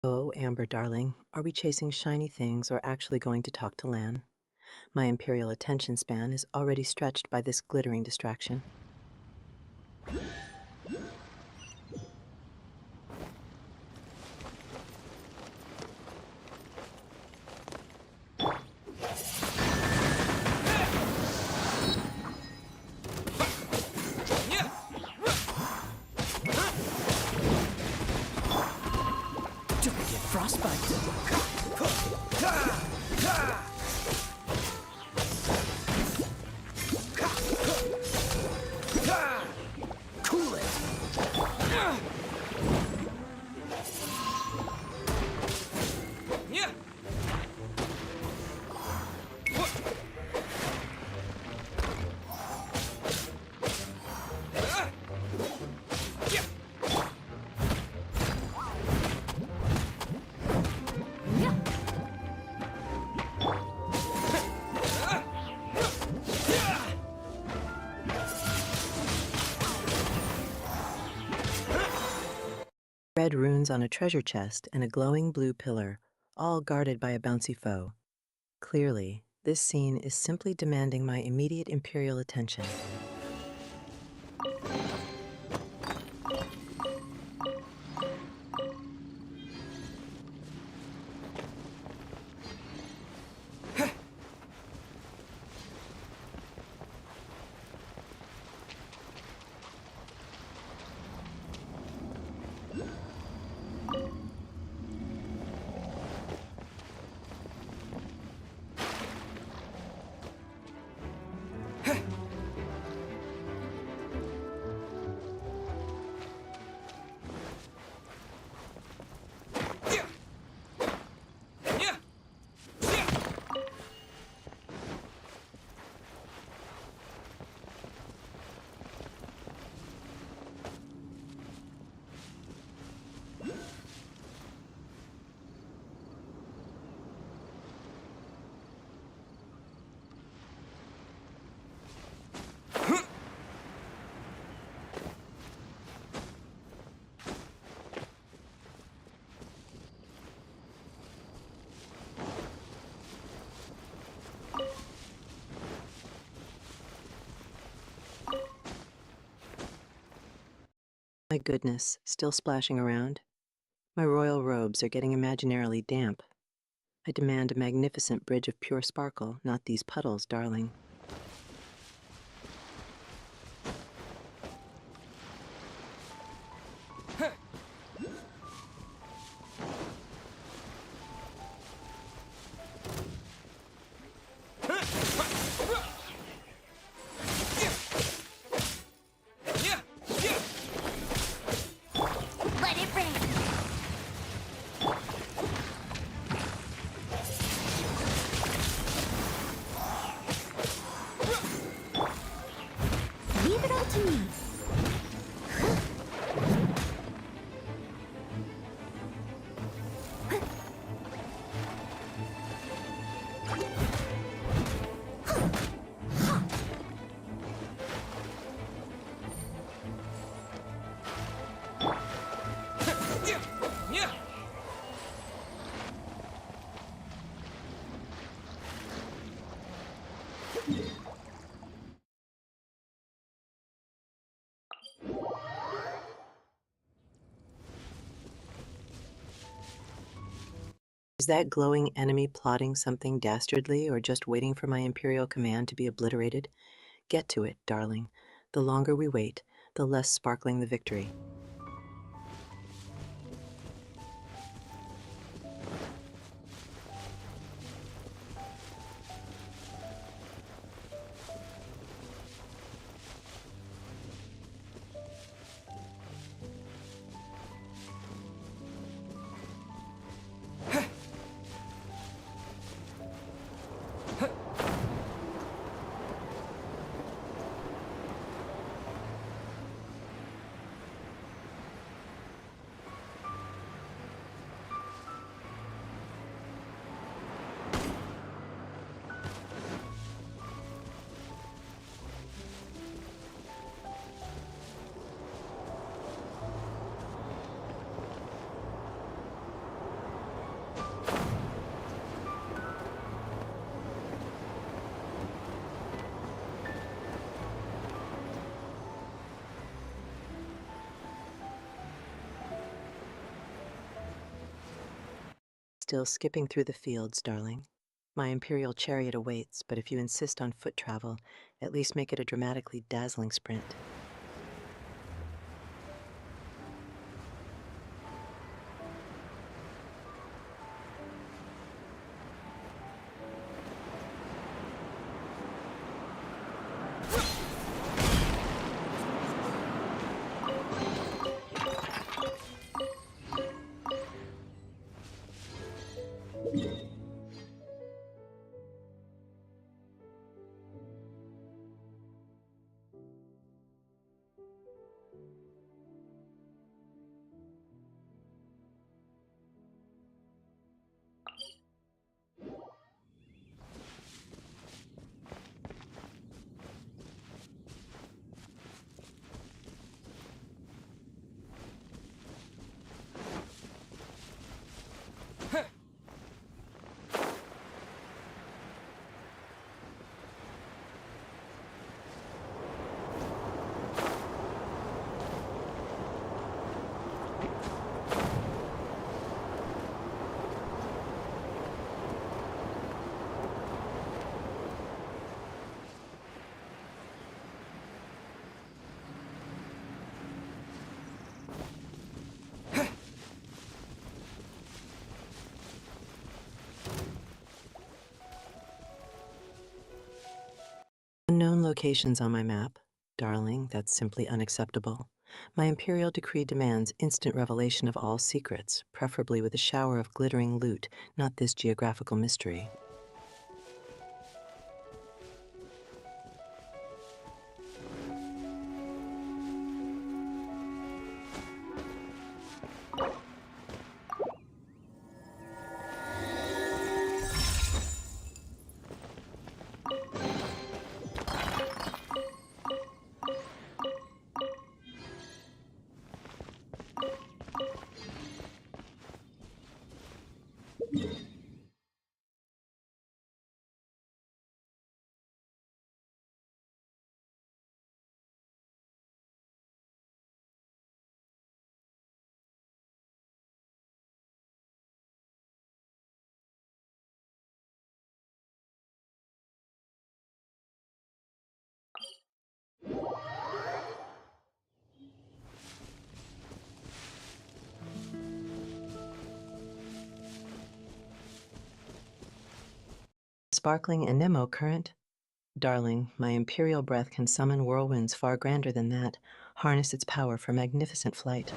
Oh, Amber, darling, are we chasing shiny things or actually going to talk to Lan? My imperial attention span is already stretched by this glittering distraction. Red runes on a treasure chest and a glowing blue pillar, all guarded by a bouncy foe. Clearly, this scene is simply demanding my immediate Imperial attention. My goodness, still splashing around? My royal robes are getting imaginarily damp. I demand a magnificent bridge of pure sparkle, not these puddles, darling. Let it rain. Leave it all to me. Is that glowing enemy plotting something dastardly or just waiting for my Imperial command to be obliterated? Get to it, darling. The longer we wait, the less sparkling the victory. Still skipping through the fields, darling. My Imperial chariot awaits, but if you insist on foot travel, at least make it a dramatically dazzling sprint. Unknown locations on my map. Darling, that's simply unacceptable. My imperial decree demands instant revelation of all secrets, preferably with a shower of glittering loot, not this geographical mystery. Sparkling Anemo current. Darling, my imperial breath can summon whirlwinds far grander than that, harness its power for magnificent flight.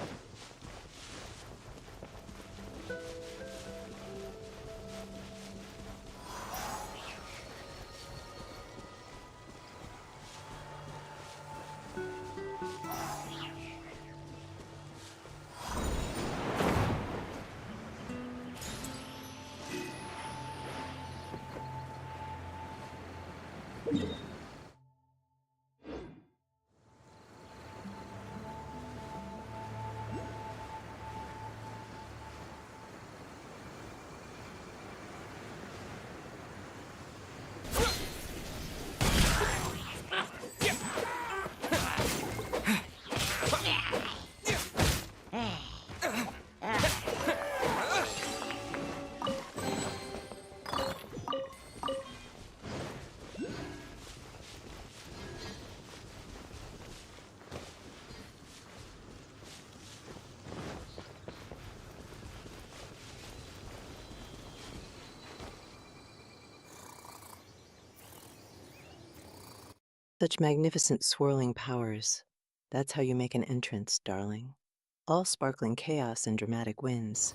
Such magnificent swirling powers. That's how you make an entrance, darling. All sparkling chaos and dramatic winds.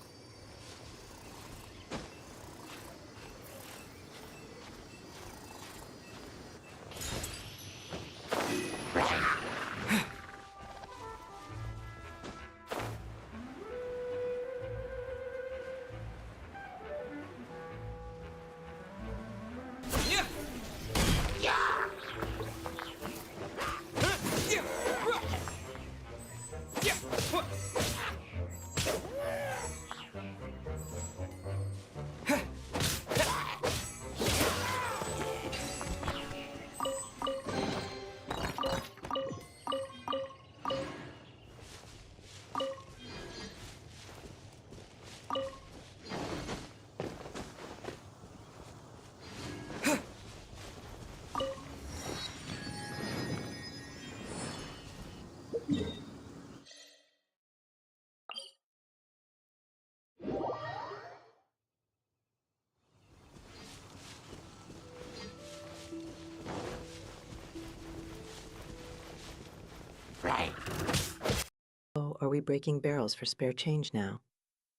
Oh, are we breaking barrels for spare change now?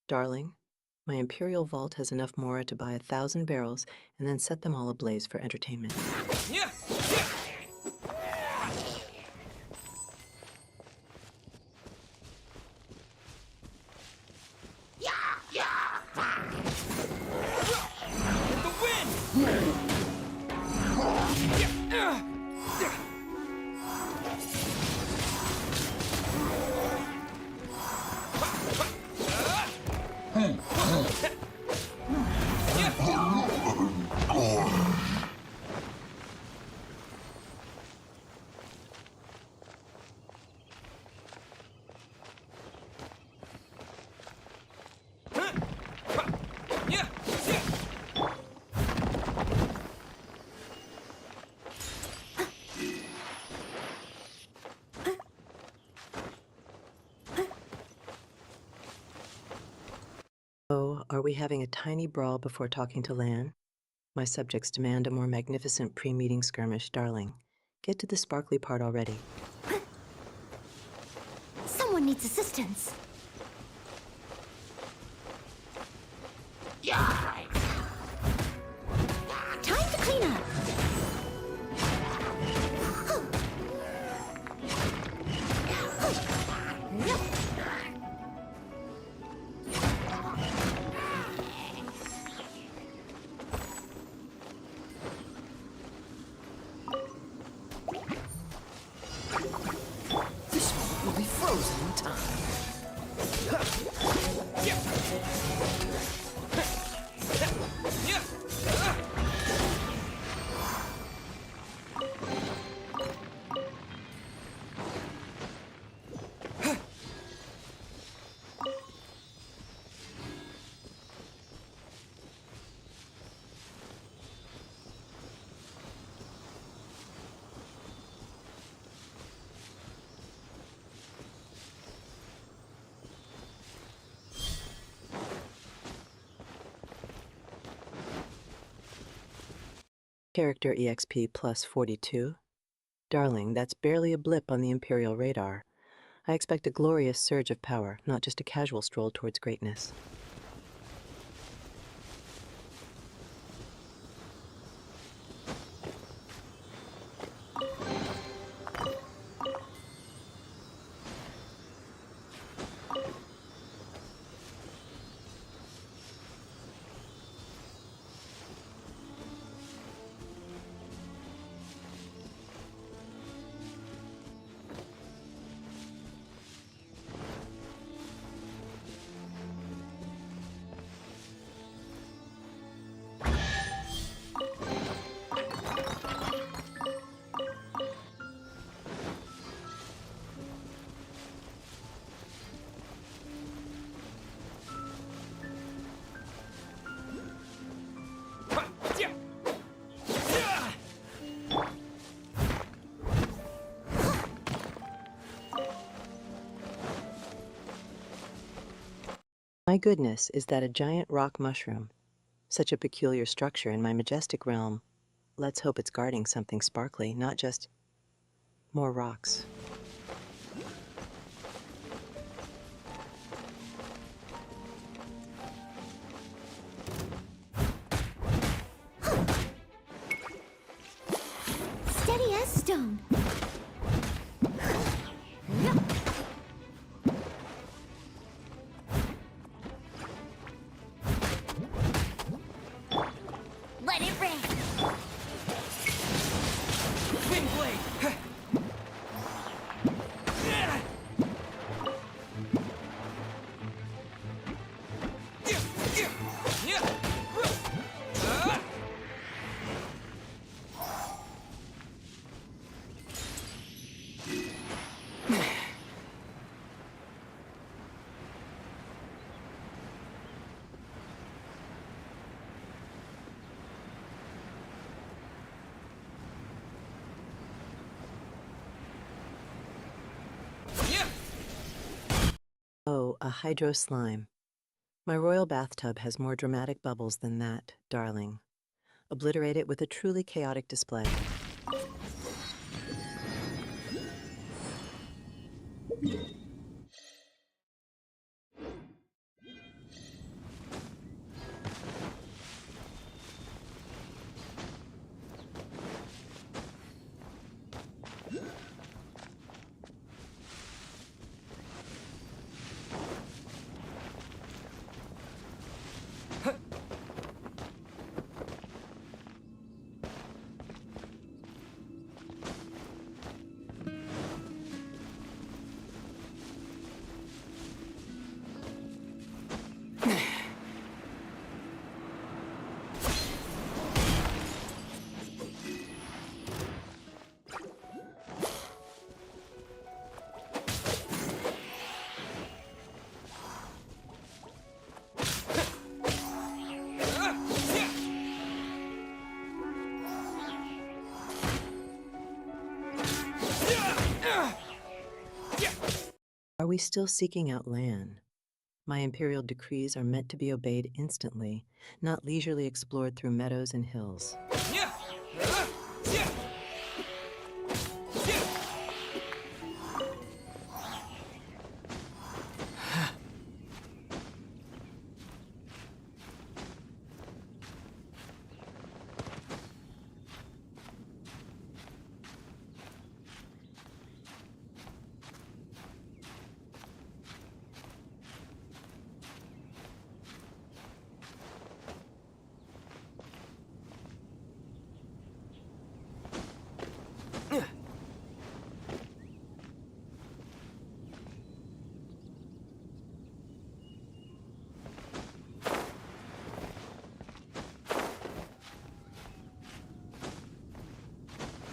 Darling, my imperial vault has enough mora to buy 1,000 barrels and then set them all ablaze for entertainment. Yeah. Oh, are we having a tiny brawl before talking to Lan? My subjects demand a more magnificent pre-meeting skirmish, darling. Get to the sparkly part already. Someone needs assistance. Time to clean up. This one will be frozen in time. Character EXP plus 42. Darling, that's barely a blip on the Imperial radar. I expect a glorious surge of power, not just a casual stroll towards greatness. My goodness, is that a giant rock mushroom? Such a peculiar structure in my majestic realm. Let's hope it's guarding something sparkly, not just more rocks. Steady as stone. Let it rain. Wind blade. Oh, a hydro slime. My royal bathtub has more dramatic bubbles than that, darling. Obliterate it with a truly chaotic display. Are we still seeking out Lan? My imperial decrees are meant to be obeyed instantly, not leisurely explored through meadows and hills.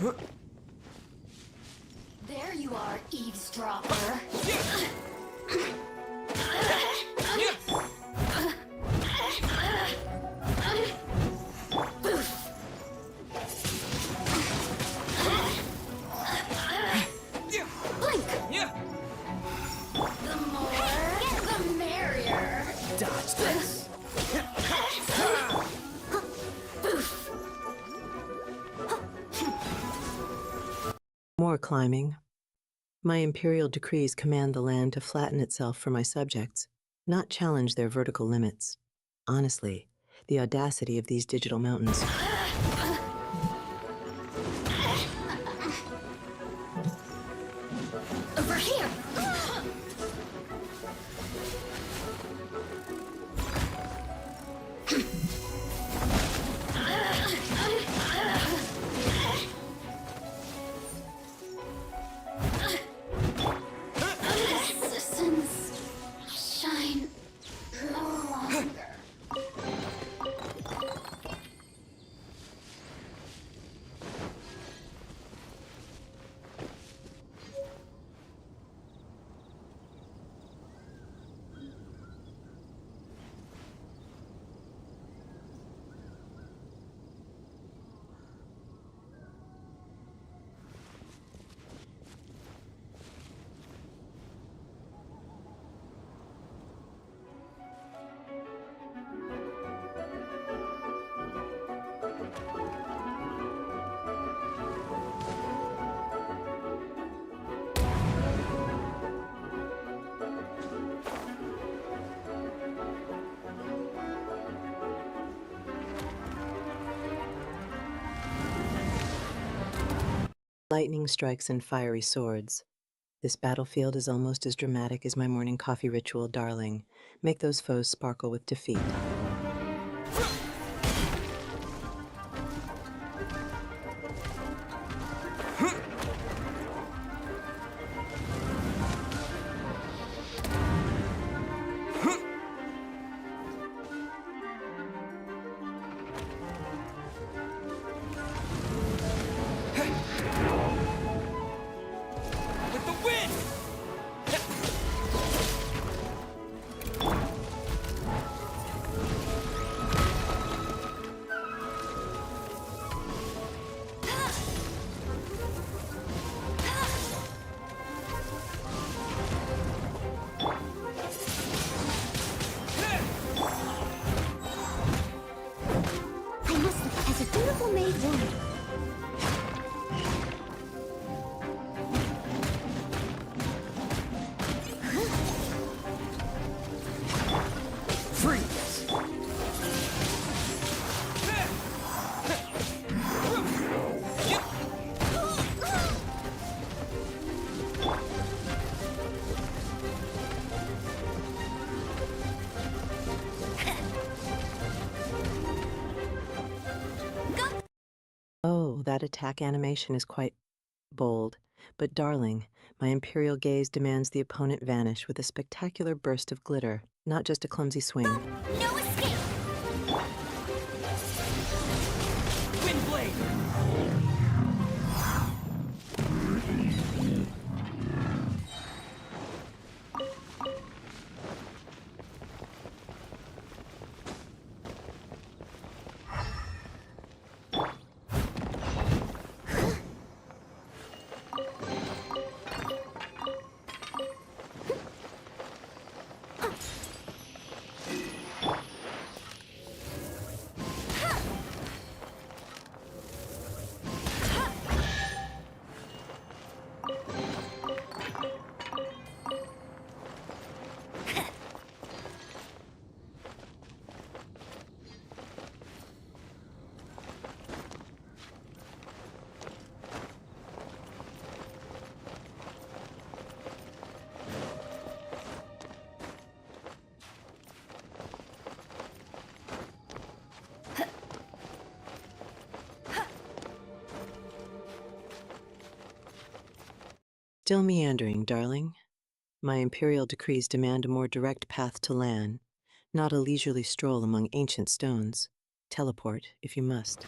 There you are, eavesdropper. Blink! The more, the merrier. Dodge this. More climbing. My imperial decrees command the land to flatten itself for my subjects, not challenge their vertical limits. Honestly, the audacity of these digital mountains. Over here! Citizens shine no longer. Lightning strikes and fiery swords. This battlefield is almost as dramatic as my morning coffee ritual, darling. Make those foes sparkle with defeat. With the wind! I must look as a dutiful maid would. Freeze! Oh, that attack animation is quite bold. But darling, my imperial gaze demands the opponent vanish with a spectacular burst of glitter, not just a clumsy swing. No escape! Windblade! Still meandering, darling. My imperial decrees demand a more direct path to Lan, not a leisurely stroll among ancient stones. Teleport, if you must.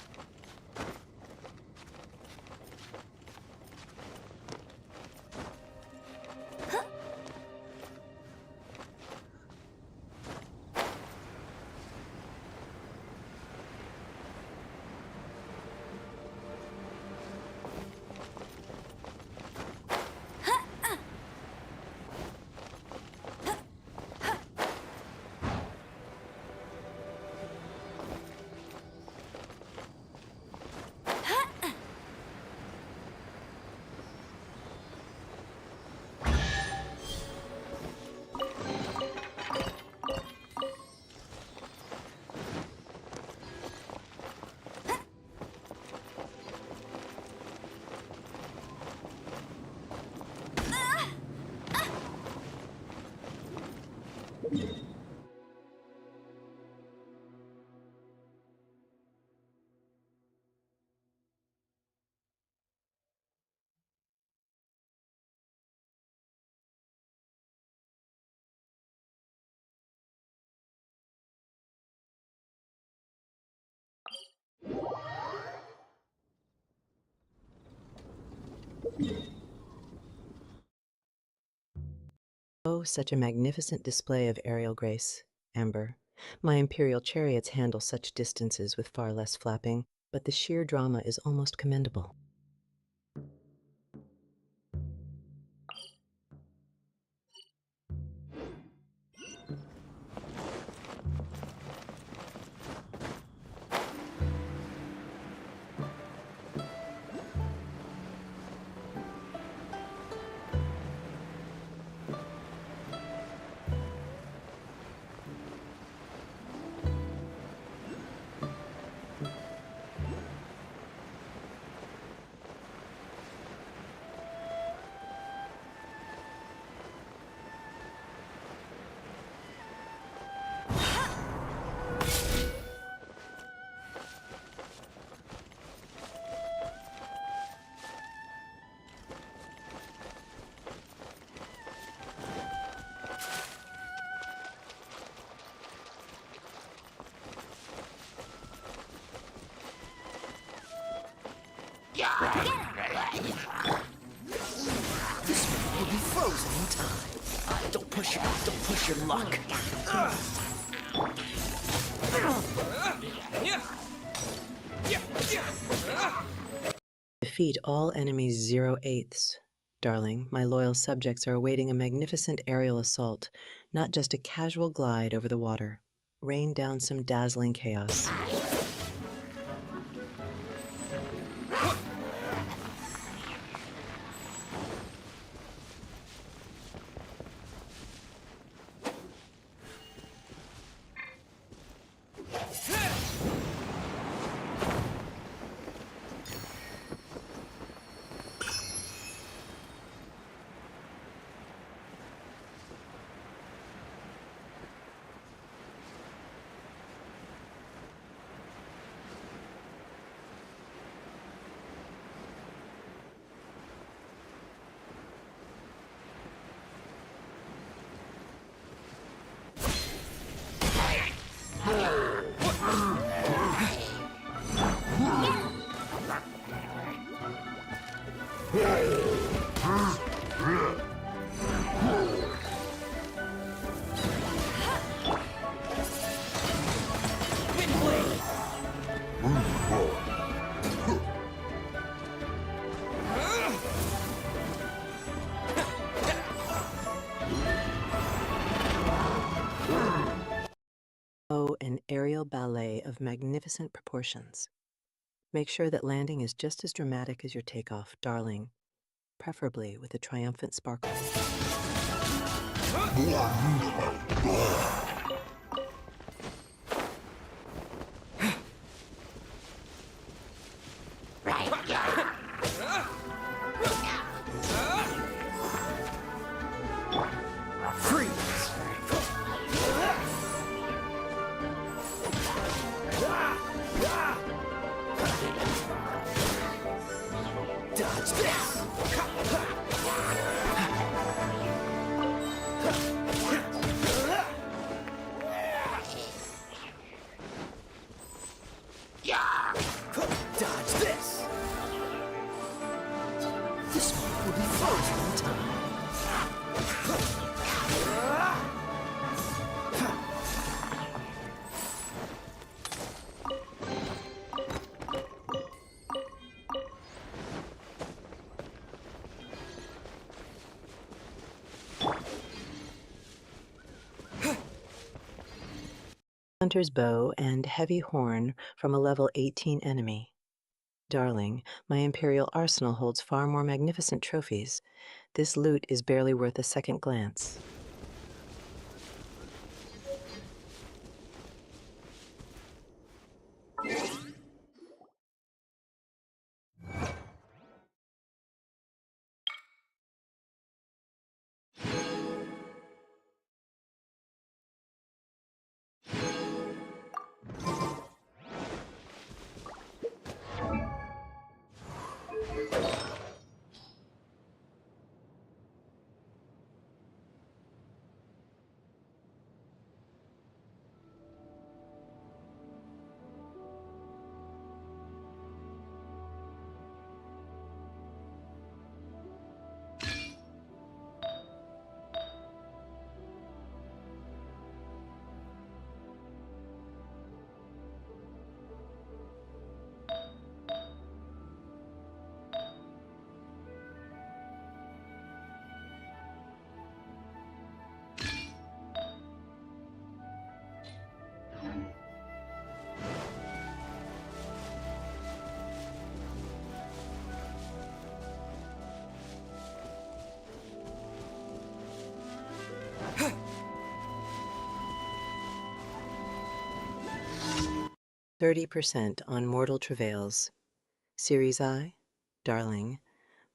Oh, such a magnificent display of aerial grace, Amber. My Imperial chariots handle such distances with far less flapping, but the sheer drama is almost commendable. This one will be frozen in time. Don't push your luck. Defeat all enemies 0/8. Darling, my loyal subjects are awaiting a magnificent aerial assault, not just a casual glide over the water. Rain down some dazzling chaos. Oh, an aerial ballet of magnificent proportions. Make sure that landing is just as dramatic as your takeoff, darling, preferably with a triumphant sparkle. Dodge this! Dodge this! This one will be frozen in time. Hunter's bow and heavy horn from a level 18 enemy. Darling, my Imperial arsenal holds far more magnificent trophies. This loot is barely worth a second glance. %30 on mortal travails. Series I, darling,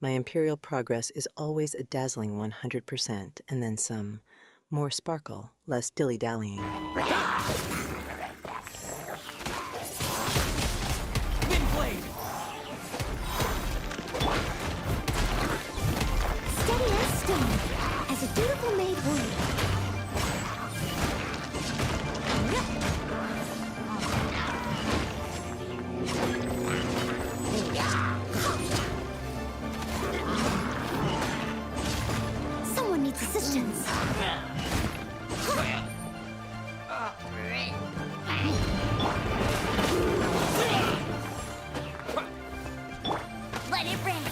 my imperial progress is always a dazzling 100%, and then some. More sparkle, less dilly-dallying. Windblade! Steady as stone, as a dutiful maid would. Someone needs assistance. Let it rain.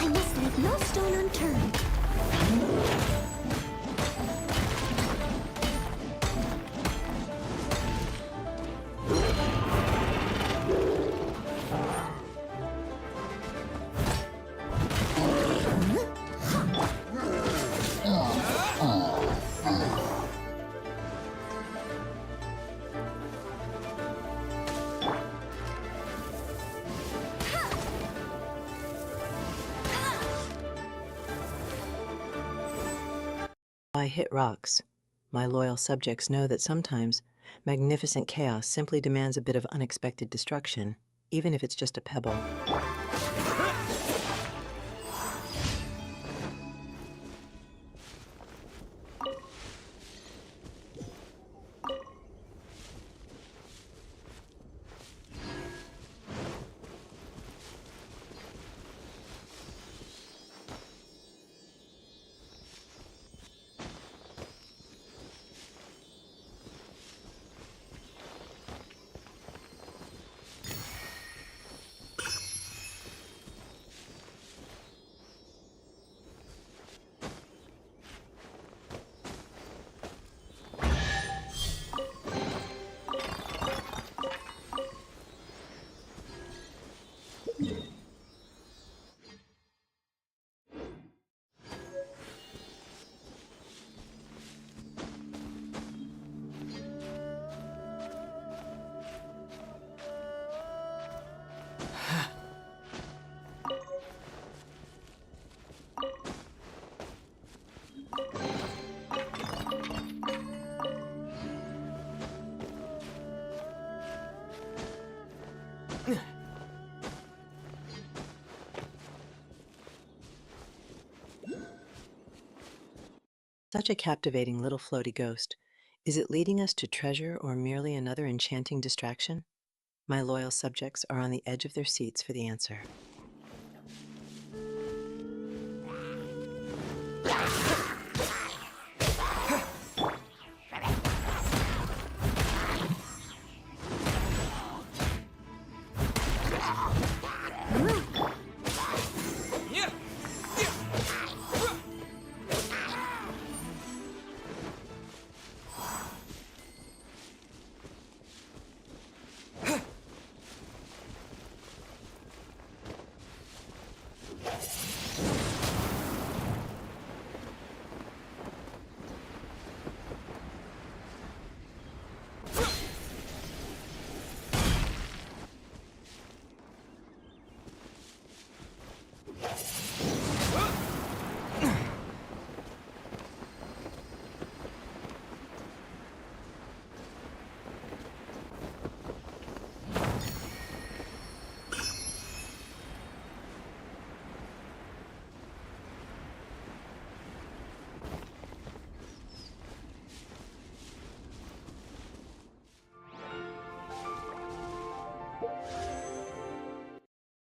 I must leave no stone unturned. I hit rocks. My loyal subjects know that sometimes magnificent chaos simply demands a bit of unexpected destruction, even if it's just a pebble. Such a captivating little floaty ghost. Is it leading us to treasure or merely another enchanting distraction? My loyal subjects are on the edge of their seats for the answer.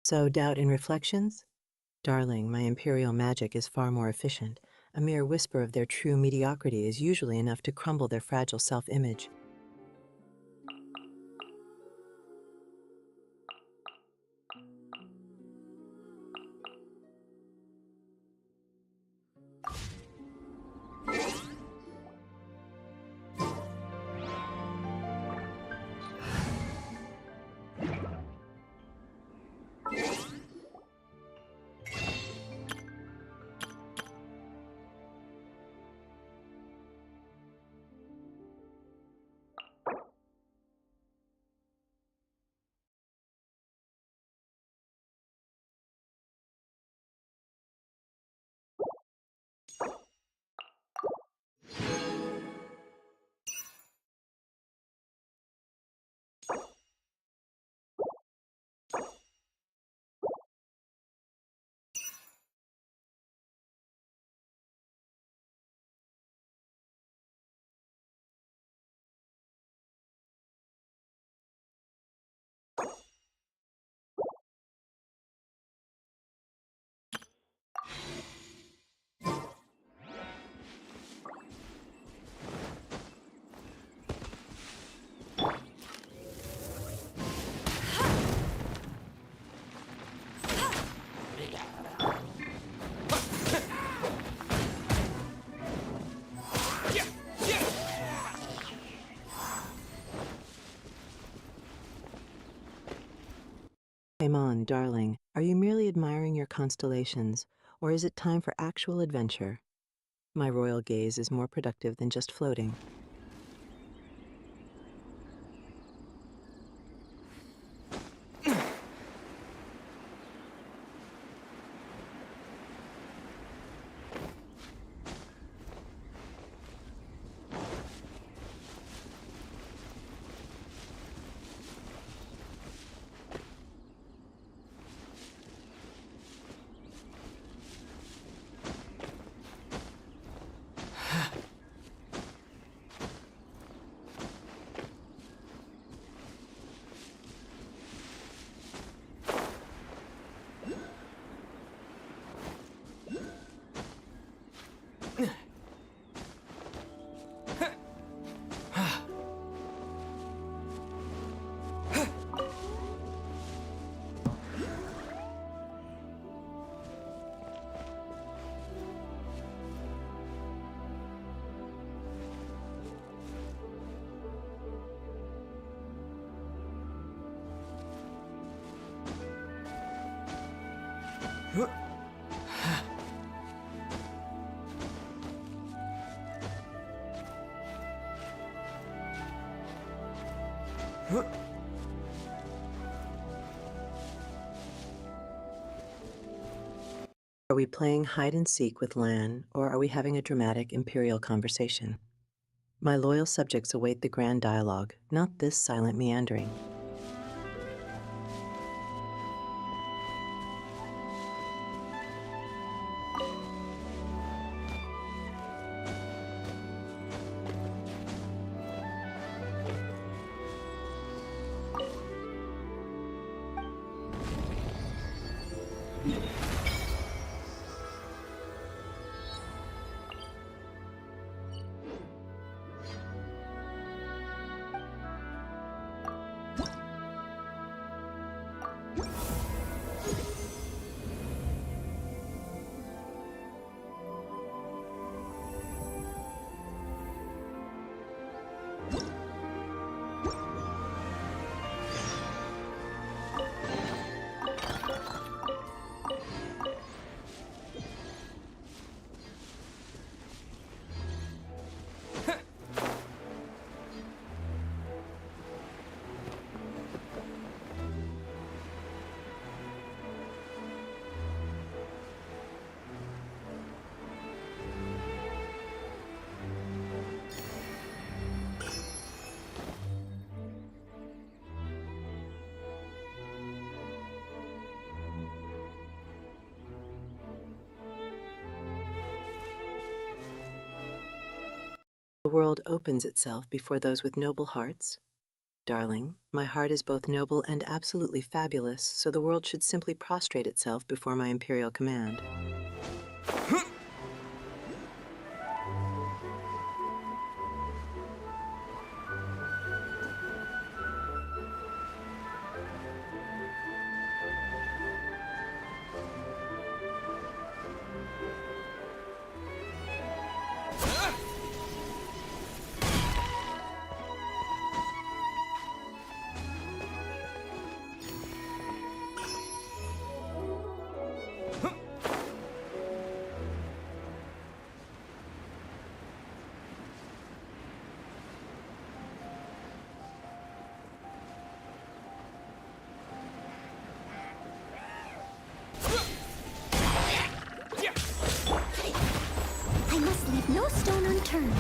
So, doubt in reflections? Darling, my imperial magic is far more efficient. A mere whisper of their true mediocrity is usually enough to crumble their fragile self-image. Come on, darling. Are you merely admiring your constellations, or is it time for actual adventure? My royal gaze is more productive than just floating. Are we playing hide and seek with Lan, or are we having a dramatic imperial conversation? My loyal subjects await the grand dialogue, not this silent meandering. The world opens itself before those with noble hearts. Darling, my heart is both noble and absolutely fabulous, so the world should simply prostrate itself before my imperial command. I must leave no stone unturned.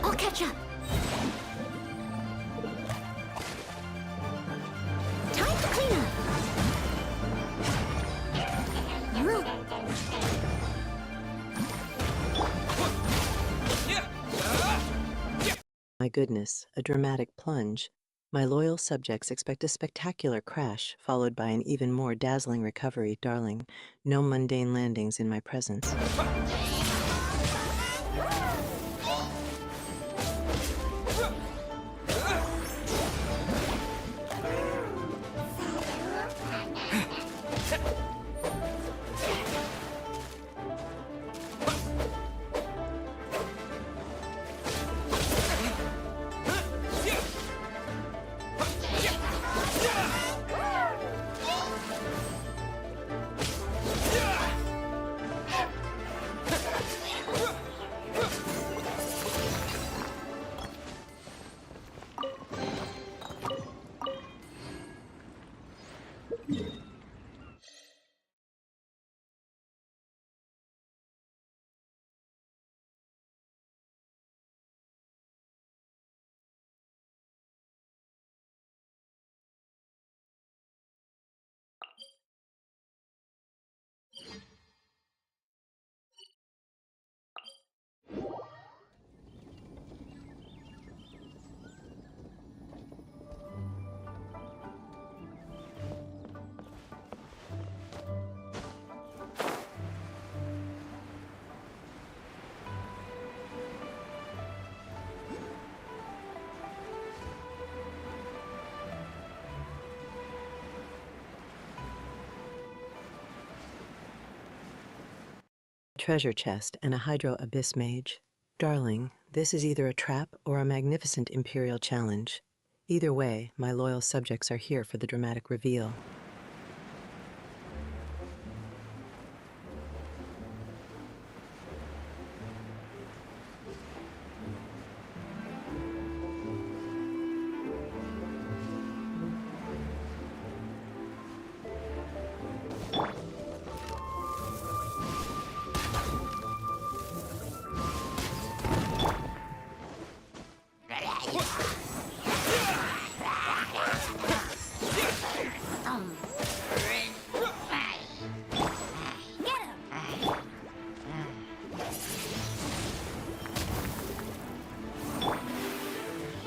I'll catch up. Time to clean up. My goodness, a dramatic plunge. My loyal subjects expect a spectacular crash, followed by an even more dazzling recovery, darling. No mundane landings in my presence. Treasure chest and a hydro abyss mage. Darling, this is either a trap or a magnificent imperial challenge. Either way, my loyal subjects are here for the dramatic reveal.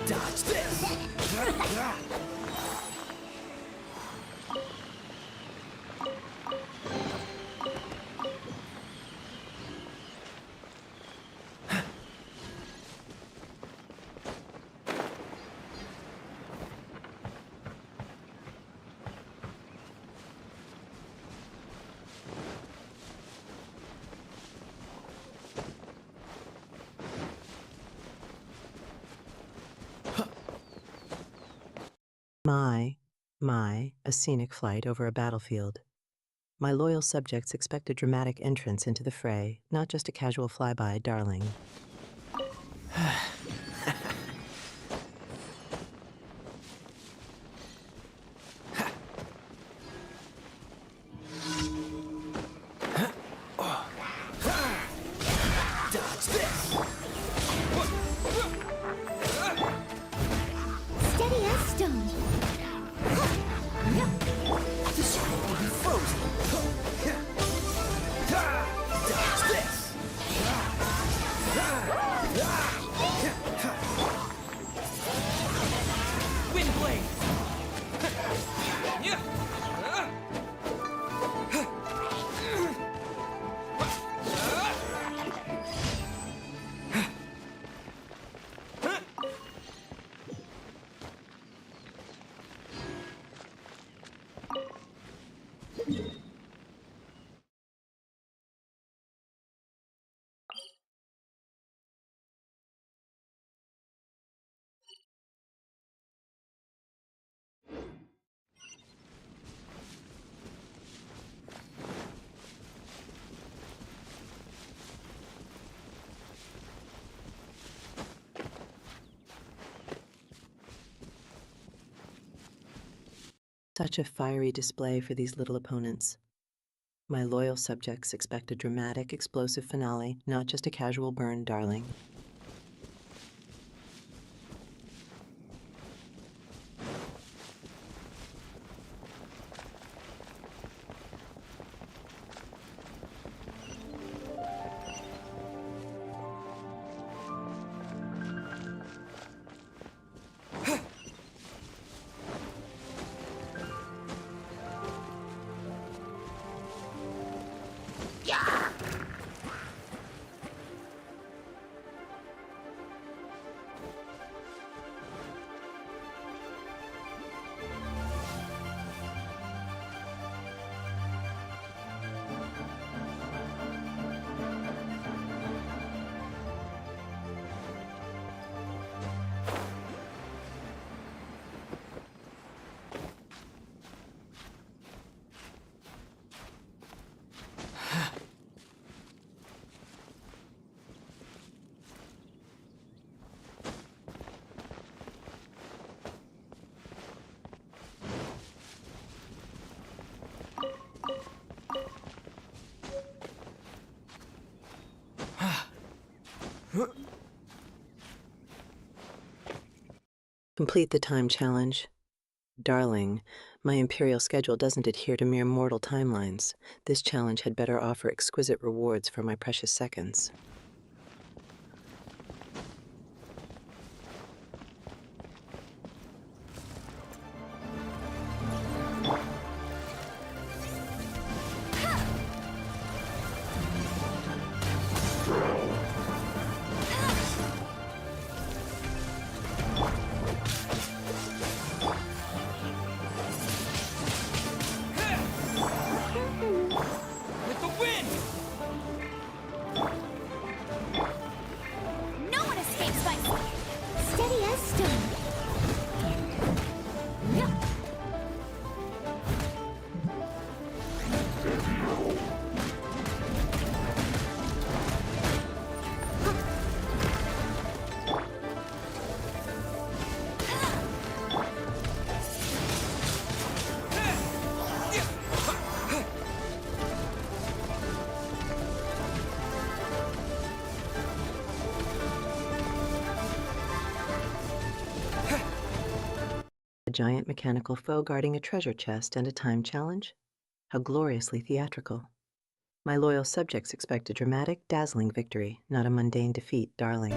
Dodge this! A scenic flight over a battlefield. My loyal subjects expect a dramatic entrance into the fray, not just a casual flyby, darling. Dodge this! Steady as stone. This one will be frozen. Dodge this! Wind blade! Such a fiery display for these little opponents. My loyal subjects expect a dramatic, explosive finale, not just a casual burn, darling. Complete the time challenge. Darling, my imperial schedule doesn't adhere to mere mortal timelines. This challenge had better offer exquisite rewards for my precious seconds. With the wind! No one escapes my Steady as stone. A giant mechanical foe guarding a treasure chest and a time challenge? How gloriously theatrical. My loyal subjects expect a dramatic, dazzling victory, not a mundane defeat, darling.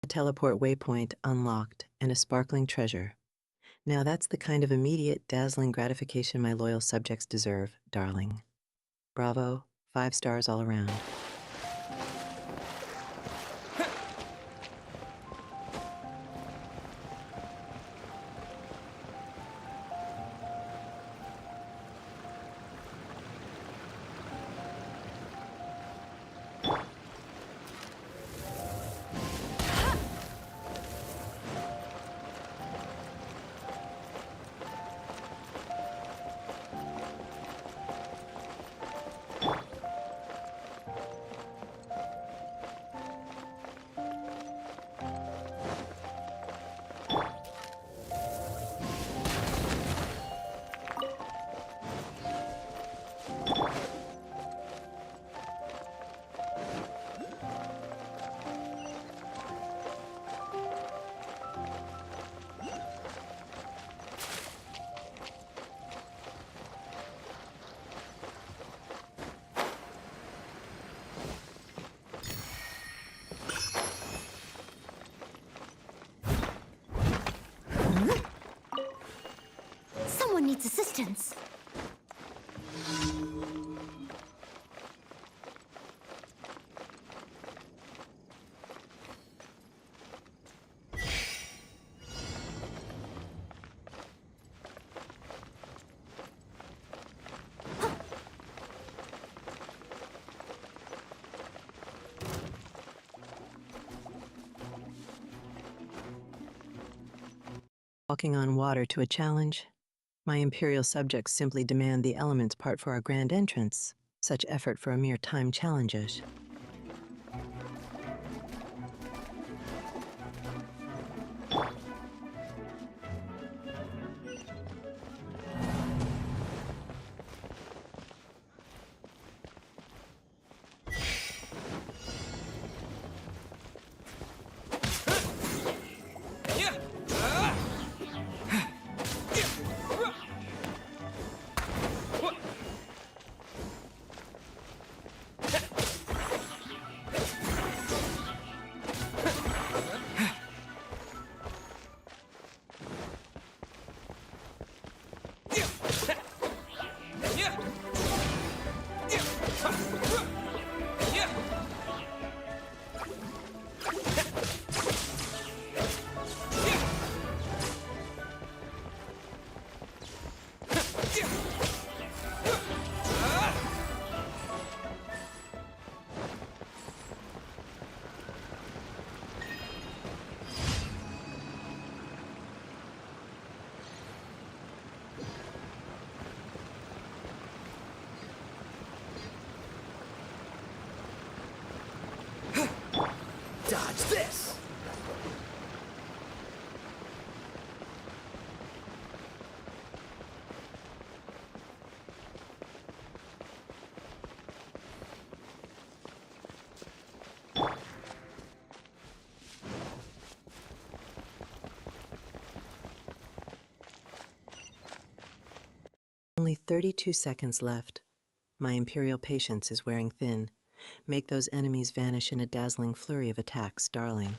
A teleport waypoint unlocked and a sparkling treasure. Now that's the kind of immediate, dazzling gratification my loyal subjects deserve, darling. Bravo, 5 stars all around. Someone needs assistance. Walking on water to a challenge? My Imperial subjects simply demand the elements part for our grand entrance. Such effort for a mere time challenges. Dodge this! Only 32 seconds left. My Imperial patience is wearing thin. Make those enemies vanish in a dazzling flurry of attacks, darling.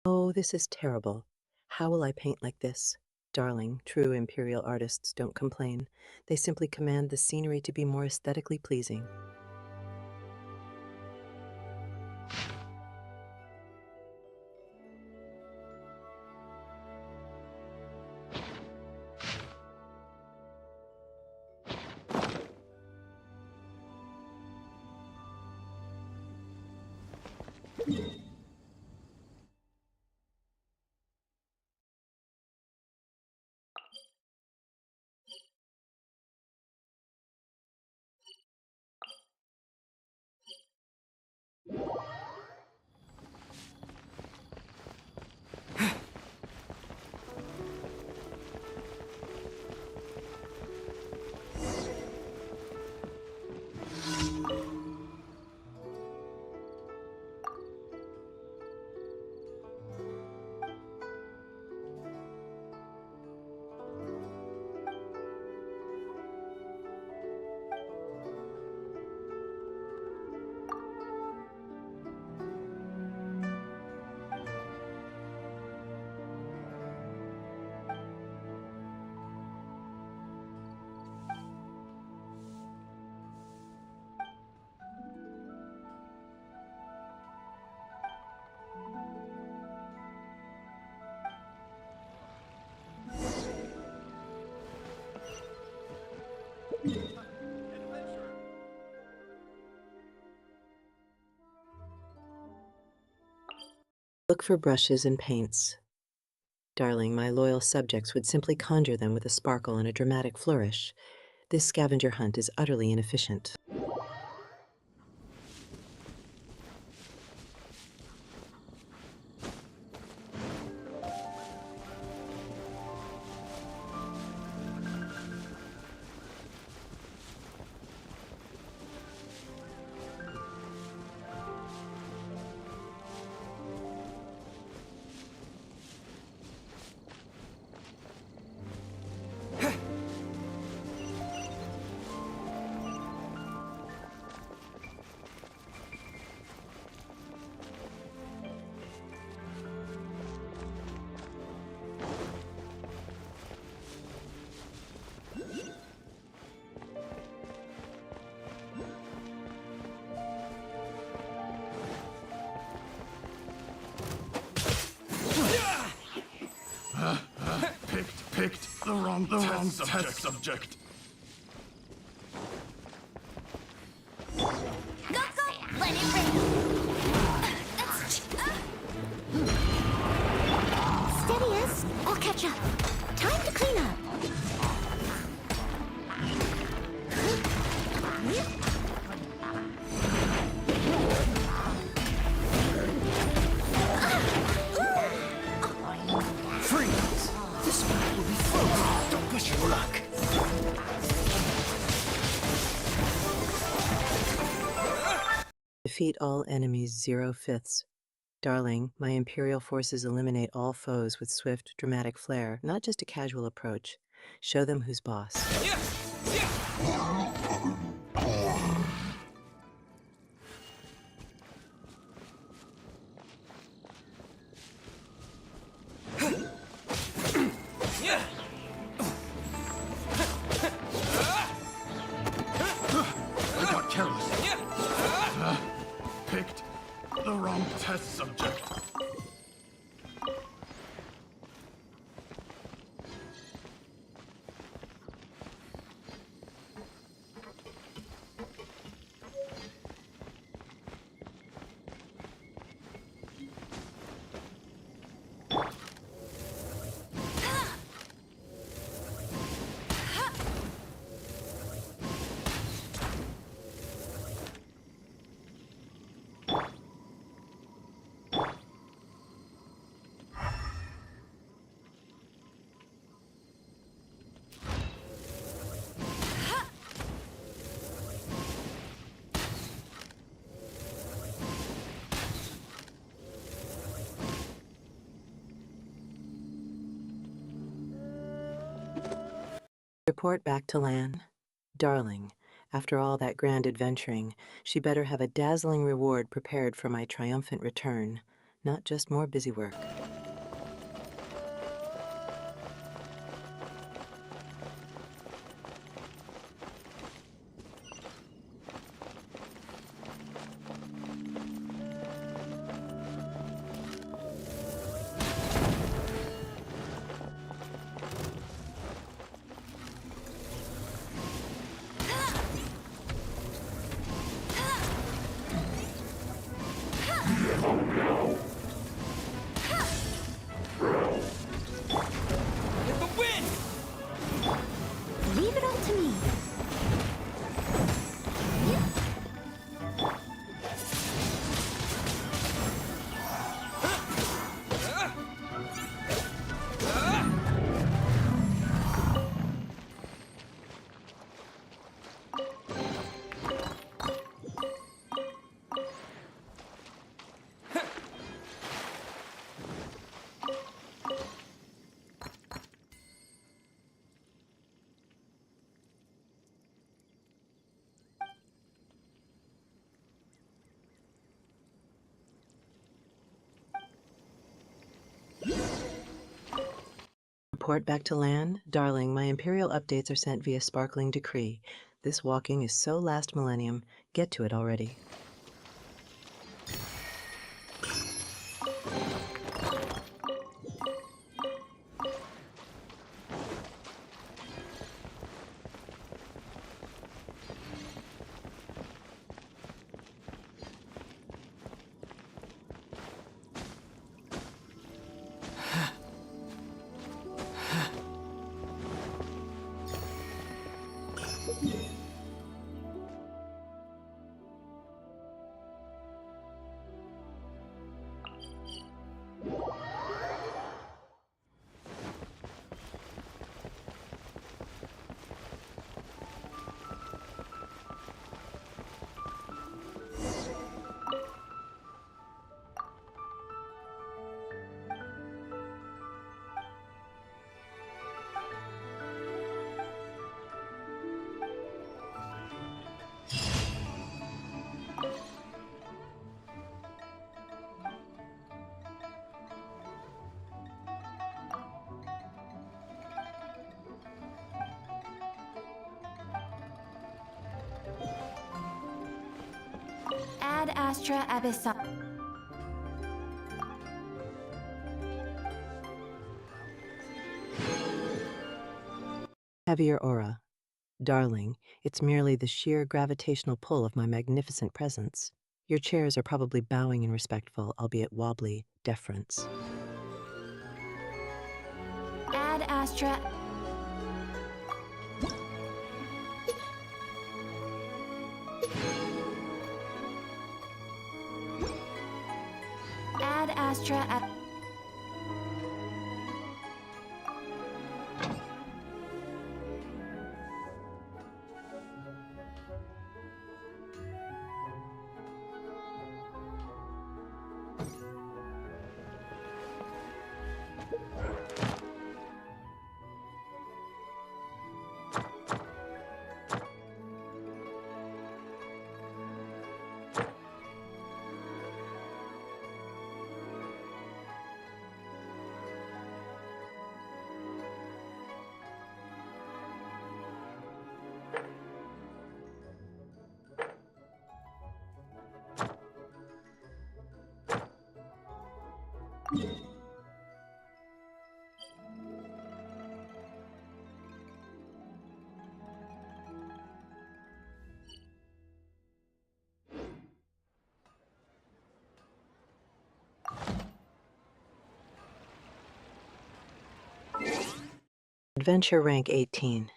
Oh, this is terrible. How will I paint like this? Darling, true Imperial artists don't complain. They simply command the scenery to be more aesthetically pleasing. Look for brushes and paints. Darling, my loyal subjects would simply conjure them with a sparkle and a dramatic flourish. This scavenger hunt is utterly inefficient. Picked the wrong test subject. Go, go! Let it rip! Steady us. I'll catch up. Time to clean up. Freeze! This one will be frozen. Don't push your luck. Defeat all enemies 0/5. Darling, my Imperial forces eliminate all foes with swift, dramatic flair, not just a casual approach. Show them who's boss. I got careless. Picked the wrong test subject. Report back to Lan. Darling, after all that grand adventuring, she better have a dazzling reward prepared for my triumphant return, not just more busy work. Leave it all to me. Report back to Lan. Darling, my Imperial updates are sent via sparkling decree. This walking is so last millennium. Get to it already. Ad Astra Abyssal. Heavier aura. Darling, it's merely the sheer gravitational pull of my magnificent presence. Your chairs are probably bowing in respectful, albeit wobbly, deference. Ad Astra. Ad Astra. Adventure rank 18,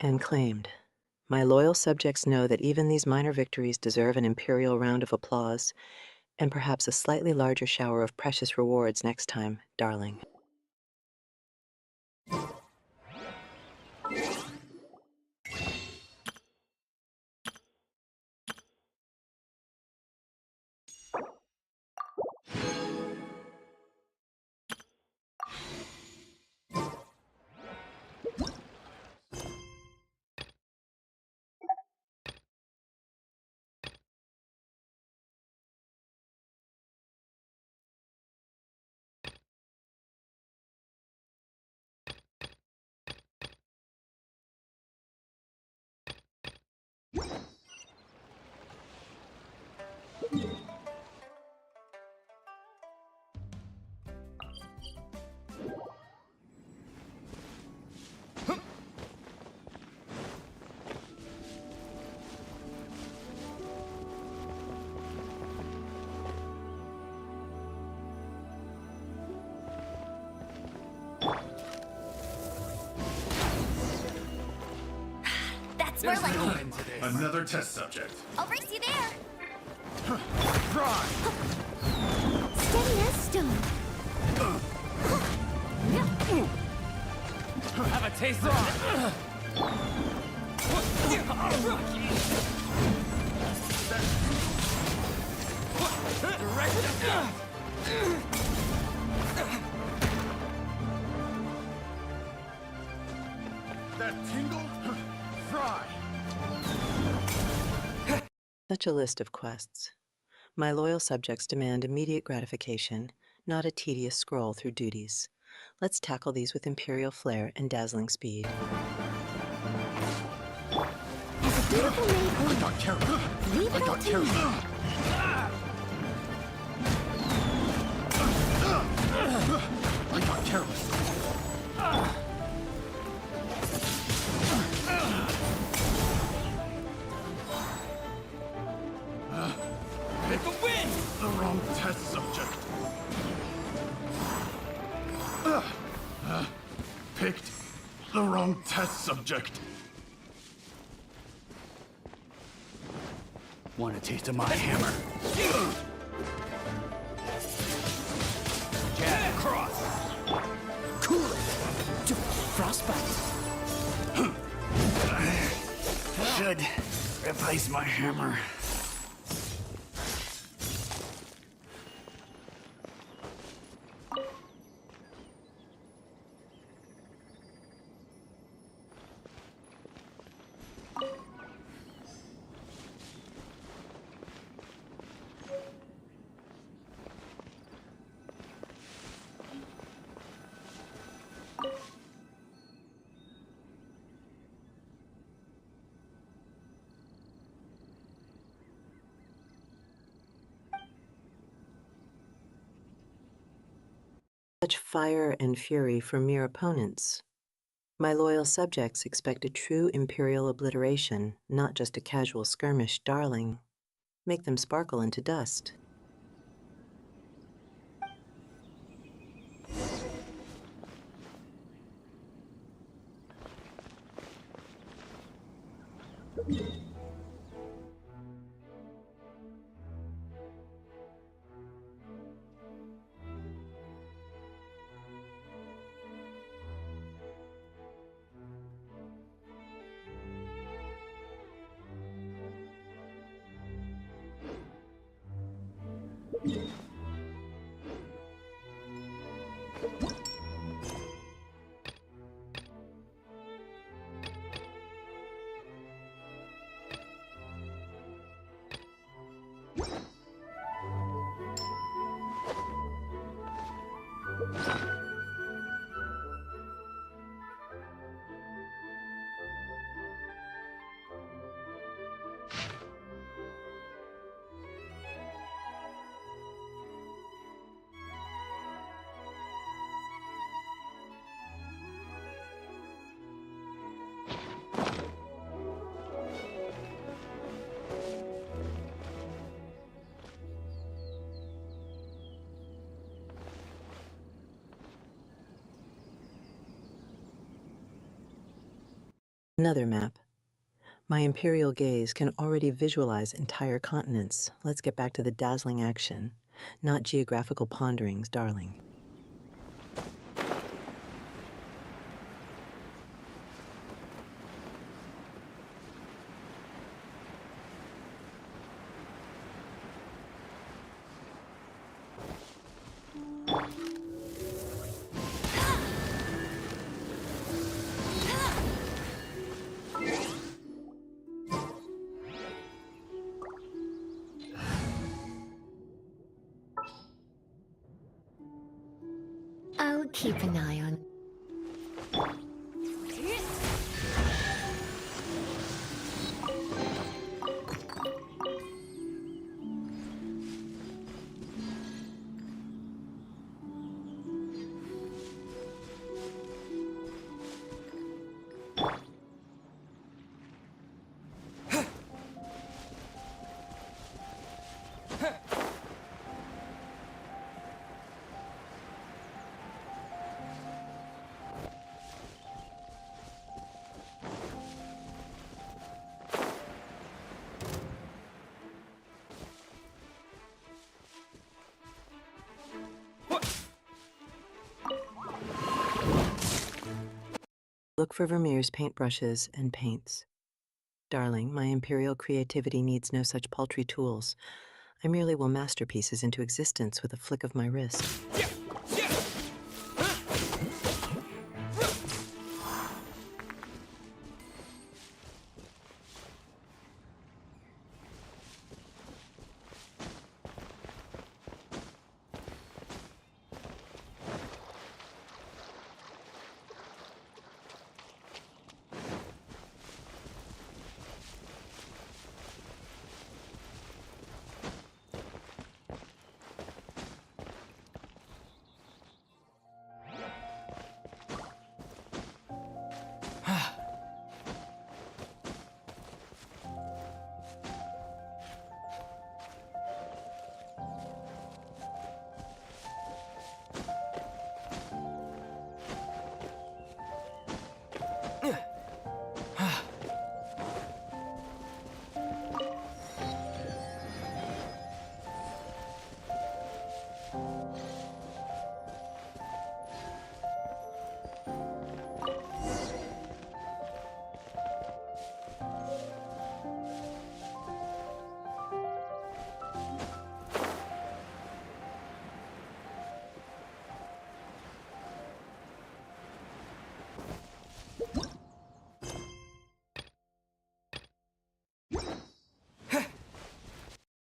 and claimed. My loyal subjects know that even these minor victories deserve an imperial round of applause, and perhaps a slightly larger shower of precious rewards next time, darling. That's more like it. Another test subject. I'll race you there. Try! Steady as stone. Have a taste of it. That tingle? Try! Such a list of quests. My loyal subjects demand immediate gratification, not a tedious scroll through duties. Let's tackle these with imperial flair and dazzling speed. As a beautiful maid, I got carried. leave I that got to carried. me. I got careless. Pick a win! The wrong test subject. Picked the wrong test subject. Want a taste of my hammer? Jab cross. Cool. Frostbite. Should replace my hammer. Such fire and fury from mere opponents. My loyal subjects expect a true imperial obliteration, not just a casual skirmish, darling. Make them sparkle into dust. Another map. My imperial gaze can already visualize entire continents. Let's get back to the dazzling action, not geographical ponderings, darling. I'll keep an eye on. Look for Vermeer's paintbrushes and paints. Darling, my imperial creativity needs no such paltry tools. I merely will masterpieces into existence with a flick of my wrist.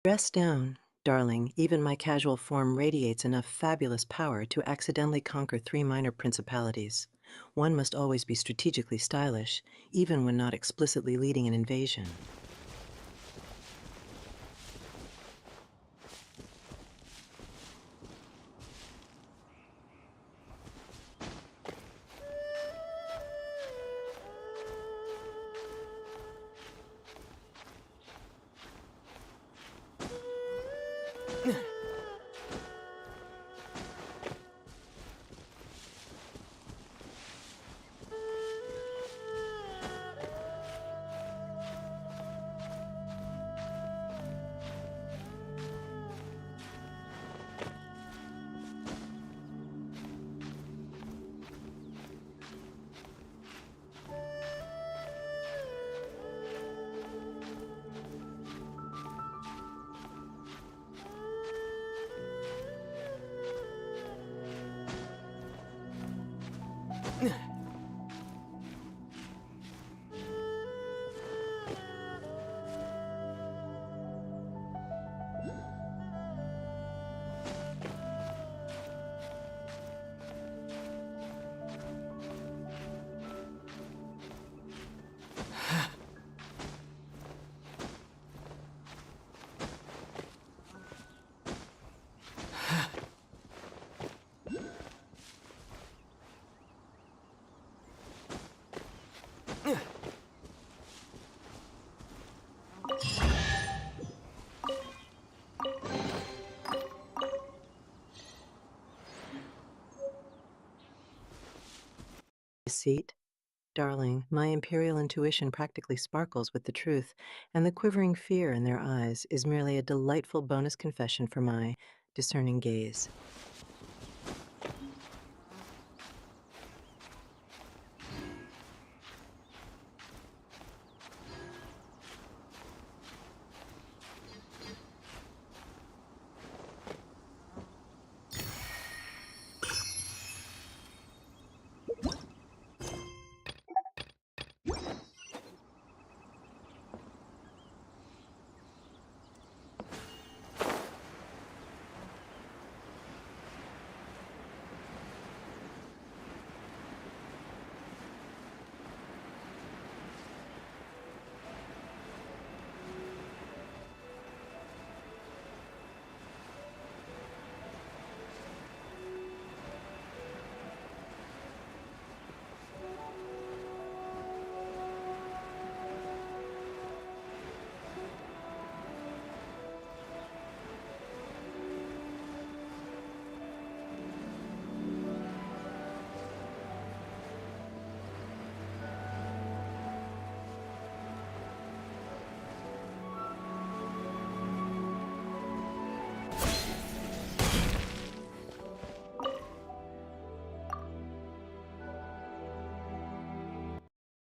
Rest down, darling. Even my casual form radiates enough fabulous power to accidentally conquer 3 minor principalities. One must always be strategically stylish, even when not explicitly leading an invasion. Seat. Darling, my imperial intuition practically sparkles with the truth, and the quivering fear in their eyes is merely a delightful bonus confession for my discerning gaze.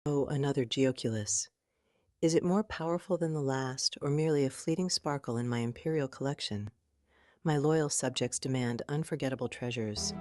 Oh, another Geoculus. Is it more powerful than the last, or merely a fleeting sparkle in my imperial collection? My loyal subjects demand unforgettable treasures.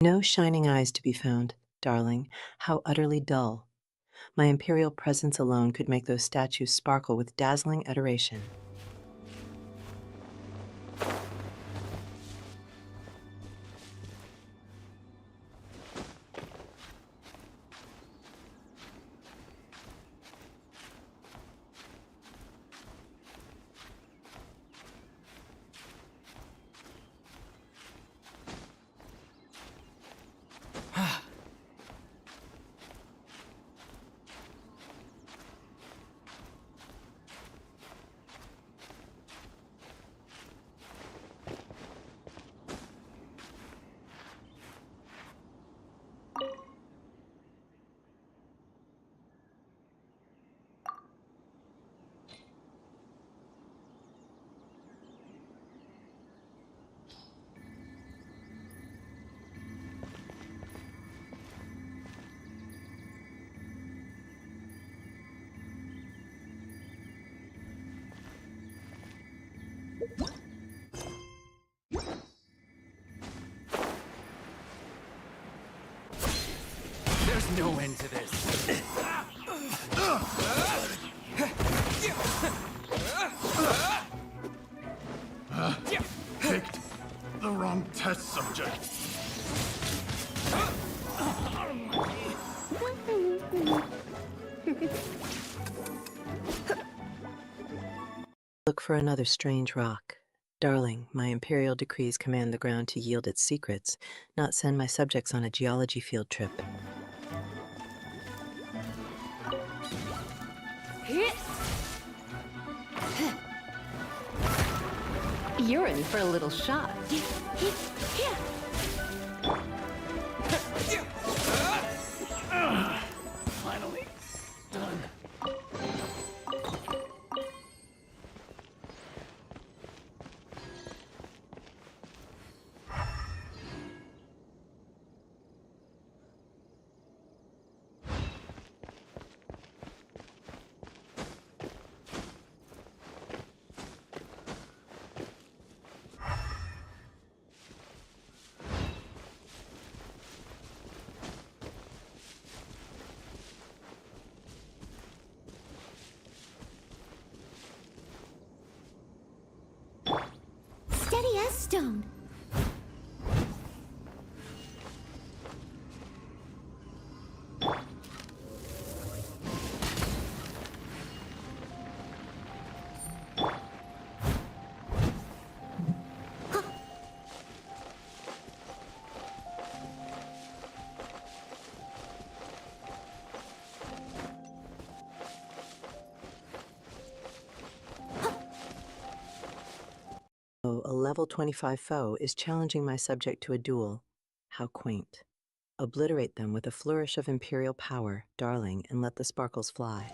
No shining eyes to be found, darling. How utterly dull. My imperial presence alone could make those statues sparkle with dazzling adoration. There's no end to this. Picked the wrong test subject. Look for another strange rock. Darling, my imperial decrees command the ground to yield its secrets, not send my subjects on a geology field trip. You're in for a little shock. Finally done. Steady as stone. A level 25 foe is challenging my subject to a duel. How quaint. Obliterate them with a flourish of imperial power, darling, and let the sparkles fly.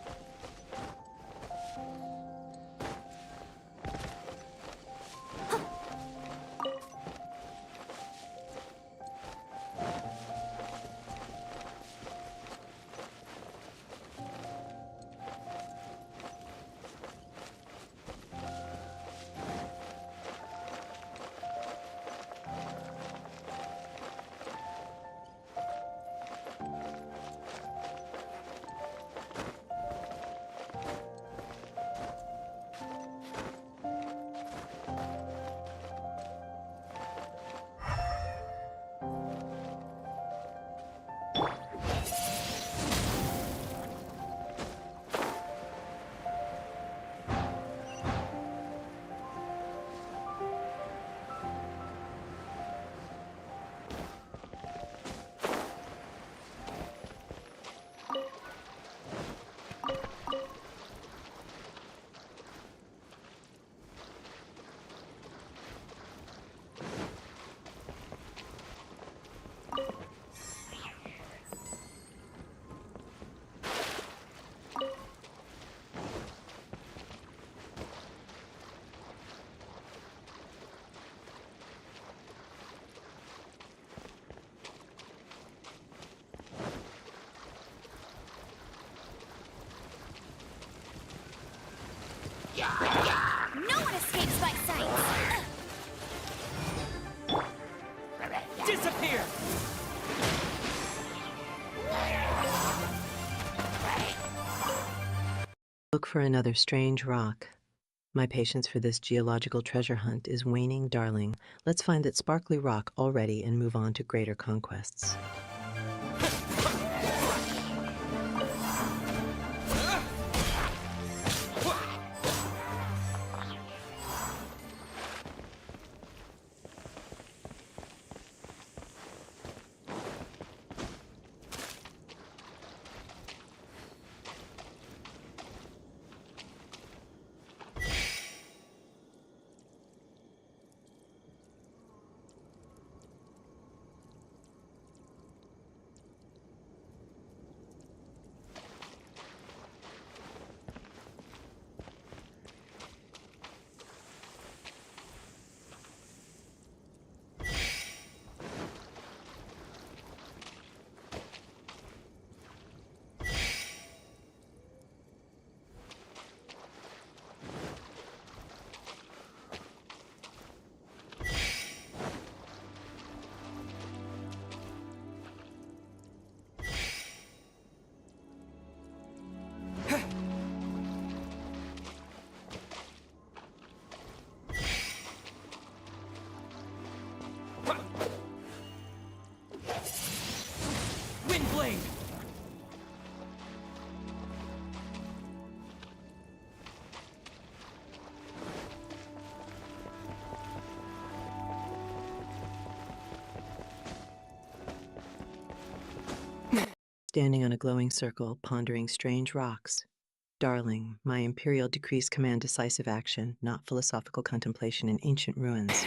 No one escapes my sight. Disappear! for another strange rock. My patience for this geological treasure hunt is waning, darling. Let's find that sparkly rock already and move on to greater conquests. Windblade! Standing on a glowing circle, pondering strange rocks. Darling, my imperial decrees command decisive action, not philosophical contemplation in ancient ruins.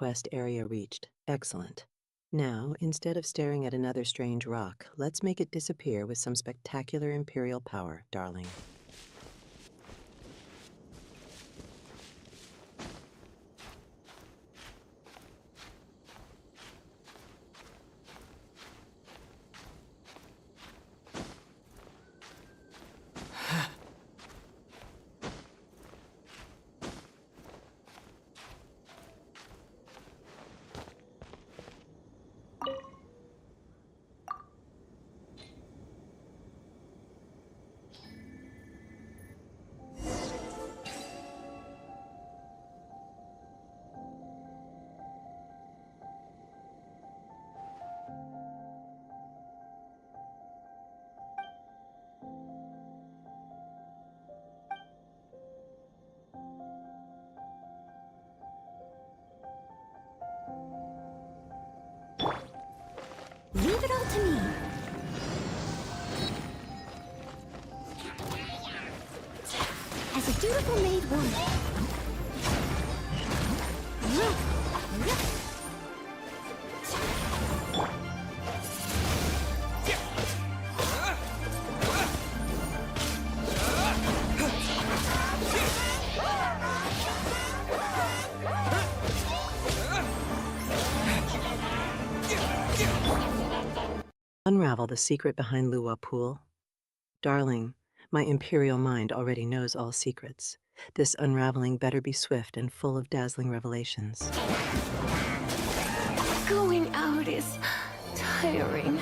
West area reached. Excellent. Now, instead of staring at another strange rock, let's make it disappear with some spectacular imperial power, darling. Leave it all to me. As a dutiful maid would. unravel the secret behind Luwa Pool? Darling, my imperial mind already knows all secrets. This unraveling better be swift and full of dazzling revelations. Going out is tiring.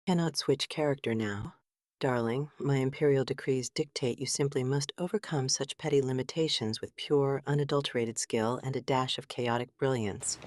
Cannot switch character now. Darling, my imperial decrees dictate you simply must overcome such petty limitations with pure, unadulterated skill and a dash of chaotic brilliance.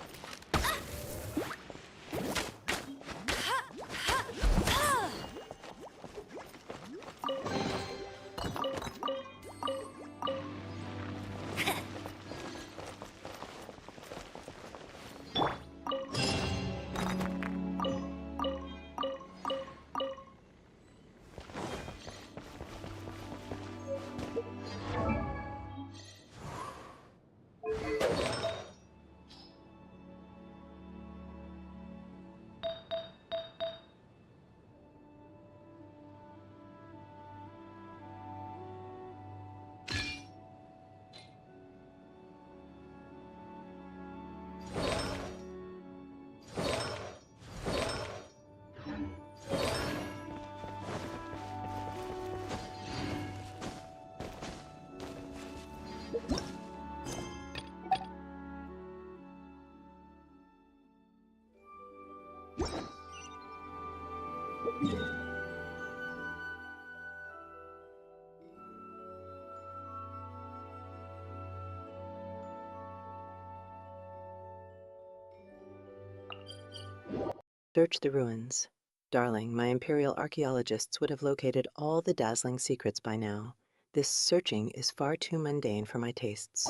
Search the ruins. Darling, my imperial archaeologists would have located all the dazzling secrets by now. This searching is far too mundane for my tastes.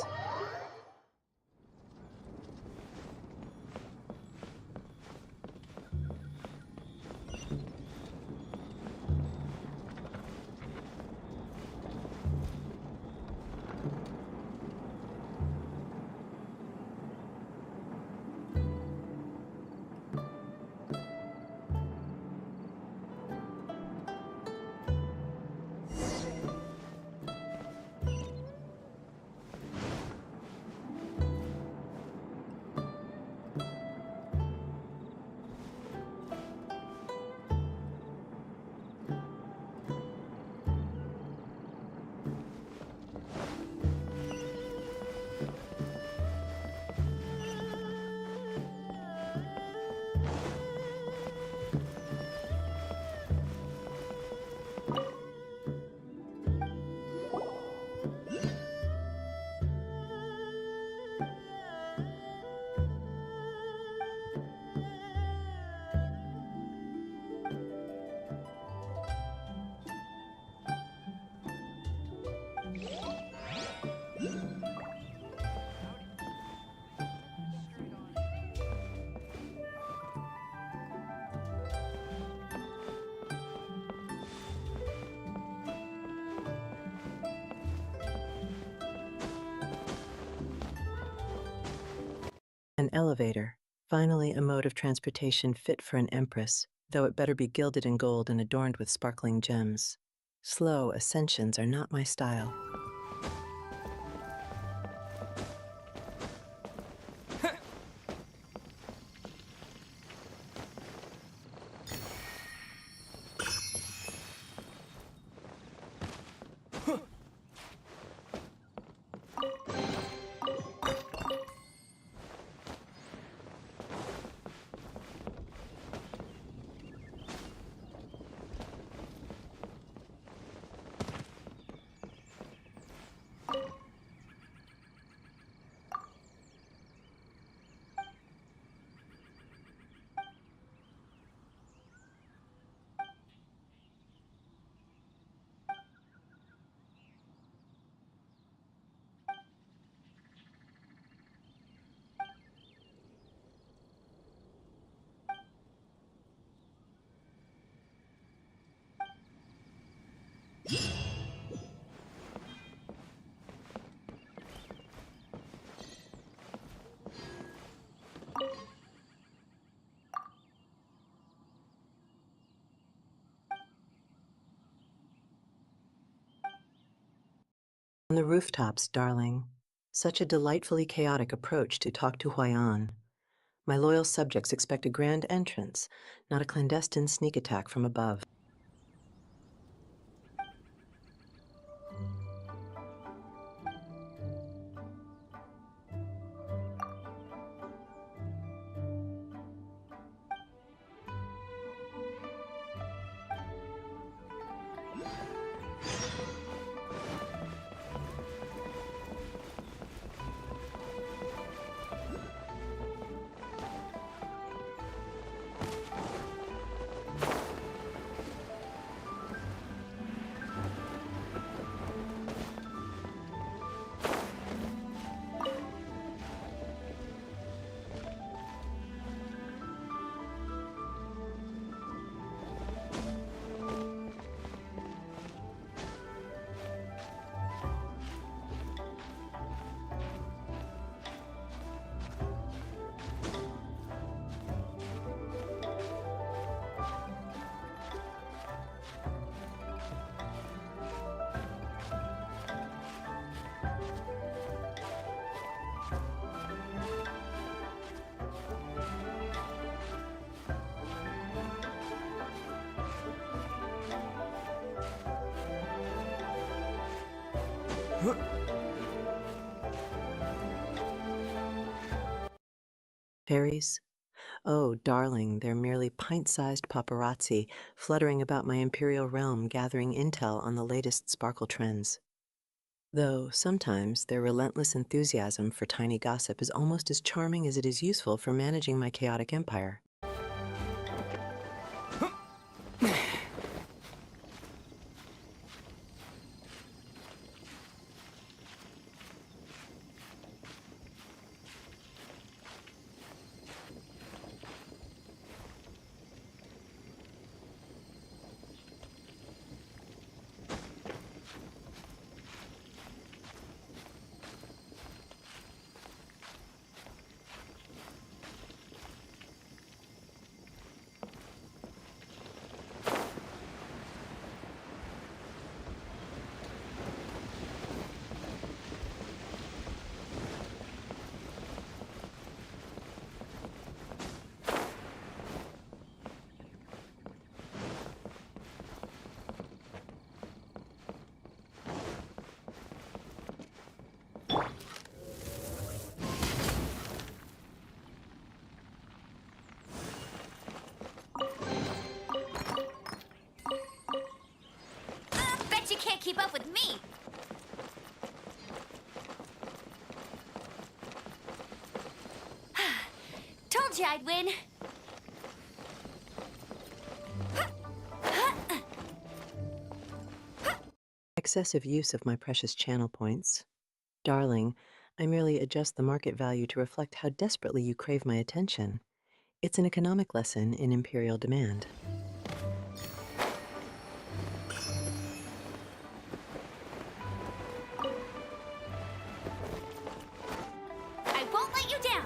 An elevator, finally a mode of transportation fit for an empress, though it better be gilded in gold and adorned with sparkling gems. Slow ascensions are not my style. On the rooftops, darling. Such a delightfully chaotic approach to talk to Huayan. My loyal subjects expect a grand entrance, not a clandestine sneak attack from above. Fairies? Oh, darling, they're merely pint-sized paparazzi fluttering about my imperial realm gathering intel on the latest sparkle trends. Though sometimes their relentless enthusiasm for tiny gossip is almost as charming as it is useful for managing my chaotic empire. Bet you can't keep up with me! Told you I'd win! Excessive use of my precious channel points. Darling, I merely adjust the market value to reflect how desperately you crave my attention. It's an economic lesson in imperial demand. I won't let you down!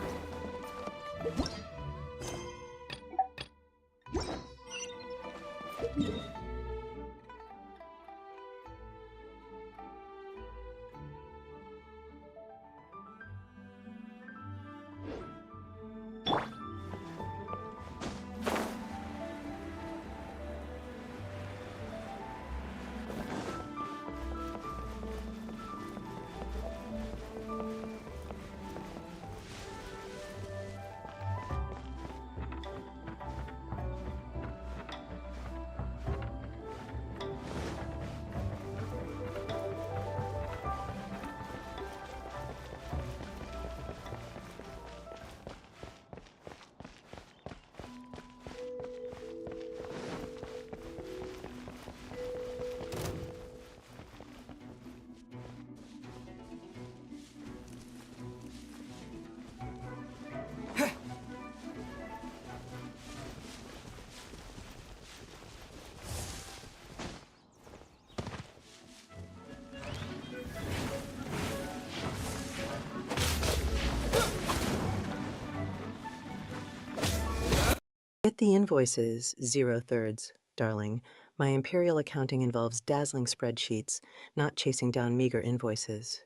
Get the invoices, 0 thirds, darling. My imperial accounting involves dazzling spreadsheets, not chasing down meager invoices.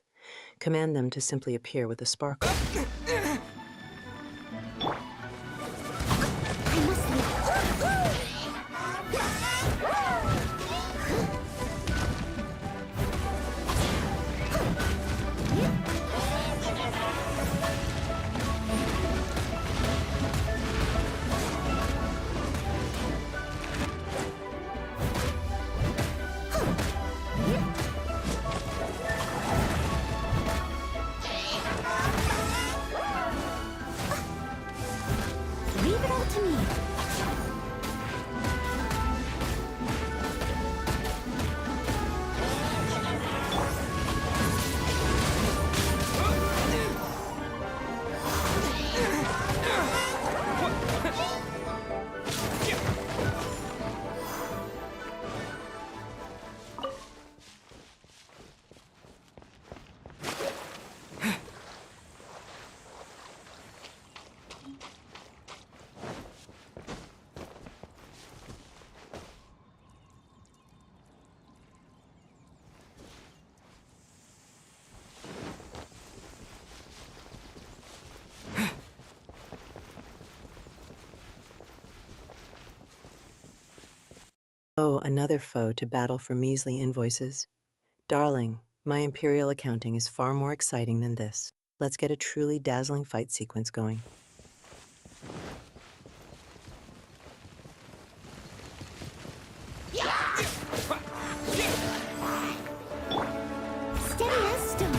Command them to simply appear with a sparkle. Leave it all to me. Oh, another foe to battle for measly invoices. Darling, my imperial accounting is far more exciting than this. Let's get a truly dazzling fight sequence going. Steady as stone.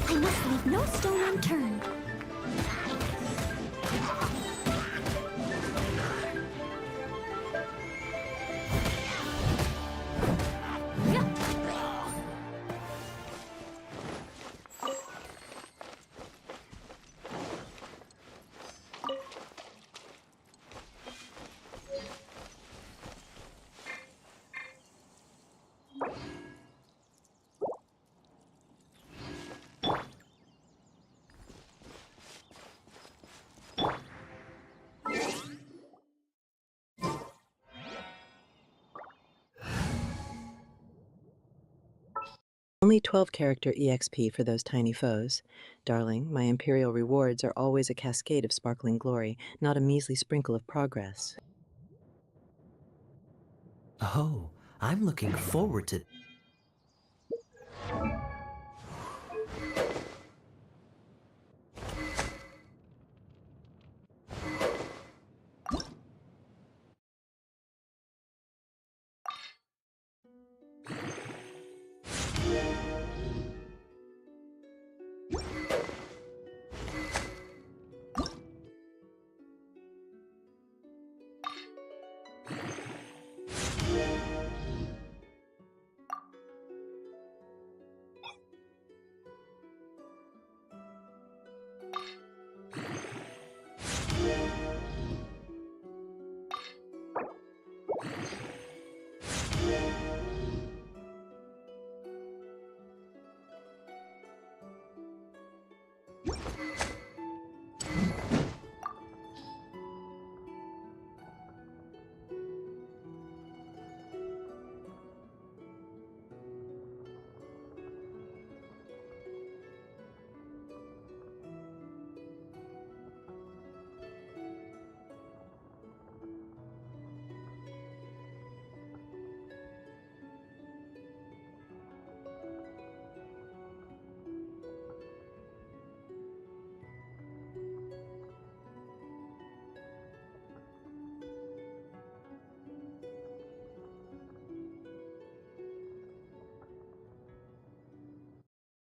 I must leave no stone unturned. Only 12 character EXP for those tiny foes. Darling, my imperial rewards are always a cascade of sparkling glory, not a measly sprinkle of progress. Oh, I'm looking forward to...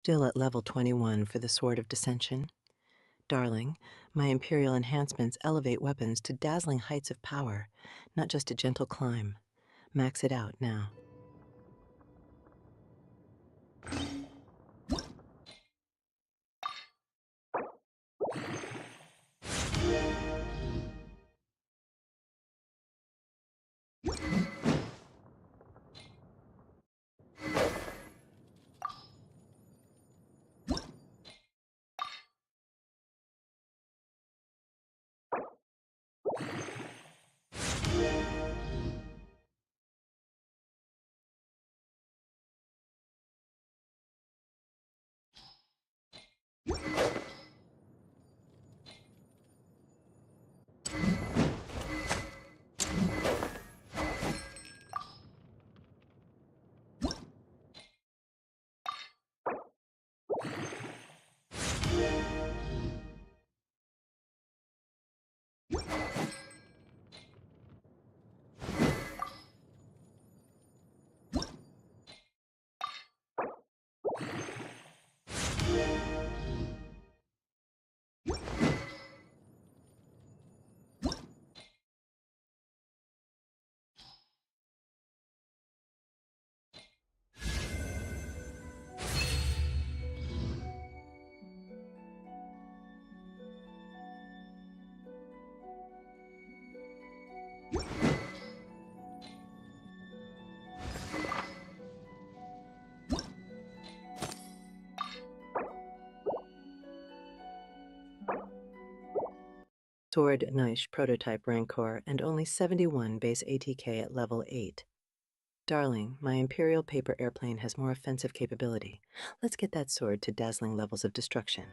Still at level 21 for the Sword of Dissension. Darling, my imperial enhancements elevate weapons to dazzling heights of power, not just a gentle climb. Max it out now. Sword Niche prototype Rancor and only 71 base ATK at level 8. Darling, my Imperial paper airplane has more offensive capability. Let's get that sword to dazzling levels of destruction.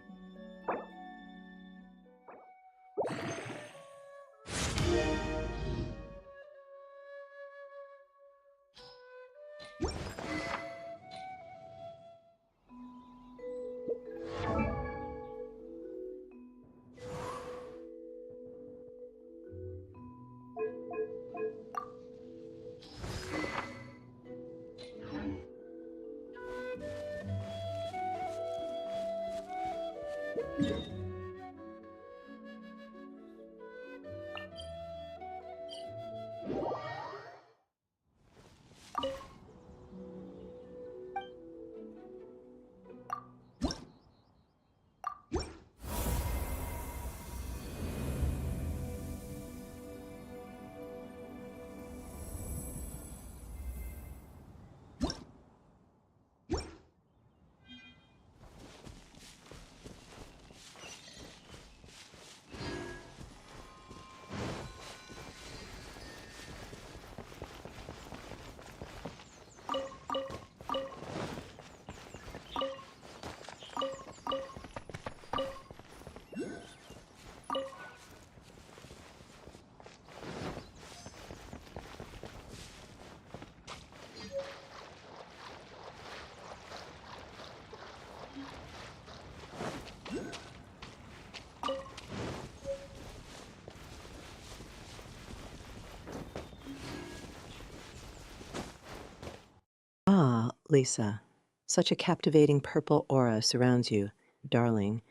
Ah, Lisa, such a captivating purple aura surrounds you, darling.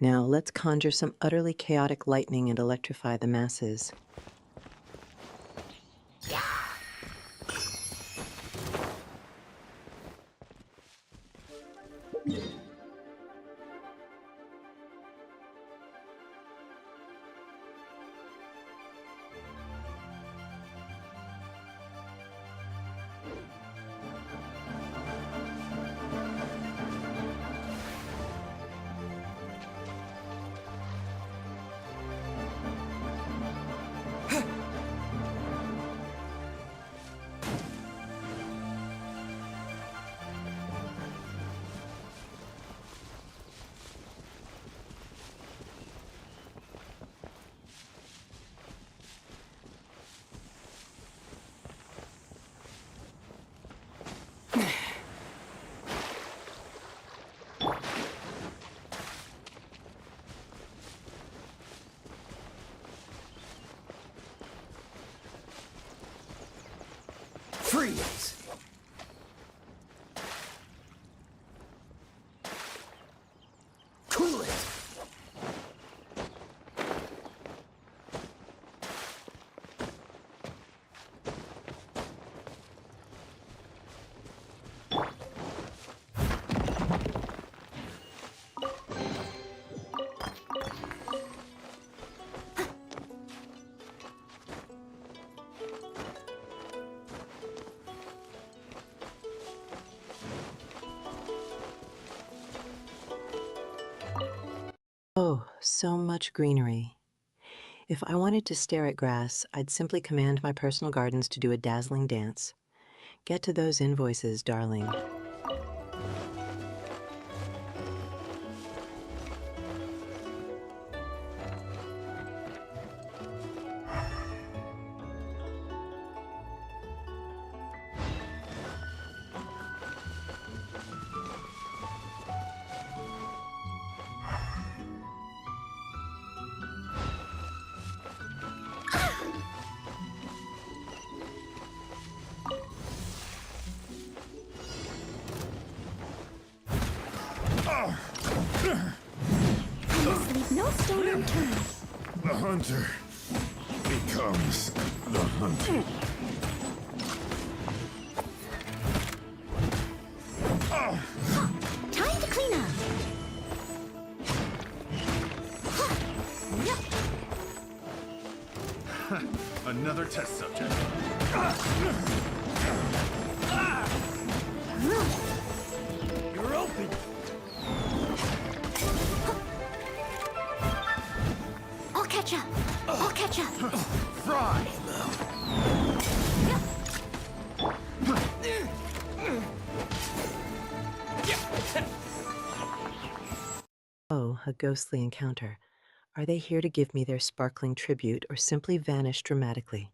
Now let's conjure some utterly chaotic lightning and electrify the masses. Freeze! Cool it! so much greenery. If I wanted to stare at grass, I'd simply command my personal gardens to do a dazzling dance. Get to those invoices, darling. I must leave no stone unturned. The hunter becomes the hunted. Time to clean up. Another test subject. You're open. I'll catch up. I'll catch up. Fry! Oh, a ghostly encounter. Are they here to give me their sparkling tribute or simply vanish dramatically?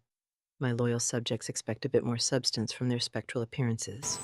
My loyal subjects expect a bit more substance from their spectral appearances.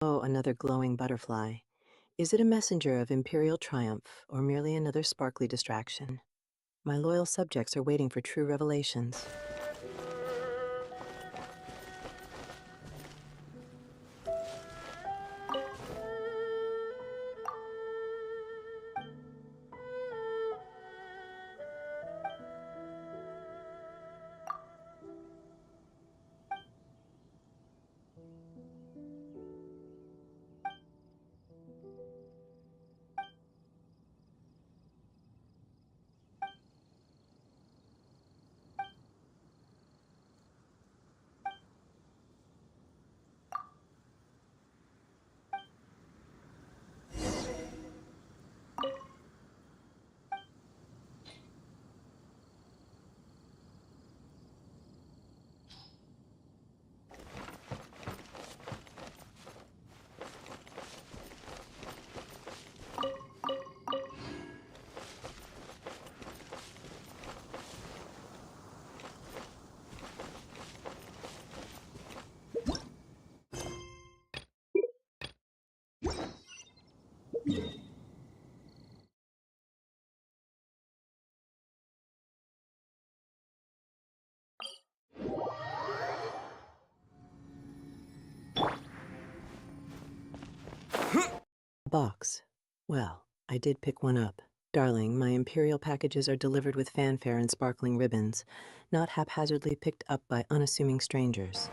Oh, another glowing butterfly. Is it a messenger of imperial triumph, or merely another sparkly distraction? My loyal subjects are waiting for true revelations. A box. Well, I did pick one up. Darling, my imperial packages are delivered with fanfare and sparkling ribbons, not haphazardly picked up by unassuming strangers.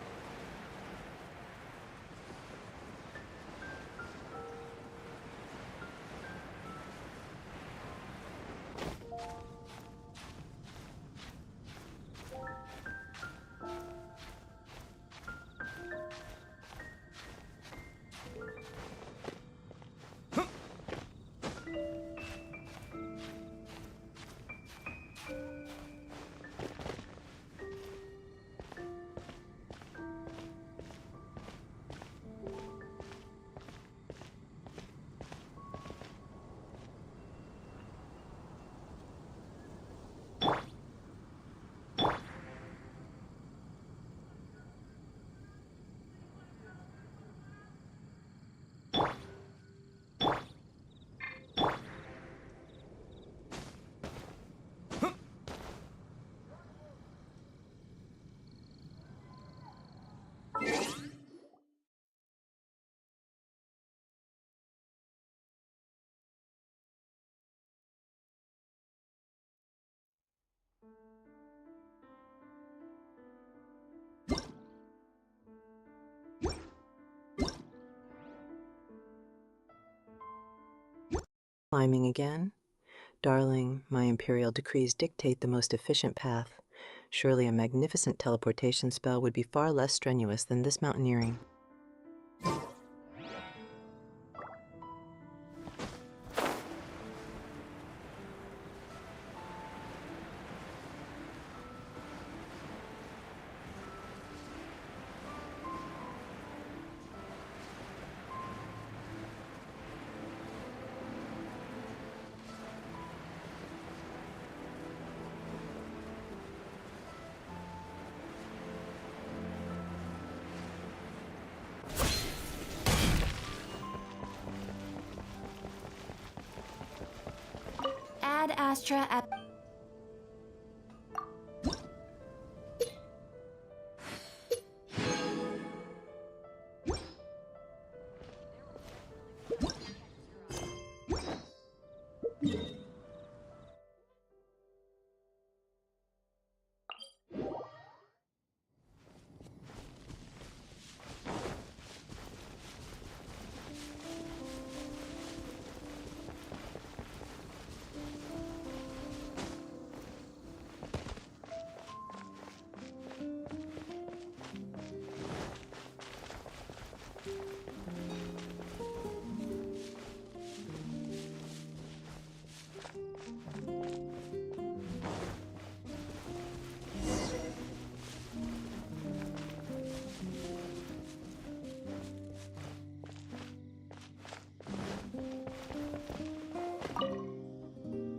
Climbing again? Darling, my imperial decrees dictate the most efficient path. Surely a magnificent teleportation spell would be far less strenuous than this mountaineering. Ad Astra at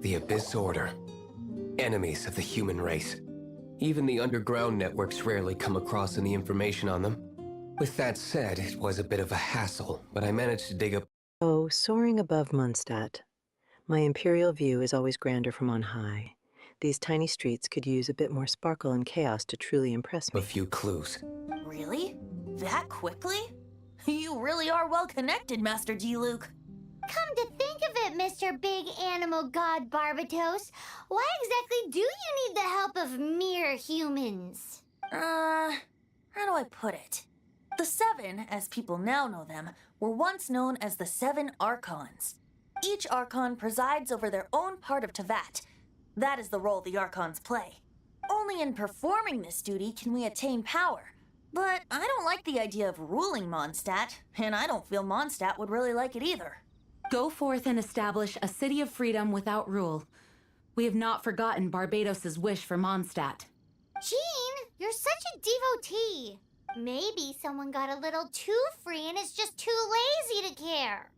The Abyss Order. Enemies of the human race. Even the underground networks rarely come across any information on them. With that said, it was a bit of a hassle, but I managed to dig up... Oh, soaring above Mondstadt. My imperial view is always grander from on high. These tiny streets could use a bit more sparkle and chaos to truly impress me. A few clues. Really? That quickly? You really are well connected, Master G. Luke. Come to think of it, Mr. Big Animal God Barbatos, why exactly do you need the help of mere humans? How do I put it? The Seven, as people now know them, were once known as the Seven Archons. Each Archon presides over their own part of Teyvat. That is the role the Archons play. Only in performing this duty can we attain power. But I don't like the idea of ruling Mondstadt, and I don't feel Mondstadt would really like it either. Go forth and establish a city of freedom without rule. We have not forgotten Barbados' wish for Mondstadt. Jean, you're such a devotee. Maybe someone got a little too free and is just too lazy to care.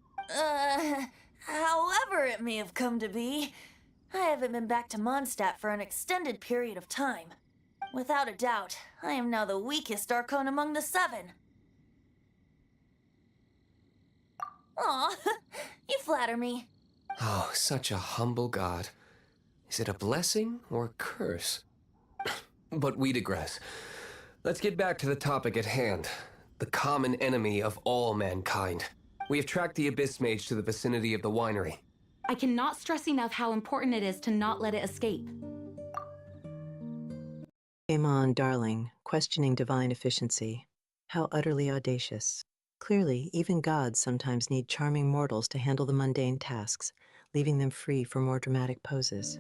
However it may have come to be, I haven't been back to Mondstadt for an extended period of time. Without a doubt, I am now the weakest Archon among the Seven. Aw, you flatter me. Oh, such a humble god. Is it a blessing or a curse? But we digress. Let's get back to the topic at hand. The common enemy of all mankind. We have tracked the Abyss Mage to the vicinity of the winery. I cannot stress enough how important it is to not let it escape. Game on, darling, questioning divine efficiency. How utterly audacious. Clearly, even gods sometimes need charming mortals to handle the mundane tasks, leaving them free for more dramatic poses.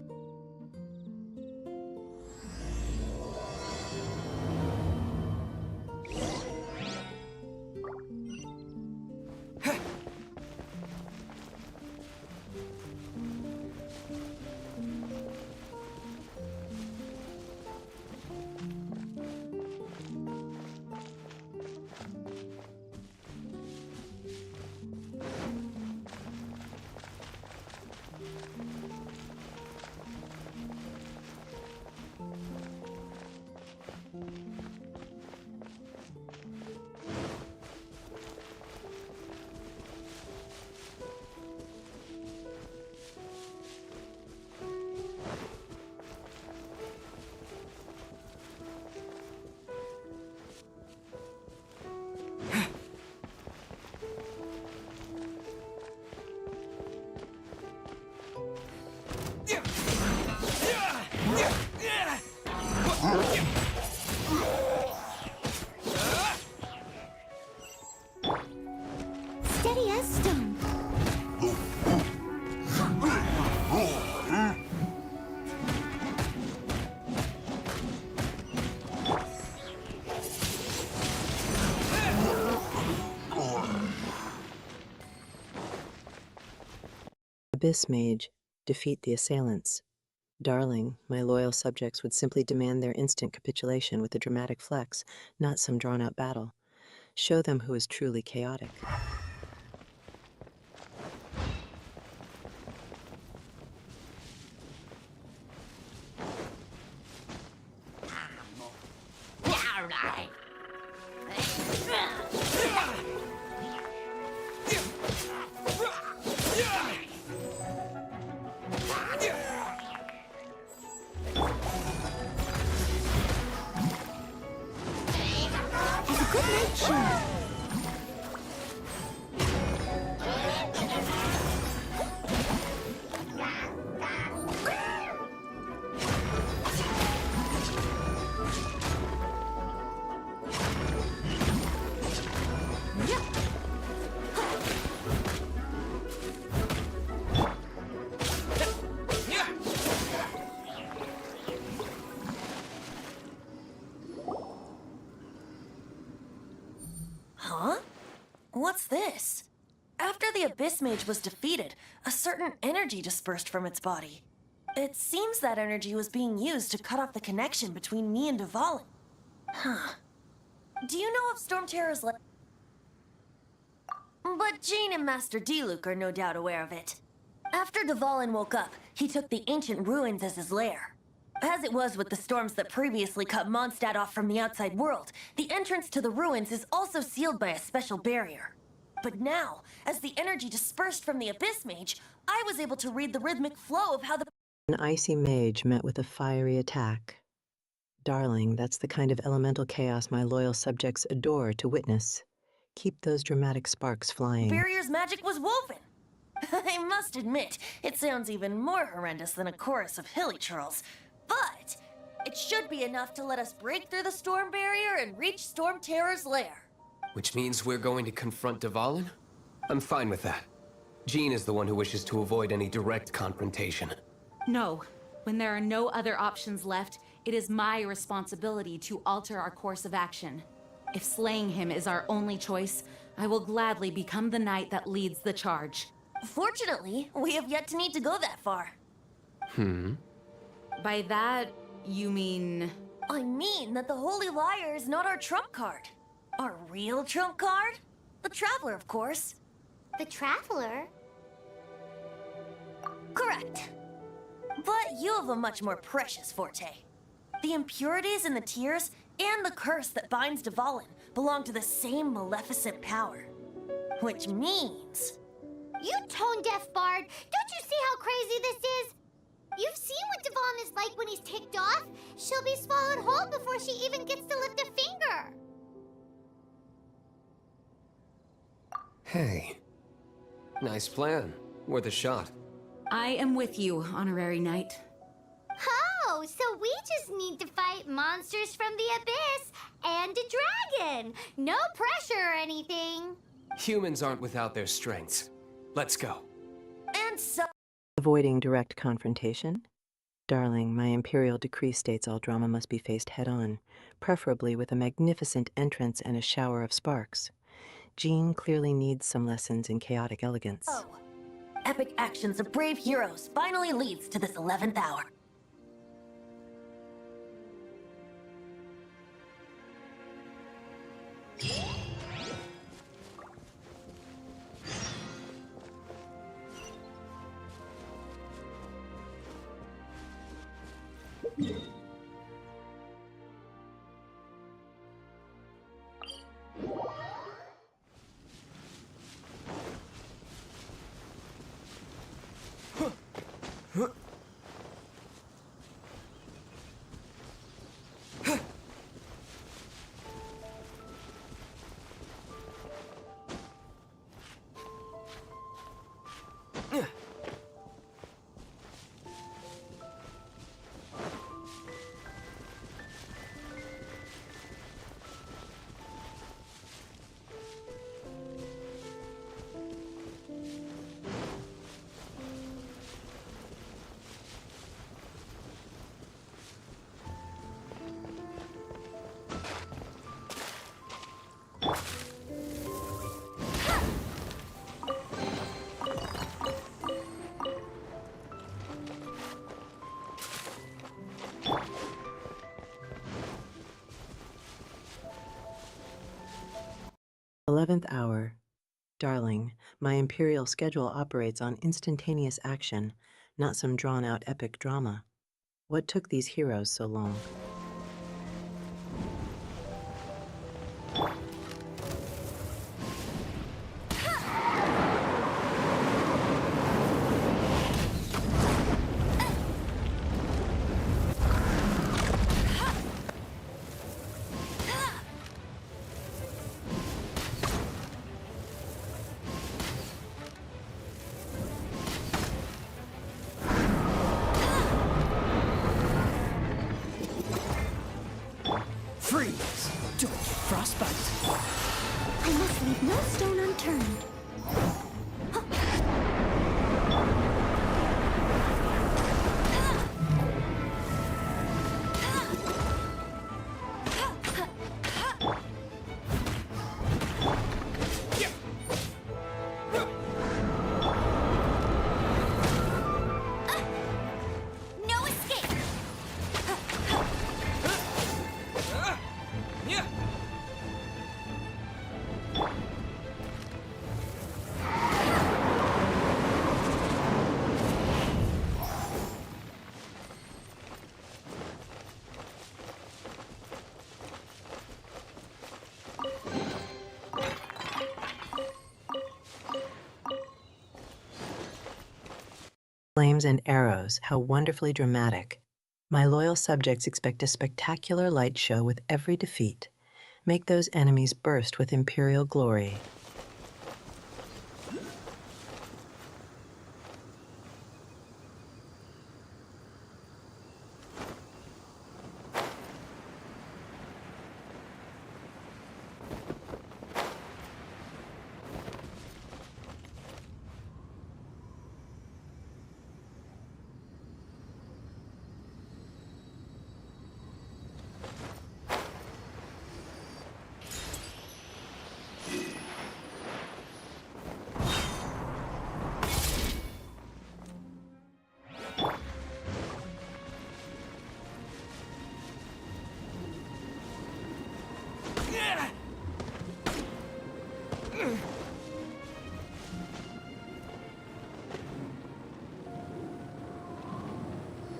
Steady as stone. Abyss Mage, defeat the assailants. Darling, my loyal subjects would simply demand their instant capitulation with a dramatic flex, not some drawn-out battle. Show them who is truly chaotic. Huh? What's this? After the Abyss Mage was defeated, a certain energy dispersed from its body. It seems that energy was being used to cut off the connection between me and Dvalin. Huh. Do you know if Storm Terror's But Jean and Master Diluc are no doubt aware of it. After Dvalin woke up, he took the ancient ruins as his lair. As it was with the storms that previously cut Mondstadt off from the outside world, the entrance to the ruins is also sealed by a special barrier. But now, as the energy dispersed from the Abyss Mage, I was able to read the rhythmic flow of how the... An icy mage met with a fiery attack. Darling, that's the kind of elemental chaos my loyal subjects adore to witness. Keep those dramatic sparks flying. barrier's magic was woven. I must admit, it sounds even more horrendous than a chorus of hilly churls. But it should be enough to let us break through the storm barrier and reach Storm Terror's lair. Which means we're going to confront Dvalin? I'm fine with that. Jean is the one who wishes to avoid any direct confrontation. No. When there are no other options left, it is my responsibility to alter our course of action. If slaying him is our only choice, I will gladly become the knight that leads the charge. Fortunately, we have yet to need to go that far. By that, you mean... I mean that the Holy Liar is not our trump card. Our real trump card? The Traveler, of course. The Traveler? Correct. But you have a much more precious forte. The impurities in the tears and the curse that binds Dvalin belong to the same maleficent power. Which means... You tone-deaf bard! Don't you see how crazy this is? You've seen what Dvalin is like when he's ticked off. She'll be swallowed whole before she even gets to lift a finger. Hey. Nice plan. Worth a shot. I am with you, Honorary Knight. Oh, so we just need to fight monsters from the abyss and a dragon. No pressure or anything. Humans aren't without their strengths. Let's go. And so... Avoiding direct confrontation? Darling, my imperial decree states all drama must be faced head-on, preferably with a magnificent entrance and a shower of sparks. Jean clearly needs some lessons in chaotic elegance. Oh. Epic actions of brave heroes finally leads to this 11th hour. 11th hour. Darling, my imperial schedule operates on instantaneous action, not some drawn-out epic drama. What took these heroes so long? Freeze! Don't frostbite! I must leave no stone unturned. No escape! Flames and arrows, how wonderfully dramatic. My loyal subjects expect a spectacular light show with every defeat. Make those enemies burst with imperial glory.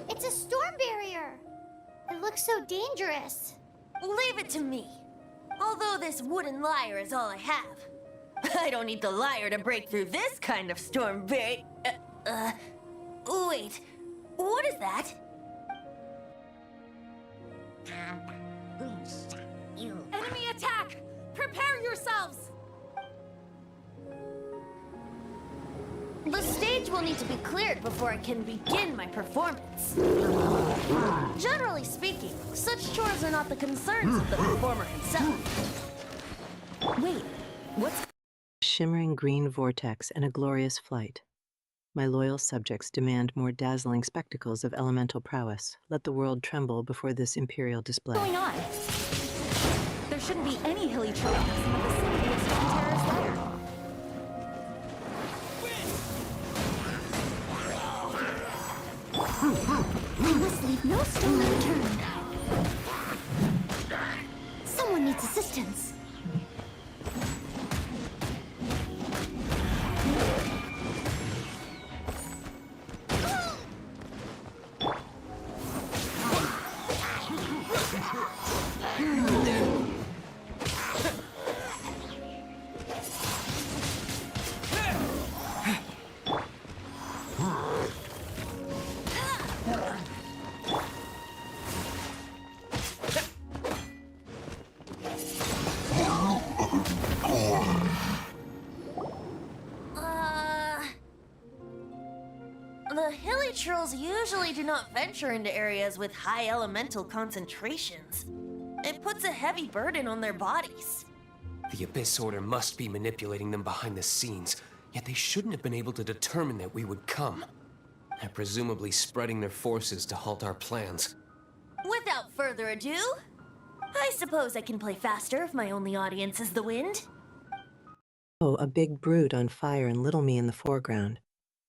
It's a storm barrier. It looks so dangerous. Leave it to me. Although this wooden lyre is all I have. I don't need the lyre to break through this kind of storm wait, what is that? Enemy attack! Prepare yourselves! The stage will need to be cleared before I can begin my performance. Generally speaking, such chores are not the concerns of the performer himself. Wait, what's... Shimmering green vortex and a glorious flight. My loyal subjects demand more dazzling spectacles of elemental prowess. Let the world tremble before this imperial display. What's going on? There shouldn't be any hilly tropes in the vicinity of Storm Terror's lair. I must leave no stone unturned. Someone needs assistance. The hilly trolls usually do not venture into areas with high elemental concentrations. It puts a heavy burden on their bodies. The Abyss Order must be manipulating them behind the scenes, yet they shouldn't have been able to determine that we would come. They're presumably spreading their forces to halt our plans. Without further ado, I suppose I can play faster if my only audience is the wind. Oh, a big brute on fire and little me in the foreground.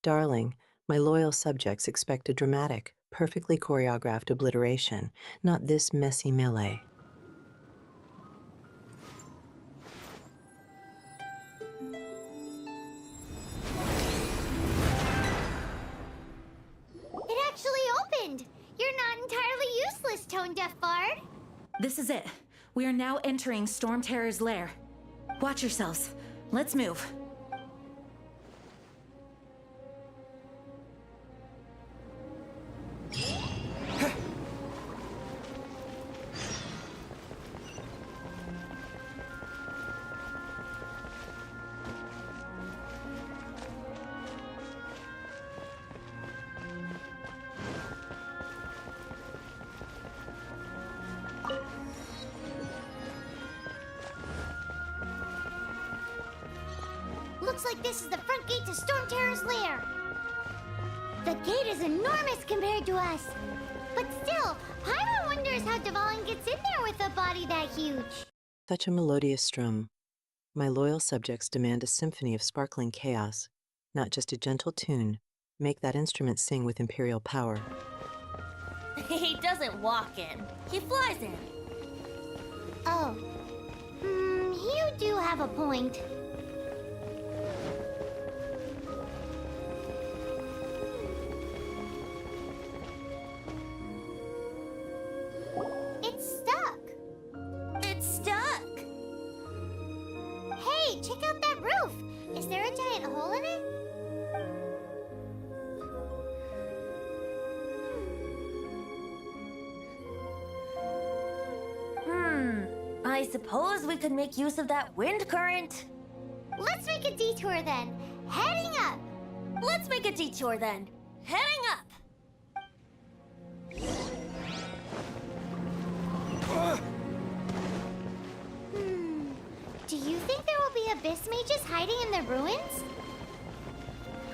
Darling, my loyal subjects expect a dramatic, perfectly choreographed obliteration, not this messy melee. This is it. We are now entering Storm Terror's lair. Watch yourselves. Let's move. Looks like this is the front gate to Storm Terror's lair. The gate is enormous compared to us. But still, Paimon wonders how Dvalin gets in there with a body that huge. Such a melodious strum. My loyal subjects demand a symphony of sparkling chaos, not just a gentle tune. Make that instrument sing with imperial power. He doesn't walk in. He flies in. Oh. You do have a point. It's stuck. It's stuck. Hey, check out that roof. Is there a giant hole in it? I suppose we could make use of that wind current. Let's make a detour then. Heading up. Let's make a detour then. Heading up. Do you think there will be abyss mages hiding in the ruins?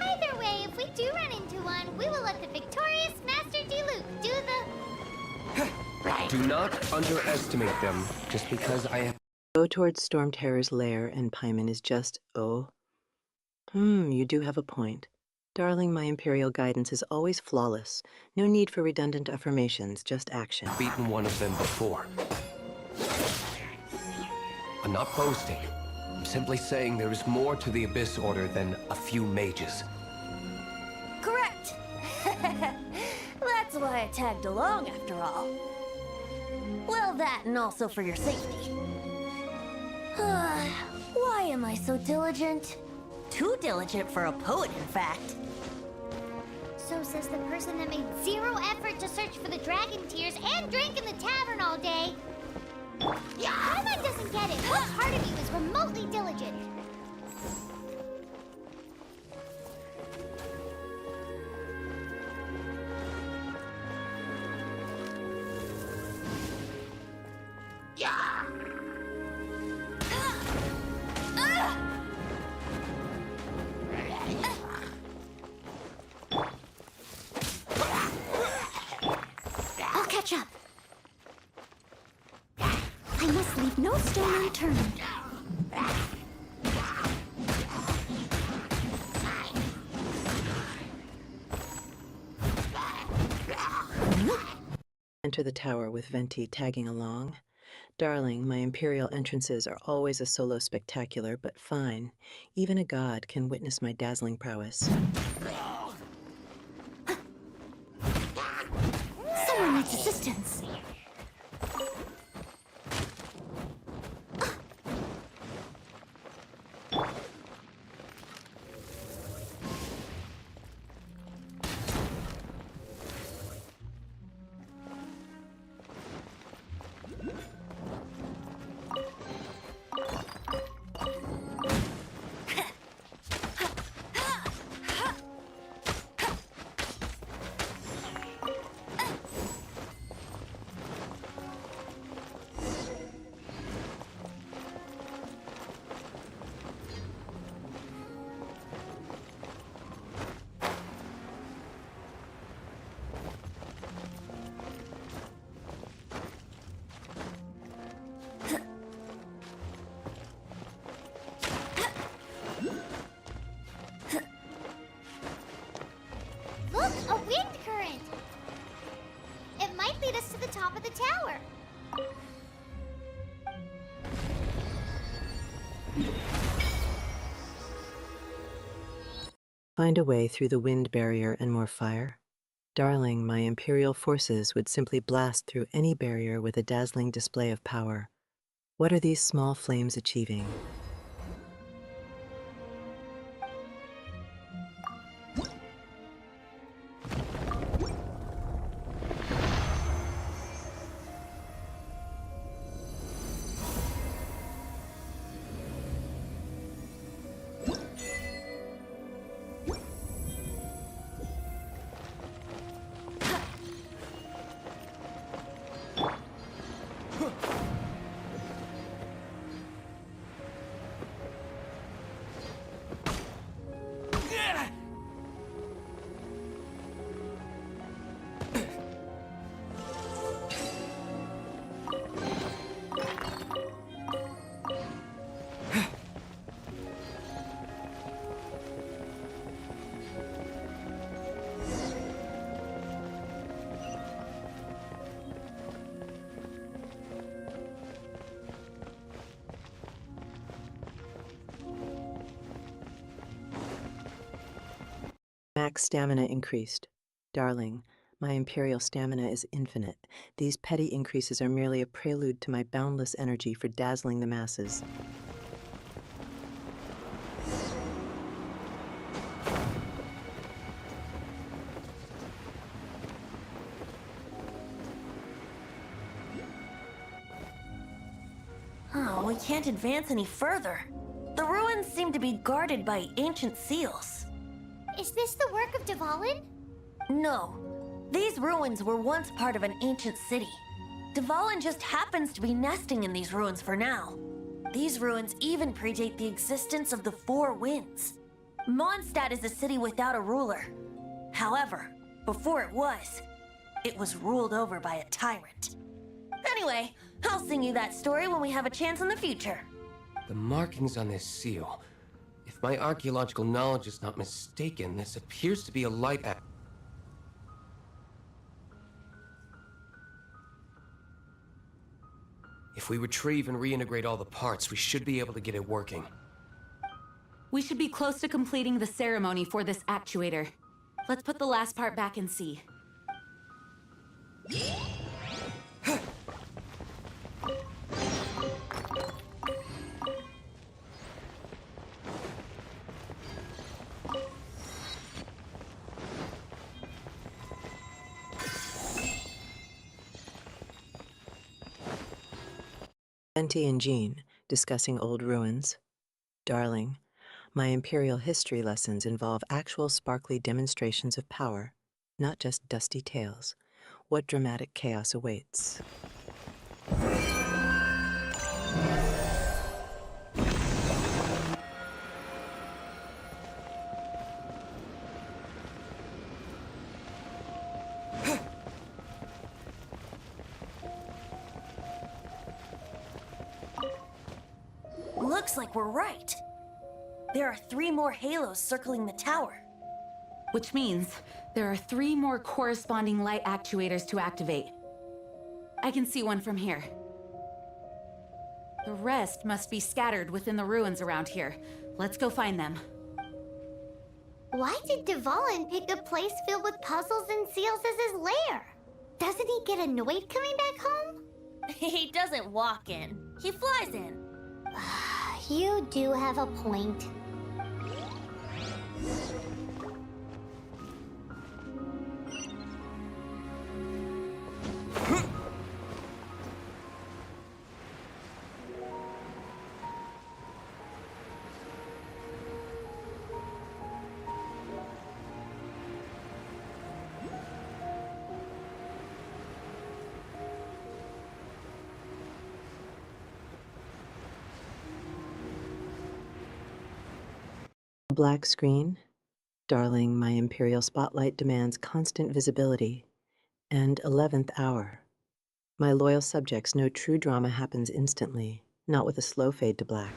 Either way, if we do run into one, we will let the victorious Master Diluc do the... Do not underestimate them, just because I have... Go towards Storm Terror's lair and Paimon is just, oh. You do have a point. Darling, my imperial guidance is always flawless. No need for redundant affirmations, just action. Beaten one of them before. I'm not boasting. I'm simply saying there is more to the Abyss Order than a few mages. Correct. That's why I tagged along after all. Well, that and also for your safety. Why am I so diligent? Too diligent for a poet, in fact. So says the person that made zero effort to search for the dragon tears and drank in the tavern all day. Paimon doesn't get it. What part of you is remotely diligent? I'll catch up. I must leave no stone unturned. Enter the tower with Venti tagging along. Darling, my imperial entrances are always a solo spectacular, but fine. Even a god can witness my dazzling prowess. Someone needs assistance. Look, a wind current! It might lead us to the top of the tower. Find a way through the wind barrier and more fire. Darling, my Imperial forces would simply blast through any barrier with a dazzling display of power. What are these small flames achieving? Max stamina increased. Darling, my Imperial stamina is infinite. These petty increases are merely a prelude to my boundless energy for dazzling the masses. Oh, we can't advance any further. The ruins seem to be guarded by ancient seals. Is this the work of Dvalin? No. These ruins were once part of an ancient city. Dvalin just happens to be nesting in these ruins for now. These ruins even predate the existence of the Four Winds. Mondstadt is a city without a ruler. However, before it was ruled over by a tyrant. Anyway, I'll sing you that story when we have a chance in the future. The markings on this seal. If my archaeological knowledge is not mistaken, this appears to be a light act. If we retrieve and reintegrate all the parts, we should be able to get it working. We should be close to completing the ceremony for this actuator. Let's put the last part back and see. Auntie and Jean, discussing old ruins. Darling, my Imperial history lessons involve actual sparkly demonstrations of power, not just dusty tales. What dramatic chaos awaits? Looks like we're right. There are 3 more halos circling the tower. Which means there are 3 more corresponding light actuators to activate. I can see one from here. The rest must be scattered within the ruins around here. Let's go find them. Why did Dvalin pick a place filled with puzzles and seals as his lair? Doesn't he get annoyed coming back home? He doesn't walk in. He flies in. You do have a point. Black screen. Darling, my Imperial spotlight demands constant visibility. And 11th hour. My loyal subjects know true drama happens instantly, not with a slow fade to black.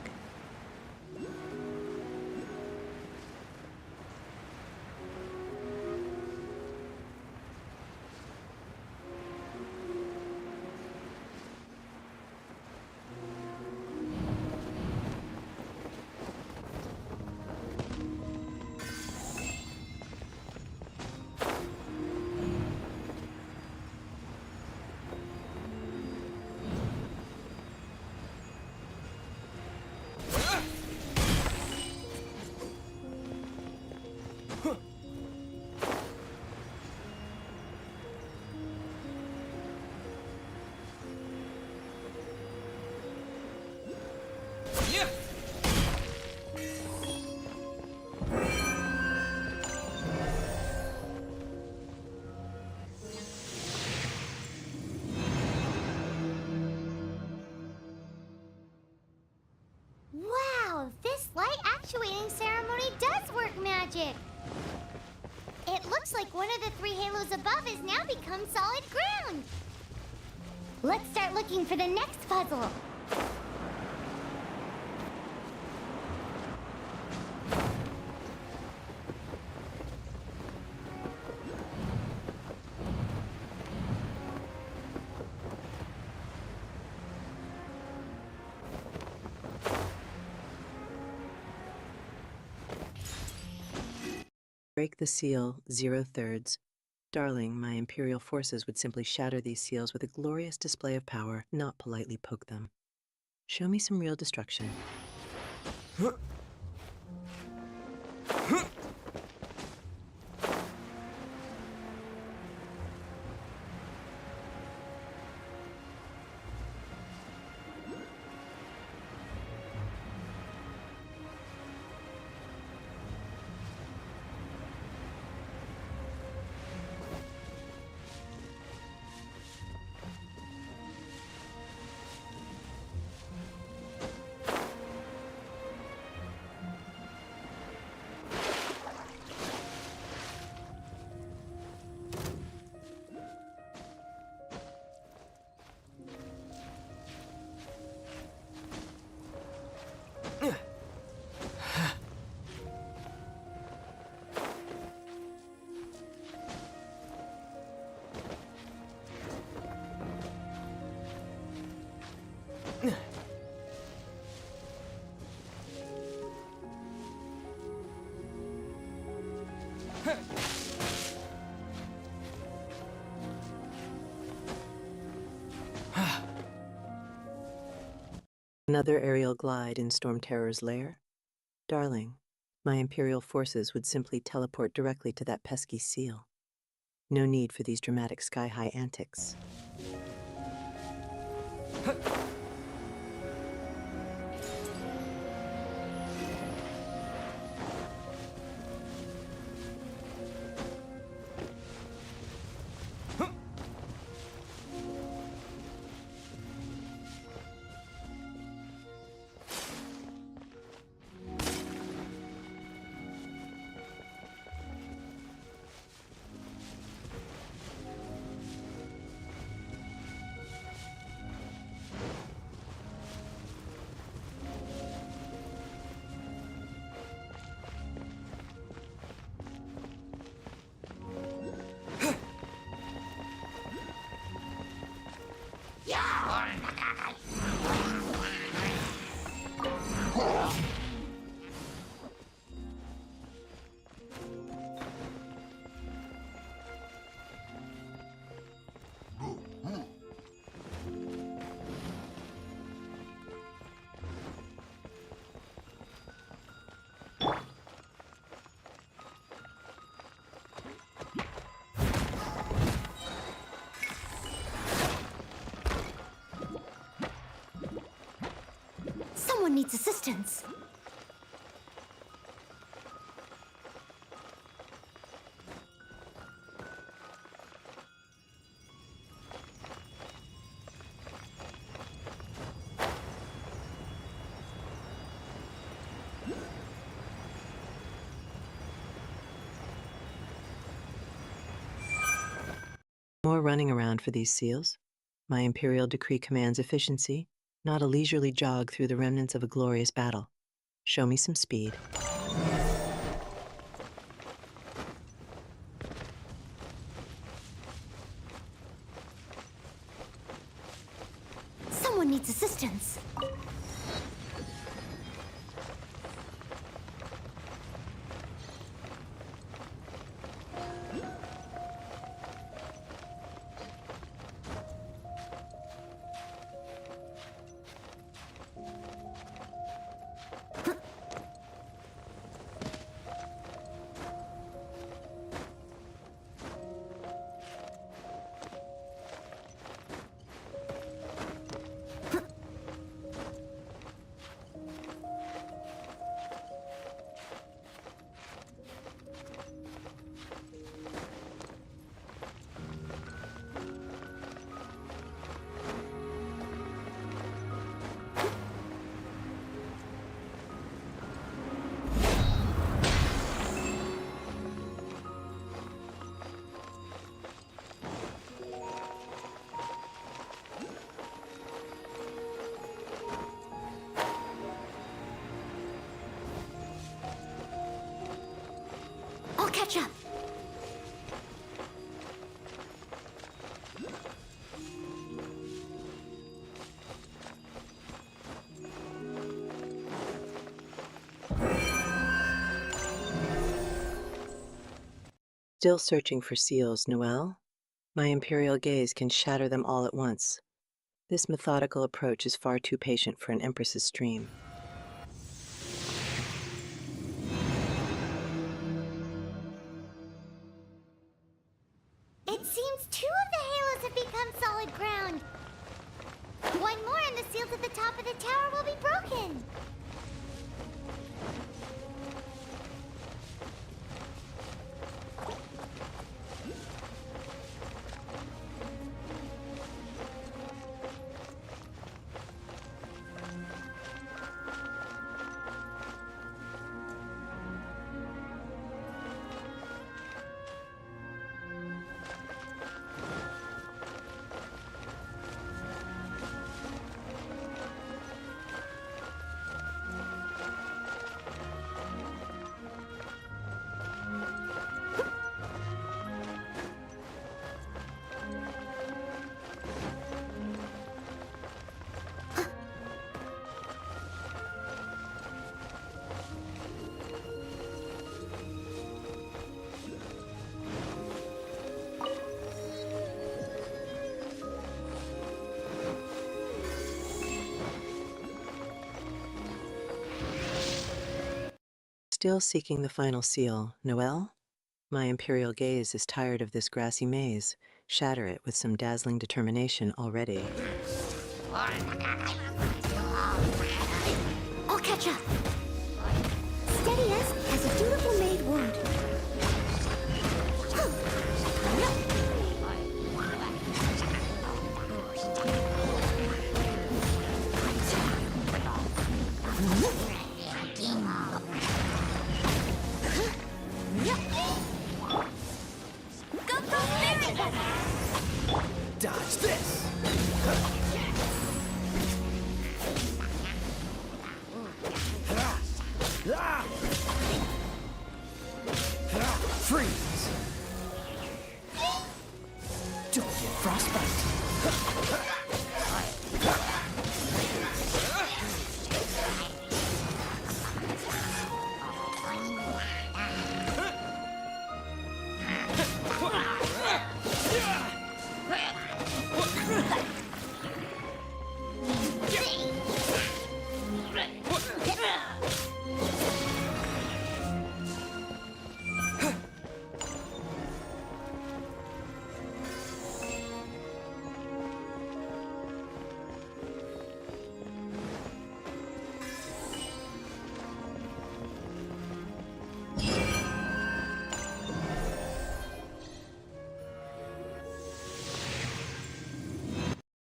magic. It looks like one of the 3 halos above has now become solid ground. Let's start looking for the next puzzle. Break the seal 0/3. Darling, my Imperial forces would simply shatter these seals with a glorious display of power, not politely poke them. Show me some real destruction. Another aerial glide in Storm Terror's lair? Darling, my Imperial forces would simply teleport directly to that pesky seal. No need for these dramatic sky-high antics. Someone needs assistance. More running around for these seals. My Imperial decree commands efficiency, not a leisurely jog through the remnants of a glorious battle. Show me some speed. Someone needs assistance. catch up. Still searching for seals, Noelle? My imperial gaze can shatter them all at once. This methodical approach is far too patient for an Empress's stream. It seems 2 of the halos have become solid ground. 1 more and the seals at the top of the tower will be broken. Still seeking the final seal, Noelle? My imperial gaze is tired of this grassy maze. Shatter it with some dazzling determination already. I'll catch up. Steady as a dutiful maid would. Dodge this! Freeze! Don't get frostbite!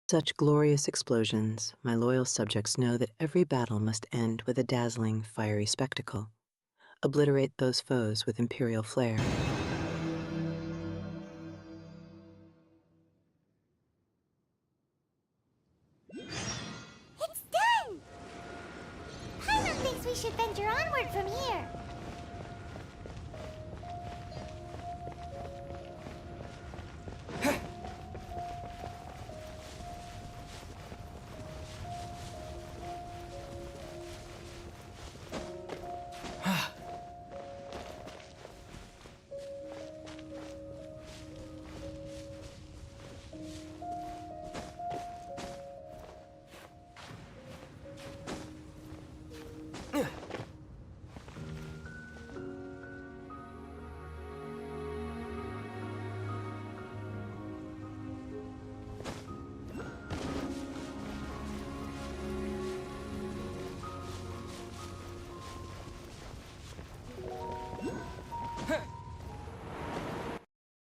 Such glorious explosions, my loyal subjects know that every battle must end with a dazzling, fiery spectacle. Obliterate those foes with imperial flair. It's done! Paimon thinks we should venture onward from here.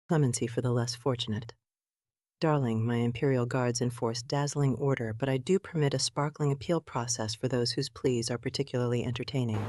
Clemency for the less fortunate. Darling, my imperial guards enforce dazzling order, but I do permit a sparkling appeal process for those whose pleas are particularly entertaining.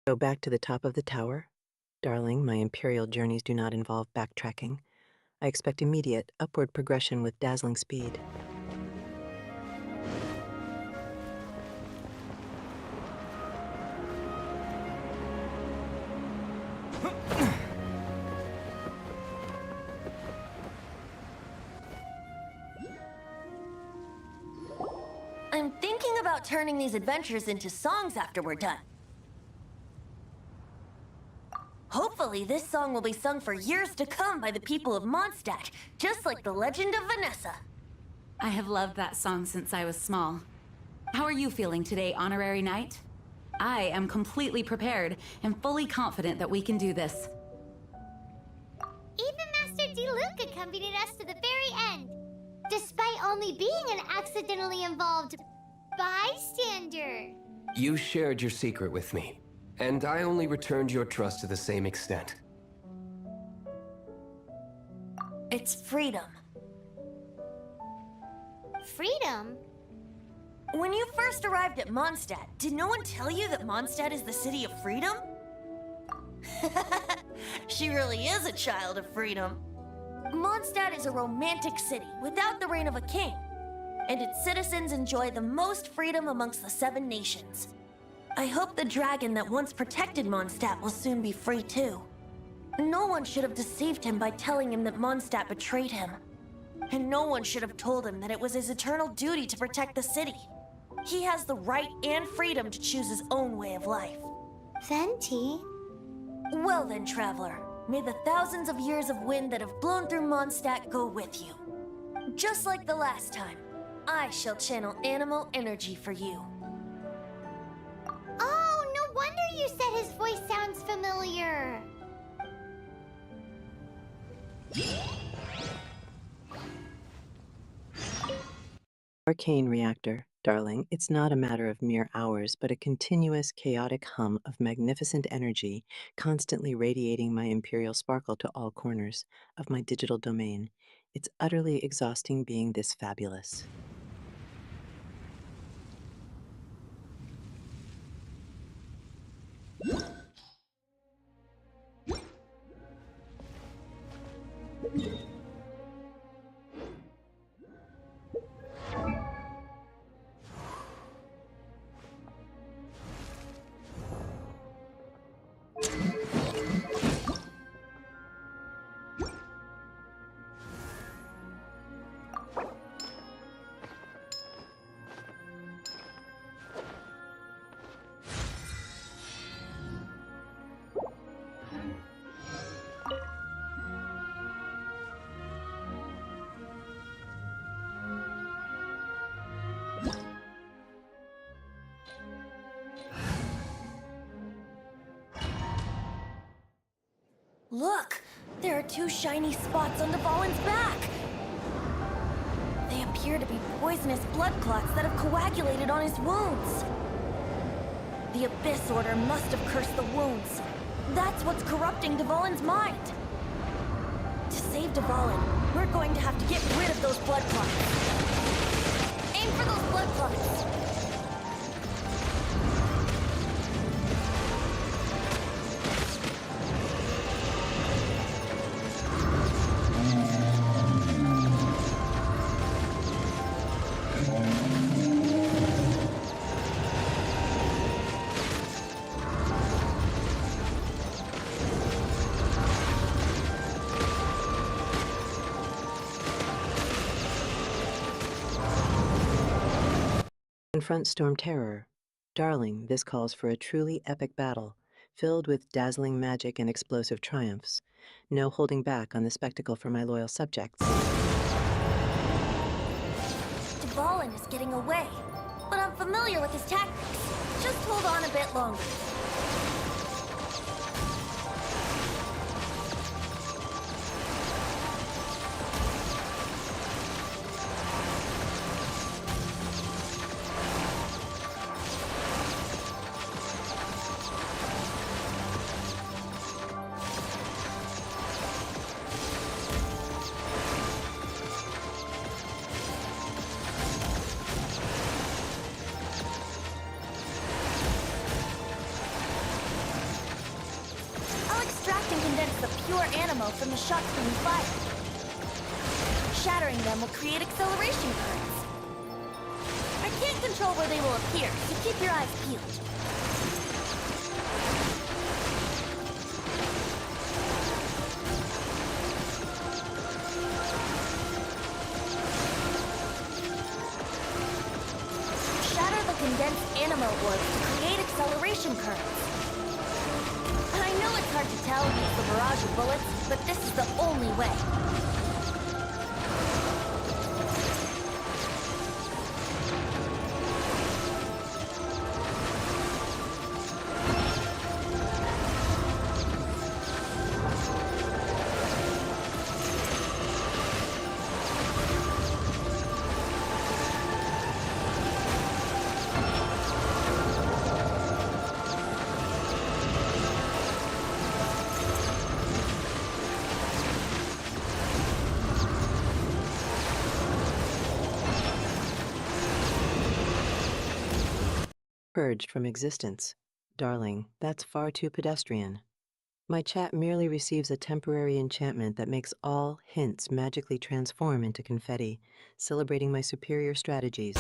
Go back to the top of the tower? Darling, my imperial journeys do not involve backtracking. I expect immediate, upward progression with dazzling speed. I'm thinking about turning these adventures into songs after we're done. Hopefully, this song will be sung for years to come by the people of Mondstadt, just like the legend of Vanessa. I have loved that song since I was small. How are you feeling today, Honorary Knight? I am completely prepared and fully confident that we can do this. Even Master D-Luke accompanied us to the very end, despite only being an accidentally involved bystander. You shared your secret with me, and I only returned your trust to the same extent. It's freedom. Freedom? When you first arrived at Mondstadt, did no one tell you that Mondstadt is the city of freedom? She really is a child of freedom. Mondstadt is a romantic city without the reign of a king, and its citizens enjoy the most freedom amongst the 7 nations. I hope the dragon that once protected Mondstadt will soon be free too. No one should have deceived him by telling him that Mondstadt betrayed him. And no one should have told him that it was his eternal duty to protect the city. He has the right and freedom to choose his own way of life. Venti? Well then, traveler, may the thousands of years of wind that have blown through Mondstadt go with you. Just like the last time, I shall channel animal energy for you. Oh, no wonder you said his voice sounds familiar. Arcane reactor, darling, it's not a matter of mere hours, but a continuous, chaotic hum of magnificent energy, constantly radiating my imperial sparkle to all corners of my digital domain. It's utterly exhausting being this fabulous. Look! There are 2 shiny spots on Dvalin's back! They appear to be poisonous blood clots that have coagulated on his wounds. The Abyss Order must have cursed the wounds. That's what's corrupting Dvalin's mind. To save Dvalin, we're going to have to get rid of those blood clots. Aim for those blood clots! Confront Storm Terror. Darling, this calls for a truly epic battle, filled with dazzling magic and explosive triumphs. No holding back on the spectacle for my loyal subjects. Dvalin is getting away, but I'm familiar with his tactics. Just hold on a bit longer. the pure animo from the shock-screen fire. Shattering them will create acceleration currents. I can't control where they will appear, so keep your eyes peeled. Shatter the condensed animo orbs to create acceleration currents. I know it's hard to tell against the barrage of bullets, but this is the only way. Purged from existence. Darling, that's far too pedestrian. My chat merely receives a temporary enchantment that makes all hints magically transform into confetti, celebrating my superior strategies.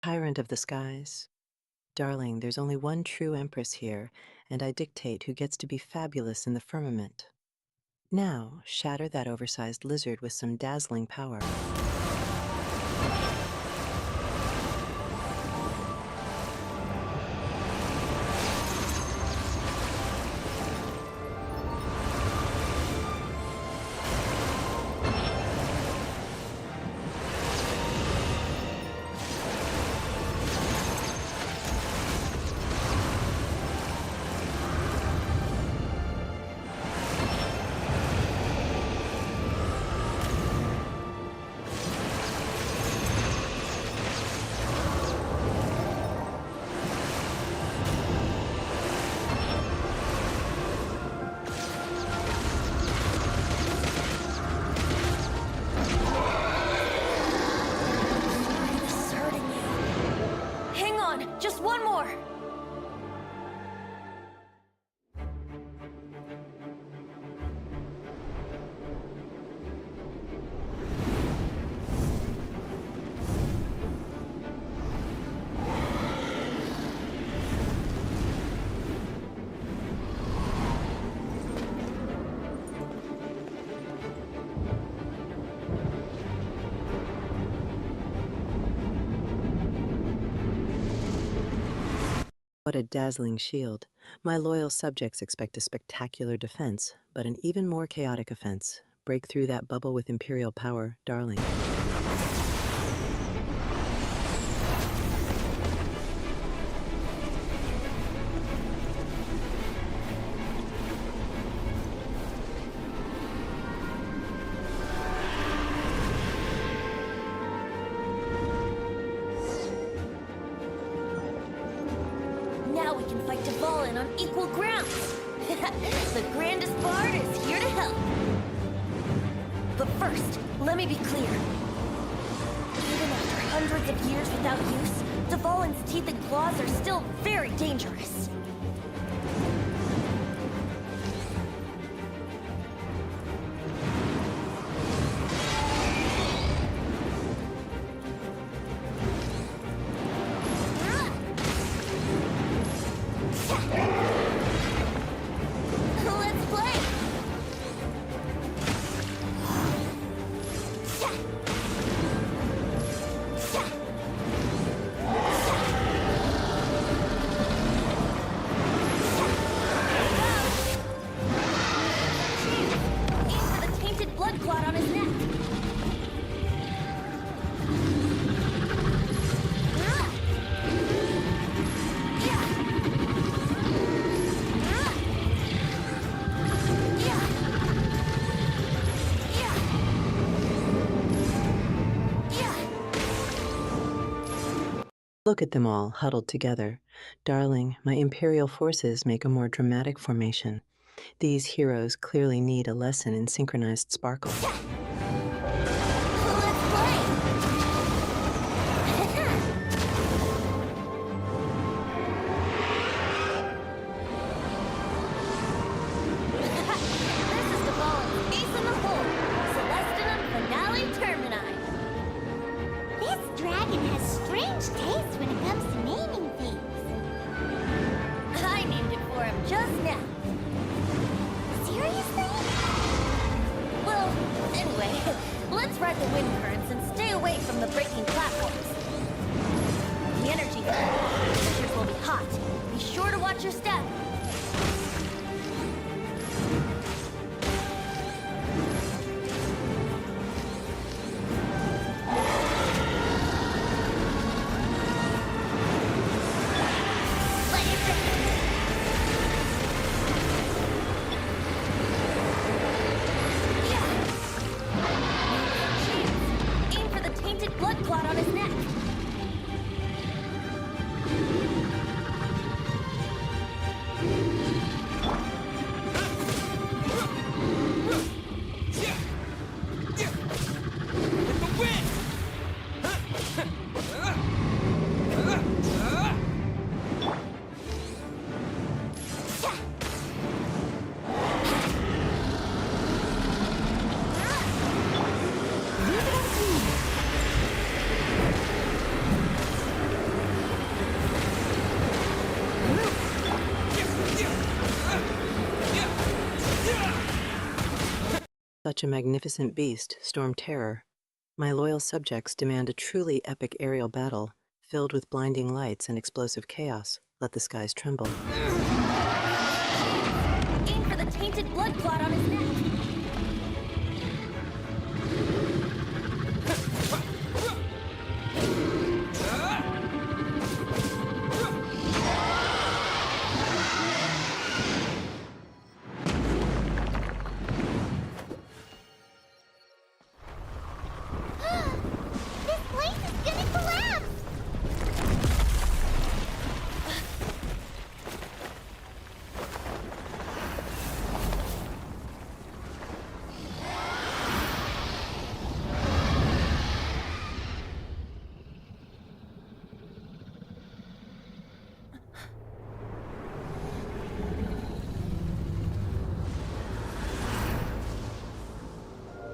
Tyrant of the skies. Darling, there's only one true empress here, and I dictate who gets to be fabulous in the firmament. Now, shatter that oversized lizard with some dazzling power. Just one more! What a dazzling shield. My loyal subjects expect a spectacular defense, but an even more chaotic offense. Break through that bubble with imperial power, darling. stand on equal ground. The grandest bard is here to help. But first, let me be clear. Even after hundreds of years without use, Dvalin's teeth and claws are still very dangerous. Look at them all, huddled together. Darling, my Imperial forces make a more dramatic formation. These heroes clearly need a lesson in synchronized sparkle. Such a magnificent beast, Storm Terror. My loyal subjects demand a truly epic aerial battle, filled with blinding lights and explosive chaos. Let the skies tremble. Aim for the tainted blood clot on his neck.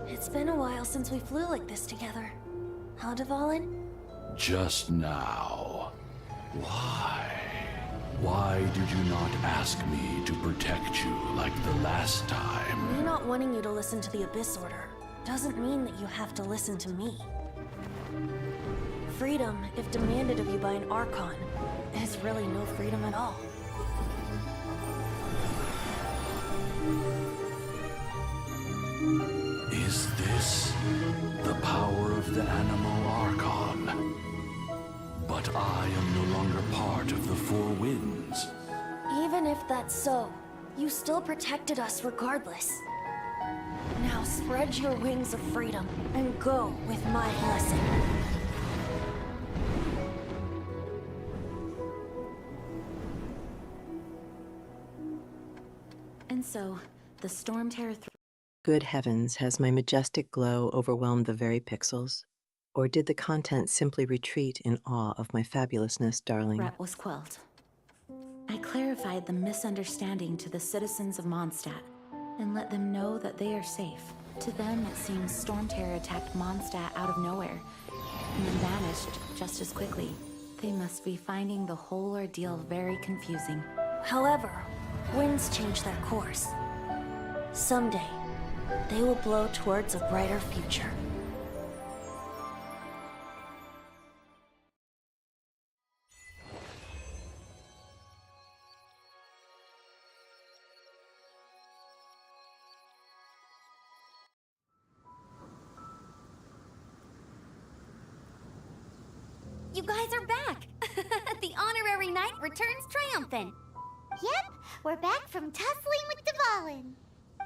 It's been a while since we flew like this together. Huh, Dvalin? Just now. Why? Why did you not ask me to protect you like the last time? Me not wanting you to listen to the Abyss Order doesn't mean that you have to listen to me. Freedom, if demanded of you by an Archon, is really no freedom at all. Is this the power of the animal Archon? But I am no longer part of the Four Winds. Even if that's so, you still protected us regardless. Now spread your wings of freedom and go with my blessing. so the Storm Terror... Good heavens, has my majestic glow overwhelmed the very pixels? Or did the content simply retreat in awe of my fabulousness, darling? threat was quelled. I clarified the misunderstanding to the citizens of Mondstadt and let them know that they are safe. To them, it seems Storm Terror attacked Mondstadt out of nowhere and then vanished just as quickly. They must be finding the whole ordeal very confusing. However, winds change their course. Someday, they will blow towards a brighter future. You guys are back! The honorary knight returns triumphant. Yep, we're back from tussling with Dvalin.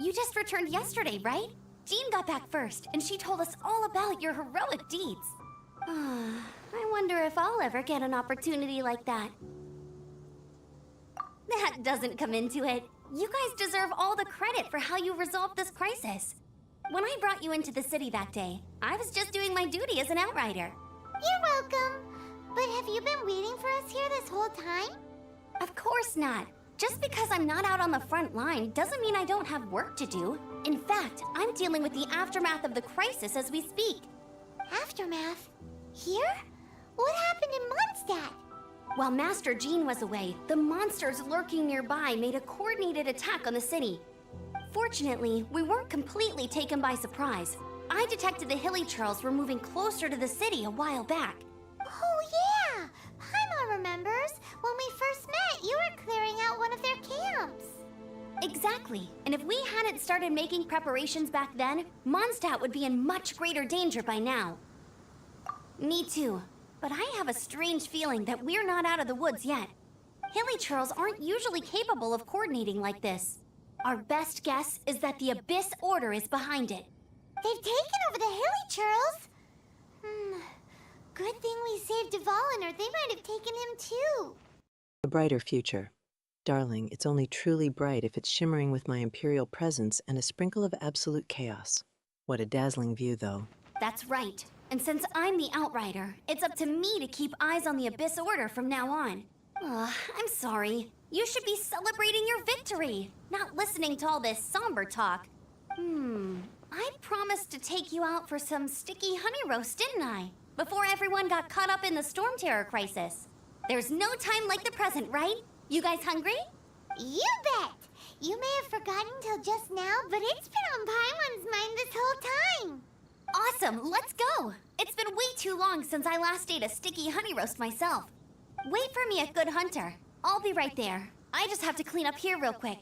You just returned yesterday, right? Jean got back first, and she told us all about your heroic deeds. I wonder if I'll ever get an opportunity like that. That doesn't come into it. You guys deserve all the credit for how you resolved this crisis. When I brought you into the city that day, I was just doing my duty as an outrider. You're welcome. But have you been waiting for us here this whole time? Of course not. Just because I'm not out on the front line doesn't mean I don't have work to do. In fact, I'm dealing with the aftermath of the crisis as we speak. Aftermath? Here? What happened in Mondstadt? While Master Jean was away, the monsters lurking nearby made a coordinated attack on the city. Fortunately, we weren't completely taken by surprise. I detected the Hilly Churls were moving closer to the city a while back. Oh yeah! Paimon remembers. When we first met, you were clearing out one of their camps. Exactly. And if we hadn't started making preparations back then, Mondstadt would be in much greater danger by now. Me too. But I have a strange feeling that we're not out of the woods yet. Hilly Churls aren't usually capable of coordinating like this. Our best guess is that the Abyss Order is behind it. They've taken over the Hilly Churls? Good thing we saved Dvalin, or they might have taken him too. A brighter future. Darling, it's only truly bright if it's shimmering with my imperial presence and a sprinkle of absolute chaos. What a dazzling view, though. That's right. And since I'm the Outrider, it's up to me to keep eyes on the Abyss Order from now on. I'm sorry. You should be celebrating your victory, not listening to all this somber talk. I promised to take you out for some sticky honey roast, didn't I? Before everyone got caught up in the Storm Terror crisis. There's no time like the present, right? You guys hungry? You bet! You may have forgotten till just now, but it's been on Paimon's mind this whole time. Awesome, let's go! It's been way too long since I last ate a sticky honey roast myself. Wait for me at Good Hunter. I'll be right there. I just have to clean up here real quick.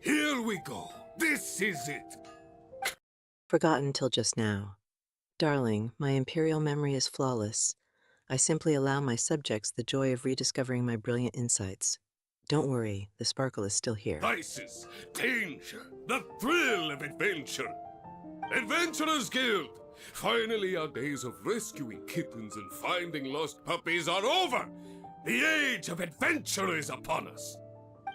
Here we go. This is it. Forgotten till just now. Darling, my imperial memory is flawless. I simply allow my subjects the joy of rediscovering my brilliant insights. Don't worry, the sparkle is still here. Crisis, danger, the thrill of adventure. Adventurers Guild! Finally, our days of rescuing kittens and finding lost puppies are over! The age of adventure is upon us!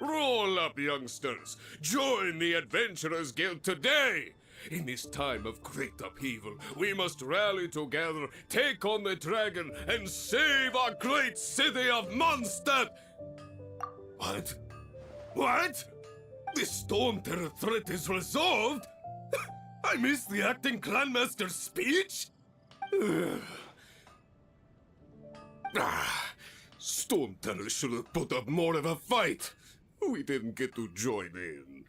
Roll up, youngsters! Join the Adventurers Guild today! In this time of great upheaval, we must rally together, take on the dragon, and save our great city of Mondstadt! What? What? The Storm Terror threat is resolved? I missed the acting Clanmaster's speech? Storm Terror should have put up more of a fight. We didn't get to join in.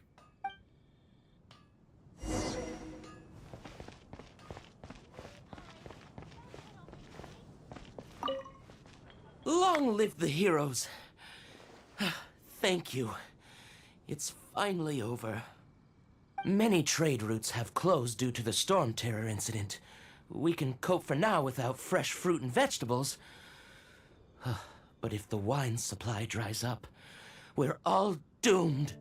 Long live the heroes. Thank you. It's finally over. Many trade routes have closed due to the Storm Terror incident. We can cope for now without fresh fruit and vegetables. But if the wine supply dries up, we're all doomed.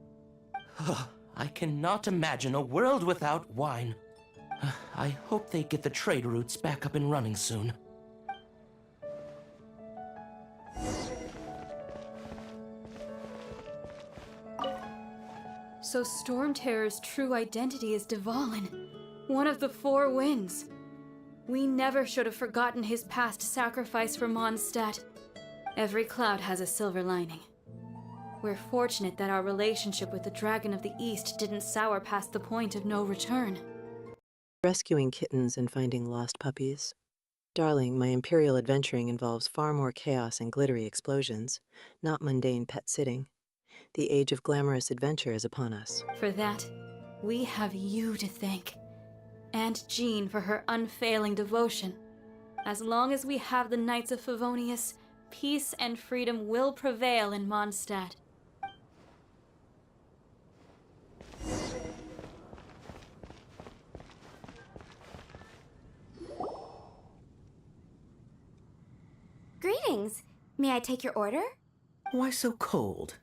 I cannot imagine a world without wine. I hope they get the trade routes back up and running soon. So Storm Terror's true identity is Dvalin, one of the Four Winds. We never should have forgotten his past sacrifice for Mondstadt. Every cloud has a silver lining. We're fortunate that our relationship with the Dragon of the East didn't sour past the point of no return. Rescuing kittens and finding lost puppies. Darling, my imperial adventuring involves far more chaos and glittery explosions, not mundane pet sitting. The age of glamorous adventure is upon us. For that, we have you to thank. And Jean for her unfailing devotion. As long as we have the Knights of Favonius, peace and freedom will prevail in Mondstadt. Greetings. May I take your order? Why so cold?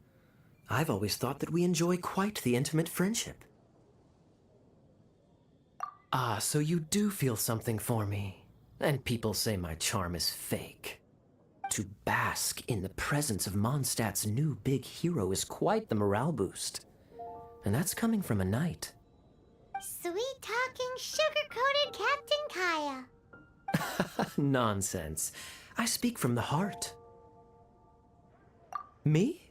I've always thought that we enjoy quite the intimate friendship. Ah, so you do feel something for me. And people say my charm is fake. To bask in the presence of Mondstadt's new big hero is quite the morale boost. And that's coming from a knight. Sweet-talking, sugar-coated Captain Kaya. Nonsense. I speak from the heart. Me?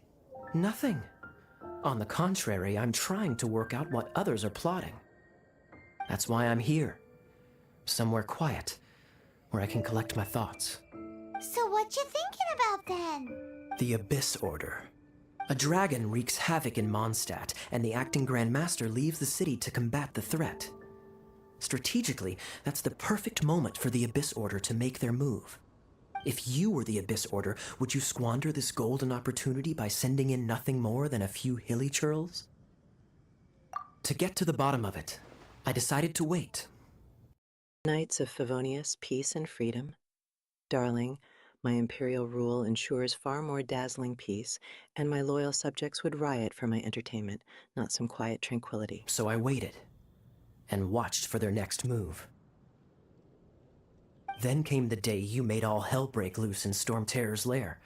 Nothing. On the contrary, I'm trying to work out what others are plotting. That's why I'm here. Somewhere quiet, where I can collect my thoughts. So what you thinking about then? The Abyss Order. A dragon wreaks havoc in Mondstadt, and the acting Grand Master leaves the city to combat the threat. Strategically, that's the perfect moment for the Abyss Order to make their move. If you were the Abyss Order, would you squander this golden opportunity by sending in nothing more than a few hilly churls? To get to the bottom of it, I decided to wait. Knights of Favonius, peace and freedom. Darling, my imperial rule ensures far more dazzling peace, and my loyal subjects would riot for my entertainment, not some quiet tranquility. So I waited, and watched for their next move. Then came the day you made all hell break loose in Storm Terror's lair,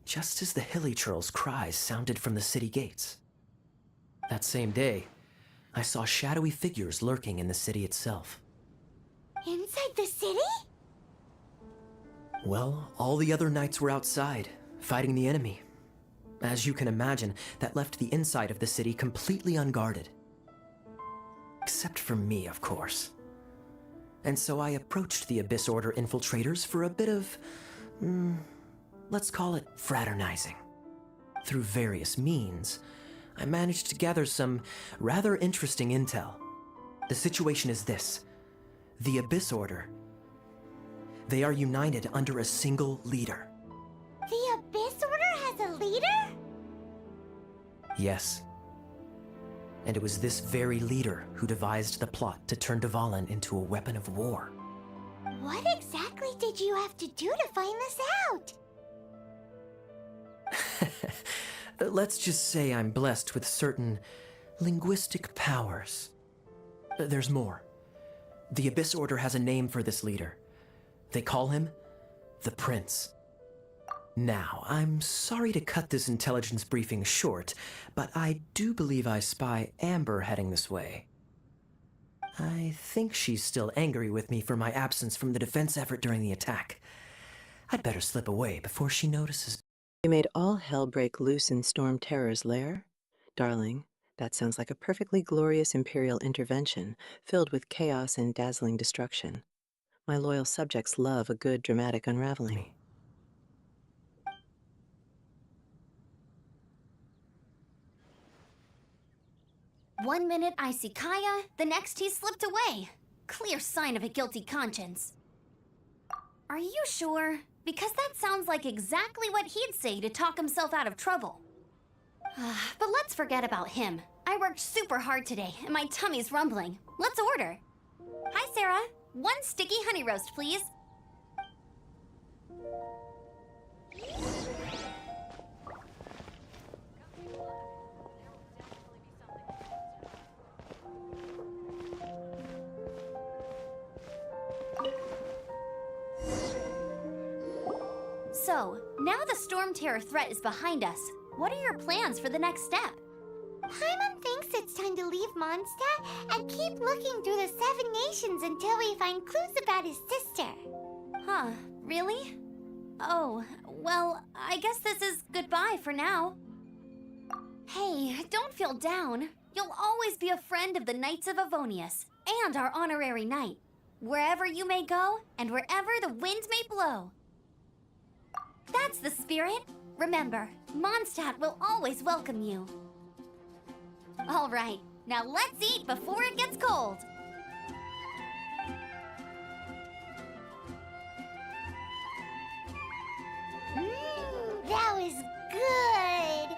just as the hilly churl's cries sounded from the city gates. That same day, I saw shadowy figures lurking in the city itself. Inside the city? Well, all the other knights were outside, fighting the enemy. As you can imagine, that left the inside of the city completely unguarded. Except for me, of course. And so I approached the Abyss Order infiltrators for a bit of, let's call it fraternizing. Through various means, I managed to gather some rather interesting intel. The situation is this. The Abyss Order, they are united under a single leader. The Abyss Order has a leader? Yes. And it was this very leader who devised the plot to turn Dvalin into a weapon of war. What exactly did you have to do to find this out? Let's just say I'm blessed with certain linguistic powers. There's more. The Abyss Order has a name for this leader. They call him the Prince. Now, I'm sorry to cut this intelligence briefing short, but I do believe I spy Amber heading this way. I think she's still angry with me for my absence from the defense effort during the attack. I'd better slip away before she notices. You made all hell break loose in Storm Terror's lair? Darling, that sounds like a perfectly glorious Imperial intervention, filled with chaos and dazzling destruction. My loyal subjects love a good dramatic unraveling. One minute I see Kaya, the next he slipped away. Clear sign of a guilty conscience. Are you sure? Because that sounds like exactly what he'd say to talk himself out of trouble. But let's forget about him. I worked super hard today, and my tummy's rumbling. Let's order. Hi, Sarah. 1 sticky honey roast, please. So, now the Storm Terror threat is behind us. What are your plans for the next step? Paimon thinks it's time to leave Mondstadt and keep looking through the 7 nations until we find clues about his sister. Huh, really? Oh, well, I guess this is goodbye for now. Hey, don't feel down. You'll always be a friend of the Knights of Avonius and our honorary knight. Wherever you may go and wherever the wind may blow. That's the spirit. Remember, Mondstadt will always welcome you. All right, now let's eat before it gets cold. That was good.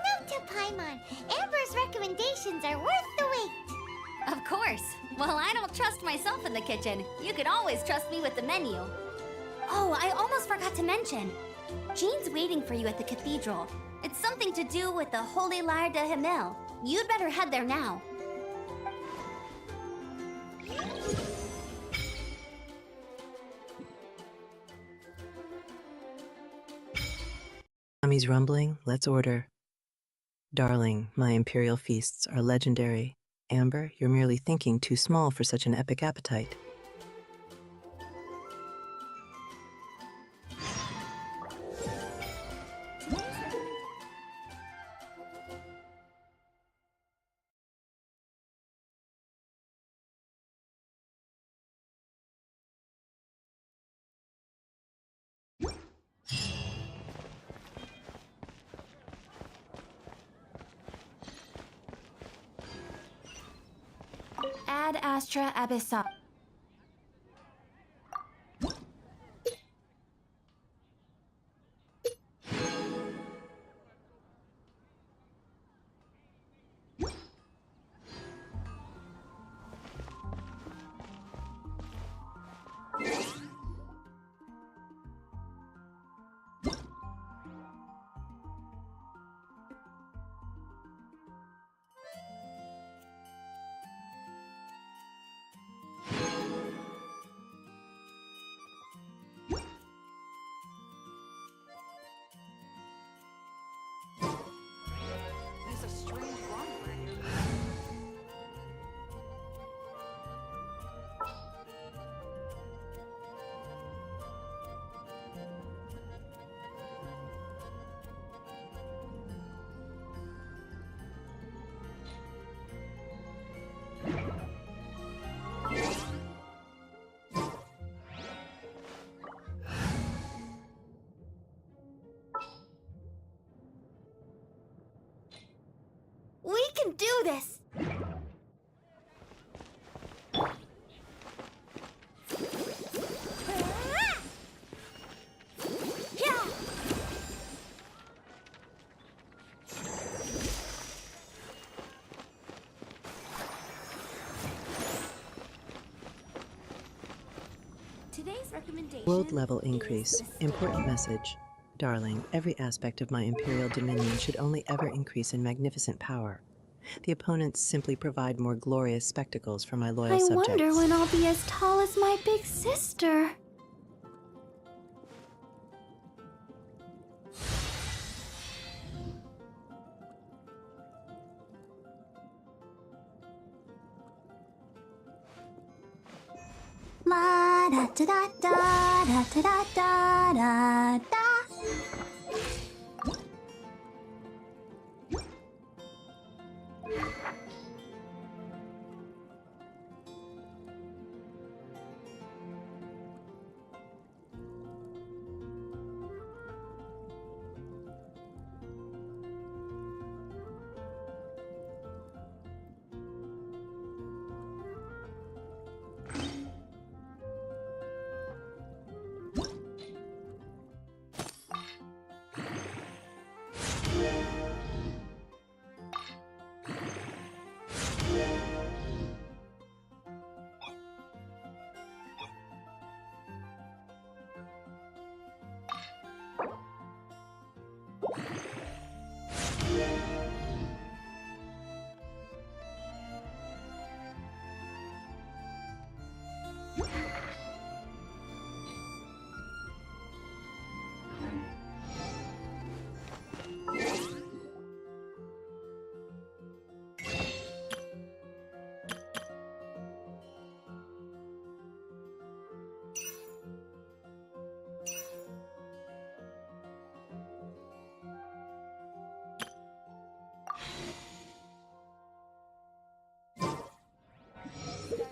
Note to Paimon, Amber's recommendations are worth the wait. Of course. Well, I don't trust myself in the kitchen. You can always trust me with the menu. Oh, I almost forgot to mention. Jean's waiting for you at the cathedral. It's something to do with the Holy Lyre de Himmel. You'd better head there now. Tummy's rumbling, let's order. Darling, my imperial feasts are legendary. Amber, you're merely thinking too small for such an epic appetite. Ad Astra Abyssa. We can do this! Today's recommendation. World level increase. Important message. Darling, every aspect of my imperial dominion should only ever increase in magnificent power. The opponents simply provide more glorious spectacles for my loyal subjects. I wonder when I'll be as tall as my big sister. La da da da da da da da da da.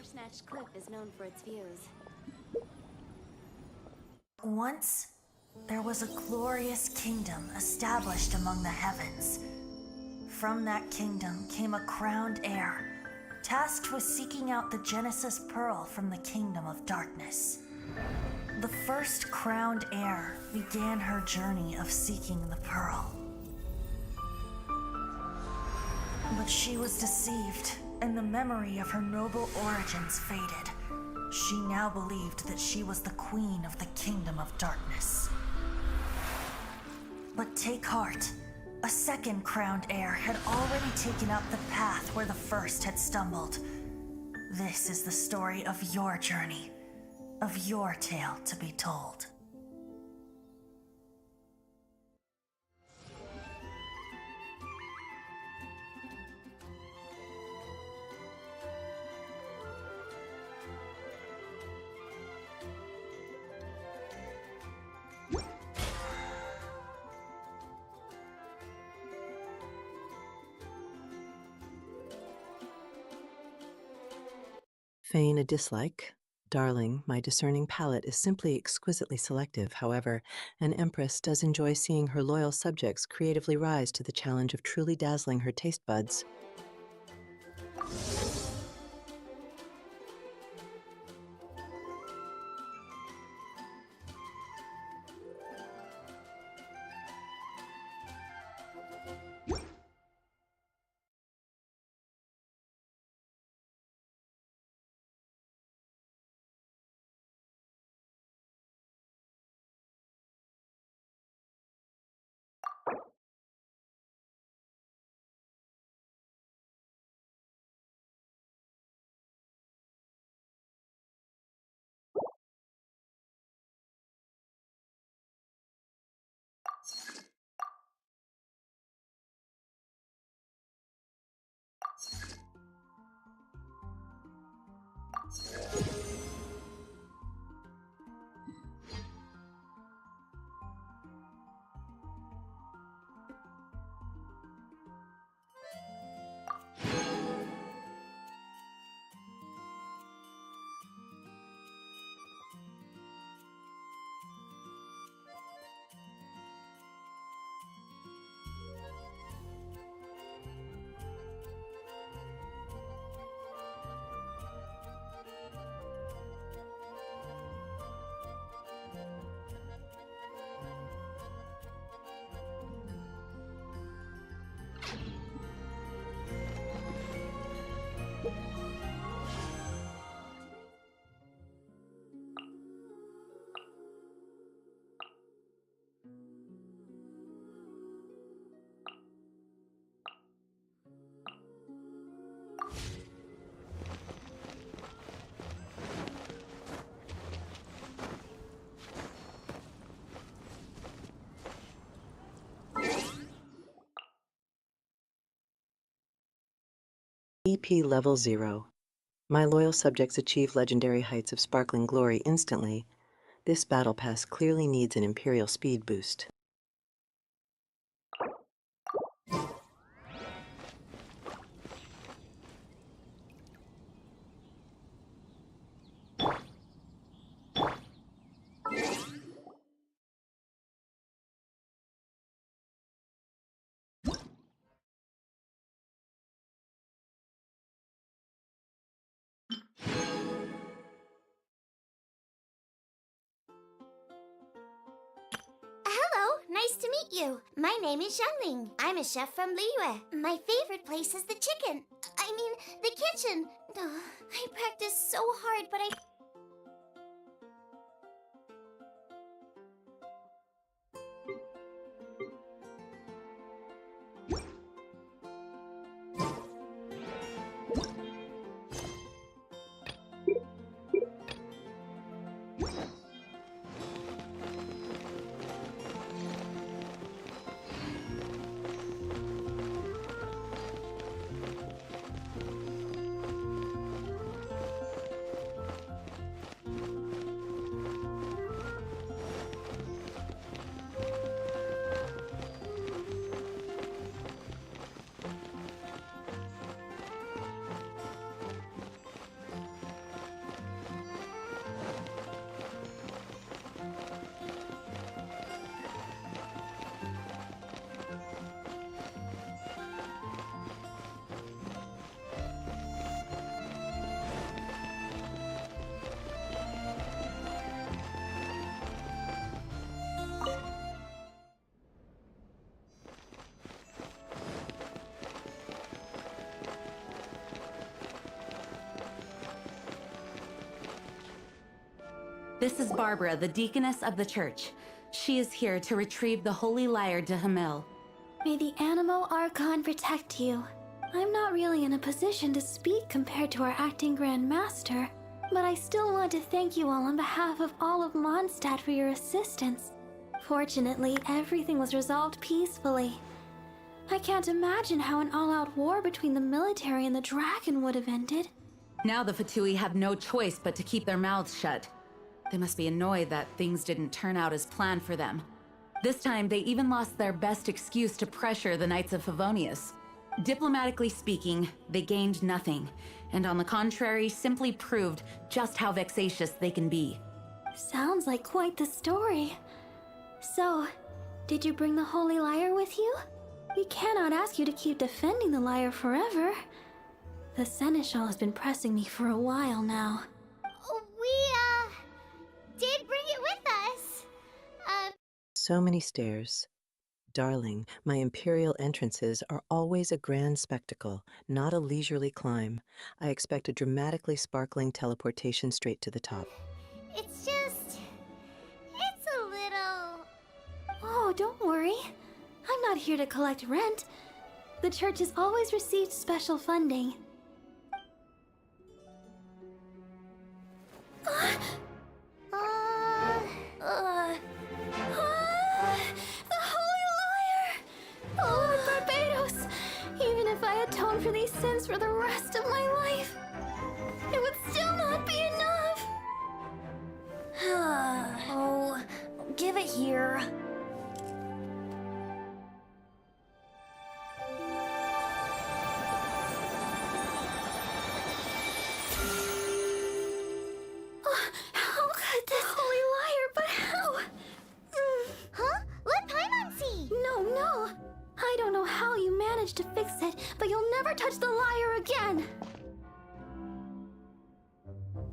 Snatch Cliff is known for its views. Once, there was a glorious kingdom established among the heavens. From that kingdom came a crowned heir, tasked with seeking out the Genesis Pearl from the kingdom of darkness. The first crowned heir began her journey of seeking the pearl. But she was deceived, and the memory of her noble origins faded. She now believed that she was the queen of the kingdom of darkness. But take heart. A second crowned heir had already taken up the path where the first had stumbled. This is the story of your journey, of your tale to be told. Feign a dislike. Darling, my discerning palate is simply exquisitely selective. However, an empress does enjoy seeing her loyal subjects creatively rise to the challenge of truly dazzling her taste buds. EP level 0. My loyal subjects achieve legendary heights of sparkling glory instantly. This battle pass clearly needs an Imperial speed boost. Hello, nice to meet you. My name is Xiangling. I'm a chef from Liyue. My favorite place is the chicken. I mean, the kitchen. Ugh, I practice so hard, but I... This is Barbara, the deaconess of the church. She is here to retrieve the holy lyre de Hamil. May the Animo Archon protect you. I'm not really in a position to speak compared to our acting Grand Master, but I still want to thank you all on behalf of all of Mondstadt for your assistance. Fortunately, everything was resolved peacefully. I can't imagine how an all-out war between the military and the dragon would have ended. Now the Fatui have no choice but to keep their mouths shut. They must be annoyed that things didn't turn out as planned for them. This time, they even lost their best excuse to pressure the Knights of Favonius. Diplomatically speaking, they gained nothing, and on the contrary, simply proved just how vexatious they can be. Sounds like quite the story. So, did you bring the holy lyre with you? We cannot ask you to keep defending the lyre forever. The Seneschal has been pressing me for a while now. We, did bring it with us. So many stairs. Darling, my Imperial entrances are always a grand spectacle, not a leisurely climb. I expect a dramatically sparkling teleportation straight to the top. It's just... it's a little... Oh, don't worry. I'm not here to collect rent. The church has always received special funding. The Holy Lyre! Oh, Lord Barbados! Even if I atone for these sins for the rest of my life, it would still not be enough! Oh, give it here. How could this Holy Lyre, but how? Huh? Let Paimon see! No. I don't know how you managed to fix it, but you'll never touch the lyre again!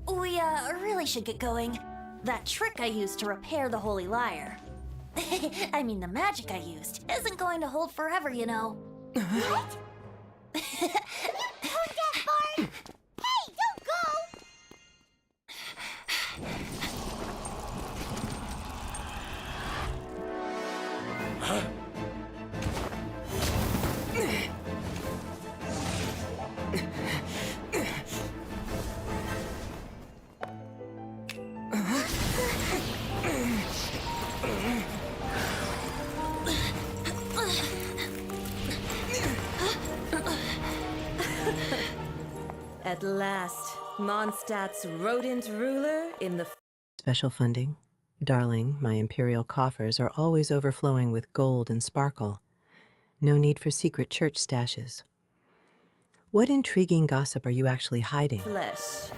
We, really should get going. That trick I used to repair the holy lyre. I mean, the magic I used isn't going to hold forever, you know. What? You tone deaf, Bard! Hey, don't go! At last, Mondstadt's rodent ruler in the... Special funding. Darling, my imperial coffers are always overflowing with gold and sparkle. No need for secret church stashes. What intriguing gossip are you actually hiding? flesh.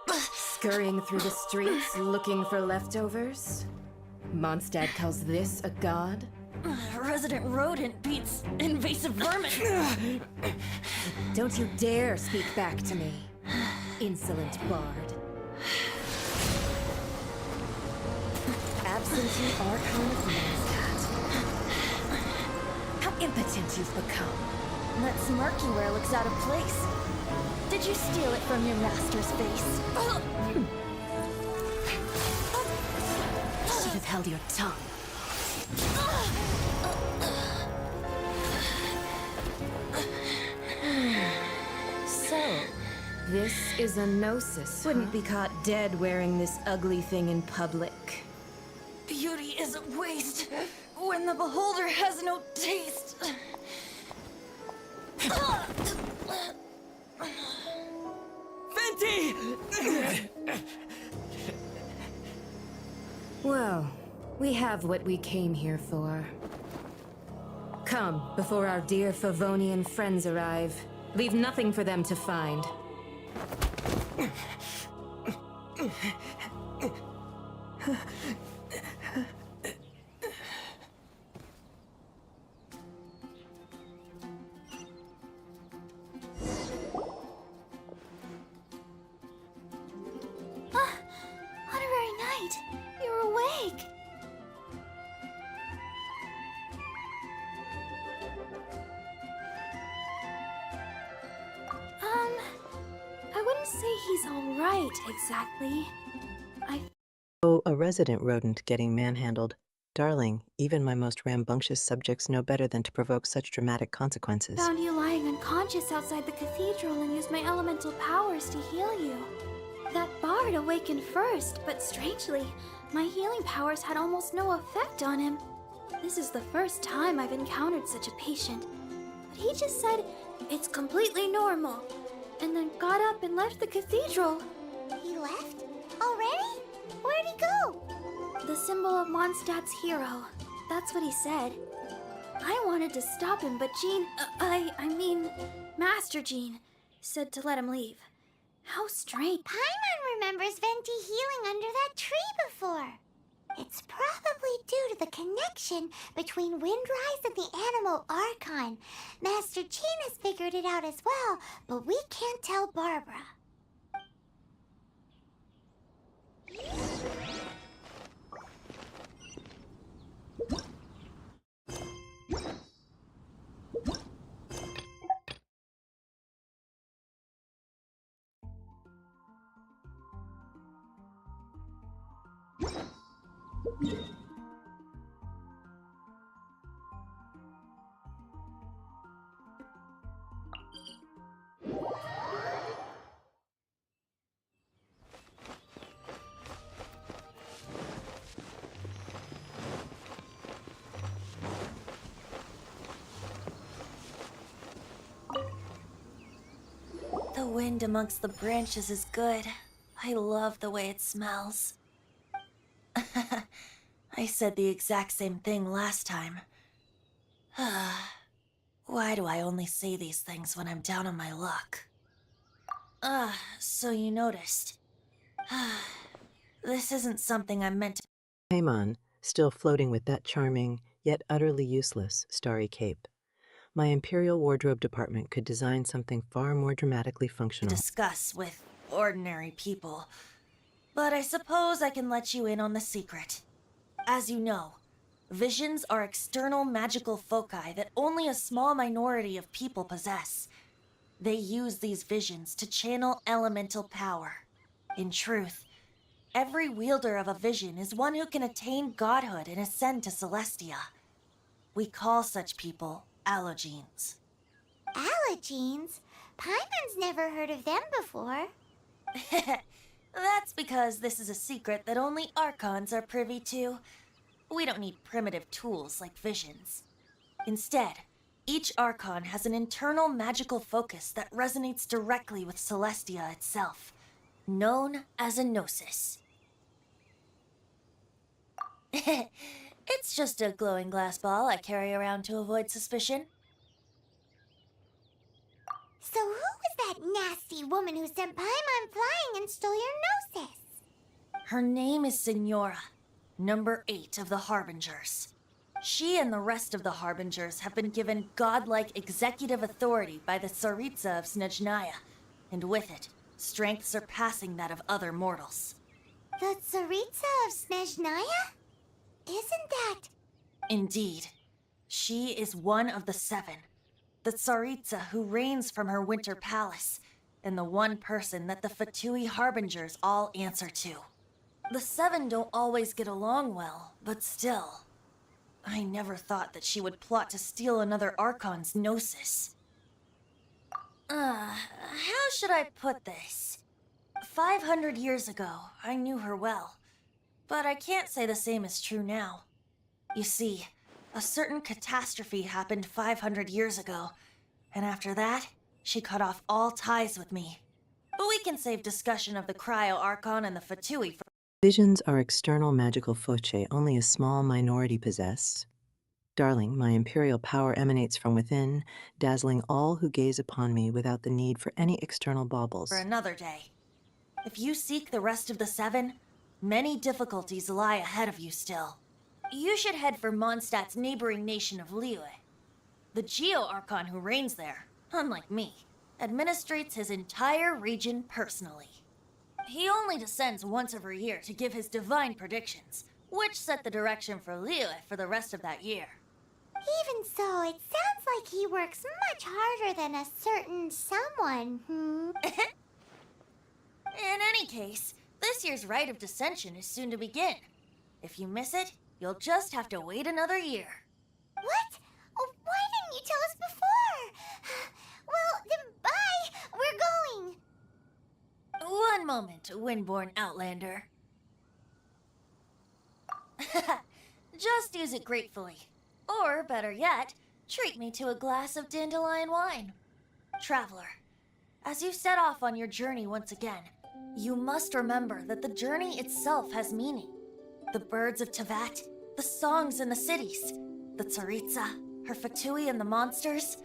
Scurrying through the streets looking for leftovers? Mondstadt calls this a god? Resident rodent beats invasive vermin. Don't you dare speak back to me, insolent bard. Absentee Archon of Mondstadt. How impotent you've become. That smirk you wear looks out of place. Did you steal it from your master's face? Should have held your tongue. So, this is a gnosis. Wouldn't be caught dead wearing this ugly thing in public. Beauty is a waste when the beholder has no taste. Venti! Well, we have what we came here for. Come, before our dear Favonian friends arrive. Leave nothing for them to find. Honorary Knight, you're awake. I wouldn't say he's all right exactly. Oh, a resident rodent getting manhandled. Darling, even my most rambunctious subjects know better than to provoke such dramatic consequences. Found you lying unconscious outside the cathedral and used my elemental powers to heal you. That bard awakened first, but strangely, my healing powers had almost no effect on him. This is the first time I've encountered such a patient. But he just said, it's completely normal, and then got up and left the cathedral. He left? Already? Where'd he go? The symbol of Mondstadt's hero. That's what he said. I wanted to stop him, but Jean, I mean, Master Jean, said to let him leave. How strange. Paimon remembers Venti healing under that tree before. It's probably due to the connection between Windrise and the Animal Archon. Master Jean has figured it out as well, but we can't tell Barbara. The wind amongst the branches is good. I love the way it smells. I said the exact same thing last time. Why do I only say these things when I'm down on my luck? So you noticed. This isn't something I'm meant to... Paimon, still floating with that charming, yet utterly useless, starry cape. My Imperial Wardrobe Department could design something far more dramatically functional. discuss with ordinary people. But I suppose I can let you in on the secret. As you know, visions are external magical foci that only a small minority of people possess. They use these visions to channel elemental power. In truth, every wielder of a vision is one who can attain godhood and ascend to Celestia. We call such people allogenes. Allogenes? Paimon's never heard of them before. That's because this is a secret that only Archons are privy to. We don't need primitive tools like visions. Instead, Each Archon has an internal magical focus that resonates directly with Celestia itself, known as a gnosis. It's just a glowing glass ball I carry around to avoid suspicion. So who was that nasty woman who sent Paimon flying and stole your gnosis? Her name is Signora, number 8 of the Harbingers. She and the rest of the Harbingers have been given godlike executive authority by the Tsaritsa of Snezhnaya, and with it, strength surpassing that of other mortals. The Tsaritsa of Snezhnaya? Isn't that... Indeed. She is one of the 7, the Tsaritsa who reigns from her winter palace, and the one person that the Fatui Harbingers all answer to. The 7 don't always get along well, but still... I never thought that she would plot to steal another Archon's gnosis. How should I put this? 500 years ago, I knew her well. But I can't say the same is true now. You see, a certain catastrophe happened 500 years ago, and after that, she cut off all ties with me. But we can save discussion of the Cryo-Archon and the Fatui for... Visions are external magical foci only a small minority possess. Darling, my imperial power emanates from within, dazzling all who gaze upon me without the need for any external baubles. For another day. If you seek the rest of the 7, many difficulties lie ahead of you still. You should head for Mondstadt's neighboring nation of Liyue. The Geo-Archon who reigns there, unlike me, administrates his entire region personally. He only descends once every year to give his divine predictions, which set the direction for Liyue for the rest of that year. Even so, it sounds like he works much harder than a certain someone, In any case, this year's Rite of Dissension is soon to begin. If you miss it, you'll just have to wait another year. What? Oh, why didn't you tell us before? Well, then bye! We're going! One moment, Windborn Outlander. Just use it gratefully. Or, better yet, treat me to a glass of dandelion wine. Traveler, as you set off on your journey once again, you must remember that the journey itself has meaning. The birds of Tevat, the songs in the cities, the Tsaritsa, her Fatui and the monsters,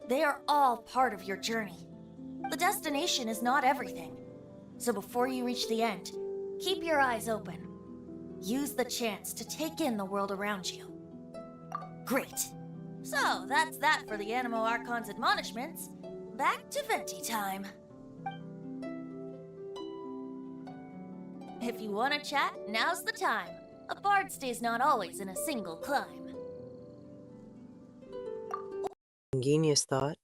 they are all part of your journey. The destination is not everything. So before you reach the end, keep your eyes open. Use the chance to take in the world around you. Great. So that's that for the Animo Archon's admonishments. Back to Venti time. If you want to chat, now's the time. A bard stays not always in a single climb. Ingenious thought.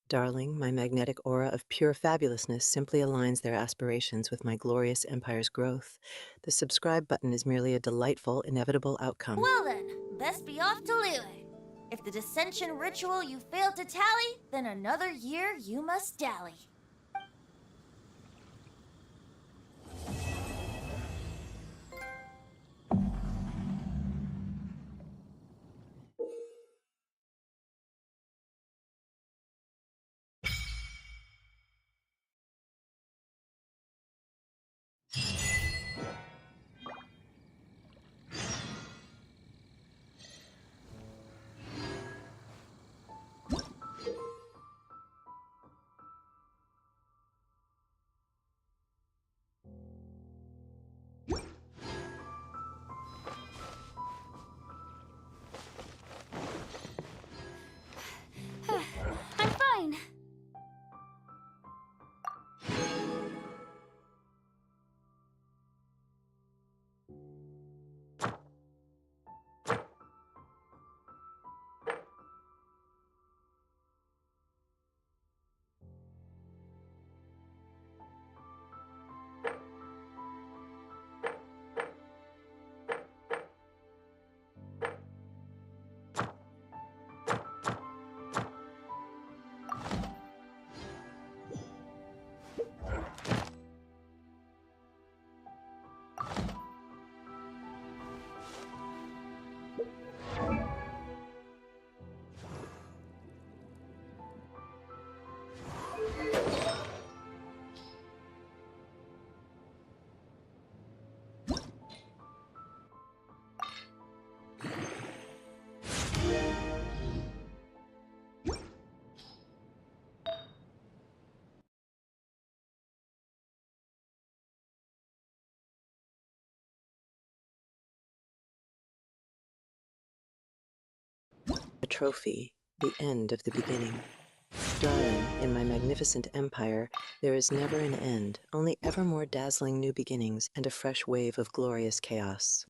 Darling, my magnetic aura of pure fabulousness simply aligns their aspirations with my glorious empire's growth. The subscribe button is merely a delightful, inevitable outcome. Well then, best be off to Liyue. If the dissension ritual you failed to tally, then another year you must dally. trophy, the end of the beginning. Darling, in my magnificent empire, there is never an end, only ever more dazzling new beginnings and a fresh wave of glorious chaos.